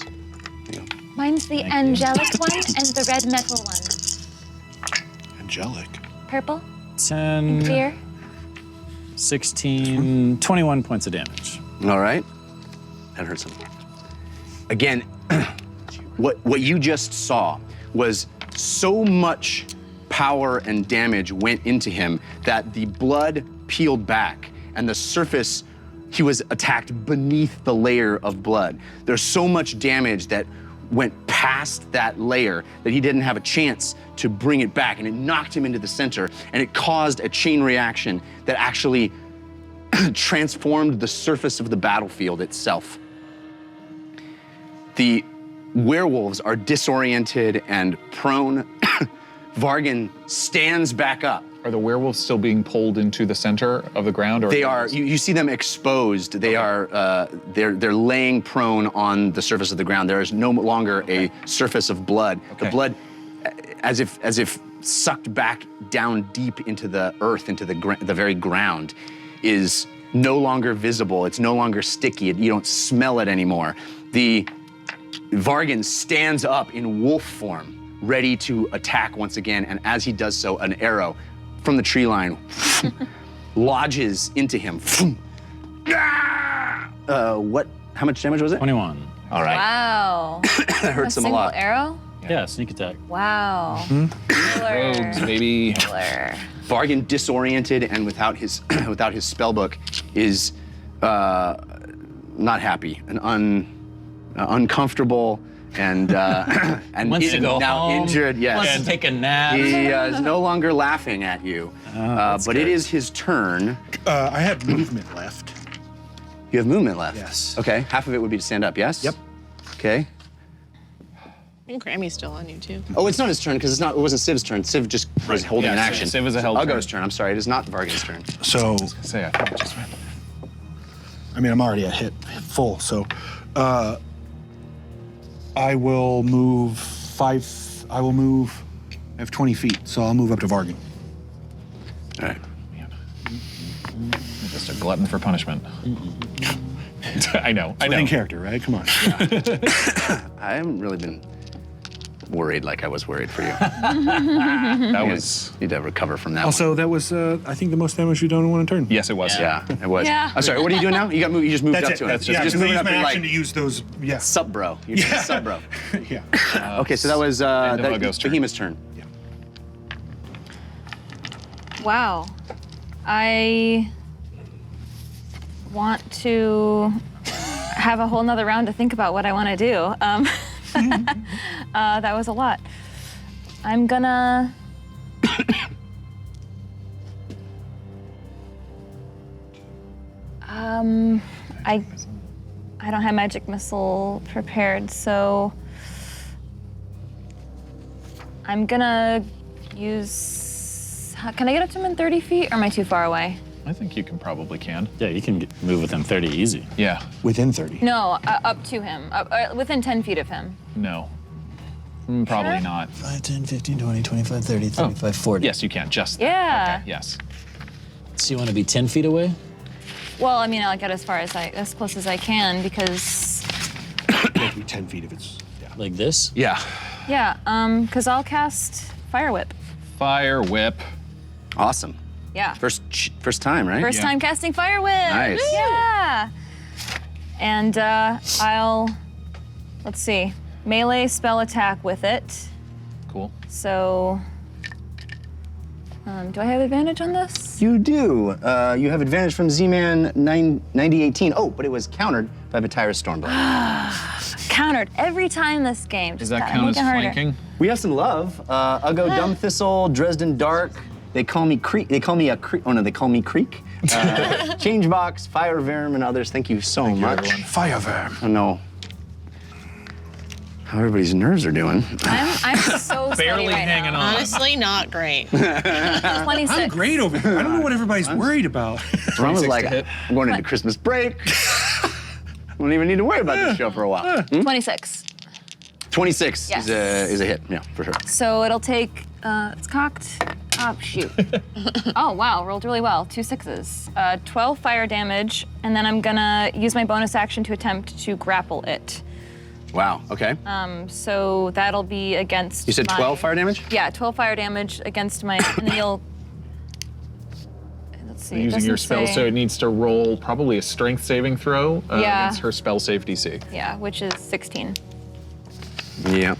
[SPEAKER 8] Mine's the angelic one and the red metal one.
[SPEAKER 10] Angelic.
[SPEAKER 8] Purple,
[SPEAKER 9] 10,
[SPEAKER 8] clear.
[SPEAKER 9] 16, 21 points of damage.
[SPEAKER 5] All right. That hurts him. Again, what you just saw was so much power and damage went into him that the blood peeled back and the surface, he was attacked beneath the layer of blood. There's so much damage that went past that layer that he didn't have a chance to bring it back, and it knocked him into the center, and it caused a chain reaction that actually transformed the surface of the battlefield itself. The werewolves are disoriented and prone. Vargan stands back up.
[SPEAKER 6] Are the werewolves still being pulled into the center of the ground? Or
[SPEAKER 5] They are. You see them exposed. They are. They're laying prone on the surface of the ground. There is no longer a surface of blood.
[SPEAKER 6] Okay.
[SPEAKER 5] The blood, as if sucked back down deep into the earth, into the very ground, is no longer visible. It's no longer sticky. You don't smell it anymore. The Vargan stands up in wolf form, ready to attack once again. And as he does so, an arrow from the tree line lodges into him. What? How much damage was it?
[SPEAKER 9] 21.
[SPEAKER 5] All right.
[SPEAKER 8] Wow.
[SPEAKER 5] That hurts him a lot.
[SPEAKER 8] Single arrow?
[SPEAKER 9] Yeah, sneak attack.
[SPEAKER 8] Wow. Killer.
[SPEAKER 6] rogues, baby.
[SPEAKER 8] Killer.
[SPEAKER 5] Vargan, disoriented and without his spell book, is not happy and uncomfortable and
[SPEAKER 9] Wants to go
[SPEAKER 5] now
[SPEAKER 9] home.
[SPEAKER 5] injured. Yes.
[SPEAKER 9] Wants to take a nap.
[SPEAKER 5] He is no longer laughing at you, but it is his turn.
[SPEAKER 7] I have movement left.
[SPEAKER 5] You have movement left.
[SPEAKER 7] Yes.
[SPEAKER 5] Okay. Half of it would be to stand up. Yes.
[SPEAKER 7] Yep.
[SPEAKER 5] Okay.
[SPEAKER 3] I think Grammy's still on you too.
[SPEAKER 5] Oh, it's not his turn because it wasn't Civ's turn. Civ just was holding
[SPEAKER 6] Yeah,
[SPEAKER 5] an action.
[SPEAKER 6] Civ is a held
[SPEAKER 5] Ugo's
[SPEAKER 6] turn.
[SPEAKER 5] turn. I'm sorry. It is not Vargan's turn.
[SPEAKER 10] So,
[SPEAKER 6] Say, I think I just read.
[SPEAKER 7] I mean, I'm already at hit full, so I will move 5. I will move. I have 20 feet, so I'll move up to Vargan.
[SPEAKER 5] All right.
[SPEAKER 6] Just a glutton for punishment. I know.
[SPEAKER 7] Within character, right? Come on.
[SPEAKER 5] I haven't really been worried like I was worried for you.
[SPEAKER 6] That was.
[SPEAKER 5] Need to recover from that.
[SPEAKER 7] Also, that was I think the most damage you've done in one turn.
[SPEAKER 6] Yes, it was.
[SPEAKER 5] Yeah, it was.
[SPEAKER 8] Yeah.
[SPEAKER 5] I'm sorry. What are you doing now? You just moved
[SPEAKER 7] That's
[SPEAKER 5] up
[SPEAKER 7] it.
[SPEAKER 5] to
[SPEAKER 7] That's
[SPEAKER 5] it.
[SPEAKER 7] yeah.
[SPEAKER 5] Just
[SPEAKER 7] Just
[SPEAKER 5] moving
[SPEAKER 7] use
[SPEAKER 5] up
[SPEAKER 7] my
[SPEAKER 5] and
[SPEAKER 7] action
[SPEAKER 5] like
[SPEAKER 7] to use those. Yeah.
[SPEAKER 5] sup, bro. You're just sup, bro.
[SPEAKER 7] Yeah.
[SPEAKER 5] Okay, so that was
[SPEAKER 6] End of Ugo's turn.
[SPEAKER 5] Behemoth's turn.
[SPEAKER 8] Wow. I want to have a whole nother round to think about what I want to do. That was a lot. I'm gonna... I don't have magic missile prepared, so I'm gonna use... Can I get up to him in 30 feet, or am I too far away?
[SPEAKER 6] I think you probably can.
[SPEAKER 9] Yeah, you can move within 30 easy.
[SPEAKER 6] Yeah.
[SPEAKER 7] Within 30.
[SPEAKER 8] No, up to him, within 10 feet of him.
[SPEAKER 6] No. Probably
[SPEAKER 8] Sure?
[SPEAKER 6] not.
[SPEAKER 11] 5, 10, 15, 20, 25, 30, 35, 40.
[SPEAKER 6] Yes, you can. Just that.
[SPEAKER 8] Yeah.
[SPEAKER 6] Okay, yes.
[SPEAKER 9] So you want to be 10 feet away?
[SPEAKER 8] Well, I mean, I'll get as close as I can because,
[SPEAKER 7] Maybe 10 feet if it's. Yeah.
[SPEAKER 9] Like this?
[SPEAKER 6] Yeah.
[SPEAKER 8] yeah, because I'll cast Fire Whip.
[SPEAKER 6] Fire whip.
[SPEAKER 5] Awesome.
[SPEAKER 8] Yeah.
[SPEAKER 5] First time, right?
[SPEAKER 8] First time casting Fire Whip.
[SPEAKER 5] Nice.
[SPEAKER 8] Yeah. And let's see, melee spell attack with it.
[SPEAKER 6] Cool.
[SPEAKER 8] So, do I have advantage on this?
[SPEAKER 5] You do. You have advantage from Z-Man 9018. Oh, but it was countered by Batyrus Stormblade.
[SPEAKER 8] Countered every time this game.
[SPEAKER 6] Does
[SPEAKER 8] Just
[SPEAKER 6] that
[SPEAKER 8] gotta
[SPEAKER 6] count
[SPEAKER 8] make
[SPEAKER 6] as
[SPEAKER 8] it harder.
[SPEAKER 6] flanking?
[SPEAKER 5] We have some love. Ugo Dumb Thistle, Dresden Dark. They call me Creek. They call me a Creek. Oh no, they call me Creek. Changebox, Fire Verm, and others. Thank you so much.
[SPEAKER 7] Fire Verm.
[SPEAKER 5] Oh no. how everybody's nerves are doing.
[SPEAKER 8] I'm so sweaty
[SPEAKER 6] Barely
[SPEAKER 8] right
[SPEAKER 6] hanging
[SPEAKER 8] now.
[SPEAKER 6] on.
[SPEAKER 3] Honestly, not great.
[SPEAKER 8] 26.
[SPEAKER 7] I'm great over here. I don't know what everybody's worried about.
[SPEAKER 5] Ron was
[SPEAKER 6] 26
[SPEAKER 5] like,
[SPEAKER 6] to hit.
[SPEAKER 5] I'm going into Christmas break. I don't even need to worry about this show for a while.
[SPEAKER 8] 26.
[SPEAKER 5] 26
[SPEAKER 8] Yes.
[SPEAKER 5] is a hit, yeah, for sure.
[SPEAKER 8] So it'll take, it's cocked. Oh, shoot. Oh, wow, rolled really well. 2 6s. 12 fire damage, and then I'm gonna use my bonus action to attempt to grapple it.
[SPEAKER 5] Wow, okay.
[SPEAKER 8] So that'll be against
[SPEAKER 5] You said
[SPEAKER 8] my-
[SPEAKER 5] 12 fire damage?
[SPEAKER 8] Yeah, 12 fire damage against my, and then you'll, let's see. it
[SPEAKER 6] Using your
[SPEAKER 8] doesn't
[SPEAKER 6] spell,
[SPEAKER 8] say-
[SPEAKER 6] so it needs to roll probably a strength saving throw
[SPEAKER 8] Yeah.
[SPEAKER 6] against her spell save DC.
[SPEAKER 8] Yeah, which is 16.
[SPEAKER 5] Yeah.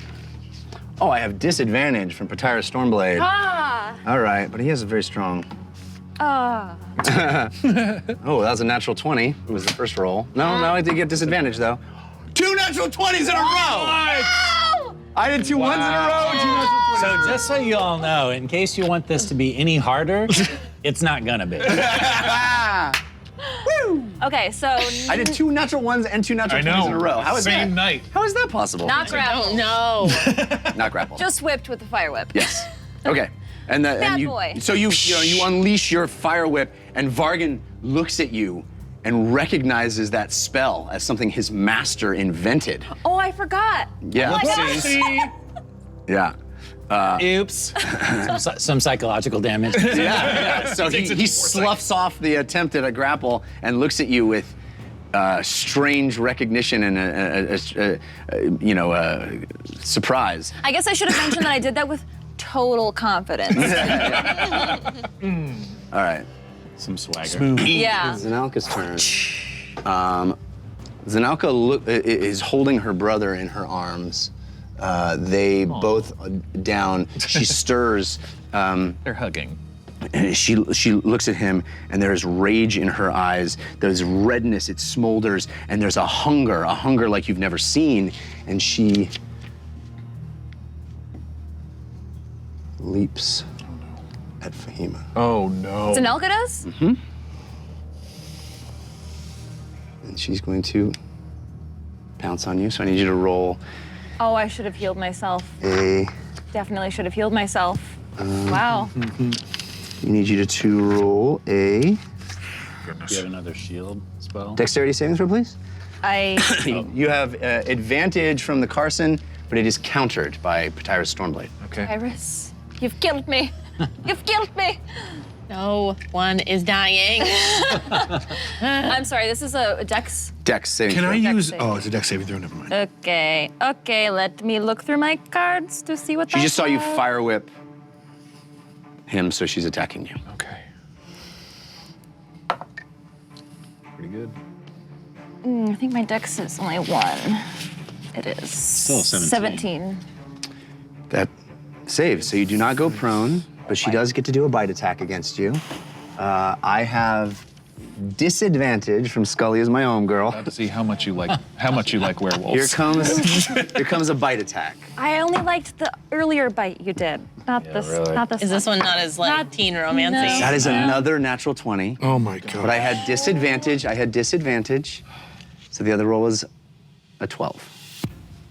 [SPEAKER 5] Oh, I have disadvantage from Patyrus Stormblade.
[SPEAKER 8] Ah!
[SPEAKER 5] All right, but he has a very strong.
[SPEAKER 8] Ah.
[SPEAKER 5] Oh, that was a natural 20. It was the first roll. No, I did get disadvantage though. 2 natural 20s in a row! I did 2 ones in a row, 2 natural 20s.
[SPEAKER 9] So just so you all know, in case you want this to be any harder, it's not gonna be.
[SPEAKER 8] Okay, so
[SPEAKER 5] I did 2 natural 1s and 2 natural
[SPEAKER 6] I
[SPEAKER 5] 20s in
[SPEAKER 6] know.
[SPEAKER 5] a row. How is
[SPEAKER 6] Same
[SPEAKER 5] that?
[SPEAKER 6] night.
[SPEAKER 5] How is that possible?
[SPEAKER 8] not grapple.
[SPEAKER 3] No.
[SPEAKER 5] Not grapple.
[SPEAKER 8] Just whipped with the fire whip.
[SPEAKER 5] Yes. Okay. And
[SPEAKER 8] Bad
[SPEAKER 5] you,
[SPEAKER 8] boy.
[SPEAKER 5] So you unleash your fire whip, and Vargan looks at you and recognizes that spell as something his master invented.
[SPEAKER 8] Oh, I forgot.
[SPEAKER 5] Yeah.
[SPEAKER 8] Oh my gosh.
[SPEAKER 5] Yeah.
[SPEAKER 9] Oops. Some psychological damage.
[SPEAKER 5] Yeah. So
[SPEAKER 6] Takes it
[SPEAKER 5] he
[SPEAKER 6] 4
[SPEAKER 5] sloughs off the attempt at a grapple and looks at you with strange recognition and surprise.
[SPEAKER 8] I guess I should have mentioned that I did that with total confidence.
[SPEAKER 5] All right.
[SPEAKER 9] Some swagger.
[SPEAKER 8] Yeah.
[SPEAKER 5] Zanalka's turn. Zanalka is holding her brother in her arms. They both down. She stirs.
[SPEAKER 6] They're hugging.
[SPEAKER 5] She looks at him, and there's rage in her eyes. There's redness. It smolders, and there's a hunger like you've never seen. And she leaps at Fahima.
[SPEAKER 6] Oh no.
[SPEAKER 8] Zanelka does?
[SPEAKER 5] And she's going to pounce on you. So I need you to roll
[SPEAKER 8] Oh, I should have healed myself.
[SPEAKER 5] a.
[SPEAKER 8] Definitely should have healed myself. Wow.
[SPEAKER 5] I need you to roll a
[SPEAKER 9] Do you have another shield spell?
[SPEAKER 5] dexterity saving throw, please. You have advantage from the Carson, but it is countered by Patyrus Stormblade.
[SPEAKER 6] Okay.
[SPEAKER 8] Iris, you've killed me. You've killed me.
[SPEAKER 3] No one is dying.
[SPEAKER 8] I'm sorry, this is a dex.
[SPEAKER 5] Dex saving
[SPEAKER 7] Can
[SPEAKER 5] throw.
[SPEAKER 7] I use?
[SPEAKER 8] saving.
[SPEAKER 7] Oh, it's a dex saving throw. Never mind.
[SPEAKER 8] Okay, let me look through my cards to see what
[SPEAKER 5] She
[SPEAKER 8] I
[SPEAKER 5] just saw you
[SPEAKER 8] have.
[SPEAKER 5] fire whip him, so she's attacking you.
[SPEAKER 6] Okay. Pretty good.
[SPEAKER 8] I think my dex is only 1. It is.
[SPEAKER 9] Still 17.
[SPEAKER 5] That saves, so you do not go prone, but she does get to do a bite attack against you. I have disadvantage from Scully as my home girl.
[SPEAKER 6] To see how much you like werewolves.
[SPEAKER 5] Here comes a bite attack.
[SPEAKER 8] I only liked the earlier bite you did, not this.
[SPEAKER 9] really.
[SPEAKER 8] Not this.
[SPEAKER 3] Is this one not as like
[SPEAKER 8] Not-
[SPEAKER 3] teen romancy?
[SPEAKER 5] That is another natural 20.
[SPEAKER 7] Oh my god.
[SPEAKER 5] But I had disadvantage. So the other roll was a 12.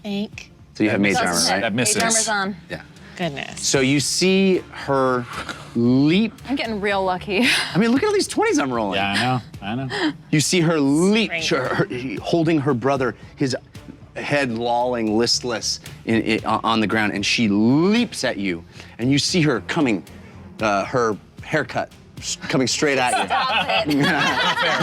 [SPEAKER 3] Thank
[SPEAKER 5] So you have Maid's
[SPEAKER 8] Doesn't
[SPEAKER 5] Armor,
[SPEAKER 8] hit.
[SPEAKER 5] right?
[SPEAKER 6] That misses.
[SPEAKER 8] Mage armor's on.
[SPEAKER 5] Yeah.
[SPEAKER 3] goodness.
[SPEAKER 5] So you see her leap.
[SPEAKER 8] I'm getting real lucky.
[SPEAKER 5] I mean, look at all these 20s I'm rolling.
[SPEAKER 9] Yeah, I know.
[SPEAKER 5] You see her leap,
[SPEAKER 3] Strength.
[SPEAKER 5] holding her brother, his head lolling listless on the ground, and she leaps at you, and you see her coming, her haircut coming straight at you.
[SPEAKER 8] Stop it.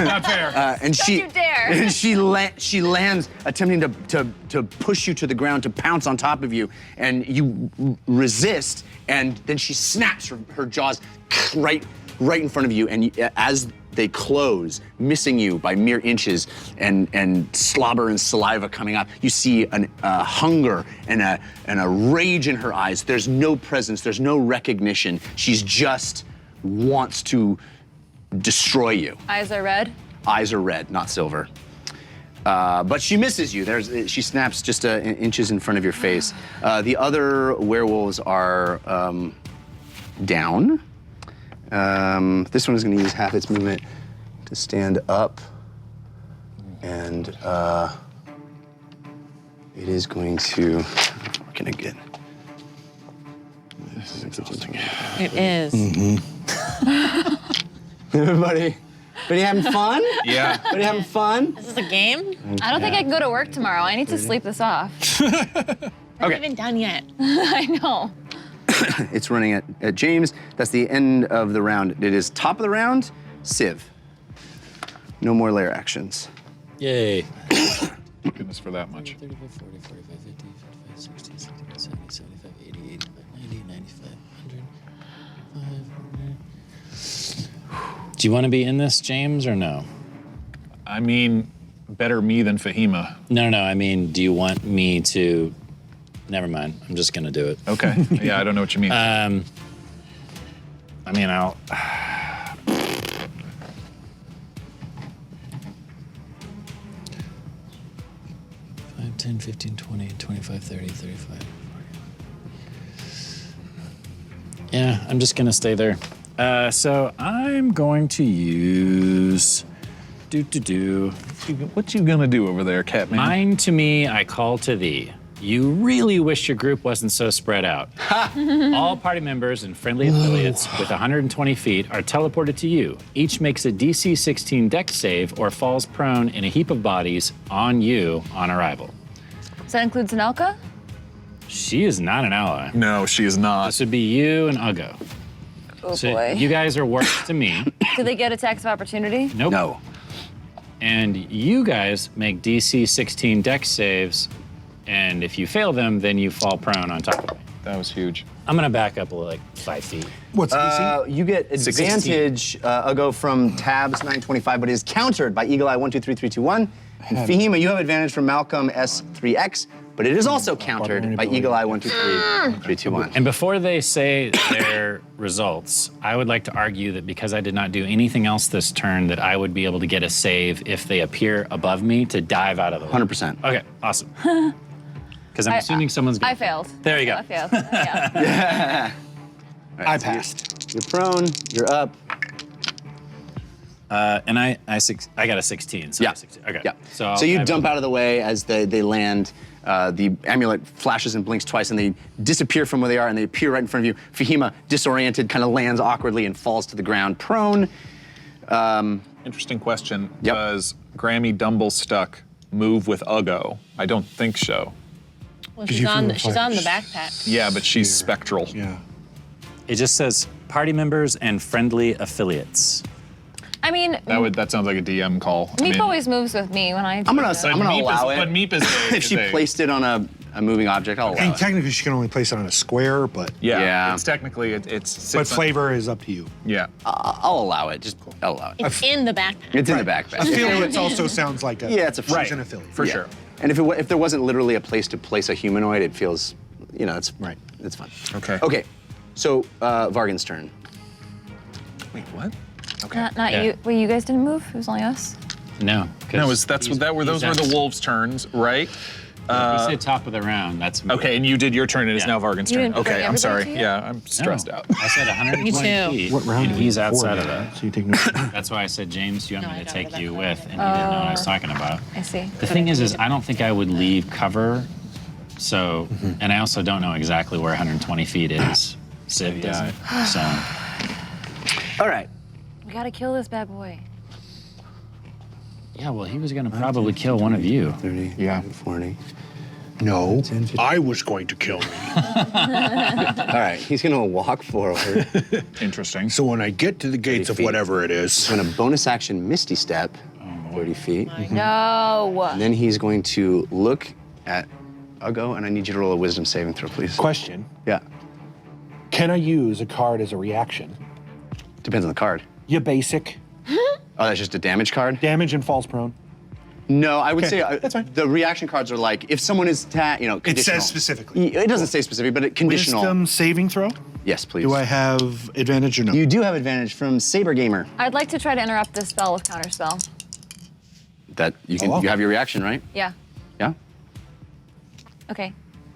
[SPEAKER 6] Not fair.
[SPEAKER 5] And she,
[SPEAKER 8] you dare.
[SPEAKER 5] And she lands, attempting to push you to the ground, to pounce on top of you, and you resist, and then she snaps her jaws right in front of you, and as they close, missing you by mere inches, and slobber and saliva coming out, you see a hunger and a rage in her eyes. There's no presence, there's no recognition. She's just wants to destroy you.
[SPEAKER 8] Eyes are red.
[SPEAKER 5] Eyes are red, not silver. But she misses you. She snaps just inches in front of your face. The other werewolves are down. This one is going to use half its movement to stand up and It is going to. What can I get?
[SPEAKER 6] This is exhausting.
[SPEAKER 3] It is.
[SPEAKER 5] Everybody having fun?
[SPEAKER 6] Yeah.
[SPEAKER 5] Everybody having fun?
[SPEAKER 3] This is a game?
[SPEAKER 8] I don't think I can go to work tomorrow. I need to sleep this off.
[SPEAKER 3] It's not even done yet.
[SPEAKER 8] I know.
[SPEAKER 5] It's running at James. That's the end of the round. It is top of the round, Civ. No more lair actions.
[SPEAKER 9] Yay.
[SPEAKER 6] Goodness for that much.
[SPEAKER 9] 35, 40, 45, 50, 55, 60, 70, 75, 80, 85, 90, 95, 100, 500. Do you want to be in this, James, or no?
[SPEAKER 6] I mean, better me than Fahima.
[SPEAKER 9] No, I mean, do you want me to... Never mind. I'm just going to do it.
[SPEAKER 6] Okay. Yeah, I don't know what you mean.
[SPEAKER 9] I mean, I'll... 10, 15, 20, 25, 30, 35, 40. Yeah, I'm just gonna stay there. So I'm going to use...
[SPEAKER 6] What you gonna do over there, Catman?
[SPEAKER 9] Mine to me, I call to thee. You really wish your group wasn't so spread out. All party members and friendly affiliates with 120 feet are teleported to you. Each makes a DC 16 dex save or falls prone in a heap of bodies on you on arrival.
[SPEAKER 8] So that includes Anelka?
[SPEAKER 9] She is not an ally.
[SPEAKER 6] No, she is not.
[SPEAKER 9] This would be you and Uggo.
[SPEAKER 8] Oh
[SPEAKER 9] So
[SPEAKER 8] boy.
[SPEAKER 9] you guys are worth to me.
[SPEAKER 8] Do they get attacks of opportunity?
[SPEAKER 9] Nope.
[SPEAKER 5] No.
[SPEAKER 9] And you guys make DC 16 dex saves, and if you fail them, then you fall prone on top of me.
[SPEAKER 6] That was huge.
[SPEAKER 9] I'm gonna back up like 5 feet.
[SPEAKER 7] What's DC?
[SPEAKER 5] You get advantage, Uggo, from tabs 925, but it is countered by Eagle Eye 123321. And Fahima, you have advantage from Malcolm S3X, but it is also countered by Eagle Eye 123321.
[SPEAKER 9] And before they say their results, I would like to argue that because I did not do anything else this turn, that I would be able to get a save if they appear above me to dive out of the way.
[SPEAKER 5] 100%.
[SPEAKER 9] Okay, awesome. Because I'm assuming someone's gonna...
[SPEAKER 8] I failed.
[SPEAKER 9] There you go.
[SPEAKER 8] I failed. Yeah.
[SPEAKER 5] I passed. You're prone, you're up.
[SPEAKER 9] And I got a 16. So
[SPEAKER 5] Yeah.
[SPEAKER 9] 16. Okay.
[SPEAKER 5] Yeah.
[SPEAKER 9] So
[SPEAKER 5] you dump out of the way as they land. The amulet flashes and blinks twice, and they disappear from where they are, and they appear right in front of you. Fahima, disoriented, kind of lands awkwardly and falls to the ground, prone.
[SPEAKER 6] Interesting question.
[SPEAKER 5] Yep.
[SPEAKER 6] Does Grammy Dumblestuck move with Uggo? I don't think so.
[SPEAKER 3] Well, she's on the backpack.
[SPEAKER 6] Yeah, but she's spectral.
[SPEAKER 7] Yeah.
[SPEAKER 9] It just says party members and friendly affiliates.
[SPEAKER 8] I mean,
[SPEAKER 6] That sounds like a DM call.
[SPEAKER 8] Meep always moves with me when I do
[SPEAKER 5] I'm gonna
[SPEAKER 8] this.
[SPEAKER 5] allow it.
[SPEAKER 6] But Meep is
[SPEAKER 5] If she placed it on a moving object, I'll allow
[SPEAKER 7] And
[SPEAKER 5] it.
[SPEAKER 7] technically, she can only place it on a square, but
[SPEAKER 6] Yeah. It's technically it's.
[SPEAKER 7] but flavor is up to you.
[SPEAKER 6] Yeah.
[SPEAKER 5] I'll allow it. I'll allow it.
[SPEAKER 3] It's in the backpack.
[SPEAKER 5] It's in the backpack.
[SPEAKER 7] Affiliates also sounds like a
[SPEAKER 5] Yeah, it's a
[SPEAKER 7] she's an affiliate.
[SPEAKER 6] For sure.
[SPEAKER 5] And if there wasn't literally a place to place a humanoid, it feels, it's
[SPEAKER 7] Right.
[SPEAKER 5] It's fun.
[SPEAKER 6] Okay.
[SPEAKER 5] Okay, so Vargan's turn.
[SPEAKER 6] Wait, what?
[SPEAKER 5] Okay.
[SPEAKER 8] Not
[SPEAKER 9] Yeah.
[SPEAKER 8] you. Wait, you guys didn't move? It was only us?
[SPEAKER 9] No.
[SPEAKER 6] No, those were the wolves' turns, right?
[SPEAKER 9] We said top of the round. That's me.
[SPEAKER 6] Okay, and you did your turn. It is
[SPEAKER 9] Yeah.
[SPEAKER 6] now Vargan's
[SPEAKER 8] You
[SPEAKER 6] turn.
[SPEAKER 8] didn't bring
[SPEAKER 6] Okay, I'm
[SPEAKER 8] everybody
[SPEAKER 6] sorry.
[SPEAKER 8] to you?
[SPEAKER 6] Yeah, I'm
[SPEAKER 9] No,
[SPEAKER 6] stressed out.
[SPEAKER 9] I said 120
[SPEAKER 3] Me too.
[SPEAKER 9] feet.
[SPEAKER 7] What round?
[SPEAKER 9] And he's outside
[SPEAKER 7] Four,
[SPEAKER 9] of that.
[SPEAKER 7] So you take no.
[SPEAKER 9] That's why I said, James, do you want
[SPEAKER 3] No,
[SPEAKER 9] me
[SPEAKER 3] I
[SPEAKER 9] to
[SPEAKER 3] got
[SPEAKER 9] take
[SPEAKER 3] it.
[SPEAKER 9] you with? And you didn't know what I was talking about.
[SPEAKER 8] I see.
[SPEAKER 9] The thing is I don't think I would leave cover. So, and I also don't know exactly where 120 feet is. Civ doesn't. So,
[SPEAKER 5] All right.
[SPEAKER 8] We gotta kill this bad boy.
[SPEAKER 9] yeah, well, he was going to probably kill one of you.
[SPEAKER 5] 30,
[SPEAKER 6] Yeah.
[SPEAKER 5] 40.
[SPEAKER 7] No,
[SPEAKER 5] 10, 15.
[SPEAKER 7] I was going to kill me.
[SPEAKER 5] All right, he's gonna walk forward.
[SPEAKER 6] Interesting.
[SPEAKER 7] So when I get to the gates of
[SPEAKER 5] feet.
[SPEAKER 7] whatever it is,
[SPEAKER 5] He's gonna bonus action Misty Step, 30 feet.
[SPEAKER 8] No.
[SPEAKER 5] And then he's going to look at Uggo, and I need you to roll a wisdom saving throw, please.
[SPEAKER 7] question:
[SPEAKER 5] Yeah.
[SPEAKER 7] can I use a card as a reaction?
[SPEAKER 5] Depends on the card.
[SPEAKER 7] Yeah, basic
[SPEAKER 5] Oh, that's just a damage card?
[SPEAKER 7] damage and falls prone.
[SPEAKER 5] No, I would
[SPEAKER 7] Okay,
[SPEAKER 5] say
[SPEAKER 7] that's fine.
[SPEAKER 5] the reaction cards are like if someone is conditional.
[SPEAKER 7] It says specifically.
[SPEAKER 5] It doesn't say specific, but conditional.
[SPEAKER 7] Wisdom saving throw.
[SPEAKER 5] Yes, please.
[SPEAKER 7] Do I have advantage or no?
[SPEAKER 5] You do have advantage from Saber Gamer.
[SPEAKER 8] I'd like to try to interrupt this spell with counterspell.
[SPEAKER 5] That you can.
[SPEAKER 7] Oh.
[SPEAKER 5] You have your reaction, right?
[SPEAKER 8] Yeah.
[SPEAKER 5] Yeah.
[SPEAKER 8] Okay.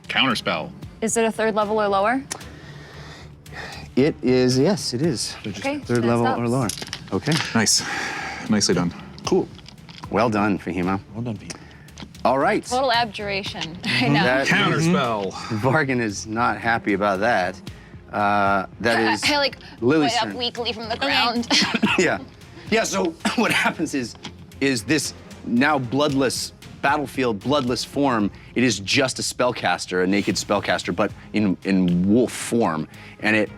[SPEAKER 6] Counterspell.
[SPEAKER 8] Is it a 3rd level or lower?
[SPEAKER 5] It is. Yes, it is.
[SPEAKER 8] Okay,
[SPEAKER 5] Third
[SPEAKER 8] then it
[SPEAKER 5] level
[SPEAKER 8] stops.
[SPEAKER 5] or lower. Okay.
[SPEAKER 6] Nice. Nicely done.
[SPEAKER 5] Cool. Well done, Fahima.
[SPEAKER 7] Well done, Pete.
[SPEAKER 5] All right.
[SPEAKER 8] Total abjuration. I know.
[SPEAKER 5] That-
[SPEAKER 6] Counterspell.
[SPEAKER 5] Vargan is not happy about that. That is
[SPEAKER 8] I like
[SPEAKER 5] Lily's
[SPEAKER 8] point up
[SPEAKER 5] turn.
[SPEAKER 8] weakly from the ground.
[SPEAKER 5] Yeah. Yeah, so what happens is this now bloodless battlefield, bloodless form, it is just a spellcaster, a naked spellcaster, but in wolf form. And it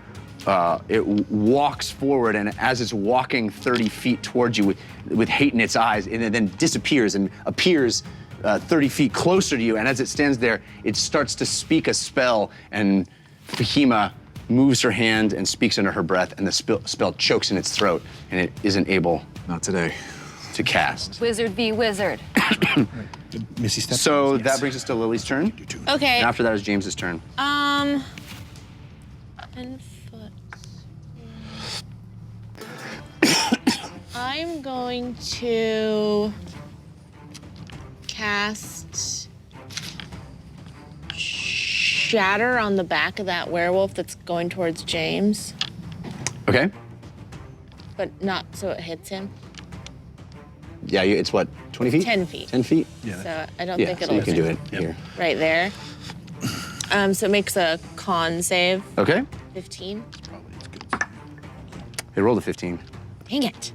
[SPEAKER 5] walks forward, and as it's walking 30 feet towards you with hate in its eyes, and it then disappears and appears 30 feet closer to you. And as it stands there, it starts to speak a spell, and Fahima moves her hand and speaks under her breath, and the spell chokes in its throat, and it isn't able
[SPEAKER 10] Not today.
[SPEAKER 5] to cast.
[SPEAKER 8] Wizard v. Wizard.
[SPEAKER 7] Missy step.
[SPEAKER 5] So that brings us to Lily's turn.
[SPEAKER 3] Okay.
[SPEAKER 5] And after that is James's turn.
[SPEAKER 3] 10 foot. I'm going to cast Shatter on the back of that werewolf that's going towards James,
[SPEAKER 5] Okay.
[SPEAKER 3] but not so it hits him.
[SPEAKER 5] Yeah, it's what, 20 feet?
[SPEAKER 3] 10 feet.
[SPEAKER 5] 10 feet?
[SPEAKER 3] So I don't
[SPEAKER 5] Yeah,
[SPEAKER 3] think
[SPEAKER 5] so
[SPEAKER 3] it'll
[SPEAKER 5] you can do
[SPEAKER 3] hit
[SPEAKER 5] it here.
[SPEAKER 3] right there. So it makes a con save,
[SPEAKER 5] Okay.
[SPEAKER 3] 15.
[SPEAKER 5] It rolled a 15.
[SPEAKER 3] Dang it.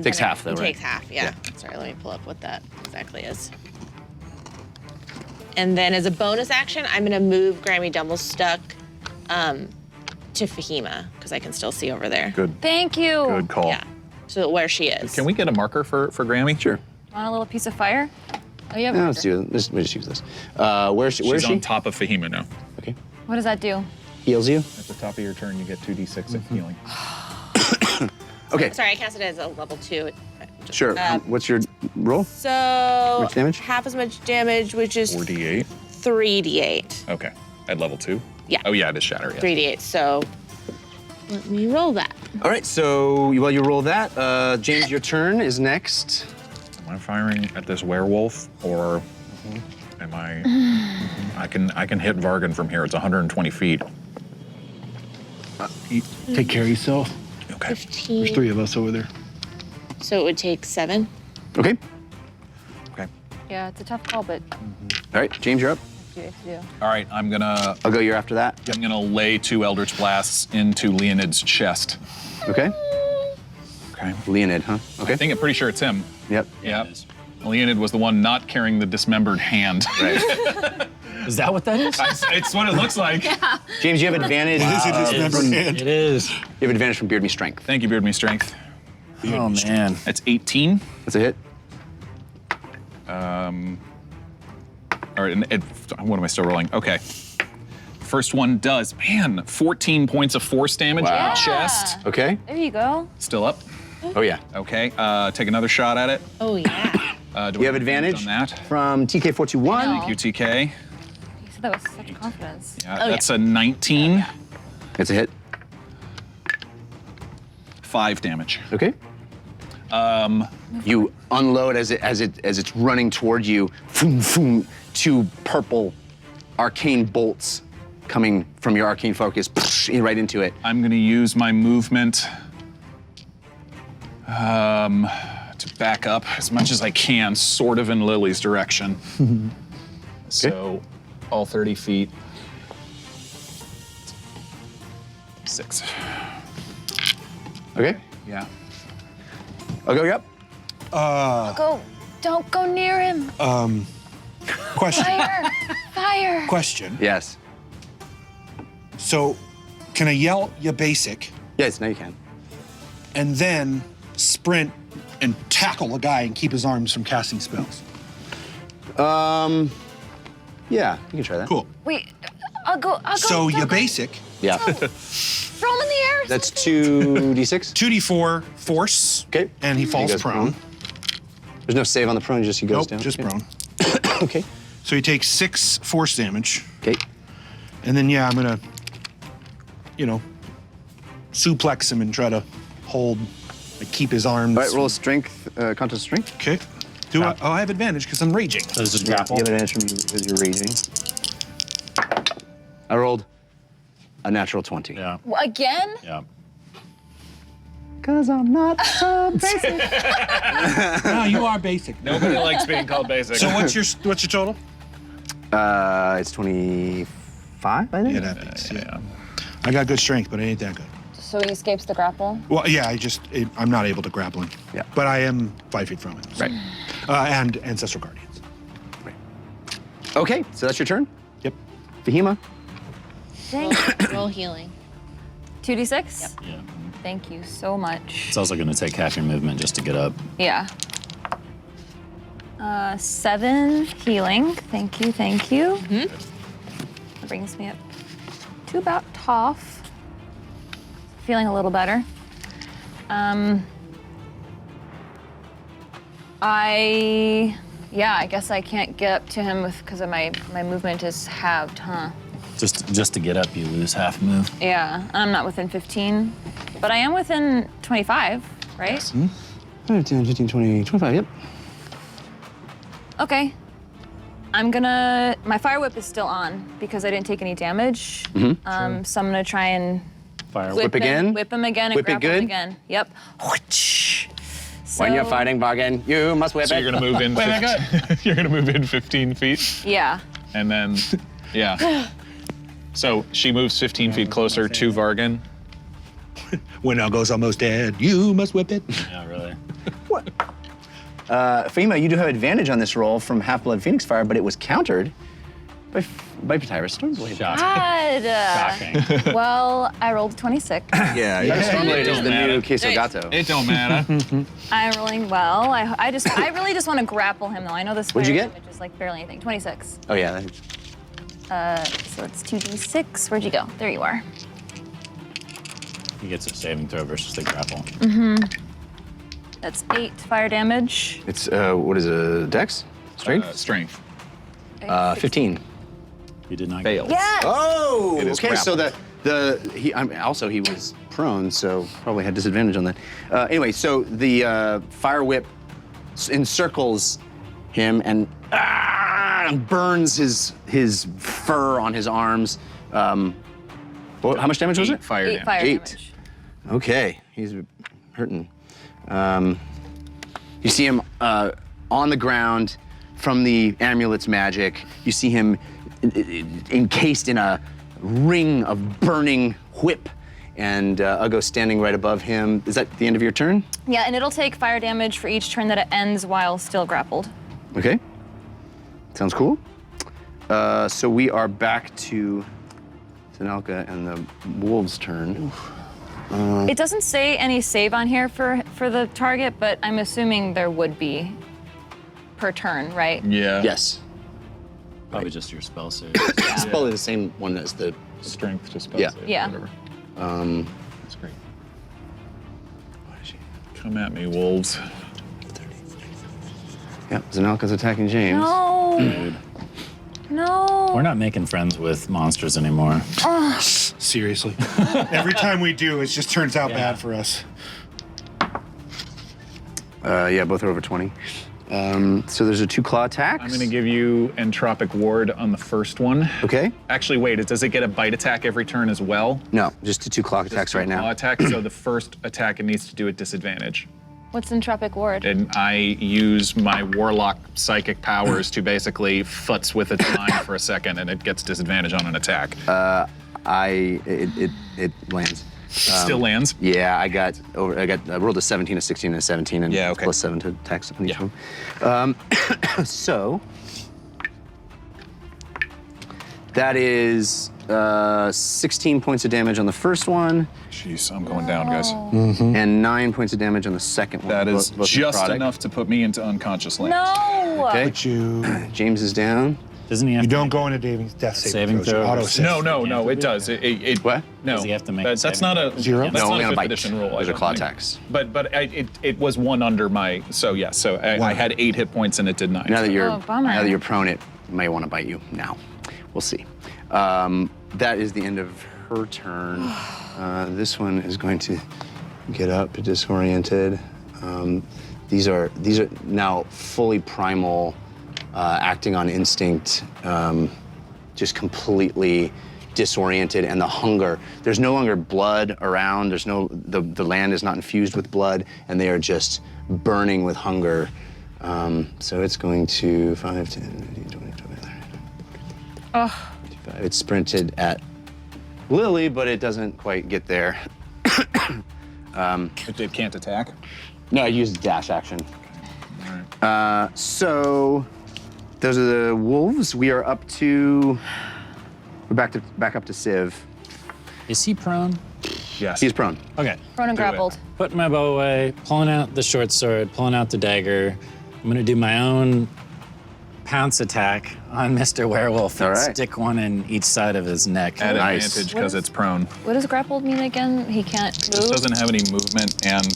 [SPEAKER 5] Takes half, though,
[SPEAKER 3] It
[SPEAKER 5] right?
[SPEAKER 3] takes half, yeah. Sorry, let me pull up what that exactly is. And then as a bonus action, I'm gonna move Grammy Dumblestuck to Fahima, because I can still see over there.
[SPEAKER 6] Good.
[SPEAKER 8] Thank you.
[SPEAKER 6] Good call.
[SPEAKER 3] Yeah, so where she is.
[SPEAKER 6] Can we get a marker for Grammy?
[SPEAKER 5] Sure.
[SPEAKER 8] Want a little piece of fire? Oh, you have
[SPEAKER 5] No,
[SPEAKER 8] a
[SPEAKER 5] let's
[SPEAKER 8] marker.
[SPEAKER 5] do it. Let's just use this. Where's she?
[SPEAKER 6] She's on top of Fahima now.
[SPEAKER 5] Okay.
[SPEAKER 8] What does that do?
[SPEAKER 5] Heals you.
[SPEAKER 6] At the top of your turn, you get 2d6 of healing.
[SPEAKER 5] Okay.
[SPEAKER 3] Sorry, I cast it as a level 2.
[SPEAKER 5] Sure. What's your roll?
[SPEAKER 3] So
[SPEAKER 5] Much damage?
[SPEAKER 3] half as much damage, which is
[SPEAKER 6] 4d8.
[SPEAKER 3] 3d8.
[SPEAKER 6] Okay. At level 2?
[SPEAKER 3] Yeah.
[SPEAKER 6] Oh, yeah, it is Shatter. Yeah.
[SPEAKER 3] 3d8, so let me roll that.
[SPEAKER 5] All right, so while you roll that, James, your turn is next.
[SPEAKER 6] Am I firing at this werewolf, or am I? I can hit Vargan from here. It's 120 feet.
[SPEAKER 10] Take care of yourself.
[SPEAKER 6] Okay.
[SPEAKER 3] 15.
[SPEAKER 10] There's 3 of us over there.
[SPEAKER 3] So it would take 7.
[SPEAKER 5] Okay.
[SPEAKER 6] Okay.
[SPEAKER 8] Yeah, it's a tough call, but
[SPEAKER 5] All right, James, you're up.
[SPEAKER 8] do what you have to do.
[SPEAKER 6] All right. I'm gonna
[SPEAKER 5] I'll go year after that.
[SPEAKER 6] lay 2 Eldritch Blasts into Leonid's chest.
[SPEAKER 5] Okay.
[SPEAKER 6] Okay.
[SPEAKER 5] Leonid, huh? Okay.
[SPEAKER 6] I think I'm pretty sure it's him.
[SPEAKER 5] Yep.
[SPEAKER 6] Yep. Leonid was the one not carrying the dismembered hand.
[SPEAKER 5] Right.
[SPEAKER 9] Is that what that is?
[SPEAKER 6] It's what it looks like.
[SPEAKER 5] James, you have advantage.
[SPEAKER 7] It is a dismembered hand.
[SPEAKER 9] It is.
[SPEAKER 5] You have advantage from Beard Me Strength.
[SPEAKER 6] Thank you, Beard Me Strength.
[SPEAKER 9] Oh, man.
[SPEAKER 6] That's 18.
[SPEAKER 5] That's a hit.
[SPEAKER 6] All right, and what am I still rolling? Okay. First one does, 14 points of force damage in
[SPEAKER 5] Wow.
[SPEAKER 6] the chest.
[SPEAKER 5] Okay.
[SPEAKER 8] There you go.
[SPEAKER 6] Still up.
[SPEAKER 5] Oh, yeah.
[SPEAKER 6] Okay, take another shot at it.
[SPEAKER 3] Oh, yeah.
[SPEAKER 6] Do
[SPEAKER 5] You
[SPEAKER 6] I
[SPEAKER 5] have advantage
[SPEAKER 6] on that?
[SPEAKER 5] from TK421.
[SPEAKER 8] No.
[SPEAKER 6] Thank you, TK.
[SPEAKER 8] You said that with such confidence.
[SPEAKER 6] Yeah, that's a 19.
[SPEAKER 5] It's a hit.
[SPEAKER 6] 5 damage.
[SPEAKER 5] Okay. You unload as it's running toward you. Foom, foom, 2 purple arcane bolts coming from your arcane focus right into it.
[SPEAKER 6] I'm gonna use my movement to back up as much as I can, sort of in Lily's direction. So, all 30 feet. 6.
[SPEAKER 5] Okay.
[SPEAKER 6] Yeah.
[SPEAKER 5] I'll go. Yep.
[SPEAKER 8] Don't go near him.
[SPEAKER 7] Question.
[SPEAKER 8] Fire! Fire!
[SPEAKER 7] Question.
[SPEAKER 5] Yes.
[SPEAKER 7] So, can I yell "ya basic"
[SPEAKER 5] Yes. Now you can.
[SPEAKER 7] and then sprint and tackle a guy and keep his arms from casting spells?
[SPEAKER 5] Yeah, you can try that.
[SPEAKER 7] Cool.
[SPEAKER 8] Wait, I'll go.
[SPEAKER 7] So
[SPEAKER 8] don't
[SPEAKER 7] "ya
[SPEAKER 8] go.
[SPEAKER 7] basic."
[SPEAKER 5] Yeah.
[SPEAKER 8] Throw him in the air. or
[SPEAKER 5] That's
[SPEAKER 8] something.
[SPEAKER 5] 2d6.
[SPEAKER 7] 2d4 force.
[SPEAKER 5] Okay.
[SPEAKER 7] And he falls
[SPEAKER 5] goes
[SPEAKER 7] prone.
[SPEAKER 5] There's no save on the prone. Just he goes
[SPEAKER 7] Nope,
[SPEAKER 5] down.
[SPEAKER 7] just
[SPEAKER 5] Okay.
[SPEAKER 7] prone.
[SPEAKER 5] Okay.
[SPEAKER 7] So he takes 6 force damage.
[SPEAKER 5] Okay.
[SPEAKER 7] And then, yeah, I'm gonna, suplex him and try to hold, like, keep his arms.
[SPEAKER 5] All right. Roll strength. Contest strength.
[SPEAKER 7] Okay. I have advantage because I'm raging.
[SPEAKER 9] Does it
[SPEAKER 5] Yeah,
[SPEAKER 9] grapple?
[SPEAKER 5] you have advantage from you because you're raging. I rolled a natural 20.
[SPEAKER 9] Yeah.
[SPEAKER 8] Again?
[SPEAKER 9] Yeah.
[SPEAKER 5] 'Cause I'm not so basic.
[SPEAKER 7] No, you are basic.
[SPEAKER 6] Nobody likes being called basic.
[SPEAKER 7] So what's your total?
[SPEAKER 5] It's 25, I think.
[SPEAKER 7] Yeah, that beats. Yeah. I got good strength, but I ain't that good.
[SPEAKER 8] So he escapes the grapple?
[SPEAKER 7] Well, yeah, I'm not able to grapple him.
[SPEAKER 5] Yeah.
[SPEAKER 7] But I am 5 feet from him. So.
[SPEAKER 5] Right.
[SPEAKER 7] And Ancestral Guardians.
[SPEAKER 5] Right. Okay, so that's your turn.
[SPEAKER 7] Yep.
[SPEAKER 5] Fahima.
[SPEAKER 8] Dang.
[SPEAKER 3] Roll healing.
[SPEAKER 8] 2d6?
[SPEAKER 3] Yep.
[SPEAKER 9] Yeah.
[SPEAKER 8] Thank you so much.
[SPEAKER 9] It's also going to take half your movement just to get up.
[SPEAKER 8] Yeah. 7 healing. Thank you, thank you. That brings me up to about half. Feeling a little better. I guess I can't get up to him because of my movement is halved, huh?
[SPEAKER 9] Just to get up, you lose half move.
[SPEAKER 8] Yeah, I'm not within 15, but I am within 25, right?
[SPEAKER 5] 10, 15, 20, 25, yep.
[SPEAKER 8] Okay. My fire whip is still on because I didn't take any damage. So I'm gonna try and
[SPEAKER 9] Fire
[SPEAKER 5] Whip again?
[SPEAKER 8] Whip him again and
[SPEAKER 5] Whip it
[SPEAKER 8] grapple him
[SPEAKER 5] good?
[SPEAKER 8] again. Yep.
[SPEAKER 5] When you're
[SPEAKER 8] So-
[SPEAKER 5] fighting bargain, you must whip
[SPEAKER 6] So
[SPEAKER 5] it.
[SPEAKER 6] you're gonna move in. You're gonna move in 15 feet,
[SPEAKER 8] Yeah.
[SPEAKER 6] and then, yeah. So she moves 15 feet closer to Vargan.
[SPEAKER 7] When Elgo's almost dead, you must whip it.
[SPEAKER 9] Yeah, really.
[SPEAKER 5] Fahima, you do have advantage on this roll from Half-Blood Phoenix Fire, but it was countered by Patyrus Stormblade.
[SPEAKER 9] Shocking.
[SPEAKER 8] God.
[SPEAKER 9] Shocking.
[SPEAKER 8] Well, I rolled 26.
[SPEAKER 5] Yeah, Stormblade is the new
[SPEAKER 6] It
[SPEAKER 5] queso gato.
[SPEAKER 6] It don't matter.
[SPEAKER 8] I'm rolling well. I really just want to grapple him though. I know this
[SPEAKER 5] What'd you
[SPEAKER 8] fire
[SPEAKER 5] get?
[SPEAKER 8] damage is like barely anything. 26.
[SPEAKER 5] Oh yeah.
[SPEAKER 8] So it's 2d6. Where'd you go? There you are.
[SPEAKER 9] He gets a saving throw versus the grapple.
[SPEAKER 8] That's 8 fire damage.
[SPEAKER 5] It's what is it? Dex? Strength?
[SPEAKER 6] Strength.
[SPEAKER 5] 15.
[SPEAKER 9] You did not
[SPEAKER 6] Fail.
[SPEAKER 8] Yes.
[SPEAKER 5] Oh,
[SPEAKER 6] It is
[SPEAKER 5] okay. So
[SPEAKER 6] grappled.
[SPEAKER 5] he was prone, so probably had disadvantage on that. Anyway, so the fire whip encircles him and burns his fur on his arms. How much damage was it?
[SPEAKER 6] Fire
[SPEAKER 8] 8
[SPEAKER 6] damage.
[SPEAKER 8] fire
[SPEAKER 5] 8.
[SPEAKER 8] damage.
[SPEAKER 5] Okay, he's hurting. You see him on the ground from the amulet's magic. You see him encased in a ring of burning whip, and Ugo standing right above him. Is that the end of your turn?
[SPEAKER 8] Yeah, and it'll take fire damage for each turn that it ends while still grappled.
[SPEAKER 5] Okay. Sounds cool. So we are back to Zanelka and the wolves' turn.
[SPEAKER 8] It doesn't say any save on here for the target, but I'm assuming there would be per turn, right?
[SPEAKER 6] Yeah.
[SPEAKER 5] Yes.
[SPEAKER 9] Probably just your spell save.
[SPEAKER 5] It's probably the same one as the.
[SPEAKER 6] Strength to spell
[SPEAKER 5] Yeah.
[SPEAKER 6] save,
[SPEAKER 8] Yeah.
[SPEAKER 6] Whatever.
[SPEAKER 5] That's great.
[SPEAKER 6] Come at me, wolves.
[SPEAKER 5] Yep, Zanelka's attacking James.
[SPEAKER 8] No. No.
[SPEAKER 9] We're not making friends with monsters anymore.
[SPEAKER 7] Seriously. Every time we do, it just turns out bad for us.
[SPEAKER 5] Yeah, both are over 20. So there's a 2 claw attacks.
[SPEAKER 6] I'm gonna give you Entropic Ward on the first one.
[SPEAKER 5] Okay.
[SPEAKER 6] Actually, wait, does it get a bite attack every turn as well?
[SPEAKER 5] No, just the 2 claw attacks right
[SPEAKER 6] Claw
[SPEAKER 5] now.
[SPEAKER 6] attack, so the first attack it needs to do at disadvantage.
[SPEAKER 8] What's Entropic Ward?
[SPEAKER 6] And I use my Warlock psychic powers to basically futz with its mind for a second, and it gets disadvantage on an attack.
[SPEAKER 5] It lands.
[SPEAKER 6] Still lands.
[SPEAKER 5] Yeah, I rolled a 17, a 16, and a 17, and
[SPEAKER 6] Yeah, okay.
[SPEAKER 5] plus 7 to attacks on each
[SPEAKER 6] Yeah.
[SPEAKER 5] one. So that is 16 points of damage on the first one,
[SPEAKER 6] Jeez, I'm going down, guys.
[SPEAKER 5] and 9 points of damage on the second one.
[SPEAKER 6] That is
[SPEAKER 5] both
[SPEAKER 6] just
[SPEAKER 5] necrotic.
[SPEAKER 6] enough to put me into unconscious land.
[SPEAKER 8] No.
[SPEAKER 5] Okay.
[SPEAKER 7] But you
[SPEAKER 5] James is down.
[SPEAKER 9] Doesn't he have to
[SPEAKER 7] don't
[SPEAKER 9] make
[SPEAKER 7] go into David's death
[SPEAKER 9] saving
[SPEAKER 7] throws. You
[SPEAKER 9] throw?
[SPEAKER 7] auto save.
[SPEAKER 6] No, it does. It
[SPEAKER 5] What?
[SPEAKER 6] No.
[SPEAKER 9] Does he have to make
[SPEAKER 6] That's
[SPEAKER 9] saving
[SPEAKER 6] not a
[SPEAKER 7] Zero?
[SPEAKER 6] That's
[SPEAKER 5] No,
[SPEAKER 6] not
[SPEAKER 5] only
[SPEAKER 6] a
[SPEAKER 5] on a
[SPEAKER 6] 5th
[SPEAKER 5] bite.
[SPEAKER 6] edition rule. I
[SPEAKER 5] Those are
[SPEAKER 6] don't
[SPEAKER 5] claw
[SPEAKER 6] think.
[SPEAKER 5] attacks.
[SPEAKER 6] But it was one under my. So yeah. So I had 8 hit points and it did 9.
[SPEAKER 5] Now that you're
[SPEAKER 8] Oh, bummer.
[SPEAKER 5] now that you're prone, it may want to bite you. Now, we'll see. That is the end of her turn. This one is going to get up, disoriented. These are now fully primal, acting on instinct, just completely disoriented, and the hunger. There's no longer blood around. There's no, the land is not infused with blood, and they are just burning with hunger. So it's going to 5, 10, 15, 20, 25.
[SPEAKER 8] Oh.
[SPEAKER 5] It's sprinted at Lily, but it doesn't quite get there.
[SPEAKER 6] It can't attack.
[SPEAKER 5] No, I used dash action. So those are the wolves. We are up to. We're back up to Civ.
[SPEAKER 9] Is he prone?
[SPEAKER 6] Yes.
[SPEAKER 5] He's prone.
[SPEAKER 9] Okay.
[SPEAKER 8] Prone and grappled.
[SPEAKER 9] Putting my bow away, pulling out the short sword, pulling out the dagger. I'm gonna do my own pounce attack on Mr. Werewolf and stick one in each side of his neck.
[SPEAKER 6] At advantage because it's prone.
[SPEAKER 8] What does grappled mean again? He can't move?
[SPEAKER 6] Just doesn't have any movement and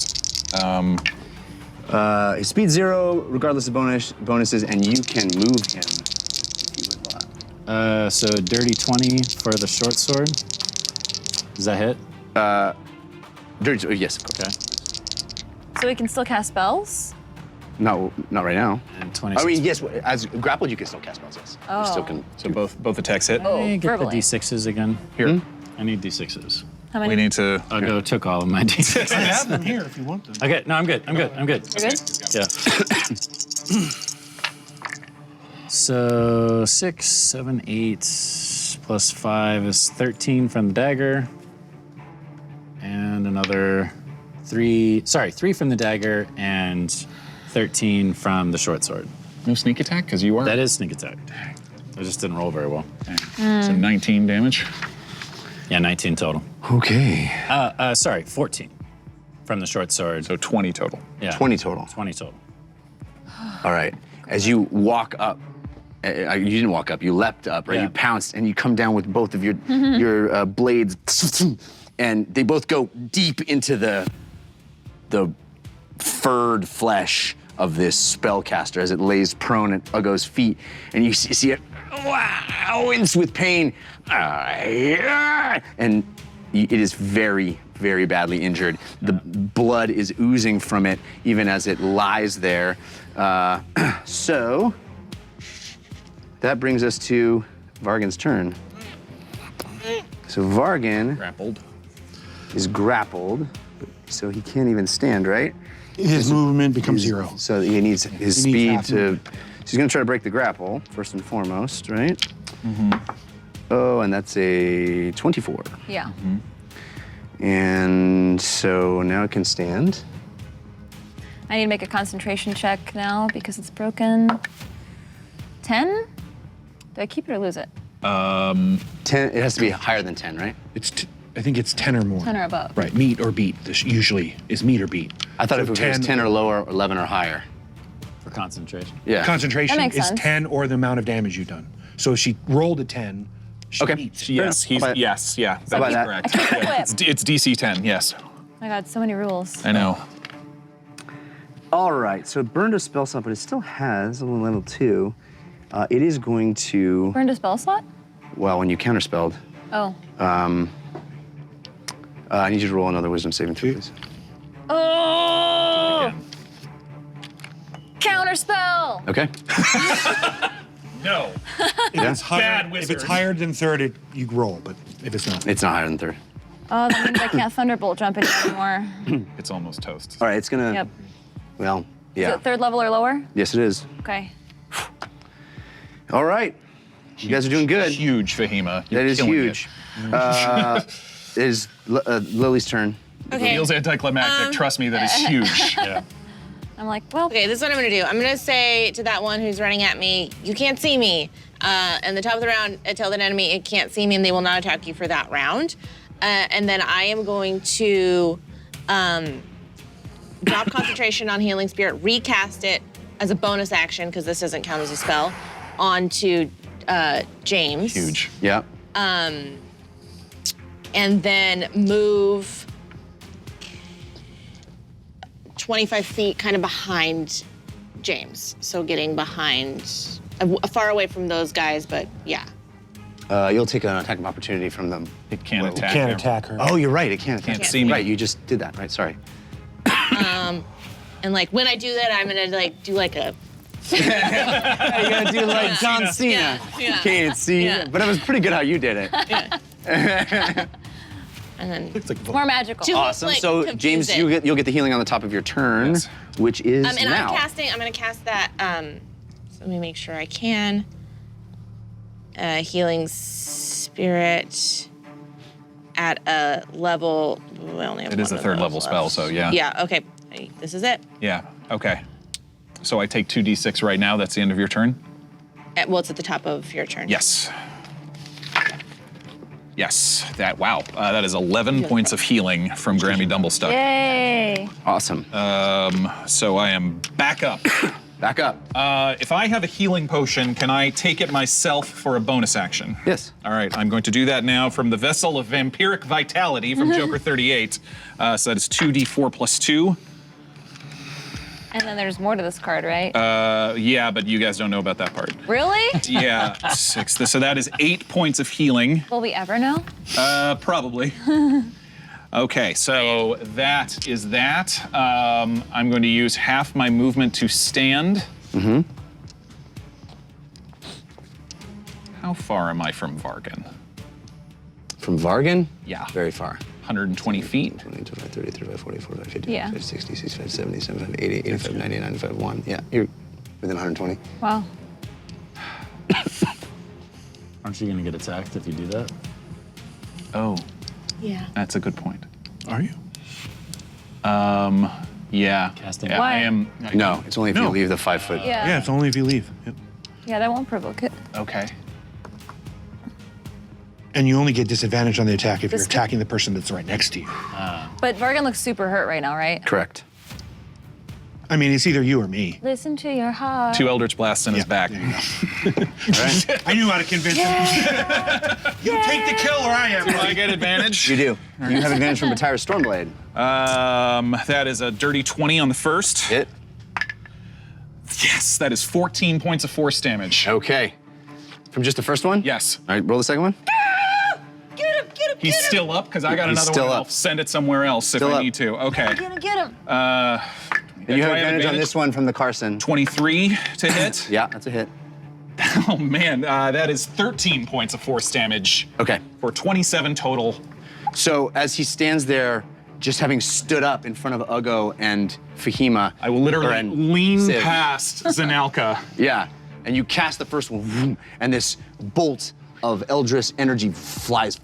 [SPEAKER 5] His speed 0, regardless of bonuses, and you can move him if you would like.
[SPEAKER 9] So dirty 20 for the short sword. Does that hit?
[SPEAKER 5] Dirty, yes, of course.
[SPEAKER 9] Okay.
[SPEAKER 8] So he can still cast spells?
[SPEAKER 5] Not right now.
[SPEAKER 9] And 26.
[SPEAKER 5] I mean, yes, as grappled, you can still cast spells, yes.
[SPEAKER 8] Oh.
[SPEAKER 5] You still can.
[SPEAKER 6] so both attacks hit.
[SPEAKER 8] Oh,
[SPEAKER 9] Hey, get
[SPEAKER 8] verbally.
[SPEAKER 9] the D6s again.
[SPEAKER 6] Here.
[SPEAKER 9] I need D6s.
[SPEAKER 8] How many?
[SPEAKER 6] We need to.
[SPEAKER 9] I'll took all of my D6s.
[SPEAKER 7] I have them here if you want them.
[SPEAKER 9] Okay, no, I'm good. I'm good.
[SPEAKER 8] You're good?
[SPEAKER 9] Yeah. So 6, 7, 8 plus 5 is 13 from the dagger. And another 3 from the dagger and 13 from the short sword.
[SPEAKER 6] No sneak attack because you are.
[SPEAKER 9] That is sneak attack. I just didn't roll very well.
[SPEAKER 6] So 19 damage.
[SPEAKER 9] Yeah, 19 total.
[SPEAKER 5] Okay.
[SPEAKER 9] 14 from the short sword.
[SPEAKER 6] So 20 total.
[SPEAKER 9] Yeah.
[SPEAKER 5] 20 total.
[SPEAKER 9] 20 total.
[SPEAKER 5] All right. As you walk up, you didn't walk up, you leapt up, right?
[SPEAKER 9] Yeah.
[SPEAKER 5] You pounced and you come down with both of your blades, and they both go deep into the furred flesh of this spellcaster as it lays prone at Ugo's feet, and you see it wince with pain, and it is very, very badly injured. The blood is oozing from it even as it lies there. So that brings us to Vargan's turn. So Vargan is grappled, so he can't even stand, right?
[SPEAKER 7] His movement becomes 0.
[SPEAKER 5] So he needs his
[SPEAKER 7] He needs
[SPEAKER 5] speed
[SPEAKER 7] half
[SPEAKER 5] to.
[SPEAKER 7] movement.
[SPEAKER 5] So he's gonna try to break the grapple first and foremost, right? Oh, and that's a 24.
[SPEAKER 8] Yeah.
[SPEAKER 5] And so now it can stand.
[SPEAKER 8] I need to make a concentration check now because it's broken. 10? Do I keep it or lose it?
[SPEAKER 5] 10. It has to be higher than 10, right?
[SPEAKER 7] I think it's 10 or more.
[SPEAKER 8] 10 or above.
[SPEAKER 7] Right, meet or beat. This usually is meet or beat.
[SPEAKER 5] I thought
[SPEAKER 7] So
[SPEAKER 5] if it was 10 or lower, 11 or higher.
[SPEAKER 9] For concentration.
[SPEAKER 5] Yeah.
[SPEAKER 7] Concentration
[SPEAKER 8] That makes
[SPEAKER 7] is
[SPEAKER 8] sense.
[SPEAKER 7] 10 or the amount of damage you've done. So if she rolled a 10, she
[SPEAKER 5] Okay.
[SPEAKER 7] beats.
[SPEAKER 6] Yes,
[SPEAKER 5] Yes,
[SPEAKER 6] yeah,
[SPEAKER 5] How about
[SPEAKER 6] that's
[SPEAKER 5] that?
[SPEAKER 6] correct.
[SPEAKER 8] I keep the whip.
[SPEAKER 6] It's DC 10, yes.
[SPEAKER 8] Oh my god, so many rules.
[SPEAKER 6] I know.
[SPEAKER 5] All right, so it burned a spell slot, but it still has a level 2. It is going to,
[SPEAKER 8] Burned a spell slot?
[SPEAKER 5] well, when you counterspelled,
[SPEAKER 8] Oh.
[SPEAKER 5] I need you to roll another wisdom saving throw, please.
[SPEAKER 8] Oh! Counterspell!
[SPEAKER 5] Okay.
[SPEAKER 6] No.
[SPEAKER 7] If it's higher,
[SPEAKER 6] Bad
[SPEAKER 7] if it's
[SPEAKER 6] wizard.
[SPEAKER 7] higher than 30, you roll, but if it's not.
[SPEAKER 5] It's not higher than 30.
[SPEAKER 8] Oh, that means I can't Thunderbolt jump it anymore.
[SPEAKER 6] It's almost toast.
[SPEAKER 5] All right, it's gonna,
[SPEAKER 8] Yep.
[SPEAKER 5] well,
[SPEAKER 8] Is
[SPEAKER 5] yeah.
[SPEAKER 8] it 3rd level or lower?
[SPEAKER 5] Yes, it is.
[SPEAKER 8] Okay.
[SPEAKER 5] All right. You guys are doing good.
[SPEAKER 6] Huge, Fahima. You're
[SPEAKER 5] That is
[SPEAKER 6] killing
[SPEAKER 5] huge. It is Lily's turn.
[SPEAKER 6] It
[SPEAKER 3] Okay.
[SPEAKER 6] feels anticlimactic. Trust me, that is huge.
[SPEAKER 9] Yeah.
[SPEAKER 8] I'm like, well,
[SPEAKER 3] Okay, this is what I'm gonna do. I'm gonna say to that one who's running at me, you can't see me. And the top of the round, tell that enemy it can't see me and they will not attack you for that round. And then I am going to drop concentration on Healing Spirit, recast it as a bonus action, because this doesn't count as a spell, onto James.
[SPEAKER 6] Huge.
[SPEAKER 5] Yeah.
[SPEAKER 3] And then move 25 feet kind of behind James. So getting behind, far away from those guys, but yeah.
[SPEAKER 5] You'll take an attack of opportunity from them.
[SPEAKER 6] It can't attack.
[SPEAKER 7] Can't
[SPEAKER 6] her.
[SPEAKER 7] attack her.
[SPEAKER 5] Oh, you're right. It can't attack.
[SPEAKER 6] Can't see me.
[SPEAKER 5] Right, you just did that. Right, sorry.
[SPEAKER 3] And like when I do that, I'm gonna like do like a
[SPEAKER 5] You gotta do like John Cena.
[SPEAKER 3] Yeah.
[SPEAKER 5] You can't see, but it was pretty good how you did it.
[SPEAKER 3] And then
[SPEAKER 8] More magical.
[SPEAKER 3] To,
[SPEAKER 5] Awesome.
[SPEAKER 3] like,
[SPEAKER 5] So
[SPEAKER 3] confuse
[SPEAKER 5] James,
[SPEAKER 3] it.
[SPEAKER 5] you'll get the healing on the top of your turn,
[SPEAKER 6] Yes.
[SPEAKER 5] which is
[SPEAKER 3] and
[SPEAKER 5] now.
[SPEAKER 3] I'm gonna cast that. So let me make sure I can. Healing spirit at a level. We only have
[SPEAKER 6] It is
[SPEAKER 3] one
[SPEAKER 6] a
[SPEAKER 3] of
[SPEAKER 6] third
[SPEAKER 3] those
[SPEAKER 6] level
[SPEAKER 3] left.
[SPEAKER 6] spell, so yeah.
[SPEAKER 3] Yeah. Okay. This is it.
[SPEAKER 6] Yeah. Okay. So I take 2d6 right now. That's the end of your turn.
[SPEAKER 3] Well, it's at the top of your turn.
[SPEAKER 6] Yes. Yes. That is 11 points of healing from Grammy Dumblestuck.
[SPEAKER 8] Yay.
[SPEAKER 5] Awesome.
[SPEAKER 6] So I am back up.
[SPEAKER 5] Back up.
[SPEAKER 6] If I have a healing potion, can I take it myself for a bonus action?
[SPEAKER 5] Yes.
[SPEAKER 6] All right, I'm going to do that now from the Vessel of Vampiric Vitality from Joker 38. So that is 2d4 plus 2.
[SPEAKER 8] And then there's more to this card, right?
[SPEAKER 6] Yeah, but you guys don't know about that part.
[SPEAKER 8] Really?
[SPEAKER 6] Yeah, 6. So that is 8 points of healing.
[SPEAKER 8] Will we ever know?
[SPEAKER 6] Probably. Okay, so that is that. I'm going to use half my movement to stand.
[SPEAKER 5] Mm-hmm.
[SPEAKER 6] How far am I from Vargan?
[SPEAKER 5] From Vargan?
[SPEAKER 6] Yeah.
[SPEAKER 5] Very far.
[SPEAKER 6] 120 feet.
[SPEAKER 5] 20, 25, 30, 35, 40, 45, 50,
[SPEAKER 8] Yeah.
[SPEAKER 5] 60, 65, 70, 75, 80, 85, 90, 95, 1. Yeah, you're within 120.
[SPEAKER 8] Wow.
[SPEAKER 9] Aren't you gonna get attacked if you do that?
[SPEAKER 6] Oh,
[SPEAKER 3] Yeah.
[SPEAKER 6] that's a good point.
[SPEAKER 10] Are you?
[SPEAKER 6] Yeah.
[SPEAKER 9] Casting.
[SPEAKER 6] Yeah,
[SPEAKER 8] Why?
[SPEAKER 6] I am.
[SPEAKER 5] No, it's only if you
[SPEAKER 10] No.
[SPEAKER 5] leave the 5 foot.
[SPEAKER 8] Yeah.
[SPEAKER 10] Yeah, it's only if you leave. Yep.
[SPEAKER 8] Yeah, that won't provoke it.
[SPEAKER 6] Okay.
[SPEAKER 7] And you only get disadvantage on the attack if you're
[SPEAKER 8] This-
[SPEAKER 7] attacking the person that's right next to you.
[SPEAKER 8] But Vargan looks super hurt right now, right?
[SPEAKER 5] Correct.
[SPEAKER 7] I mean, it's either you or me.
[SPEAKER 8] Listen to your heart.
[SPEAKER 6] 2 Eldritch Blasts in his
[SPEAKER 7] Yeah,
[SPEAKER 6] back.
[SPEAKER 7] there you go.
[SPEAKER 5] Right?
[SPEAKER 7] I knew how to convince him. You take the kill or I am.
[SPEAKER 6] Do I get advantage?
[SPEAKER 5] You do. You have advantage from Batyrus Stormblade.
[SPEAKER 6] That is a dirty 20 on the first.
[SPEAKER 5] Hit.
[SPEAKER 6] Yes, that is 14 points of force damage.
[SPEAKER 5] Okay. From just the first one?
[SPEAKER 6] Yes.
[SPEAKER 5] All right, roll the second one.
[SPEAKER 6] He's still up because I got
[SPEAKER 5] He's
[SPEAKER 6] another
[SPEAKER 5] still
[SPEAKER 6] one.
[SPEAKER 5] up.
[SPEAKER 6] I'll send it somewhere else
[SPEAKER 5] Still
[SPEAKER 6] if I
[SPEAKER 5] up.
[SPEAKER 6] need to. Okay.
[SPEAKER 8] Get him, get him.
[SPEAKER 5] And you
[SPEAKER 6] Do
[SPEAKER 5] have
[SPEAKER 6] I have
[SPEAKER 5] advantage on
[SPEAKER 6] advantage?
[SPEAKER 5] this one from the Carson.
[SPEAKER 6] 23 to hit.
[SPEAKER 5] Yeah, that's a hit.
[SPEAKER 6] Oh man, that is 13 points of force damage
[SPEAKER 5] Okay.
[SPEAKER 6] for 27 total.
[SPEAKER 5] So as he stands there, just having stood up in front of Ugo and Fahima.
[SPEAKER 6] I will literally
[SPEAKER 5] and
[SPEAKER 6] lean
[SPEAKER 5] Civ.
[SPEAKER 6] past Zanalka.
[SPEAKER 5] Yeah, and you cast the first one, vroom, and this bolt of Eldritch energy flies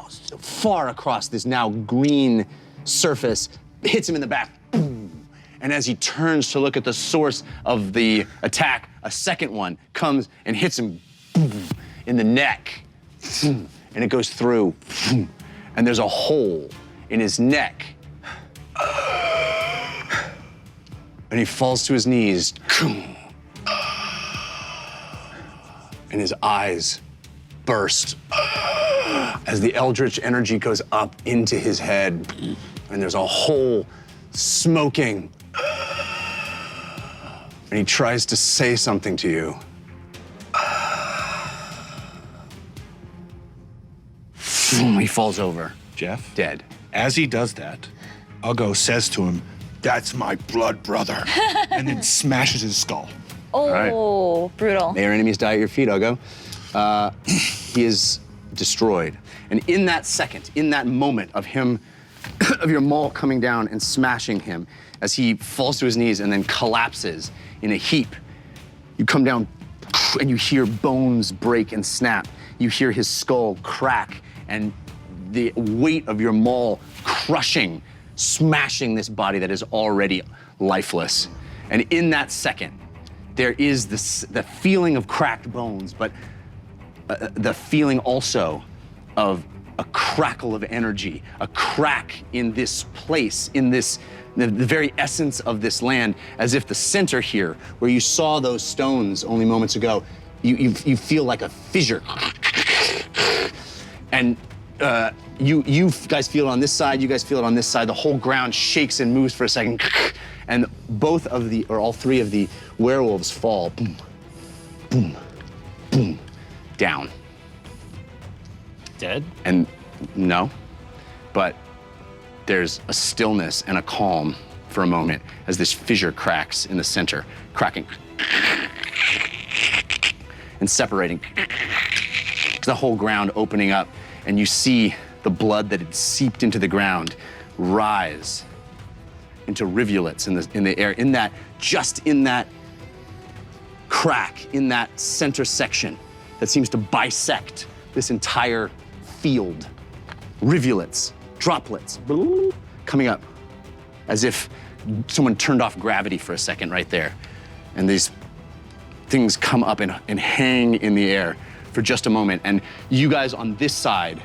[SPEAKER 5] so far across this now green surface, hits him in the back, boom. And as he turns to look at the source of the attack, a second one comes and hits him boom, in the neck, boom, and it goes through, boom, and there's a hole in his neck. And he falls to his knees, and his eyes burst as the eldritch energy goes up into his head, and there's a hole smoking. And he tries to say something to you. He falls over,
[SPEAKER 7] Jeff,
[SPEAKER 5] dead.
[SPEAKER 7] as he does that, Ugo says to him, "That's my blood brother," and then smashes his skull.
[SPEAKER 8] Oh, brutal.
[SPEAKER 5] May your enemies die at your feet, Ugo. He is destroyed. And in that second, in that moment of him, of your maul coming down and smashing him, as he falls to his knees and then collapses in a heap, you come down and you hear bones break and snap. You hear his skull crack and the weight of your maul crushing, smashing this body that is already lifeless. And in that second, there is the feeling of cracked bones, but the feeling also of a crackle of energy, a crack in this place, in this, the very essence of this land, as if the center here, where you saw those stones only moments ago, you feel like a fissure. And you guys feel it on this side, you guys feel it on this side, the whole ground shakes and moves for a second, and both of the, or all three of the werewolves fall, boom, boom, boom, down.
[SPEAKER 9] Dead?
[SPEAKER 5] And no, but there's a stillness and a calm for a moment as this fissure cracks in the center, cracking. and separating. The whole ground opening up, and you see the blood that had seeped into the ground rise into rivulets in the air, in that crack, in that center section that seems to bisect this entire field. Rivulets, droplets, coming up as if someone turned off gravity for a second right there. And these things come up and hang in the air for just a moment. And you guys on this side,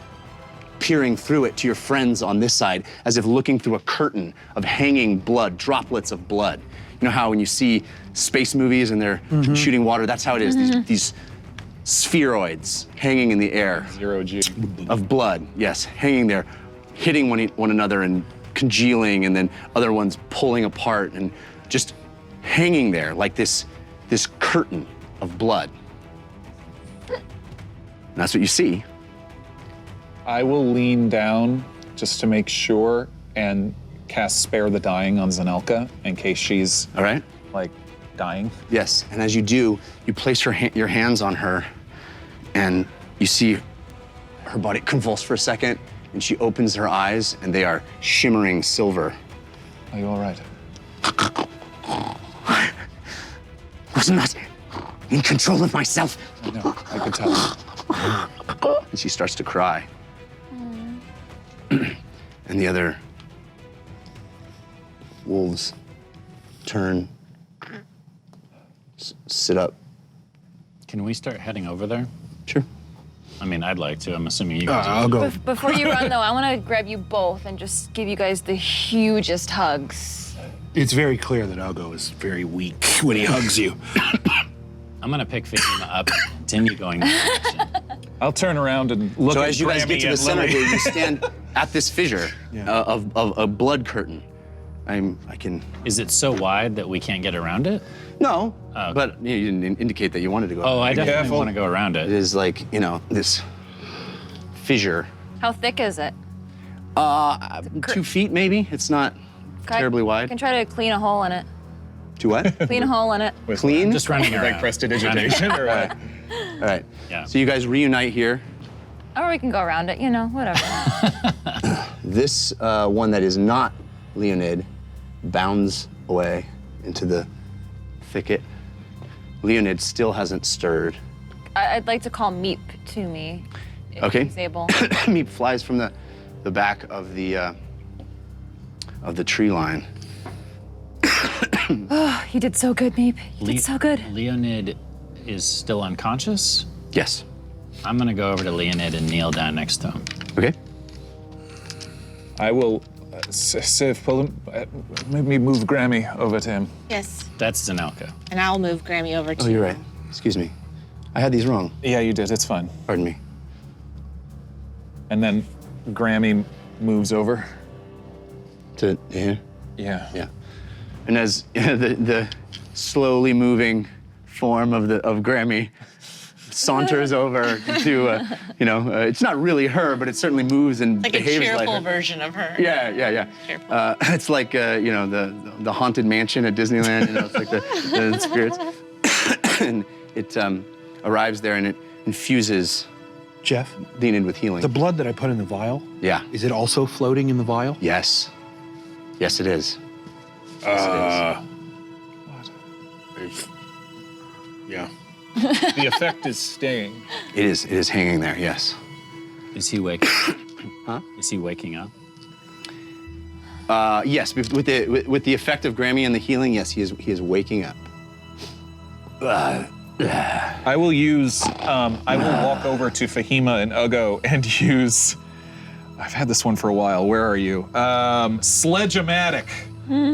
[SPEAKER 5] peering through it to your friends on this side, as if looking through a curtain of hanging blood, droplets of blood. You know how when you see space movies and they're shooting water, that's how it is. These spheroids hanging in the air.
[SPEAKER 6] Zero G.
[SPEAKER 5] Of blood, yes, hanging there, hitting one another and congealing, and then other ones pulling apart and just hanging there like this curtain of blood. And that's what you see.
[SPEAKER 6] I will lean down just to make sure and cast Spare the Dying on Zanelka in case she's
[SPEAKER 5] all right,
[SPEAKER 6] like dying.
[SPEAKER 5] Yes, and as you do, you place your hands on her, and you see her body convulse for a second, and she opens her eyes, and they are shimmering silver.
[SPEAKER 6] Are you all right?
[SPEAKER 5] I was not in control of myself.
[SPEAKER 6] I know, I could tell.
[SPEAKER 5] And she starts to cry. And the other wolves turn, sit up.
[SPEAKER 9] Can we start heading over there?
[SPEAKER 5] Sure.
[SPEAKER 9] I mean, I'd like to. I'm assuming you guys
[SPEAKER 10] I'll go.
[SPEAKER 8] Before you run, though, I want to grab you both and just give you guys the hugest hugs.
[SPEAKER 10] It's very clear that Ugo is very weak when he hugs you.
[SPEAKER 9] I'm gonna pick Fahima up and continue going that direction.
[SPEAKER 6] I'll turn around and look
[SPEAKER 5] So
[SPEAKER 6] at
[SPEAKER 5] as you guys
[SPEAKER 6] Grammy
[SPEAKER 5] get to the
[SPEAKER 6] and
[SPEAKER 5] center
[SPEAKER 6] Lily.
[SPEAKER 5] here, you stand at this fissure of a blood curtain. I can.
[SPEAKER 9] Is it so wide that we can't get around it?
[SPEAKER 5] No,
[SPEAKER 9] Oh.
[SPEAKER 5] but you didn't indicate that you wanted to go.
[SPEAKER 9] Oh, I
[SPEAKER 5] It
[SPEAKER 9] definitely want to go around it.
[SPEAKER 5] is like, this fissure.
[SPEAKER 8] How thick is it?
[SPEAKER 5] 2 feet maybe. It's not terribly
[SPEAKER 8] I
[SPEAKER 5] wide.
[SPEAKER 8] can try to clean a hole in it.
[SPEAKER 5] To what?
[SPEAKER 8] Clean a hole in it.
[SPEAKER 5] Clean?
[SPEAKER 9] Just running around.
[SPEAKER 6] Like prestidigitation or what?
[SPEAKER 5] All right.
[SPEAKER 9] Yeah.
[SPEAKER 5] So you guys reunite here.
[SPEAKER 8] Or we can go around it, whatever.
[SPEAKER 5] This one that is not Leonid bounds away into the thicket. Leonid still hasn't stirred.
[SPEAKER 8] I'd like to call Meep to me, if
[SPEAKER 5] Okay.
[SPEAKER 8] he's able.
[SPEAKER 5] Meep flies from the back of the tree line.
[SPEAKER 8] Oh, you did so good, Meep. You did so good.
[SPEAKER 9] Leonid is still unconscious?
[SPEAKER 5] Yes.
[SPEAKER 9] I'm gonna go over to Leonid and kneel down next to him.
[SPEAKER 5] Okay.
[SPEAKER 6] I will, Siv, pull him, maybe move Grammy over to him.
[SPEAKER 3] Yes.
[SPEAKER 9] That's Zanelka.
[SPEAKER 3] And I'll move Grammy over to
[SPEAKER 5] Oh, you're right. Excuse me. I had these wrong.
[SPEAKER 6] Yeah, you did, it's fine.
[SPEAKER 5] Pardon me.
[SPEAKER 6] And then Grammy moves over.
[SPEAKER 5] To here?
[SPEAKER 6] Yeah.
[SPEAKER 5] Yeah. And as the slowly moving form of Grammy saunters over to, it's not really her, but it certainly moves and
[SPEAKER 3] like a
[SPEAKER 5] behaves like
[SPEAKER 3] cheerful
[SPEAKER 5] her.
[SPEAKER 3] version of her.
[SPEAKER 5] Yeah.
[SPEAKER 3] Cheerful.
[SPEAKER 5] It's like, the Haunted Mansion at Disneyland, it's like the spirits. And it arrives there and it infuses
[SPEAKER 10] Jeff,
[SPEAKER 5] Leonid with healing.
[SPEAKER 10] the blood that I put in the vial,
[SPEAKER 5] Yeah.
[SPEAKER 10] is it also floating in the vial?
[SPEAKER 5] Yes. Yes, it is. Yes,
[SPEAKER 10] Yeah.
[SPEAKER 6] The effect is staying.
[SPEAKER 5] it is. It is hanging there, yes.
[SPEAKER 9] Is he waking up?
[SPEAKER 5] Huh?
[SPEAKER 9] Is he waking up?
[SPEAKER 5] Yes, with the effect of Grammy and the healing, yes, he is waking up.
[SPEAKER 6] I will use, I will walk over to Fahima and Ugo and use, I've had this one for a while, where are you? Sledge-o-matic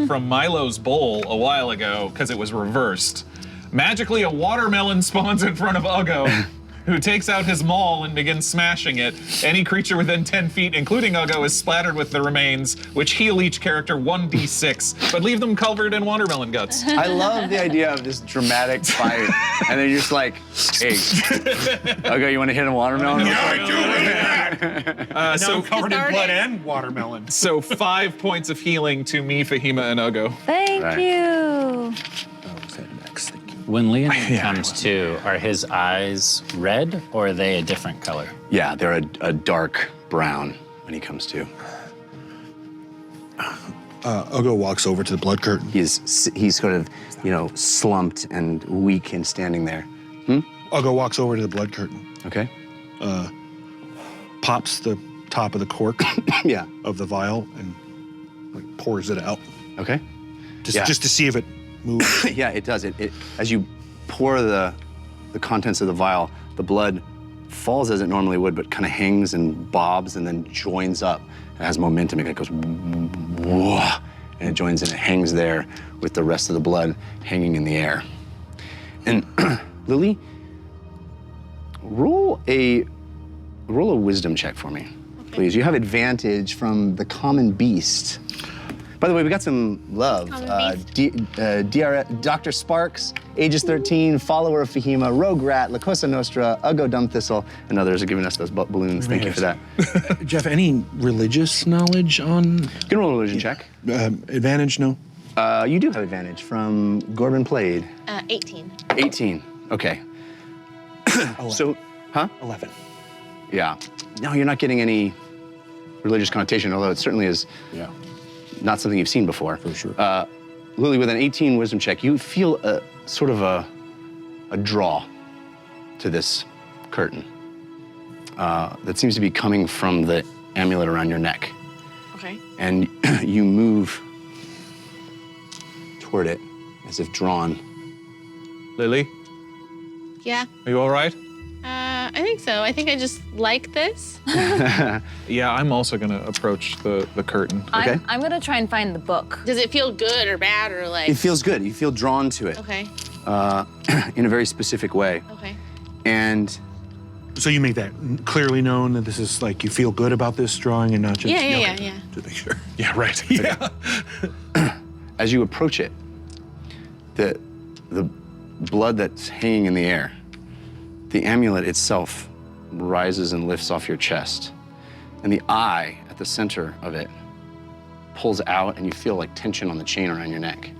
[SPEAKER 6] from Milo's bowl a while ago, because it was reversed. Magically, a watermelon spawns in front of Ugo, who takes out his maul and begins smashing it. Any creature within 10 feet, including Ugo, is splattered with the remains, which heal each character 1d6, but leave them covered in watermelon guts.
[SPEAKER 5] I love the idea of this dramatic fight, and then you're just like, hey, okay, you want to hit a watermelon?
[SPEAKER 6] So
[SPEAKER 7] Covered in blood and watermelon.
[SPEAKER 6] So 5 points of healing to me, Fahima, and Ugo.
[SPEAKER 8] Thank
[SPEAKER 5] Right.
[SPEAKER 8] you.
[SPEAKER 10] Next, thank you.
[SPEAKER 9] When Leah comes to, are his eyes red or are they a different color?
[SPEAKER 5] Yeah, they're a dark brown when he comes to.
[SPEAKER 10] Ugo walks over to the blood curtain.
[SPEAKER 5] He's sort of, slumped and weak and standing there.
[SPEAKER 10] Ugo walks over to the blood curtain,
[SPEAKER 5] Okay.
[SPEAKER 10] pops the top of the cork
[SPEAKER 5] Yeah.
[SPEAKER 10] of the vial, and pours it out.
[SPEAKER 5] Okay.
[SPEAKER 10] Just to see if it moves.
[SPEAKER 5] Yeah, it does. It as you pour the contents of the vial, the blood falls as it normally would, but kind of hangs and bobs and then joins up. It has momentum. It goes whoa, and it joins and it hangs there with the rest of the blood hanging in the air. And Lily, roll a wisdom check for me, please. You have advantage from the common beast. By the way, we got some love. Dr. Sparks, ages 13, follower of Fahima, Rogue Rat, La Cosa Nostra, Ugo Dumb Thistle, and others are giving us those balloons. Thank you for that.
[SPEAKER 10] Jeff, any religious knowledge on?
[SPEAKER 5] You can roll a religion check.
[SPEAKER 10] Advantage, no?
[SPEAKER 5] You do have advantage from Gorbin Played.
[SPEAKER 3] 18.
[SPEAKER 5] 18, okay.
[SPEAKER 10] 11.
[SPEAKER 5] So, huh?
[SPEAKER 10] 11.
[SPEAKER 5] Yeah. No, you're not getting any religious connotation, although it certainly is not something you've seen before.
[SPEAKER 10] For sure.
[SPEAKER 5] Lily, with an 18 wisdom check, you feel a sort of a draw to this curtain that seems to be coming from the amulet around your neck.
[SPEAKER 3] Okay.
[SPEAKER 5] And you move toward it as if drawn.
[SPEAKER 6] Lily,
[SPEAKER 3] Yeah.
[SPEAKER 6] are you all right?
[SPEAKER 3] I think so. I think I just like this.
[SPEAKER 6] Yeah, I'm also gonna approach the curtain.
[SPEAKER 5] Okay.
[SPEAKER 8] I'm gonna try and find the book.
[SPEAKER 3] Does it feel good or bad or like?
[SPEAKER 5] It feels good. You feel drawn to it
[SPEAKER 3] Okay.
[SPEAKER 5] in a very specific way.
[SPEAKER 3] Okay.
[SPEAKER 5] And
[SPEAKER 7] So you make that clearly known that this is like you feel good about this drawing and not just
[SPEAKER 3] Yeah.
[SPEAKER 7] to make sure.
[SPEAKER 6] Yeah, right. Yeah.
[SPEAKER 5] as you approach it, the blood that's hanging in the air, the amulet itself rises and lifts off your chest. And the eye at the center of it pulls out, and you feel like tension on the chain around your neck.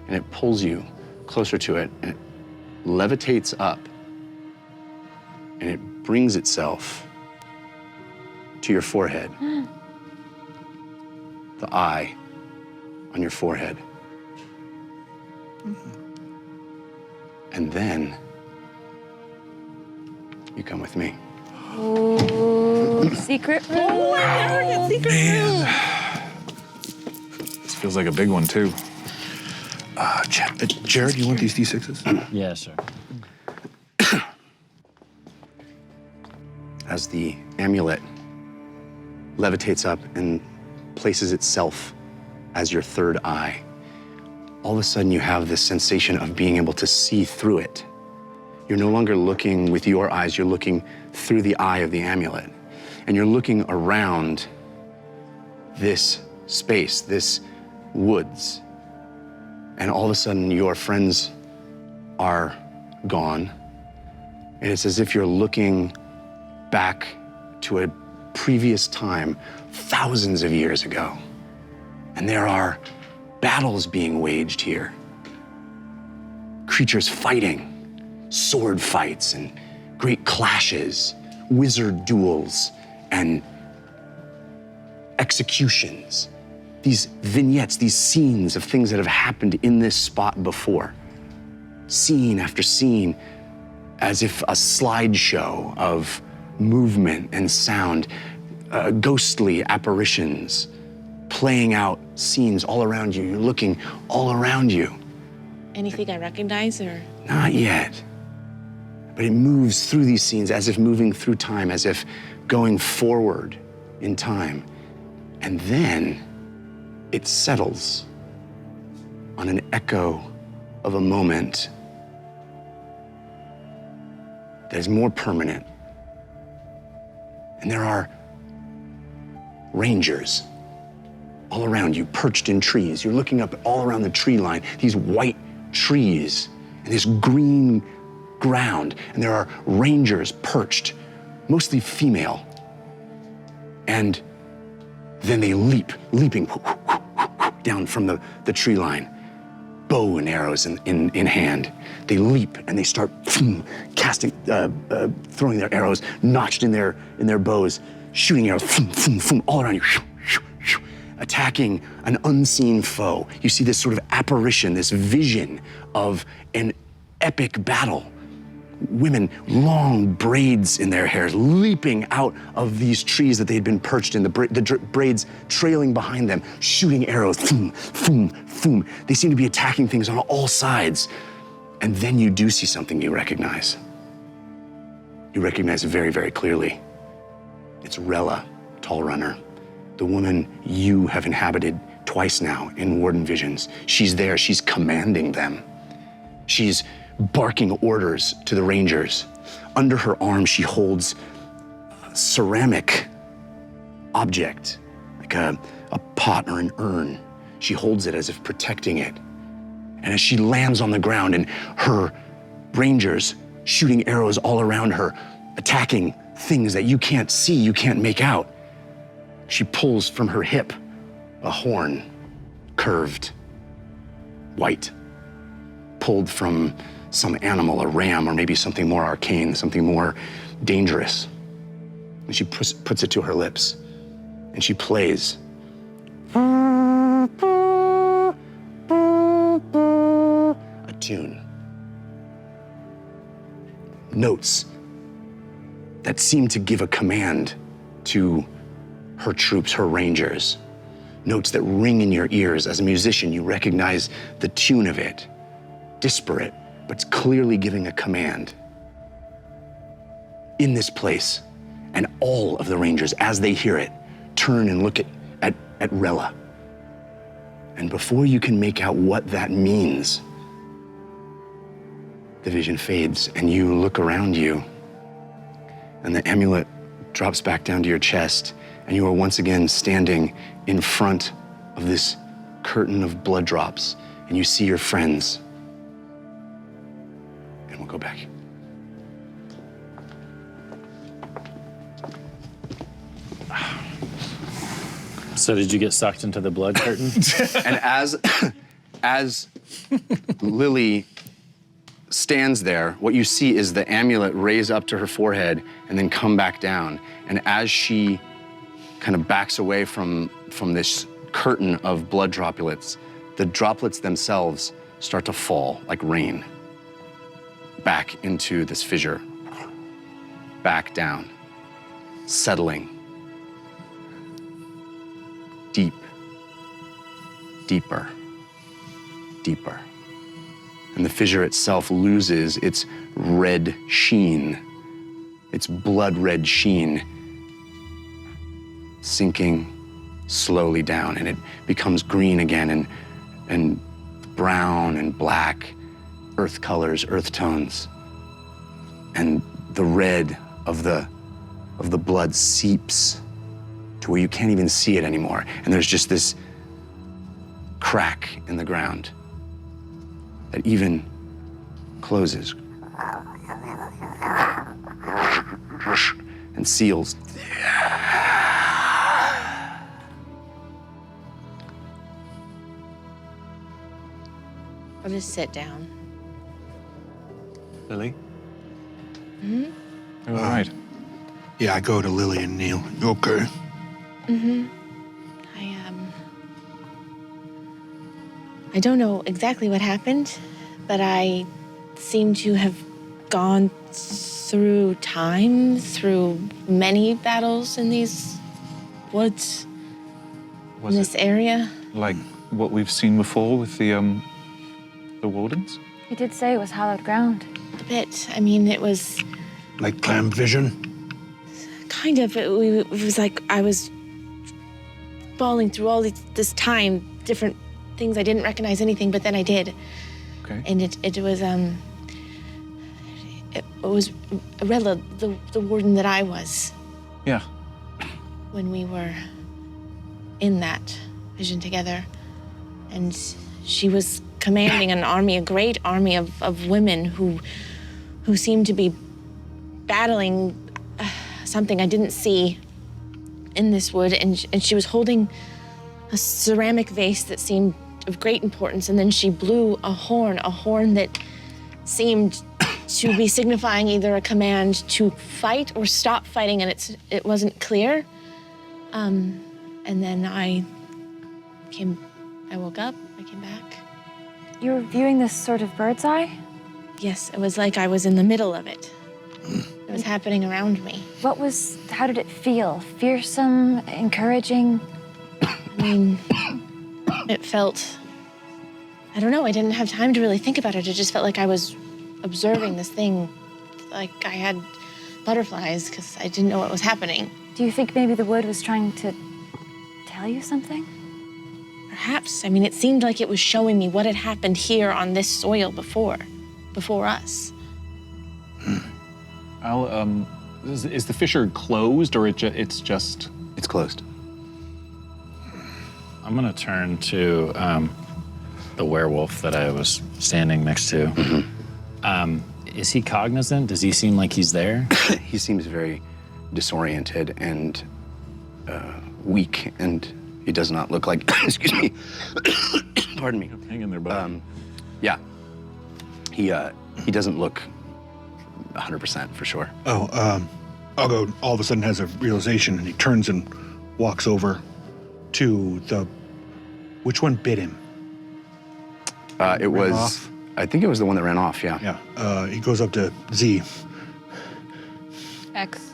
[SPEAKER 5] And it pulls you closer to it, and it levitates up, and it brings itself to your forehead. The eye on your forehead. And then you come with me.
[SPEAKER 8] Ooh, secret room.
[SPEAKER 6] This feels like a big one too.
[SPEAKER 10] Jared, you want these D6s?
[SPEAKER 9] Yeah, sure.
[SPEAKER 5] As the amulet levitates up and places itself as your third eye, all of a sudden you have this sensation of being able to see through it. You're no longer looking with your eyes, you're looking through the eye of the amulet. And you're looking around this space, this woods. And all of a sudden your friends are gone. And it's as if you're looking back to a previous time, thousands of years ago. And there are battles being waged here. Creatures fighting, sword fights and great clashes, wizard duels and executions. These vignettes, these scenes of things that have happened in this spot before. Scene after scene, as if a slideshow of movement and sound, ghostly apparitions, playing out scenes all around you. You're looking all around you.
[SPEAKER 3] Anything I recognize or?
[SPEAKER 5] Not yet. But it moves through these scenes as if moving through time, as if going forward in time. And then it settles on an echo of a moment that is more permanent. And there are rangers all around you, perched in trees. You're looking up all around the tree line, these white trees and this green ground. And there are rangers perched, mostly female. And then they leaping down from the tree line. bow and arrows in hand. They leap and they start casting, throwing their arrows notched in their bows, shooting arrows all around you, attacking an unseen foe. You see this sort of apparition, this vision of an epic battle. Women, long braids in their hair, leaping out of these trees that they had been perched in, the braids trailing behind them, shooting arrows, They seem to be attacking things on all sides. And then you do see something you recognize. You recognize it very, very clearly. It's Rella, Tall Runner, the woman you have inhabited twice now in Warden Visions. She's there, she's commanding them. She's barking orders to the Rangers. Under her arm, she holds a ceramic object, like a pot or an urn. She holds it as if protecting it. And as she lands on the ground and her Rangers shooting arrows all around her, attacking things that you can't see, you can't make out, she pulls from her hip a horn, curved, white, pulled from some animal, a ram, or maybe something more arcane, something more dangerous. And she puts it to her lips, and she plays. A tune. Notes that seem to give a command to her troops, her Rangers. Notes that ring in your ears. As a musician, you recognize the tune of it. Disparate, but clearly giving a command. In this place, and all of the Rangers, as they hear it, turn and look at Rella. And before you can make out what that means, the vision fades and you look around you, and the amulet drops back down to your chest, and you are once again standing in front of this curtain of blood drops, and you see your friends. And we'll go back.
[SPEAKER 9] So did you get sucked into the blood curtain?
[SPEAKER 5] And as Lily stands there, what you see is the amulet raise up to her forehead and then come back down. And as she kind of backs away from this curtain of blood droplets, the droplets themselves start to fall like rain back into this fissure, back down, settling deep, deeper, deeper. And the fissure itself loses its red sheen, its blood red sheen, sinking slowly down, and it becomes green again and brown and black, earth colors, earth tones. And the red of the blood seeps to where you can't even see it anymore. And there's just this crack in the ground that even closes and seals.
[SPEAKER 3] I'll just sit down.
[SPEAKER 6] Lily?
[SPEAKER 3] Mm-hmm.
[SPEAKER 6] All right.
[SPEAKER 7] Yeah, I go to Lily and kneel. You okay?
[SPEAKER 3] Mm-hmm. I don't know exactly what happened, but I seem to have gone through time, through many battles in these woods, in this area.
[SPEAKER 6] Like what we've seen before with the wardens?
[SPEAKER 8] He did say it was hallowed ground.
[SPEAKER 3] A bit. I mean, it was
[SPEAKER 7] Like clam vision?
[SPEAKER 3] kind of. It was like I was falling through all this time, different things. I didn't recognize anything, but then I did.
[SPEAKER 6] Okay.
[SPEAKER 3] And it was Rella, the warden that I was
[SPEAKER 6] Yeah.
[SPEAKER 3] when we were in that vision together. And she was commanding an army, a great army of women who seemed to be battling something I didn't see in this wood. And she was holding a ceramic vase that seemed of great importance, and then she blew a horn that seemed to be signifying either a command to fight or stop fighting, and it wasn't clear. And then I woke up, I came back.
[SPEAKER 8] You were viewing this sort of bird's eye?
[SPEAKER 3] Yes, it was like I was in the middle of it. It was happening around me.
[SPEAKER 8] How did it feel? Fearsome, encouraging?
[SPEAKER 3] I mean, it felt, I don't know, I didn't have time to really think about it. It just felt like I was observing this thing, like I had butterflies, because I didn't know what was happening.
[SPEAKER 8] Do you think maybe the wood was trying to tell you something?
[SPEAKER 3] Perhaps. I mean, it seemed like it was showing me what had happened here on this soil before us.
[SPEAKER 6] Is the fissure closed, or it's just?
[SPEAKER 5] It's closed.
[SPEAKER 9] I'm gonna turn to the werewolf that I was standing next to. Is he cognizant? Does he seem like he's there?
[SPEAKER 5] He seems very disoriented and weak, and he does not look like, excuse me, pardon me.
[SPEAKER 6] Hang in there, bud.
[SPEAKER 5] Yeah, he doesn't look 100% for sure.
[SPEAKER 7] Uggo all of a sudden has a realization, and he turns and walks over to which one bit him?
[SPEAKER 5] It was,
[SPEAKER 7] off?
[SPEAKER 5] I think it was the one that ran off, yeah.
[SPEAKER 7] Yeah, he goes up to Z. X.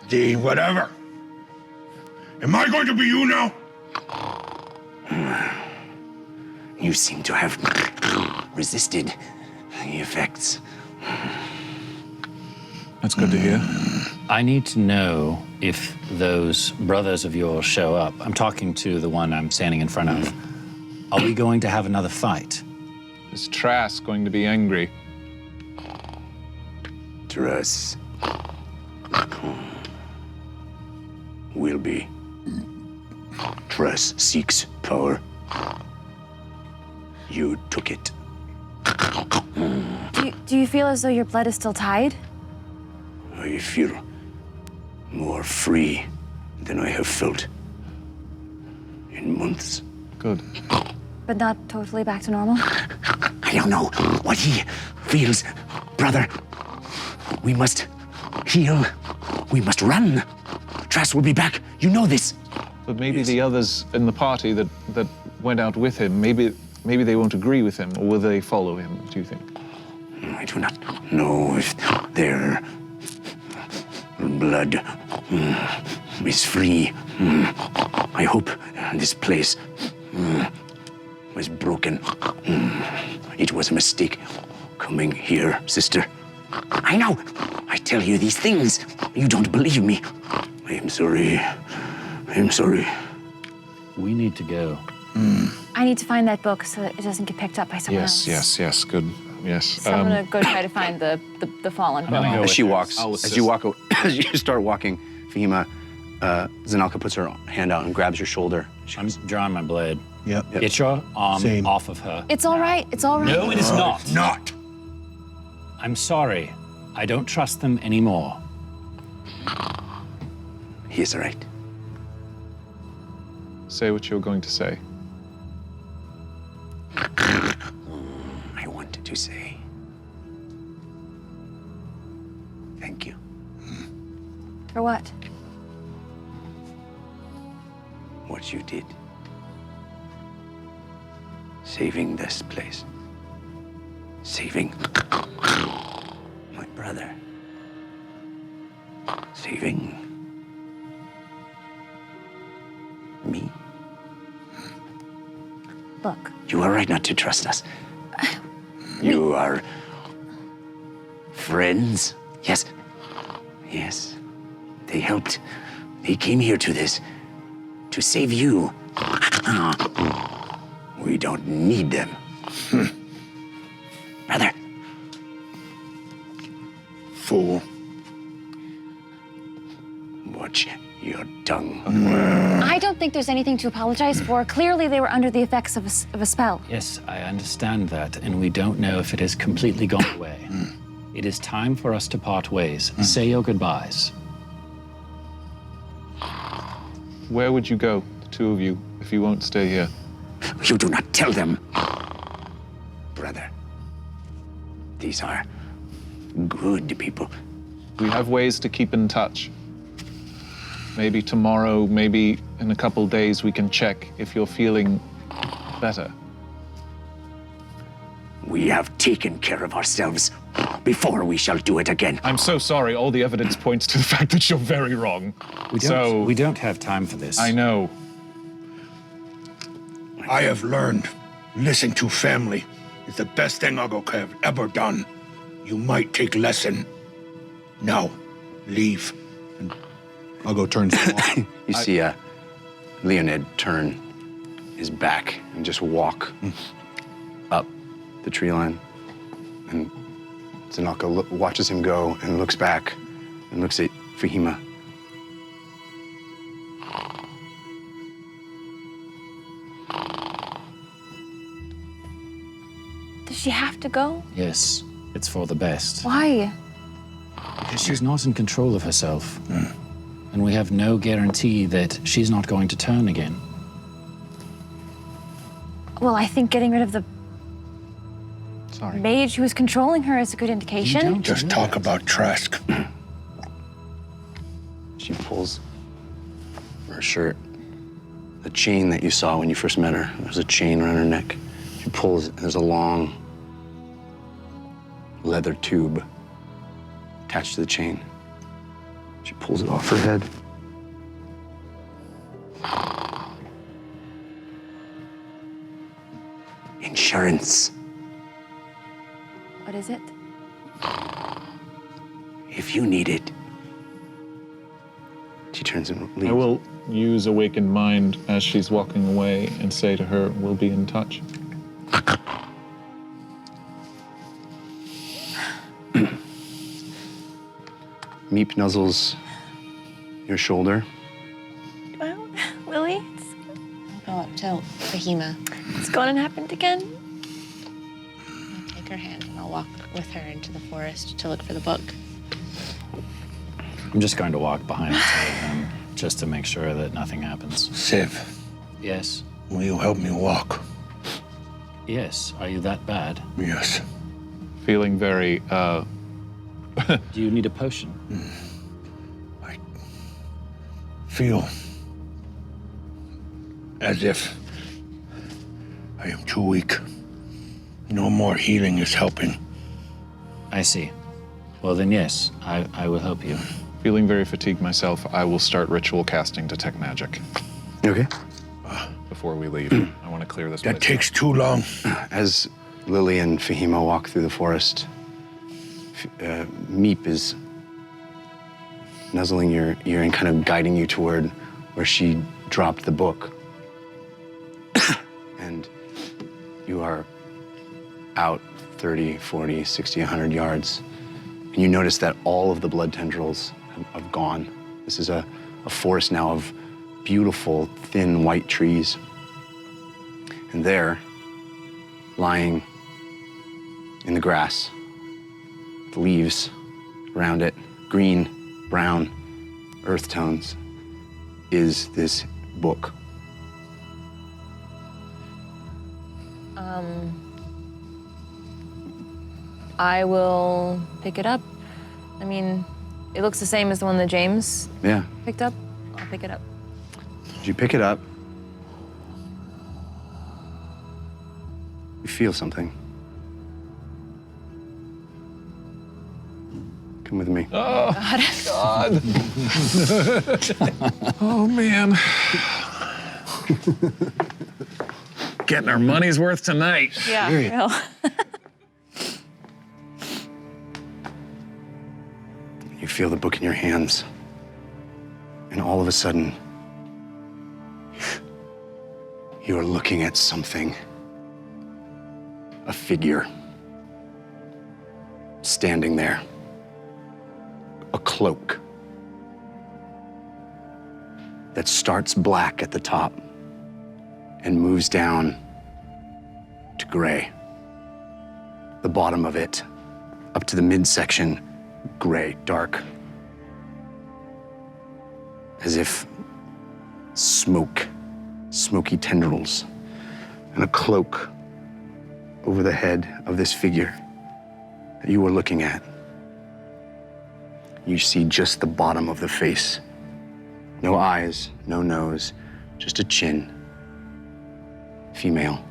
[SPEAKER 7] Z, whatever. Am I going to be you now?
[SPEAKER 5] You seem to have resisted the effects.
[SPEAKER 6] That's good to hear.
[SPEAKER 9] I need to know if those brothers of yours show up. I'm talking to the one I'm standing in front of. Are we going to have another fight?
[SPEAKER 6] Is Trask going to be angry?
[SPEAKER 5] Trask will be. Trask seeks power. You took it.
[SPEAKER 8] Do you feel as though your blood is still tied?
[SPEAKER 5] I feel more free than I have felt in months.
[SPEAKER 6] Good.
[SPEAKER 8] But not totally back to normal?
[SPEAKER 5] I don't know what he feels, brother. We must heal. We must run. Trask will be back. You know this.
[SPEAKER 6] But maybe the others in the party that went out with him, maybe they won't agree with him, or will they follow him, do you think?
[SPEAKER 5] I do not know if their blood is free. I hope this place was broken. It was a mistake coming here, sister. I know. I tell you these things. You don't believe me. I am sorry. I am sorry.
[SPEAKER 9] We need to go.
[SPEAKER 8] I need to find that book so that it doesn't get picked up by someone else.
[SPEAKER 6] Yes, good. Yes.
[SPEAKER 8] So I'm gonna go try to find the fallen book.
[SPEAKER 9] gonna go
[SPEAKER 5] As she
[SPEAKER 9] with
[SPEAKER 5] walks, as you start walking, Fahima, Zanalka puts her hand out and grabs your shoulder.
[SPEAKER 9] I'm drawing my blade.
[SPEAKER 7] Yep.
[SPEAKER 9] Get your arm
[SPEAKER 7] Same.
[SPEAKER 9] off of her.
[SPEAKER 8] It's all right. It's all right.
[SPEAKER 9] No, it is not.
[SPEAKER 7] Not.
[SPEAKER 9] I'm sorry. I don't trust them anymore.
[SPEAKER 5] He is right.
[SPEAKER 6] Say what you're going to say.
[SPEAKER 5] I wanted to say thank you.
[SPEAKER 8] For what?
[SPEAKER 5] What you did. Saving this place. Saving my brother. Saving me.
[SPEAKER 8] Look,
[SPEAKER 5] You are right not to trust us. You are friends. Yes. Yes. They helped. They came here to this to save you. We don't need them. Brother.
[SPEAKER 7] Fool.
[SPEAKER 5] Watch your tongue.
[SPEAKER 8] I don't think there's anything to apologize for. Clearly, they were under the effects of a spell.
[SPEAKER 9] Yes, I understand that, and we don't know if it has completely gone away. It is time for us to part ways. Say your goodbyes.
[SPEAKER 6] Where would you go, the two of you, if you won't stay here?
[SPEAKER 5] You do not tell them. Brother, these are good people.
[SPEAKER 6] We have ways to keep in touch. Maybe tomorrow, maybe in a couple days, we can check if you're feeling better.
[SPEAKER 5] We have taken care of ourselves before we shall do it again.
[SPEAKER 6] I'm so sorry. All the evidence points to the fact that you're very wrong.
[SPEAKER 4] We don't have time for this.
[SPEAKER 6] I know.
[SPEAKER 12] I have learned listening to family is the best thing Uggo could have ever done. You might take lesson. Now, leave.
[SPEAKER 10] Uggo turns to walk.
[SPEAKER 5] You see Leonid turn his back and just walk up the tree line. And Zanaka watches him go and looks back and looks at Fahima.
[SPEAKER 8] Does she have to go?
[SPEAKER 9] Yes, it's for the best.
[SPEAKER 8] Why?
[SPEAKER 9] Because she's not in control of herself. And we have no guarantee that she's not going to turn again.
[SPEAKER 8] Well, I think getting rid of the
[SPEAKER 5] Sorry.
[SPEAKER 8] mage who was controlling her is a good indication.
[SPEAKER 12] Just talk about Trask.
[SPEAKER 5] She pulls her shirt. The chain that you saw when you first met her, there's a chain around her neck. She pulls, and there's a long leather tube attached to the chain. She pulls it off her head. Insurance.
[SPEAKER 8] What is it?
[SPEAKER 5] If you need it. She turns and leaves.
[SPEAKER 6] I will use Awakened Mind as she's walking away and say to her, we'll be in touch.
[SPEAKER 5] Meep nuzzles your shoulder.
[SPEAKER 8] Well, Lily,
[SPEAKER 3] Go up to Fahima.
[SPEAKER 8] it's going to happen again.
[SPEAKER 3] I'll take her hand and I'll walk with her into the forest to look for the book.
[SPEAKER 9] I'm just going to walk behind them just to make sure that nothing happens.
[SPEAKER 12] Siv,
[SPEAKER 9] Yes.
[SPEAKER 12] will you help me walk?
[SPEAKER 9] Yes. Are you that bad?
[SPEAKER 12] Yes.
[SPEAKER 6] Feeling very,
[SPEAKER 9] Do you need a potion?
[SPEAKER 12] I feel as if I am too weak. No more healing is helping.
[SPEAKER 9] I see. Well, then, yes, I will help you.
[SPEAKER 6] feeling very fatigued myself. I will start ritual casting Detect Magic.
[SPEAKER 5] Okay.
[SPEAKER 6] Before we leave, I want to clear this
[SPEAKER 12] That
[SPEAKER 6] place
[SPEAKER 12] takes too long.
[SPEAKER 5] As Lily and Fahima walk through the forest, Meep is nuzzling your ear and kind of guiding you toward where she dropped the book. And you are out 30, 40, 60, 100 yards. And you notice that all of the blood tendrils have gone. This is a forest now of beautiful, thin, white trees. And there, lying in the grass, with leaves around it, green, brown, earth tones, is this book.
[SPEAKER 8] I will pick it up. I mean, it looks the same as the one that James
[SPEAKER 5] Yeah.
[SPEAKER 8] picked up. I'll pick it up.
[SPEAKER 5] You pick it up. You feel something. Come with me.
[SPEAKER 6] Oh, God. Oh, man. Getting our money's worth tonight.
[SPEAKER 8] Yeah, real.
[SPEAKER 5] You feel the book in your hands. And all of a sudden, you are looking at something. A figure. Standing there. A cloak. That starts black at the top and moves down to gray. The bottom of it, up to the midsection, gray, dark. As if smoky tendrils and a cloak over the head of this figure that you were looking at. You see just the bottom of the face. No eyes, no nose, just a chin. Female.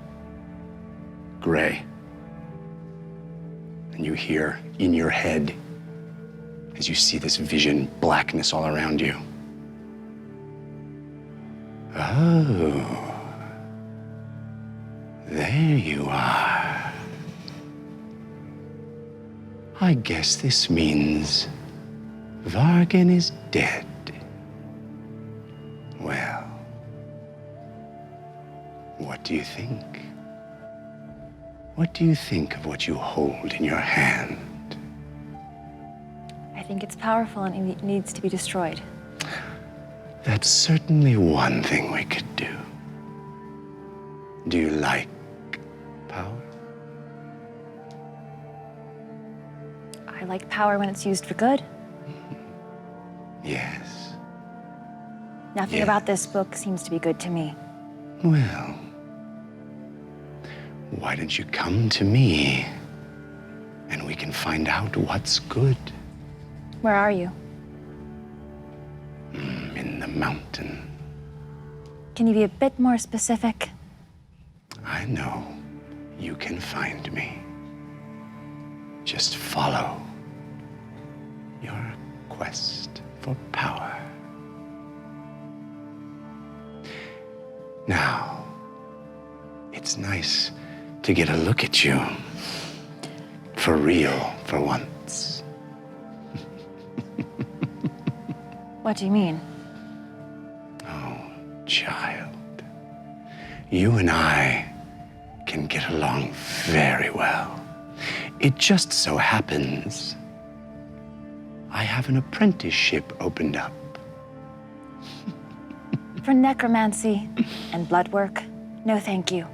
[SPEAKER 5] Gray. And you hear in your head, as you see this vision, blackness all around you. Oh. There you are. I guess this means Vargan is dead. Well, what do you think? What do you think of what you hold in your hand?
[SPEAKER 8] I think it's powerful and it needs to be destroyed.
[SPEAKER 5] That's certainly one thing we could do. Do you like power?
[SPEAKER 8] I like power when it's used for good.
[SPEAKER 5] Yes.
[SPEAKER 8] Nothing about this book seems to be good to me.
[SPEAKER 5] Well, why don't you come to me and we can find out what's good?
[SPEAKER 8] Where are you?
[SPEAKER 5] In the mountain.
[SPEAKER 8] Can you be a bit more specific?
[SPEAKER 5] I know you can find me. Just follow your quest for power. Now, it's nice to get a look at you. For real, for once.
[SPEAKER 8] What do you mean?
[SPEAKER 5] Oh, child. You and I can get along very well. It just so happens I have an apprenticeship opened up.
[SPEAKER 8] For necromancy and blood work, no thank you.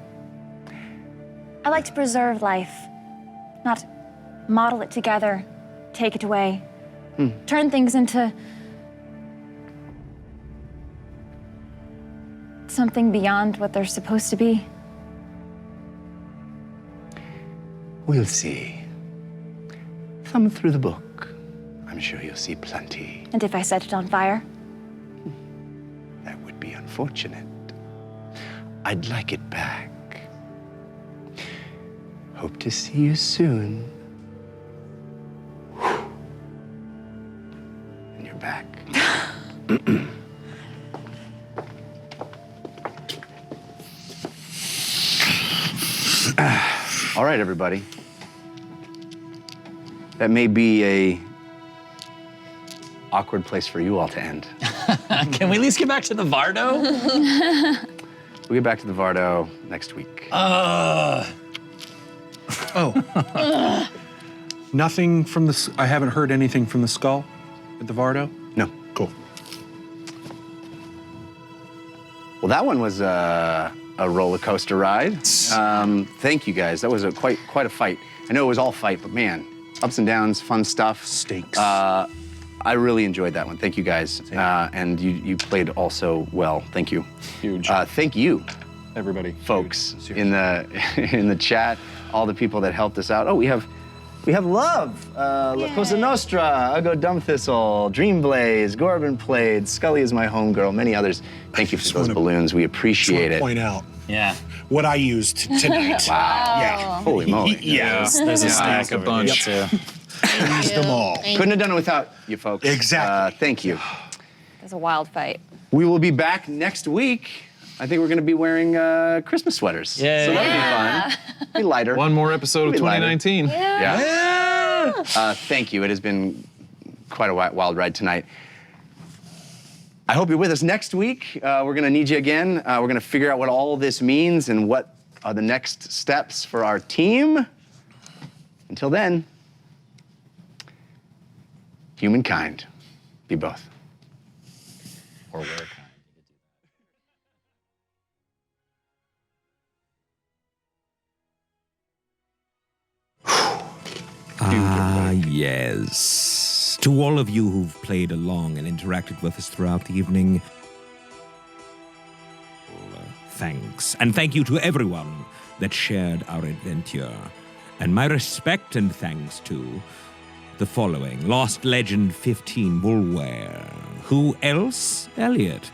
[SPEAKER 8] I like to preserve life, not model it together, take it away, turn things into something beyond what they're supposed to be.
[SPEAKER 5] We'll see. Thumb through the book. I'm sure you'll see plenty.
[SPEAKER 8] And if I set it on fire?
[SPEAKER 5] That would be unfortunate. I'd like it back. Hope to see you soon. And you're back. All right, everybody. That may be a awkward place for you all to end.
[SPEAKER 9] Can we at least get back to the Vardo?
[SPEAKER 5] We'll get back to the Vardo next week.
[SPEAKER 7] Nothing from the. I haven't heard anything from the skull at the Vardo.
[SPEAKER 5] No.
[SPEAKER 7] Cool.
[SPEAKER 5] Well, that one was a roller coaster ride. Thank you guys. That was quite a fight. I know it was all fight, but man, ups and downs, fun stuff.
[SPEAKER 10] Stakes.
[SPEAKER 5] I really enjoyed that one. Thank you guys. And you played also well. Thank you.
[SPEAKER 6] Huge.
[SPEAKER 5] Thank you,
[SPEAKER 6] Everybody.
[SPEAKER 5] folks, in the chat, all the people that helped us out. Oh, we have Love, La Cosa Nostra, Ugo Dumbthistle, Dreamblaze, Gorbin Played, Scully is my homegirl, many others. Thank you for those balloons. We appreciate it.
[SPEAKER 10] Point out
[SPEAKER 9] Yeah.
[SPEAKER 10] what I used tonight.
[SPEAKER 5] Wow.
[SPEAKER 10] Yeah.
[SPEAKER 5] Holy moly.
[SPEAKER 10] Yeah.
[SPEAKER 9] There's a stack
[SPEAKER 6] a
[SPEAKER 9] of
[SPEAKER 6] bunch.
[SPEAKER 9] bunch. Too.
[SPEAKER 10] Used them all.
[SPEAKER 5] Couldn't have done it without you folks.
[SPEAKER 10] Exactly.
[SPEAKER 5] Thank you.
[SPEAKER 8] It was a wild fight.
[SPEAKER 5] We will be back next week. I think we're going to be wearing Christmas sweaters.
[SPEAKER 9] Yay.
[SPEAKER 5] So that'll be fun. Be lighter.
[SPEAKER 6] One more episode of
[SPEAKER 5] Be lighter.
[SPEAKER 6] 2019.
[SPEAKER 5] Yeah. Thank you. It has been quite a wild ride tonight. I hope you're with us next week. We're going to need you again. We're going to figure out what all this means and what are the next steps for our team. Until then, humankind, be both.
[SPEAKER 9] Or where?
[SPEAKER 2] Ah, yes. To all of you who've played along and interacted with us throughout the evening, thanks. And thank you to everyone that shared our adventure. And my respect and thanks to the following. Lost Legend 15 Woolware. Who else? Elliot.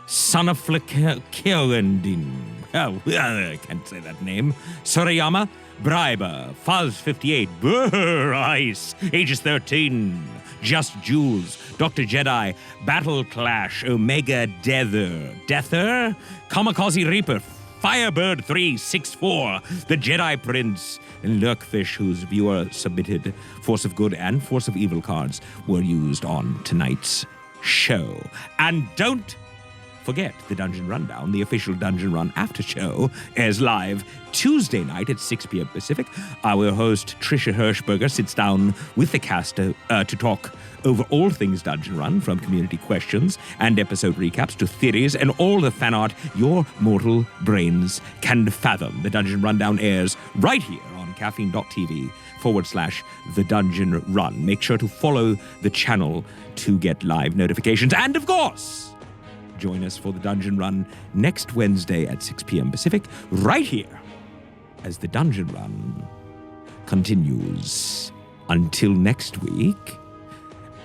[SPEAKER 2] Son of Flakerandin. Oh, I can't say that name. Sorayama. Briber. Fuzz 58. Brr Ice. Ages 13. Just Jules. Dr. Jedi. Battle Clash. Omega Deather. Kamikaze Reaper. Firebird 364, the Jedi Prince, and Lurkfish, whose viewer submitted Force of Good and Force of Evil cards were used on tonight's show. And don't forget the Dungeon Rundown, the official Dungeon Run after show, airs live Tuesday night at 6 p.m. Pacific. Our host, Trisha Hirschberger, sits down with the cast to talk over all things Dungeon Run, from community questions and episode recaps to theories and all the fan art your mortal brains can fathom. The Dungeon Rundown airs right here on caffeine.tv/The Dungeon Run. Make sure to follow the channel to get live notifications. And of course, join us for the Dungeon Run next Wednesday at 6 p.m. Pacific, right here, as the Dungeon Run continues. Until next week,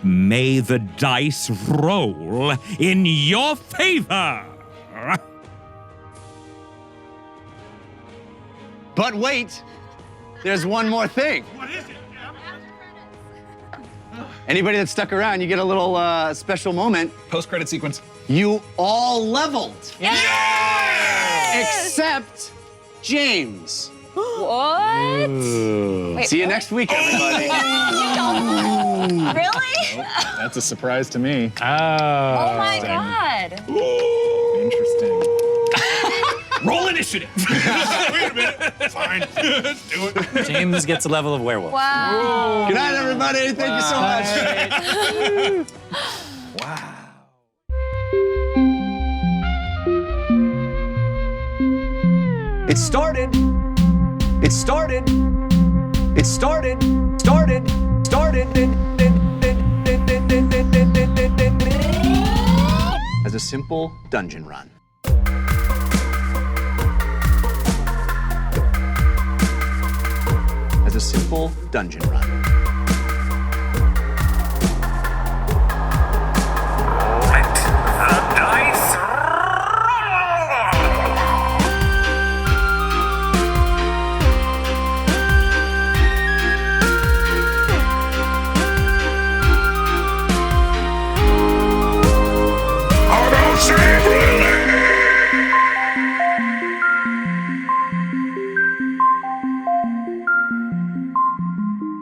[SPEAKER 2] may the dice roll in your favor.
[SPEAKER 5] But wait, there's one more thing.
[SPEAKER 7] What is it?
[SPEAKER 5] Anybody that stuck around, you get a little special moment.
[SPEAKER 6] Post-credit sequence.
[SPEAKER 5] You all leveled. Except James.
[SPEAKER 8] What? Wait,
[SPEAKER 5] See you next week, everybody.
[SPEAKER 8] Really?
[SPEAKER 6] That's a surprise to me.
[SPEAKER 8] Oh my God.
[SPEAKER 6] Interesting.
[SPEAKER 7] Roll initiative. Wait a minute. Fine. Let's do it.
[SPEAKER 9] James gets a level of werewolf.
[SPEAKER 8] Wow.
[SPEAKER 5] Good night, everybody. Thank you so much.
[SPEAKER 6] Wow.
[SPEAKER 5] It started. As a simple dungeon run. As a simple dungeon run.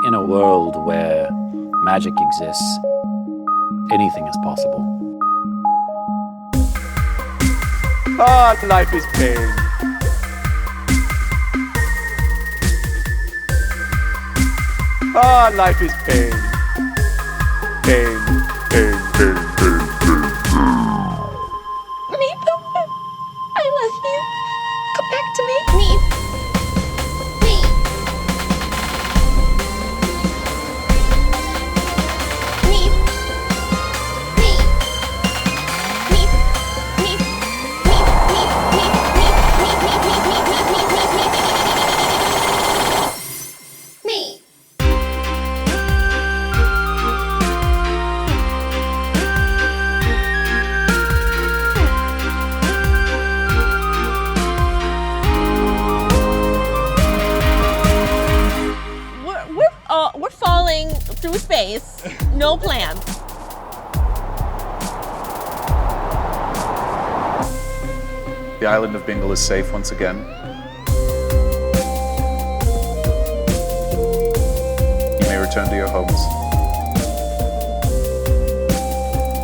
[SPEAKER 9] In a world where magic exists, anything is possible.
[SPEAKER 5] Ah, life is pain. Ah, life is pain. Pain, pain, pain, pain, pain.
[SPEAKER 3] Meep, I love you. Come back to me. Meep. We're falling through space. No plan.
[SPEAKER 6] The island of Bingle is safe once again. You may return to your homes.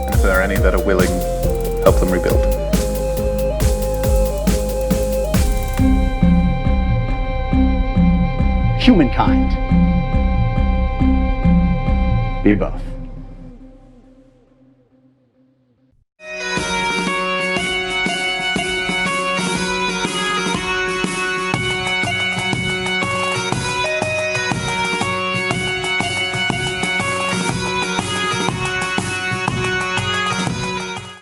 [SPEAKER 6] And if there are any that are willing, help them rebuild.
[SPEAKER 5] Humankind. Be both.